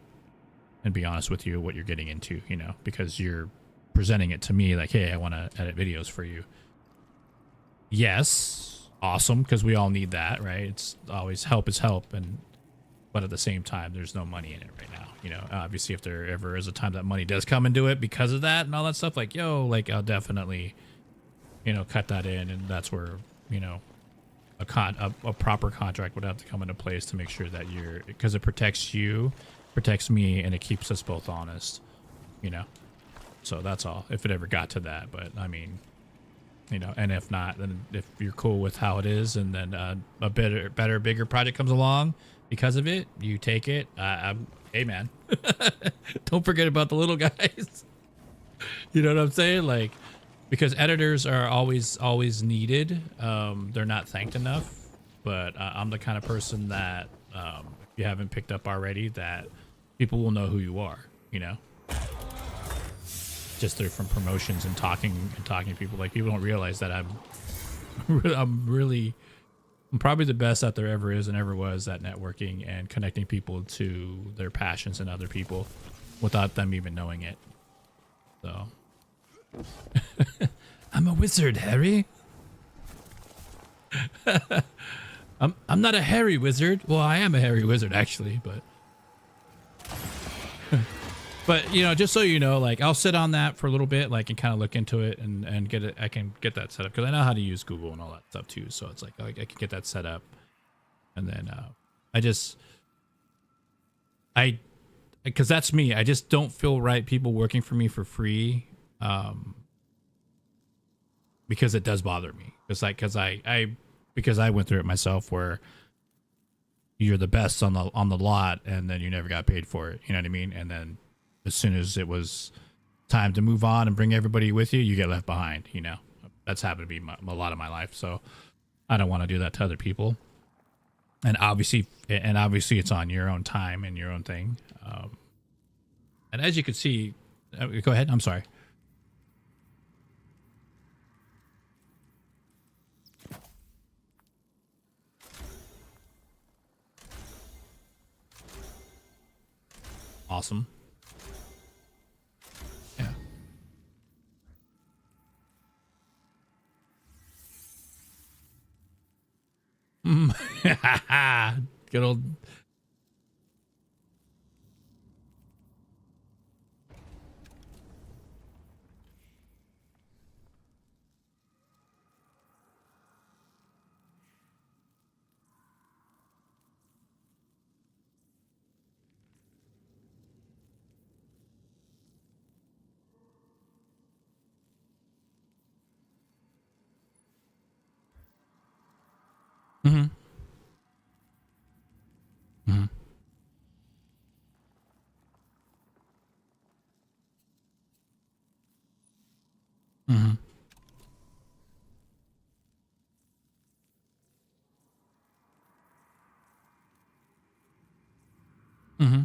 and be honest with you what you're getting into, you know, because you're presenting it to me like, hey, I want to edit videos for you. Yes, awesome, because we all need that, right? It's always help is help, but at the same time, there's no money in it right now. You know, obviously, if there ever is a time that money does come into it because of that and all that stuff, like, yo, like, I'll definitely, you know, cut that in, and that's where, you know, a proper contract would have to come into place to make sure that because it protects you, protects me, and it keeps us both honest, you know. So that's all, if it ever got to that. But I mean, you know, and if not, then if you're cool with how it is, and then a better, bigger project comes along because of it, you take it. Hey man, don't forget about the little guys. You know what I'm saying? Like, because editors are always needed. They're not thanked enough, but I'm the kind of person that if you haven't picked up already, that people will know who you are, you know, just through from promotions and talking to people. Like, people don't realize that I'm probably the best that there ever is and ever was at networking and connecting people to their passions and other people without them even knowing it. So I'm a wizard, Harry. I'm not a hairy wizard. Well, I am a hairy wizard actually, but but you know, just so you know, like, I'll sit on that for a little bit, like, and kind of look into it and get it. I can get that set up because I know how to use Google and all that stuff too. So it's like I can get that set up, and then because that's me. I just don't feel right people working for me for free. Because it does bother me. It's like, because I went through it myself, where you're the best on the lot and then you never got paid for it. You know what I mean? And then as soon as it was time to move on and bring everybody with you, you get left behind. You know, that's happened to be a lot of my life. So I don't want to do that to other people. And obviously it's on your own time and your own thing. And as you can see, go ahead. I'm sorry. Awesome. Yeah. Good old. Mm-hmm. Mm-hmm.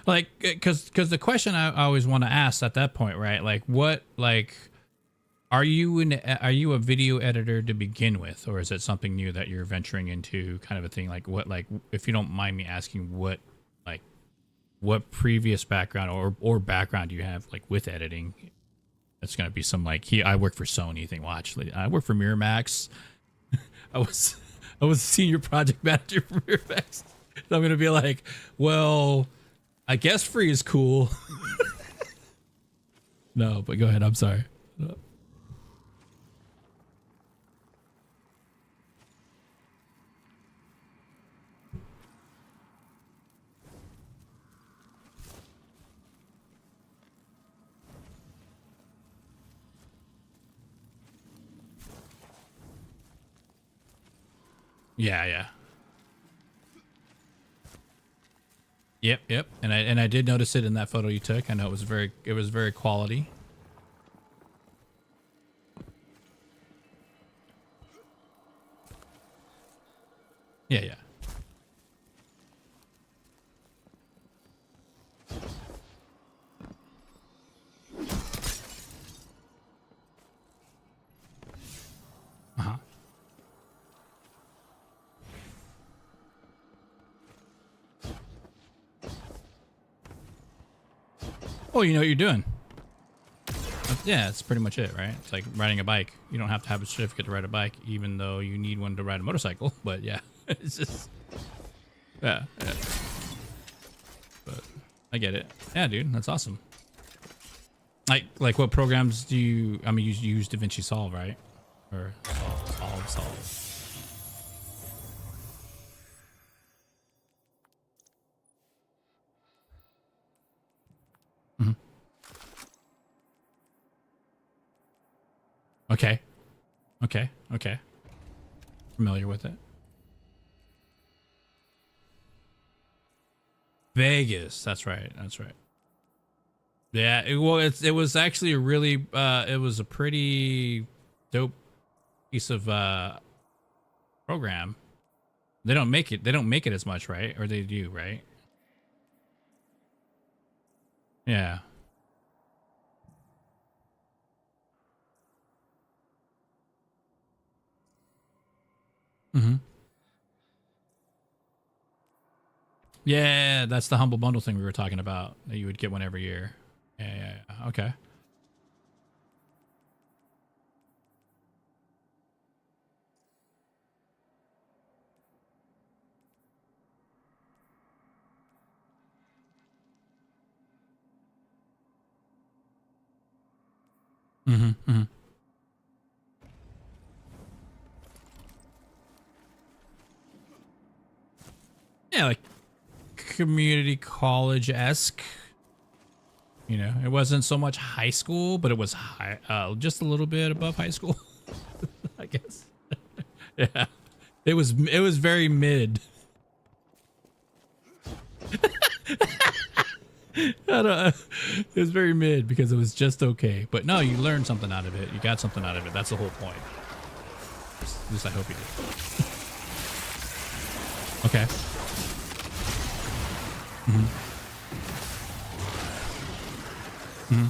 Like, because the question I always want to ask at that point, right? Like, what, like, are you a video editor to begin with, or is it something new that you're venturing into, kind of a thing? Like, what, like, if you don't mind me asking, what, like, what previous background or background do you have, like, with editing? That's gonna be some like, I work for Sony thing. Watch, I work for Miramax. I was a senior project manager for Miramax. So I'm gonna be like, well, I guess free is cool. No, but go ahead. I'm sorry. Yeah, yeah. Yep. And I did notice it in that photo you took. I know it was very quality. Yeah. Uh-huh. Oh, you know what you're doing. Yeah, that's pretty much it, right? It's like riding a bike. You don't have to have a certificate to ride a bike, even though you need one to ride a motorcycle. But yeah, it's just, yeah. But I get it. Yeah, dude, that's awesome. Like what programs do you, I mean, you use DaVinci Solve, right? Or Solve. Mm-hmm. Okay. Familiar with it. Vegas. That's right. Yeah. It was actually a really, it was a pretty dope piece of program. They don't make it as much, right? Or they do, right? Yeah. Mm-hmm. Yeah, that's the Humble Bundle thing we were talking about, that you would get one every year. Yeah. Okay. Mm-hmm. Yeah, like community college-esque. You know, it wasn't so much high school, but it was high, just a little bit above high school, I guess. Yeah, it was very mid. I don't, it was very mid because it was just okay. But no, you learned something out of it. You got something out of it. That's the whole point. At least I hope you did. Okay. Mm-hmm.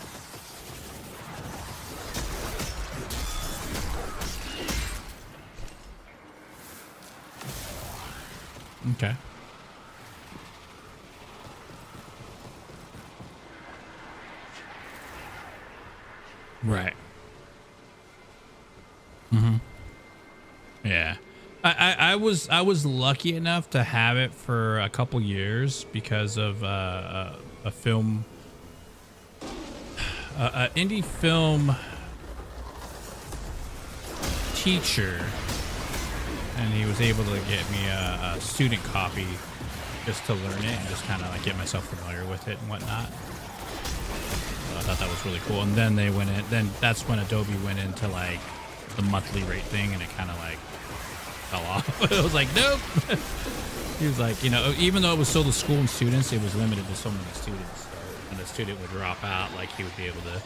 Okay. Right. Yeah. I was lucky enough to have it for a couple years because of a film, indie film teacher, and he was able to get me a student copy just to learn it and just kind of like get myself familiar with it and whatnot. So I thought that was really cool. And then they went in. Then that's when Adobe went into like the monthly rate thing, and it kind of like fell off. It was like, nope. He was like, you know, even though it was still the school and students, it was limited to so many students. So when a student would drop out, like he would be able to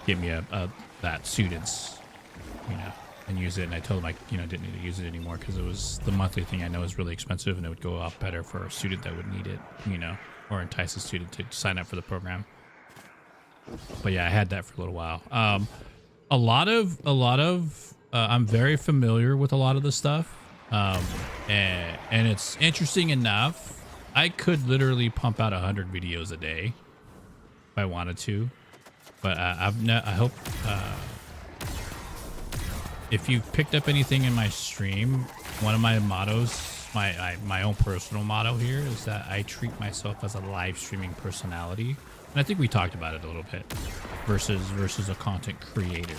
get me a that students, and use it. And I told them I didn't need to use it anymore because it was the monthly thing. I know is really expensive, and it would go out better for a student that would need it, or entice a student to sign up for the program. But yeah, I had that for a little while. A lot of I'm very familiar with a lot of the stuff, and it's interesting enough. I could literally pump out 100 videos a day if I wanted to, but I hope if you picked up anything in my stream, one of my mottos, my own personal motto here is that I treat myself as a live streaming personality, and I think we talked about it a little bit versus a content creator,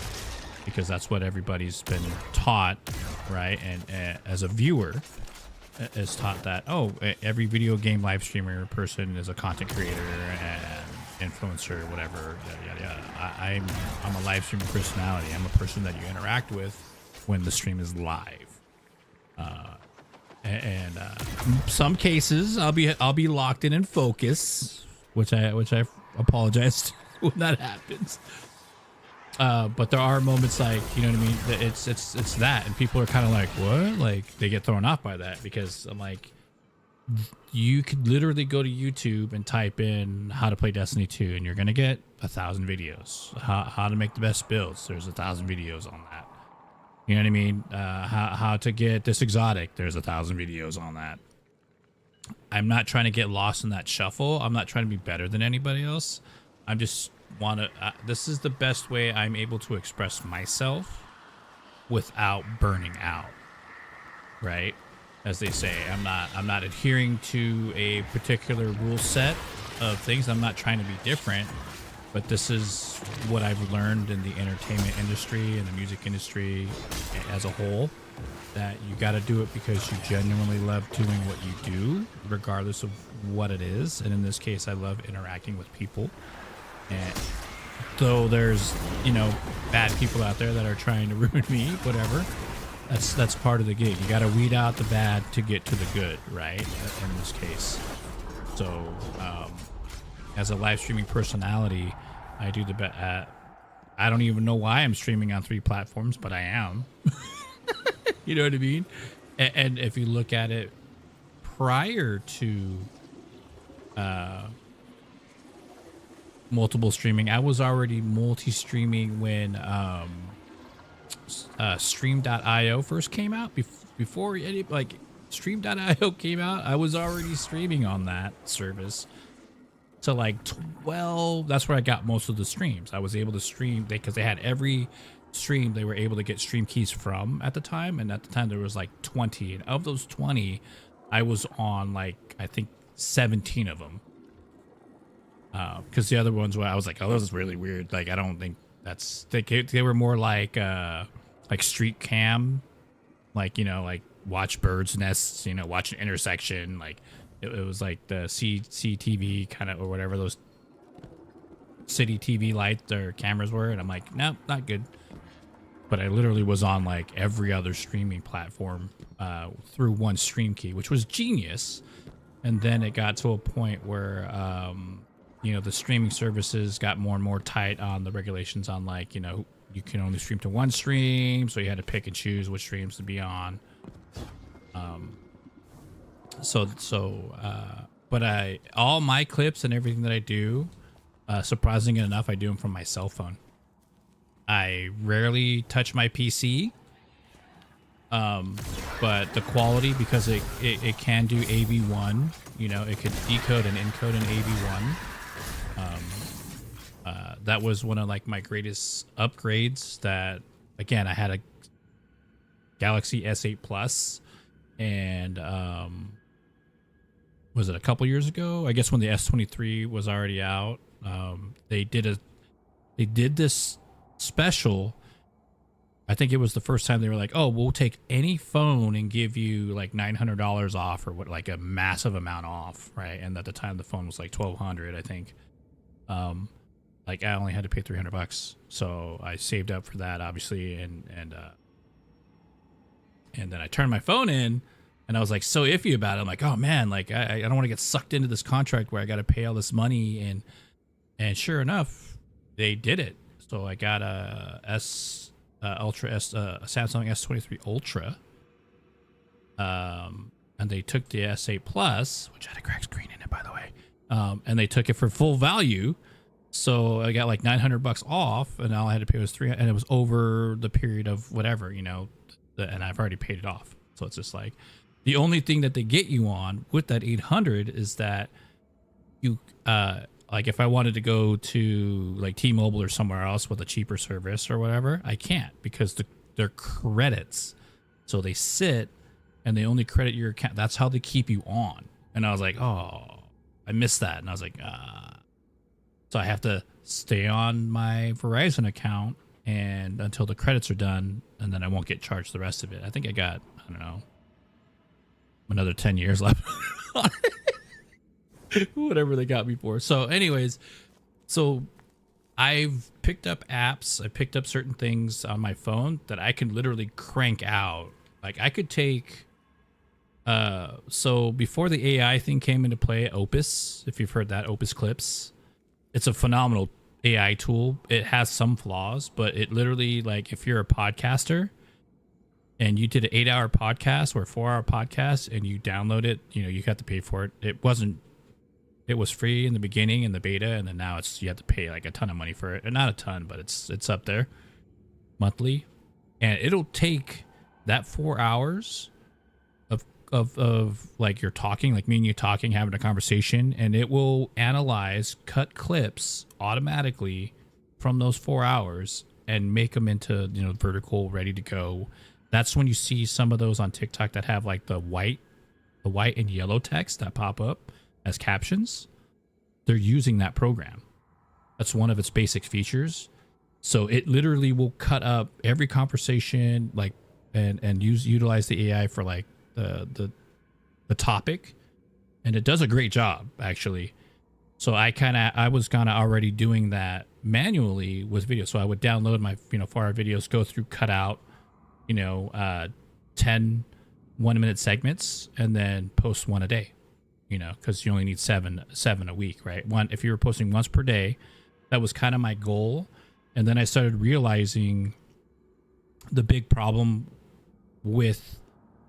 because that's what everybody's been taught, right? And as a viewer is taught that, oh, every video game live streamer person is a content creator and influencer, whatever, yada yada yada. I'm a live streaming personality. I'm a person that you interact with when the stream is live. And some cases I'll be locked in focus, which I apologize when that happens. But there are moments like, you know what I mean? It's that, and people are kind of like, what? Like, they get thrown off by that, because I'm like, you could literally go to YouTube and type in how to play Destiny 2, and you're gonna get 1,000 videos. How to make the best builds, there's 1,000 videos on that. You know what I mean? How to get this exotic, there's 1,000 videos on that. I'm not trying to get lost in that shuffle. I'm not trying to be better than anybody else. I'm just this is the best way I'm able to express myself without burning out, right? As they say, I'm not adhering to a particular rule set of things. I'm not trying to be different, but this is what I've learned in the entertainment industry and the music industry as a whole, that you got to do it because you genuinely love doing what you do, regardless of what it is. And in this case, I love interacting with people. And though there's, bad people out there that are trying to ruin me, whatever, that's part of the gig. You got to weed out the bad to get to the good, right? In this case. So, as a live streaming personality, I do the best. I don't even know why I'm streaming on 3 platforms, but I am. You know what I mean? And if you look at it prior to multiple streaming, I was already multi-streaming when Stream.io first came out. Before Stream.io came out, I was already streaming on that service. So like 12, that's where I got most of the streams. I was able to stream because they had every stream they were able to get stream keys from at the time, and at the time there was like 20, and of those 20 I was on like I think 17 of them, because the other ones where I was like, oh, this is really weird, like I don't think that's they were more like street cam, like like watch birds nests, watch an intersection, like it was like the CCTV kind of, or whatever those city TV lights or cameras were, and I'm like, no, not good. But I literally was on like every other streaming platform through one stream key, which was genius. And then it got to a point where the streaming services got more and more tight on the regulations on you can only stream to one stream, so you had to pick and choose which streams to be on. But all my clips and everything that I do, surprisingly enough, I do them from my cell phone. I rarely touch my PC, but the quality, because it can do AV1, it could decode and encode an AV1. That was one of my greatest upgrades. That, again, I had a Galaxy S8 Plus, and was it a couple years ago? I guess when the S23 was already out, they did this special. I think it was the first time they were like, oh, we'll take any phone and give you like $900 off, or like a massive amount off, right? And at the time the phone was like $1,200, I think. I only had to pay $300, so I saved up for that, obviously, and then I turned my phone in, and I was like so iffy about it. I'm like, oh man, I don't want to get sucked into this contract where I got to pay all this money, and sure enough, they did it. So I got a Ultra S, Samsung S23 Ultra. And they took the S8 Plus, which had a cracked screen in it, by the way. And they took it for full value. So I got like $900 off, and all I had to pay was $300, and it was over the period of whatever, and I've already paid it off. So it's just like, the only thing that they get you on with that 800 is that you, like if I wanted to go to like T-Mobile or somewhere else with a cheaper service or whatever, I can't because they're credits. So they sit and they only credit your account. That's how they keep you on. And I was like, oh, I missed that. And I was like, So I have to stay on my Verizon account and until the credits are done, and then I won't get charged the rest of it. I think I got, I don't know, another 10 years left. Whatever they got me for. So anyways, so I've picked up apps. I picked up certain things on my phone that I can literally crank out. Like I could take, so before the AI thing came into play, Opus, if you've heard that, Opus Clips, it's a phenomenal AI tool. It has some flaws, but it literally, like if you're a podcaster and you did an 8-hour podcast or a 4-hour podcast and you download it, you have to pay for it. It was free in the beginning in the beta, and then now you have to pay like a ton of money for it. And not a ton, but it's up there monthly. And it'll take that 4 hours of like you're talking, like me and you talking, having a conversation, and it will analyze, cut clips automatically from those 4 hours and make them into, vertical, ready to go. That's when you see some of those on TikTok that have like the white and yellow text that pop up as captions. They're using that program. That's one of its basic features. So it literally will cut up every conversation, like, and utilize the AI for like the topic, and it does a great job actually. So I was kind of already doing that manually with video. So I would download my 4-hour videos, go through, cut out 10 1-minute segments, and then post one a day, because you only need seven a week, right? One, if you were posting once per day, that was kind of my goal. And then I started realizing the big problem with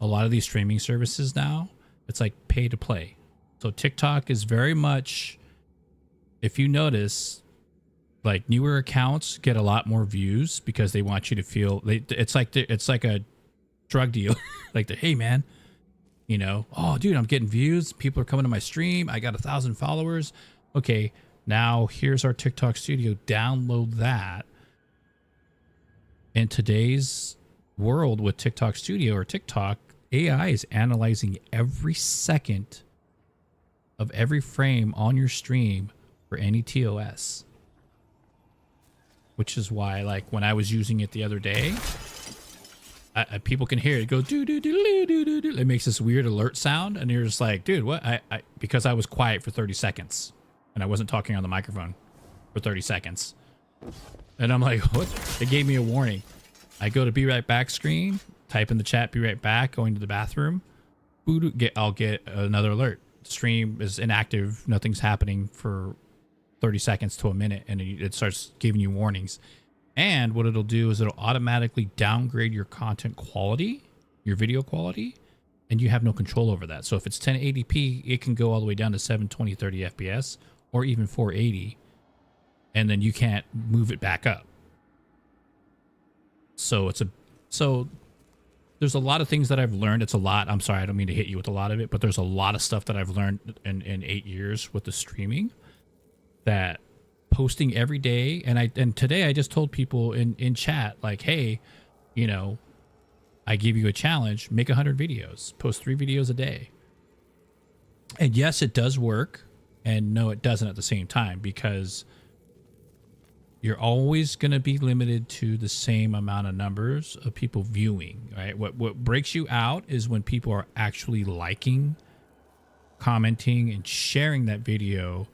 a lot of these streaming services now, it's like pay to play. So TikTok is very much, if you notice, like newer accounts get a lot more views because they want you to feel it's like a drug deal. Like hey man, oh dude, I'm getting views. People are coming to my stream. I got 1,000 followers. Okay, now here's our TikTok studio. Download that. In today's world with TikTok Studio or TikTok, AI is analyzing every second of every frame on your stream for any TOS. Which is why, like, when I was using it the other day, people can hear it go do do do do do do. It makes this weird alert sound, and you're just like, dude, what? Because I was quiet for 30 seconds, and I wasn't talking on the microphone for 30 seconds, and I'm like, what? It gave me a warning. I go to be right back screen, type in the chat, be right back, going to the bathroom. I'll get another alert. Stream is inactive. Nothing's happening for 30 seconds to a minute, and it starts giving you warnings. And what it'll do is it'll automatically downgrade your content quality, your video quality, and you have no control over that. So if it's 1080p, it can go all the way down to 720, 30 FPS, or even 480, and then you can't move it back up. So there's a lot of things that I've learned. It's a lot. I'm sorry, I don't mean to hit you with a lot of it, but there's a lot of stuff that I've learned in 8 years with the streaming, that posting every day. And today I just told people in chat, like, hey, I give you a challenge, make 100 videos, post 3 videos a day. And yes, it does work. And no, it doesn't at the same time, because you're always going to be limited to the same amount of numbers of people viewing, right? What breaks you out is when people are actually liking, commenting, and sharing that video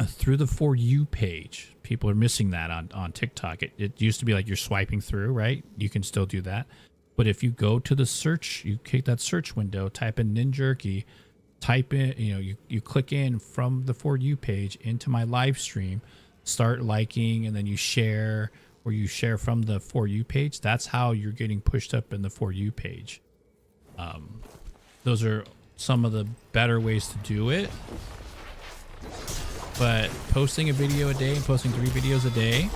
through the For You page. People are missing that on TikTok. It used to be like you're swiping through, right? You can still do that. But if you go to the search, you click that search window, type in Ninjerky, type in, you click in from the For You page into my live stream. start liking and then you share, or you share from the For You page, that's how you're getting pushed up in the For You page. Those are some of the better ways to do it. But posting a video a day and posting 3 videos a day,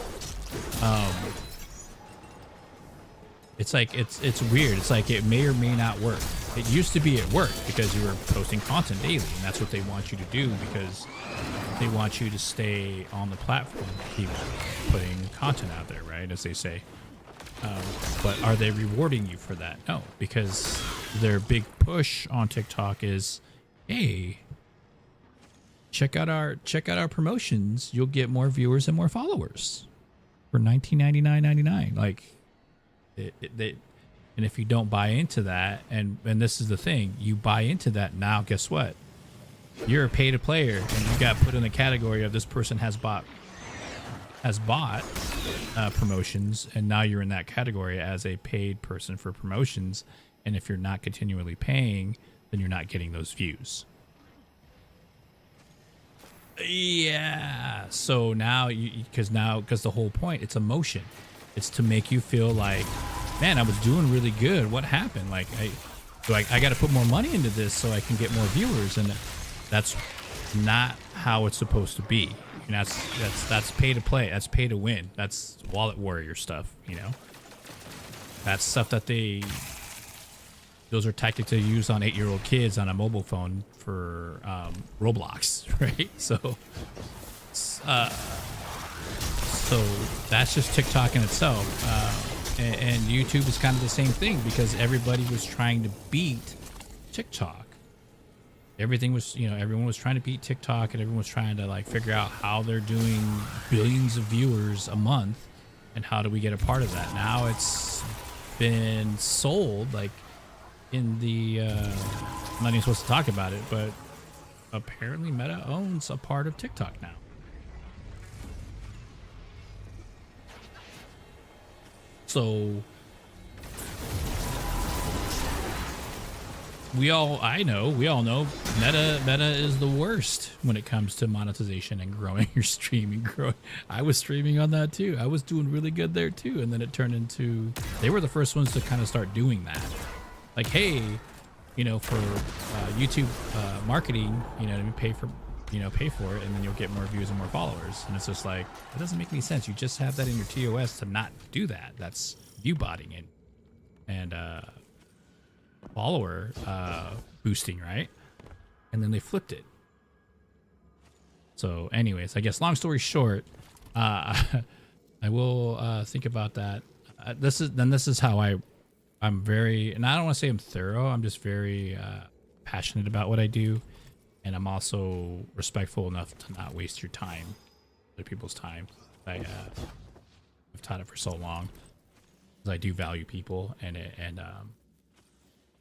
it's like it's weird. It's like it may or may not work. It used to be it worked because you were posting content daily, and that's what they want you to do because they want you to stay on the platform, keep putting content out there, right? As they say. But are they rewarding you for that? No, because their big push on TikTok is, hey, check out our promotions. You'll get more viewers and more followers for $19.99.99. Like, and if you don't buy into that, and this is the thing, you buy into that now, guess what? You're a pay to player, and you got put in the category of this person has bought promotions, and now you're in that category as a paid person for promotions. And if you're not continually paying, then you're not getting those views. Yeah. So now because the whole point, it's emotion. It's to make you feel like, man, I was doing really good. What happened? Like, I got to put more money into this so I can get more viewers, and that's not how it's supposed to be. You know, that's pay to play. That's pay to win. That's wallet warrior stuff. You know, that's stuff that those are tactics they use on 8-year-old kids on a mobile phone for Roblox, right? So that's just TikTok in itself. And YouTube is kind of the same thing because everybody was trying to beat TikTok. Everything was, everyone was trying to beat TikTok, and everyone was trying to like figure out how they're doing billions of viewers a month and how do we get a part of that. Now it's been sold like in the, I'm not even supposed to talk about it, but apparently Meta owns a part of TikTok now. So we all know Meta is the worst when it comes to monetization and growing your stream. I was streaming on that too. I was doing really good there too. And then it turned into, they were the first ones to kind of start doing that. Like, hey, for YouTube marketing, pay for it, and then you'll get more views and more followers. And it's just like, it doesn't make any sense. You just have that in your TOS to not do that. That's view botting and follower boosting, right? And then they flipped it. So anyways, I guess long story short, I will think about that. This is how I'm very, and I don't want to say I'm thorough. I'm just very passionate about what I do. And I'm also respectful enough to not waste your time, other people's time. I've taught it for so long because I do value people, and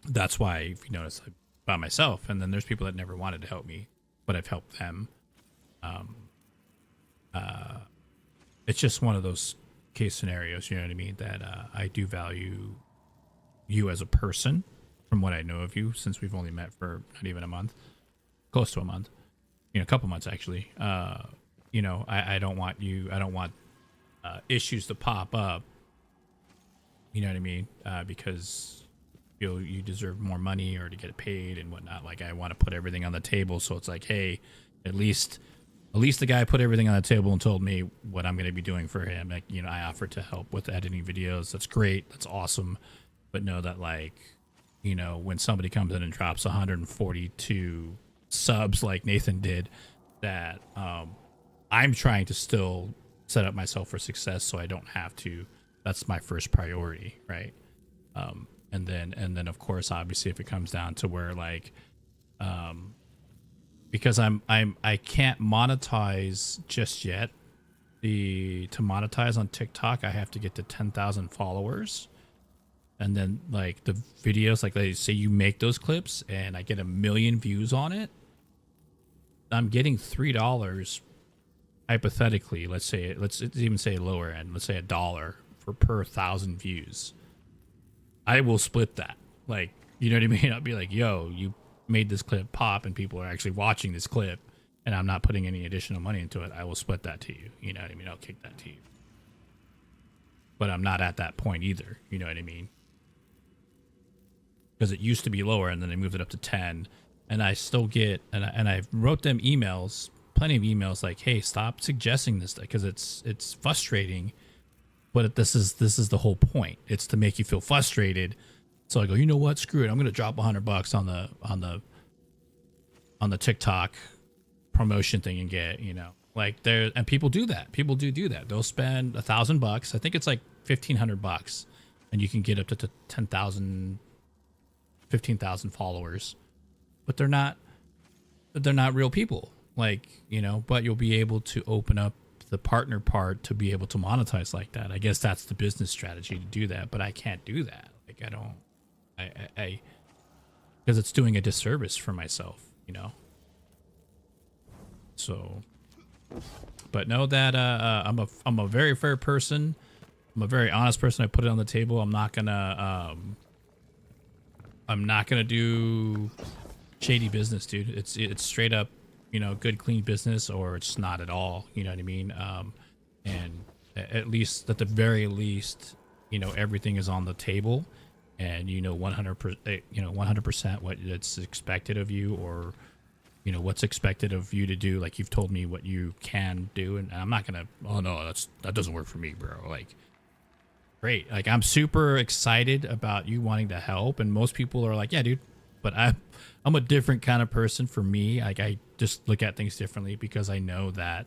that's why, if you notice, I'm by myself. And then there's people that never wanted to help me, but I've helped them. It's just one of those case scenarios, you know what I mean? That I do value you as a person from what I know of you, since we've only met for not even a month. Close to a month, a couple months actually. I don't want issues to pop up. You know what I mean? Because you deserve more money or to get paid and whatnot. Like, I want to put everything on the table, so it's like, hey, at least the guy put everything on the table and told me what I'm going to be doing for him. Like, I offered to help with editing videos. That's great. That's awesome. But know that, like, when somebody comes in and drops 142 subs like Nathan did, that I'm trying to still set up myself for success, so I don't have to. That's my first priority, right? And then of course, obviously, if it comes down to where, like, because I can't monetize just yet. To monetize on TikTok, I have to get to 10,000 followers. And then, like, the videos, like, they say you make those clips and I get 1 million views on it, I'm getting $3 hypothetically. Let's even say lower end. Let's say $1 per 1,000 views. I will split that. Like, you know what I mean? I'll be like, yo, you made this clip pop and people are actually watching this clip. and I'm not putting any additional money into it, I will split that to you. You know what I mean? I'll kick that to you. But I'm not at that point either. You know what I mean? Because it used to be lower, and then they moved it up to 10. And I still get, and I wrote them emails, plenty of emails, like, hey, stop suggesting this, because it's frustrating. But this is the whole point. It's to make you feel frustrated. So I go, you know what? Screw it. I'm gonna drop $100 on the TikTok promotion thing and get, you know, like there. And people do that. People do that. They'll spend $1,000. I think it's like $1,500, and you can get up to 10,000, 15,000 followers. But they're not real people. Like, you know. But you'll be able to open up the partner part to be able to monetize like that. I guess that's the business strategy to do that. But I can't do that. Like I don't. I because it's doing a disservice for myself, you know. So, but know that I'm a very fair person. I'm a very honest person. I put it on the table. I'm not gonna do shady business, dude. It's straight up, you know, good clean business, or it's not at all. You know what I mean? And at least, at the very least, you know, everything is on the table. And you know 100% what it's expected of you, or you know what's expected of you to do. Like you've told me what you can do, and I'm not gonna. Oh no, that doesn't work for me, bro. Like, great. Like I'm super excited about you wanting to help, and most people are like, yeah, dude. But I'm a different kind of person. For me, like I just look at things differently because I know that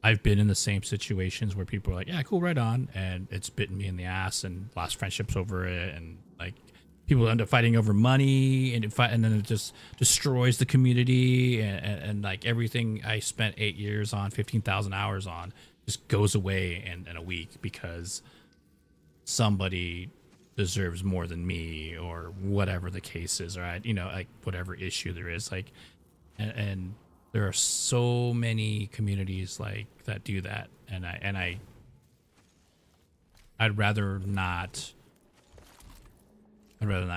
I've been in the same situations where people are like, yeah, cool, right on. And it's bitten me in the ass and lost friendships over it. And like people end up fighting over money, and then it just destroys the community. And like everything I spent 8 years on, 15,000 hours on, just goes away in a week because somebody deserves more than me, or whatever the case is, right? You know, like whatever issue there is, like, and there are so many communities like that do that, and I'd rather not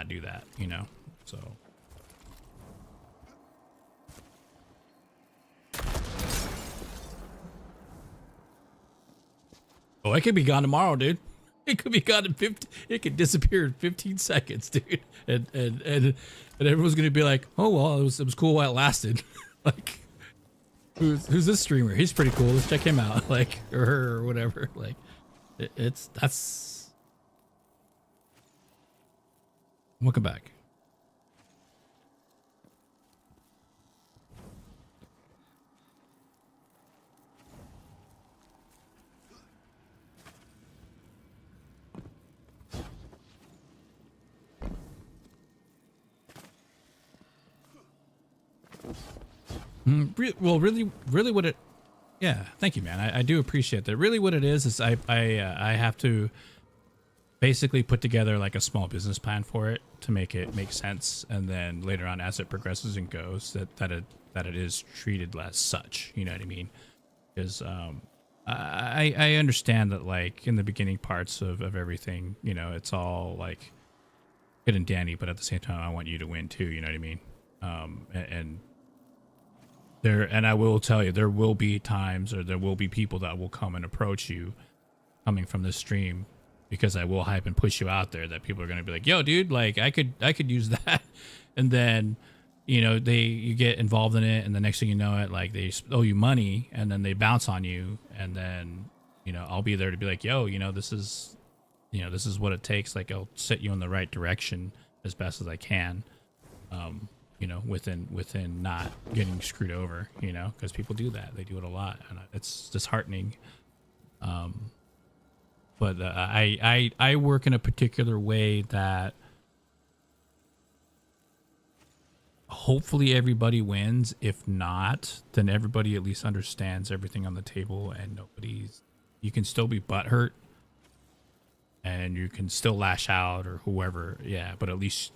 do that, you know. So oh, it could be gone tomorrow, dude. It could be gone in 15. It could disappear in 15 seconds, dude. And everyone's gonna be like, oh well, it was cool while it lasted. Like, who's this streamer? He's pretty cool. Let's check him out. Like, or her, or whatever. Like, that's. Welcome back. Well, really what it, yeah, thank you, man. I do appreciate that. Really what it is I have to basically put together like a small business plan for it to make it make sense, and then later on, as it progresses and goes, that it is treated as such. You know what I mean? Because I understand that, like, in the beginning parts of everything, you know, it's all like good and dandy, but at the same time, I want you to win too. You know what I mean? And I will tell you, there will be times, or there will be people that will come and approach you coming from this stream, because I will hype and push you out there, that people are going to be like, yo, dude, like I could use that. And then, you know, you get involved in it, and the next thing you know it, like they owe you money, and then they bounce on you. And then, you know, I'll be there to be like, yo, you know, this is what it takes. Like, I'll set you in the right direction as best as I can. You know, within not getting screwed over, you know, because people do that. They do it a lot, and it's disheartening. But I work in a particular way that hopefully everybody wins. If not, then everybody at least understands everything on the table, and you can still be butthurt, and you can still lash out, or whoever. Yeah, but at least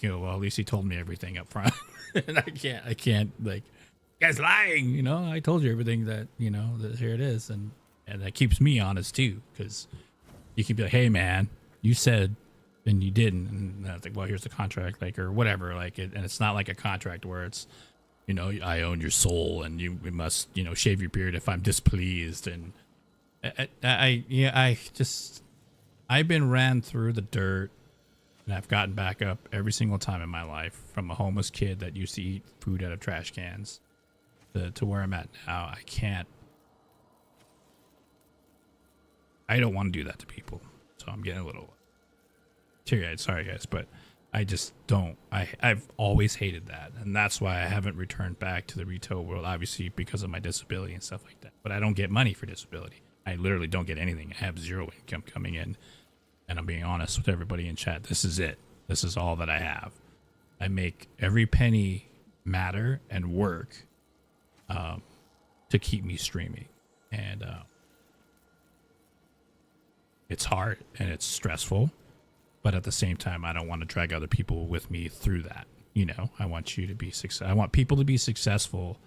well, at least he told me everything up front. And I can't like, you guys lying, you know. I told you everything that, you know, that here it is, and that keeps me honest too, because you can be like, hey man, you said and you didn't, and I was like, well, here's the contract, like, or whatever, like it. And it's not like a contract where it's, you know, I own your soul and you must, you know, shave your beard if I'm displeased. And I've been ran through the dirt and I've gotten back up every single time in my life, from a homeless kid that used to eat food out of trash cans to where I'm at now. I don't want to do that to people. So I'm getting a little teary-eyed. Sorry, guys, but I just don't. I've always hated that. And that's why I haven't returned back to the retail world, obviously because of my disability and stuff like that. But I don't get money for disability. I literally don't get anything. I have zero income coming in. And I'm being honest with everybody in chat. This is it. This is all that I have. I make every penny matter and work to keep me streaming. And it's hard and it's stressful. But at the same time, I don't want to drag other people with me through that. You know, I want you to be I want people to be successful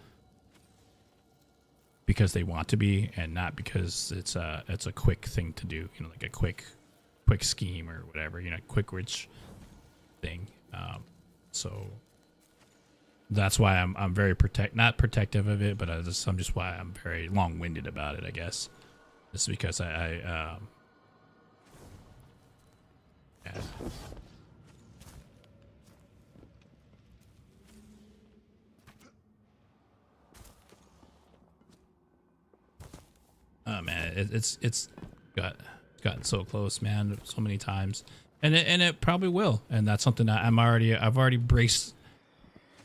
because they want to be, and not because it's a quick thing to do. You know, like a quick scheme or whatever. You know, quick rich thing. So that's why I'm very not protective of it, but I'm just why I'm very long-winded about it, I guess. It's because yeah. Oh man, it's gotten so close, man, so many times, and it probably will, and that's something that I've already braced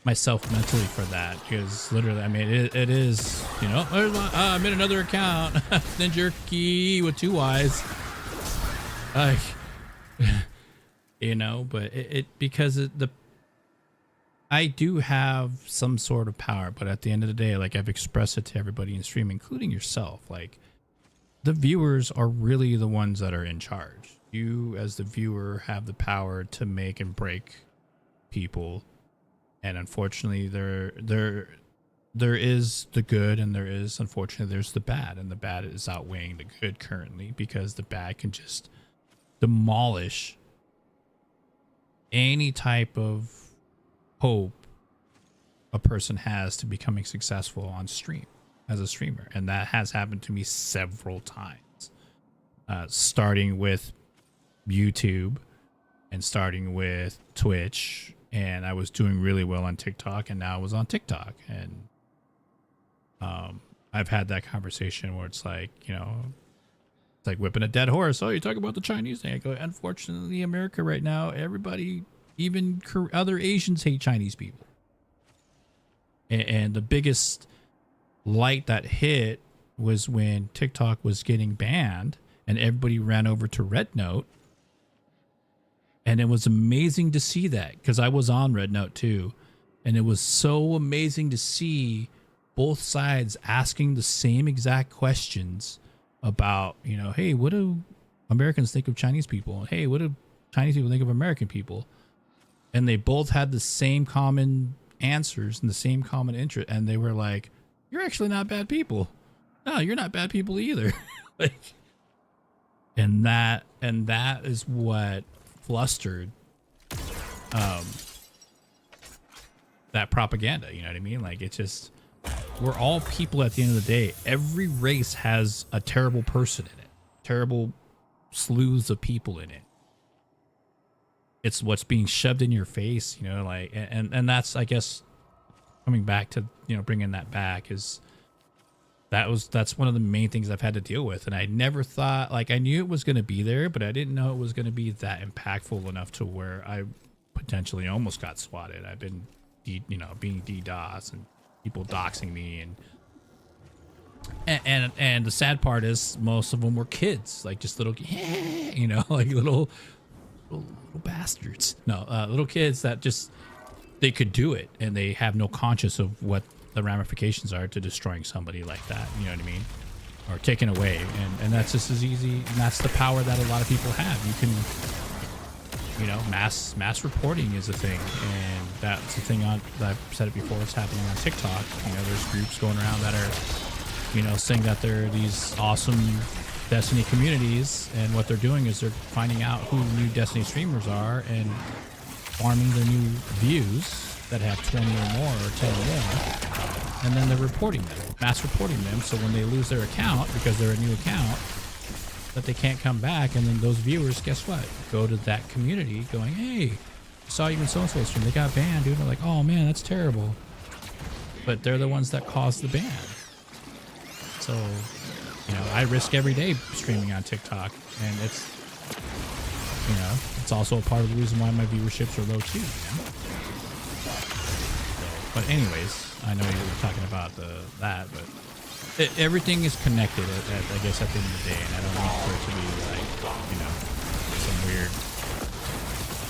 myself mentally for that, because literally, I mean, it is, you know, I made another account, Ninjerky with 2 Y's, like. You know, but I do have some sort of power, but at the end of the day, like, I've expressed it to everybody in stream, including yourself. Like, the viewers are really the ones that are in charge. You, as the viewer, have the power to make and break people, and unfortunately, there is the good, and unfortunately, there's the bad, and the bad is outweighing the good currently, because the bad can just demolish any type of hope a person has to becoming successful on stream as a streamer. And that has happened to me several times, starting with YouTube and starting with Twitch, and I was doing really well on TikTok, and now I was on TikTok, and I've had that conversation where it's like, you know, it's like whipping a dead horse. Oh, you're talking about the Chinese thing. I go, unfortunately, America right now, everybody, even other Asians, hate Chinese people. And the biggest light that hit was when TikTok was getting banned and everybody ran over to Red Note. And it was amazing to see that, because I was on Red Note too. And it was so amazing to see both sides asking the same exact questions about, you know, hey, what do Americans think of Chinese people? Hey, what do Chinese people think of American people? And they both had the same common answers and the same common interest. And they were like, you're actually not bad people. No, you're not bad people either. Like, and that is what flustered that propaganda. You know what I mean? Like, it's just, we're all people at the end of the day. Every race has a terrible person in it, terrible slews of people in it. It's what's being shoved in your face, you know, like, and that's, I guess, coming back to, you know, bringing that back, is that's one of the main things I've had to deal with. And I never thought, like, I knew it was going to be there, but I didn't know it was going to be that impactful enough to where I potentially almost got swatted. I've been, being DDoS and people doxing me, and the sad part is most of them were kids, like just little, you know, like little bastards. No, little kids that just, they could do it, and they have no conscience of what the ramifications are to destroying somebody like that. You know what I mean? Or taken away, and that's just as easy. And that's the power that a lot of people have. You can, you know, mass reporting is a thing, and that's the thing that I've said it before. It's happening on TikTok. You know, there's groups going around that are, you know, saying that they're these awesome Destiny communities, and what they're doing is they're finding out who new Destiny streamers are and farming their new views that have 20 or more or 10 or more, and then they're reporting them, mass reporting them. So when they lose their account because they're a new account, that they can't come back, and then those viewers, guess what? Go to that community going, hey, I saw you in so-and-so stream. They got banned, dude. They're like, oh man, that's terrible. But they're the ones that caused the ban. So, you know, I risk every day streaming on TikTok, and it's, you know, it's also a part of the reason why my viewerships are low too, you know? But anyways, I know you were talking about that, but everything is connected, I guess, at the end of the day, and I don't want for it to be like, you know, some weird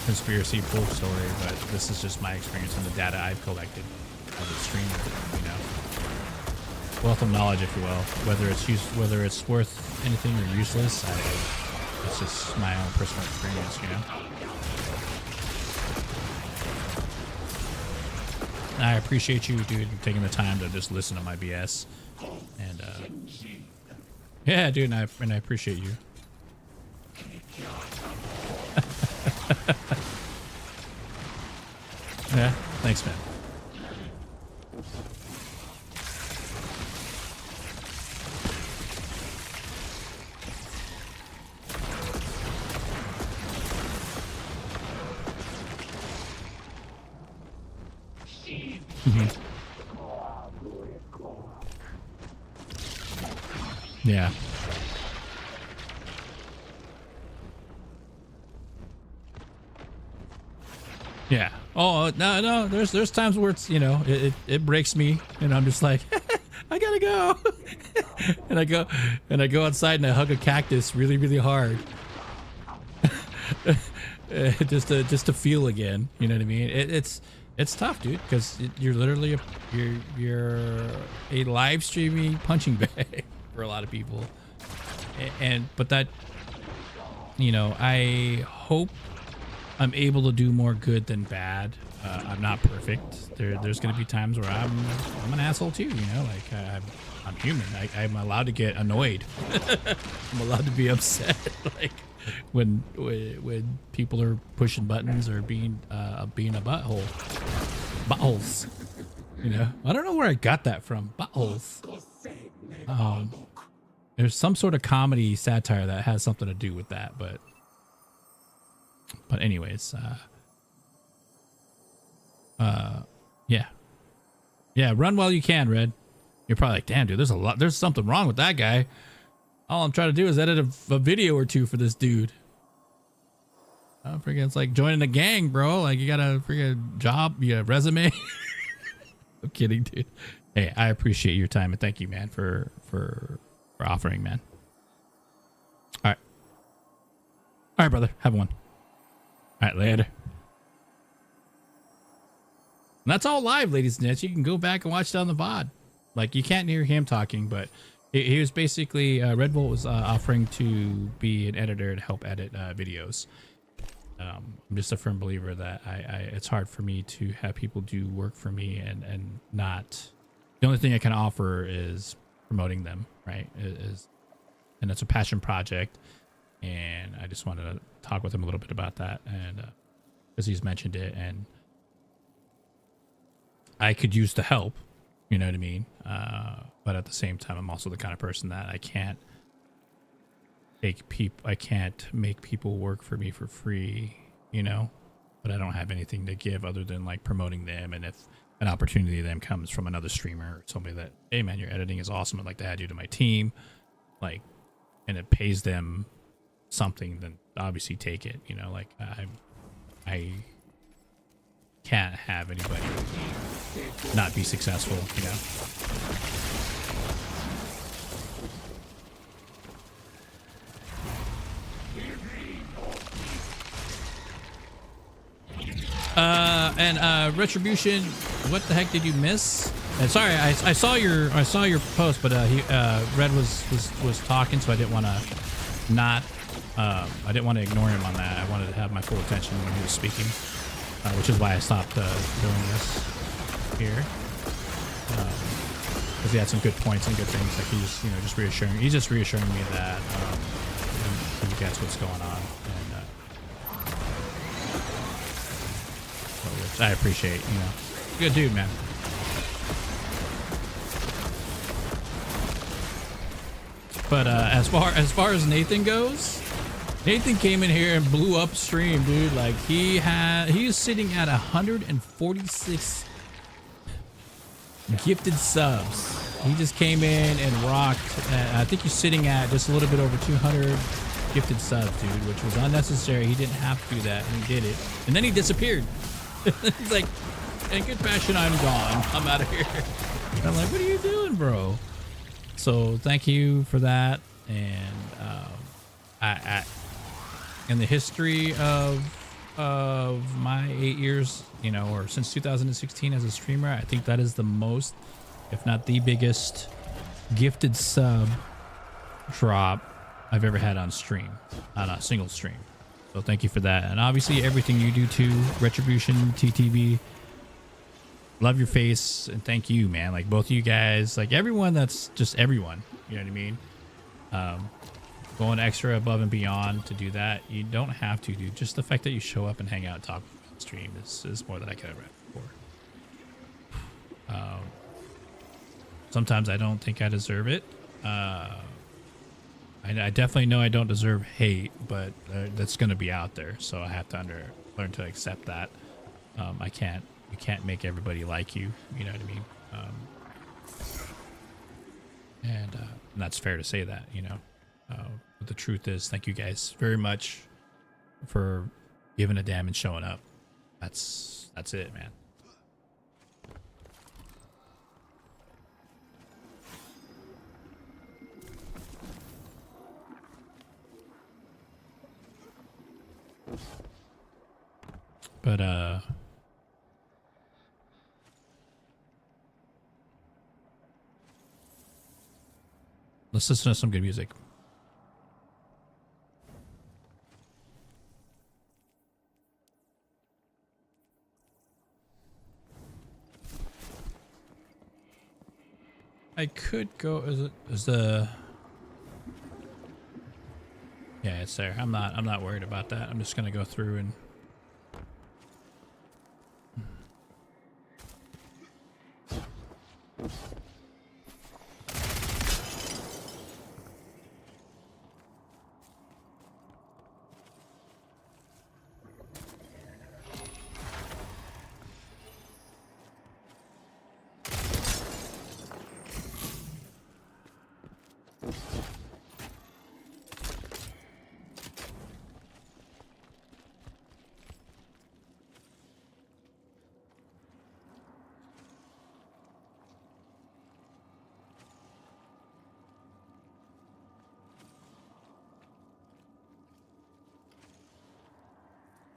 conspiracy bull story, but this is just my experience and the data I've collected as a streamer, you know. Wealth of knowledge, if you will. Whether it's worth anything or useless, it's just my own personal experience, you know. I appreciate you, dude, taking the time to just listen to my BS. And yeah, dude, and I appreciate you. Yeah, thanks, man. Yeah. Yeah. Oh no. There's times where it's, you know, it breaks me, and I'm just like, I gotta go, and I go outside and I hug a cactus really, really hard, just to feel again. You know what I mean? It's tough, dude, because you're literally you're a live streaming punching bag for a lot of people. But that, you know, I hope I'm able to do more good than bad. I'm not perfect. There's going to be times where I'm an asshole too, you know, like I'm human. I'm allowed to get annoyed. I'm allowed to be upset. Like when people are pushing buttons or being a butthole. Buttholes. You know, I don't know where I got that from. Buttholes. There's some sort of comedy satire that has something to do with that, but anyways, yeah, run while you can, Red. You're probably like, damn, dude, there's something wrong with that guy. All I'm trying to do is edit a video or two for this dude. It's like joining a gang, bro. Like, you got a freaking job, you got a resume. I'm kidding, dude. Hey, I appreciate your time, and thank you, man, for offering, man. All right, brother, have one. All right, later. And that's all live, ladies and gents. You can go back and watch it on the VOD. Like, you can't hear him talking, but he was basically, Red Bull was offering to be an editor to help edit videos. I'm just a firm believer that it's hard for me to have people do work for me and not, the only thing I can offer is promoting them, right? And it's a passion project, and I just wanted to talk with him a little bit about that, and because he's mentioned it, and I could use the help, you know what I mean? But at the same time, I'm also the kind of person that I can't make people work for me for free, you know? But I don't have anything to give other than like promoting them, and if an opportunity then comes from another streamer or somebody that, hey man, your editing is awesome, I'd like to add you to my team, like, and it pays them something, then obviously take it, you know? Like, I can't have anybody not be successful, you know? And Retribution, what the heck did you miss? And sorry, I saw your post, but Red was talking, so I didn't want to I didn't want to ignore him on that. I wanted to have my full attention when he was speaking, which is why I stopped doing this here, because he had some good points and good things. Like he's just reassuring me that he gets what's going on, and which I appreciate, you know. Good dude, man. But as far as Nathan goes, Nathan came in here and blew up stream, dude. Like he is sitting at 146 gifted subs. He just came in and rocked. I think he's sitting at just a little bit over 200 gifted subs, dude, which was unnecessary. He didn't have to do that, and he did it. And then he disappeared. He's like, in good fashion, I'm gone. I'm out of here. And I'm like, what are you doing, bro? So thank you for that. And in the history of my 8 years, you know, or since 2016 as a streamer, I think that is the most, if not the biggest, gifted sub drop I've ever had on stream, on a single stream. So thank you for that. And obviously everything you do too, Retribution, TTV, love your face, and thank you, man. Like both of you guys, like everyone, that's just everyone, you know what I mean? Going extra above and beyond to do that. You don't have to, dude. Just the fact that you show up and hang out and talk on stream is more than I could ever ask for. Sometimes I don't think I deserve it. I definitely know I don't deserve hate, but that's going to be out there. So I have to learn to accept that. You can't make everybody like you. You know what I mean? And that's fair to say that, you know. But the truth is, thank you guys very much for giving a damn and showing up. That's it, man. But let's listen to some good music. I could go. Is the? Yeah, it's there. I'm not worried about that. I'm just gonna go through and.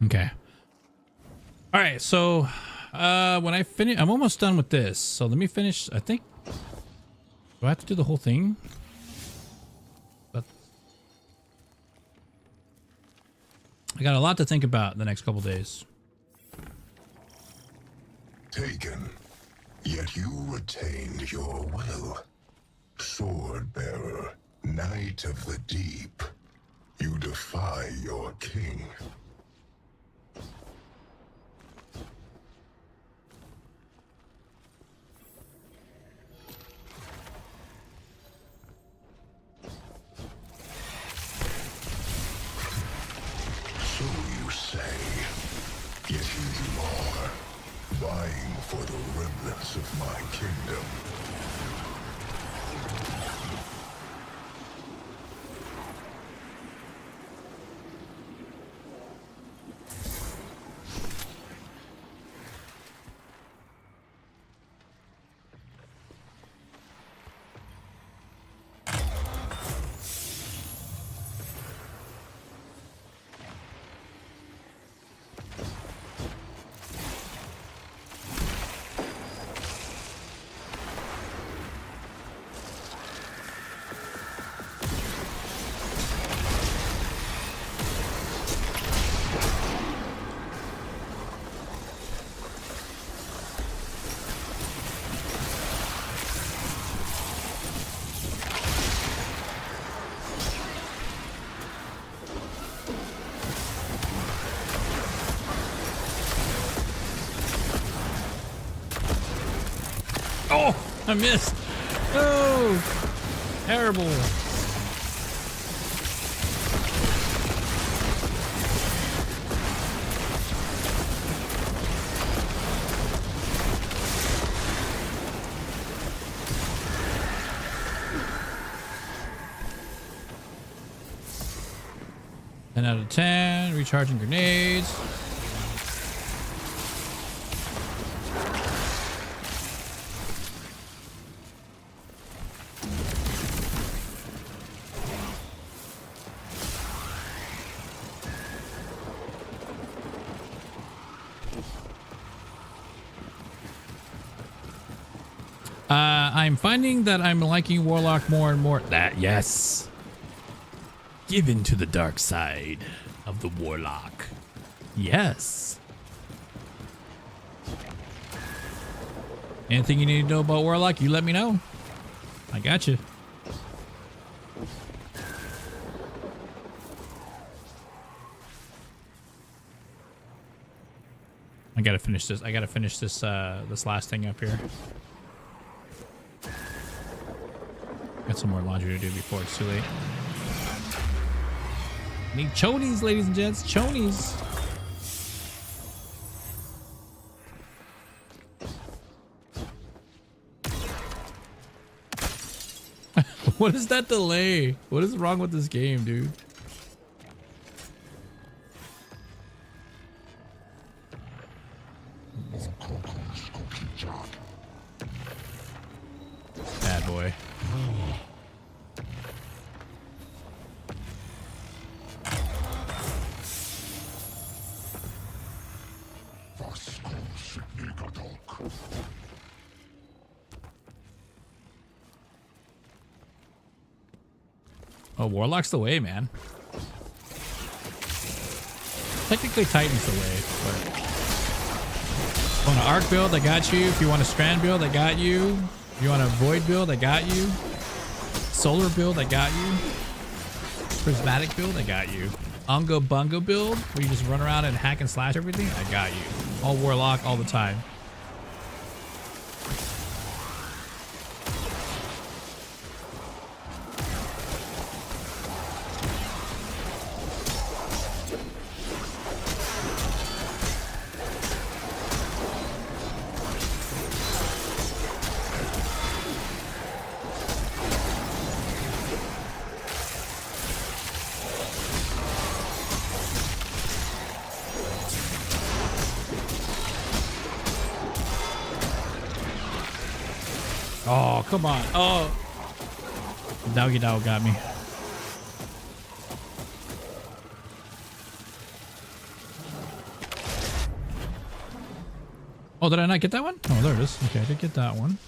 Okay. All right. So, when I finish, I'm almost done with this. So let me finish. I think. Do I have to do the whole thing? But I got a lot to think about the next couple days. Taken, yet you retained your will. Sword bearer, knight of the deep, you defy your king. So you say, yet here you are, vying for the remnants of my kingdom. Oh, I missed. Oh, terrible. Ten out of 10. Recharging grenades. I'm finding that I'm liking Warlock more and more. That, yes. Give in to the dark side of the Warlock. Yes. Anything you need to know about Warlock, you let me know. I got you. I gotta finish this. I gotta finish this. This last thing up here. Got some more laundry to do before it's too late. Need chonies, ladies and gents. Chonies. What is that delay? What is wrong with this game, dude? Bad boy. Oh, Warlock's the way, man. Technically, Titan's the way, but... If you want an arc build, I got you. If you want a strand build, I got you. If you want a void build, I got you. Solar build, I got you. Prismatic build, I got you. Ungo Bungo build, where you just run around and hack and slash everything, I got you. All Warlock, all the time. Oh, come on. Oh. Doggy dog got me. Oh, did I not get that one? Oh, there it is. Okay, I did get that one.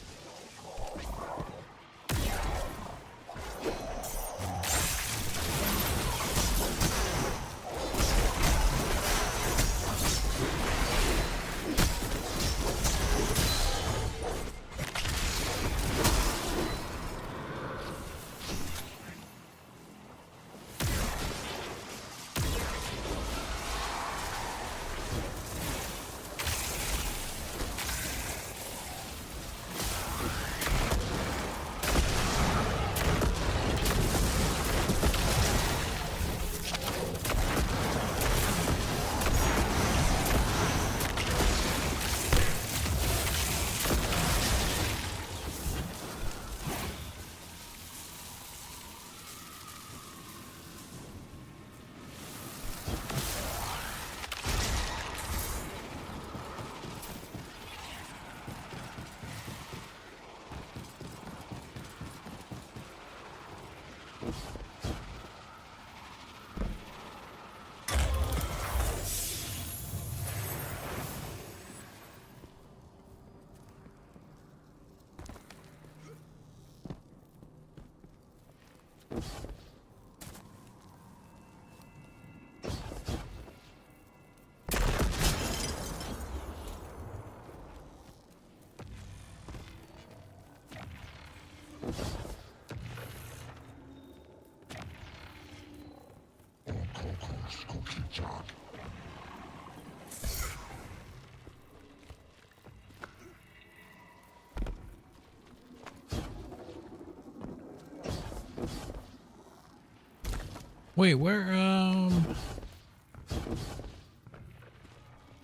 Wait, where,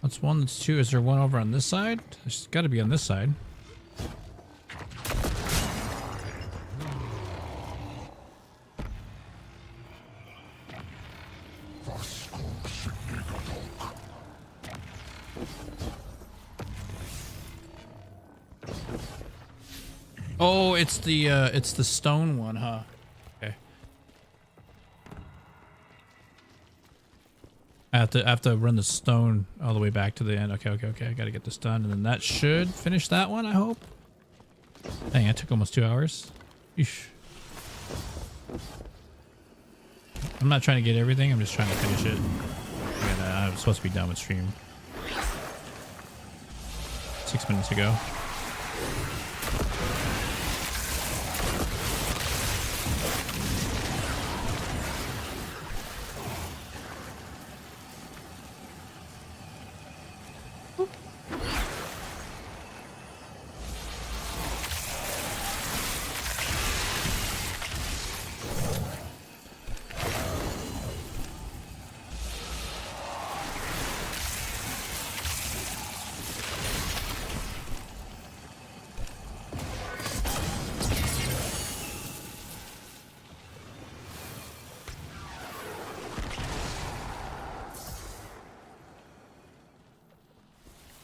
that's one, that's two. Is there one over on this side? There's got to be on this side. Oh, it's the stone one, huh? Okay. I have to run the stone all the way back to the end. Okay. I gotta get this done, and then that should finish that one, I hope. Dang, it took almost 2 hours. Eesh. I'm not trying to get everything, I'm just trying to finish it. And, I'm supposed to be done with stream 6 minutes ago.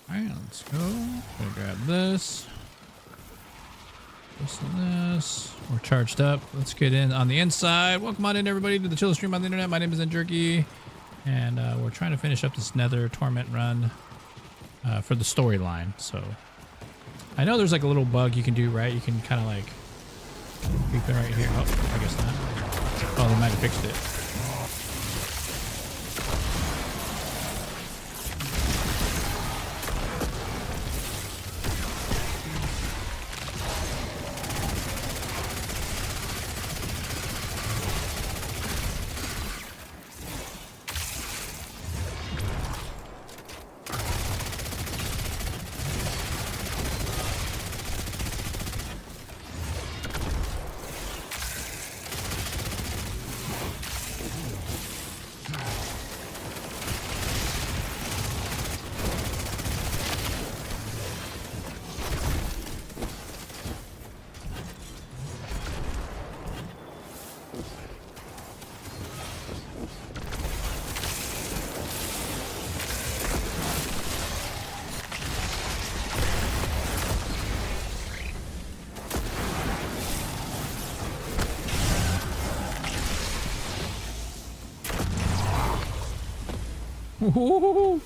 Alright, let's go. Gonna grab this. This and this. We're charged up. Let's get in on the inside. Welcome on in, everybody, to the chill stream on the internet. My name is Ninjerky, and we're trying to finish up this Nether Torment run for the storyline. So I know there's like a little bug you can do, right? You can kind of like creep it right here. Oh, I guess not. Oh, they might have fixed it. Ooh.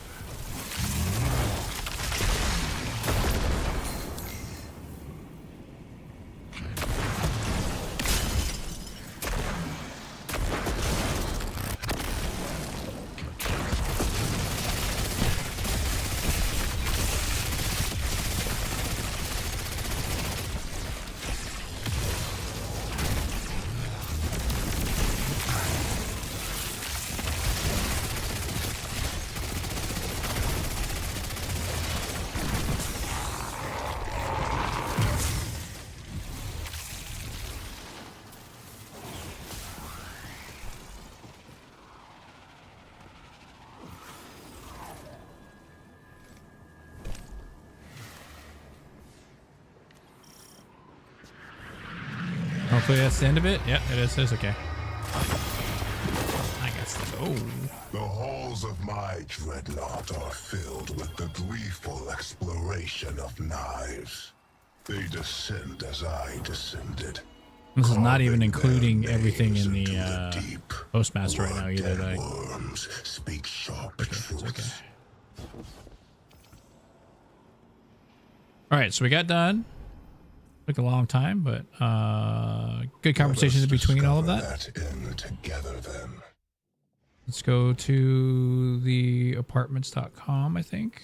Hopefully that's the end of it. Yep, it is. Okay. I guess so. The halls of my dreadnought are filled with the gleeful exploration of knives. They descend as I descended. This is not even including everything in the Postmaster right now either. Like, worms speak sharp truth. Okay. All right, so we got done. Took a long time, but good conversations in between all of that. Together, then. Let's go to the apartments.com, I think.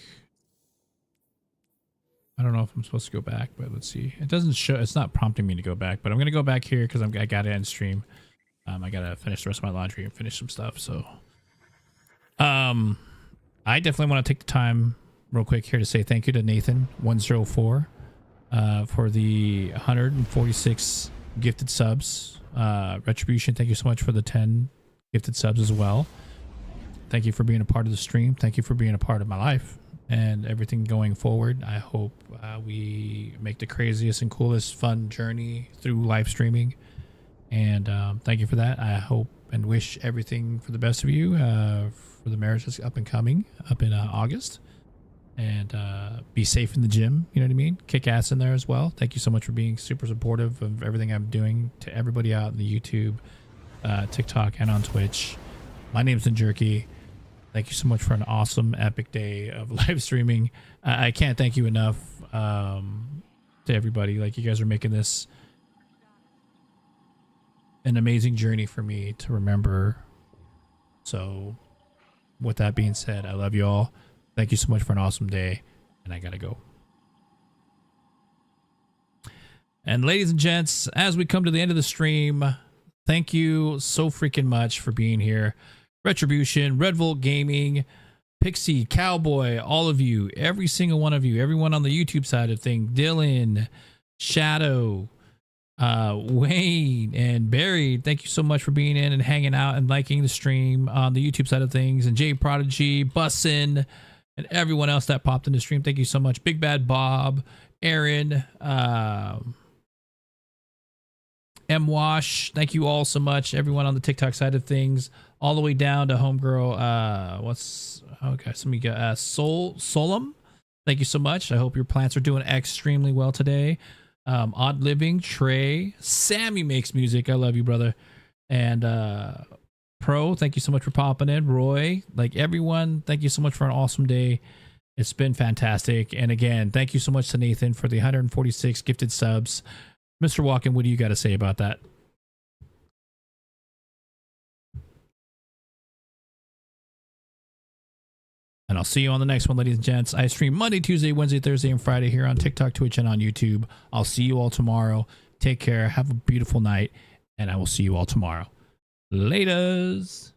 I don't know if I'm supposed to go back, but let's see. It doesn't show. It's not prompting me to go back, but I'm going to go back here because I got to end stream. I got to finish the rest of my laundry and finish some stuff. So I definitely want to take the time real quick here to say thank you to Nathan104 for the 146 gifted subs. Retribution, thank you so much for the 10 gifted subs as well. Thank you for being a part of the stream. Thank you for being a part of my life and everything going forward. I hope we make the craziest and coolest fun journey through live streaming. And thank you for that. I hope and wish everything for the best of you for the marriage that's up and coming up in August. And be safe in the gym. You know what I mean? Kick ass in there as well. Thank you so much for being super supportive of everything I'm doing, to everybody out in the YouTube, TikTok, and on Twitch. My name's Ninjerky. Thank you so much for an awesome, epic day of live streaming. I can't thank you enough to everybody. Like, you guys are making this an amazing journey for me to remember. So with that being said, I love you all. Thank you so much for an awesome day, and I gotta go. And ladies and gents, as we come to the end of the stream, thank you so freaking much for being here. Retribution, Red Volt Gaming, Pixie, Cowboy, all of you, every single one of you, everyone on the YouTube side of things, Dylan, Shadow, Wayne, and Barry, thank you so much for being in and hanging out and liking the stream on the YouTube side of things. And Jay Prodigy, Bussin', and everyone else that popped in the stream, thank you so much. Big Bad Bob, Aaron, M Wash, thank you all so much. Everyone on the TikTok side of things, all the way down to homegirl. Somebody got Solum. Thank you so much. I hope your plants are doing extremely well today. Odd Living, Trey, Sammy makes music. I love you, brother. And Pro, thank you so much for popping in. Roy, like everyone, thank you so much for an awesome day. It's been fantastic. And again, thank you so much to Nathan for the 146 gifted subs. Mr. Walken, what do you got to say about that? And I'll see you on the next one, ladies and gents. I stream Monday, Tuesday, Wednesday, Thursday, and Friday here on TikTok, Twitch, and on YouTube. I'll see you all tomorrow. Take care. Have a beautiful night. And I will see you all tomorrow. Laters.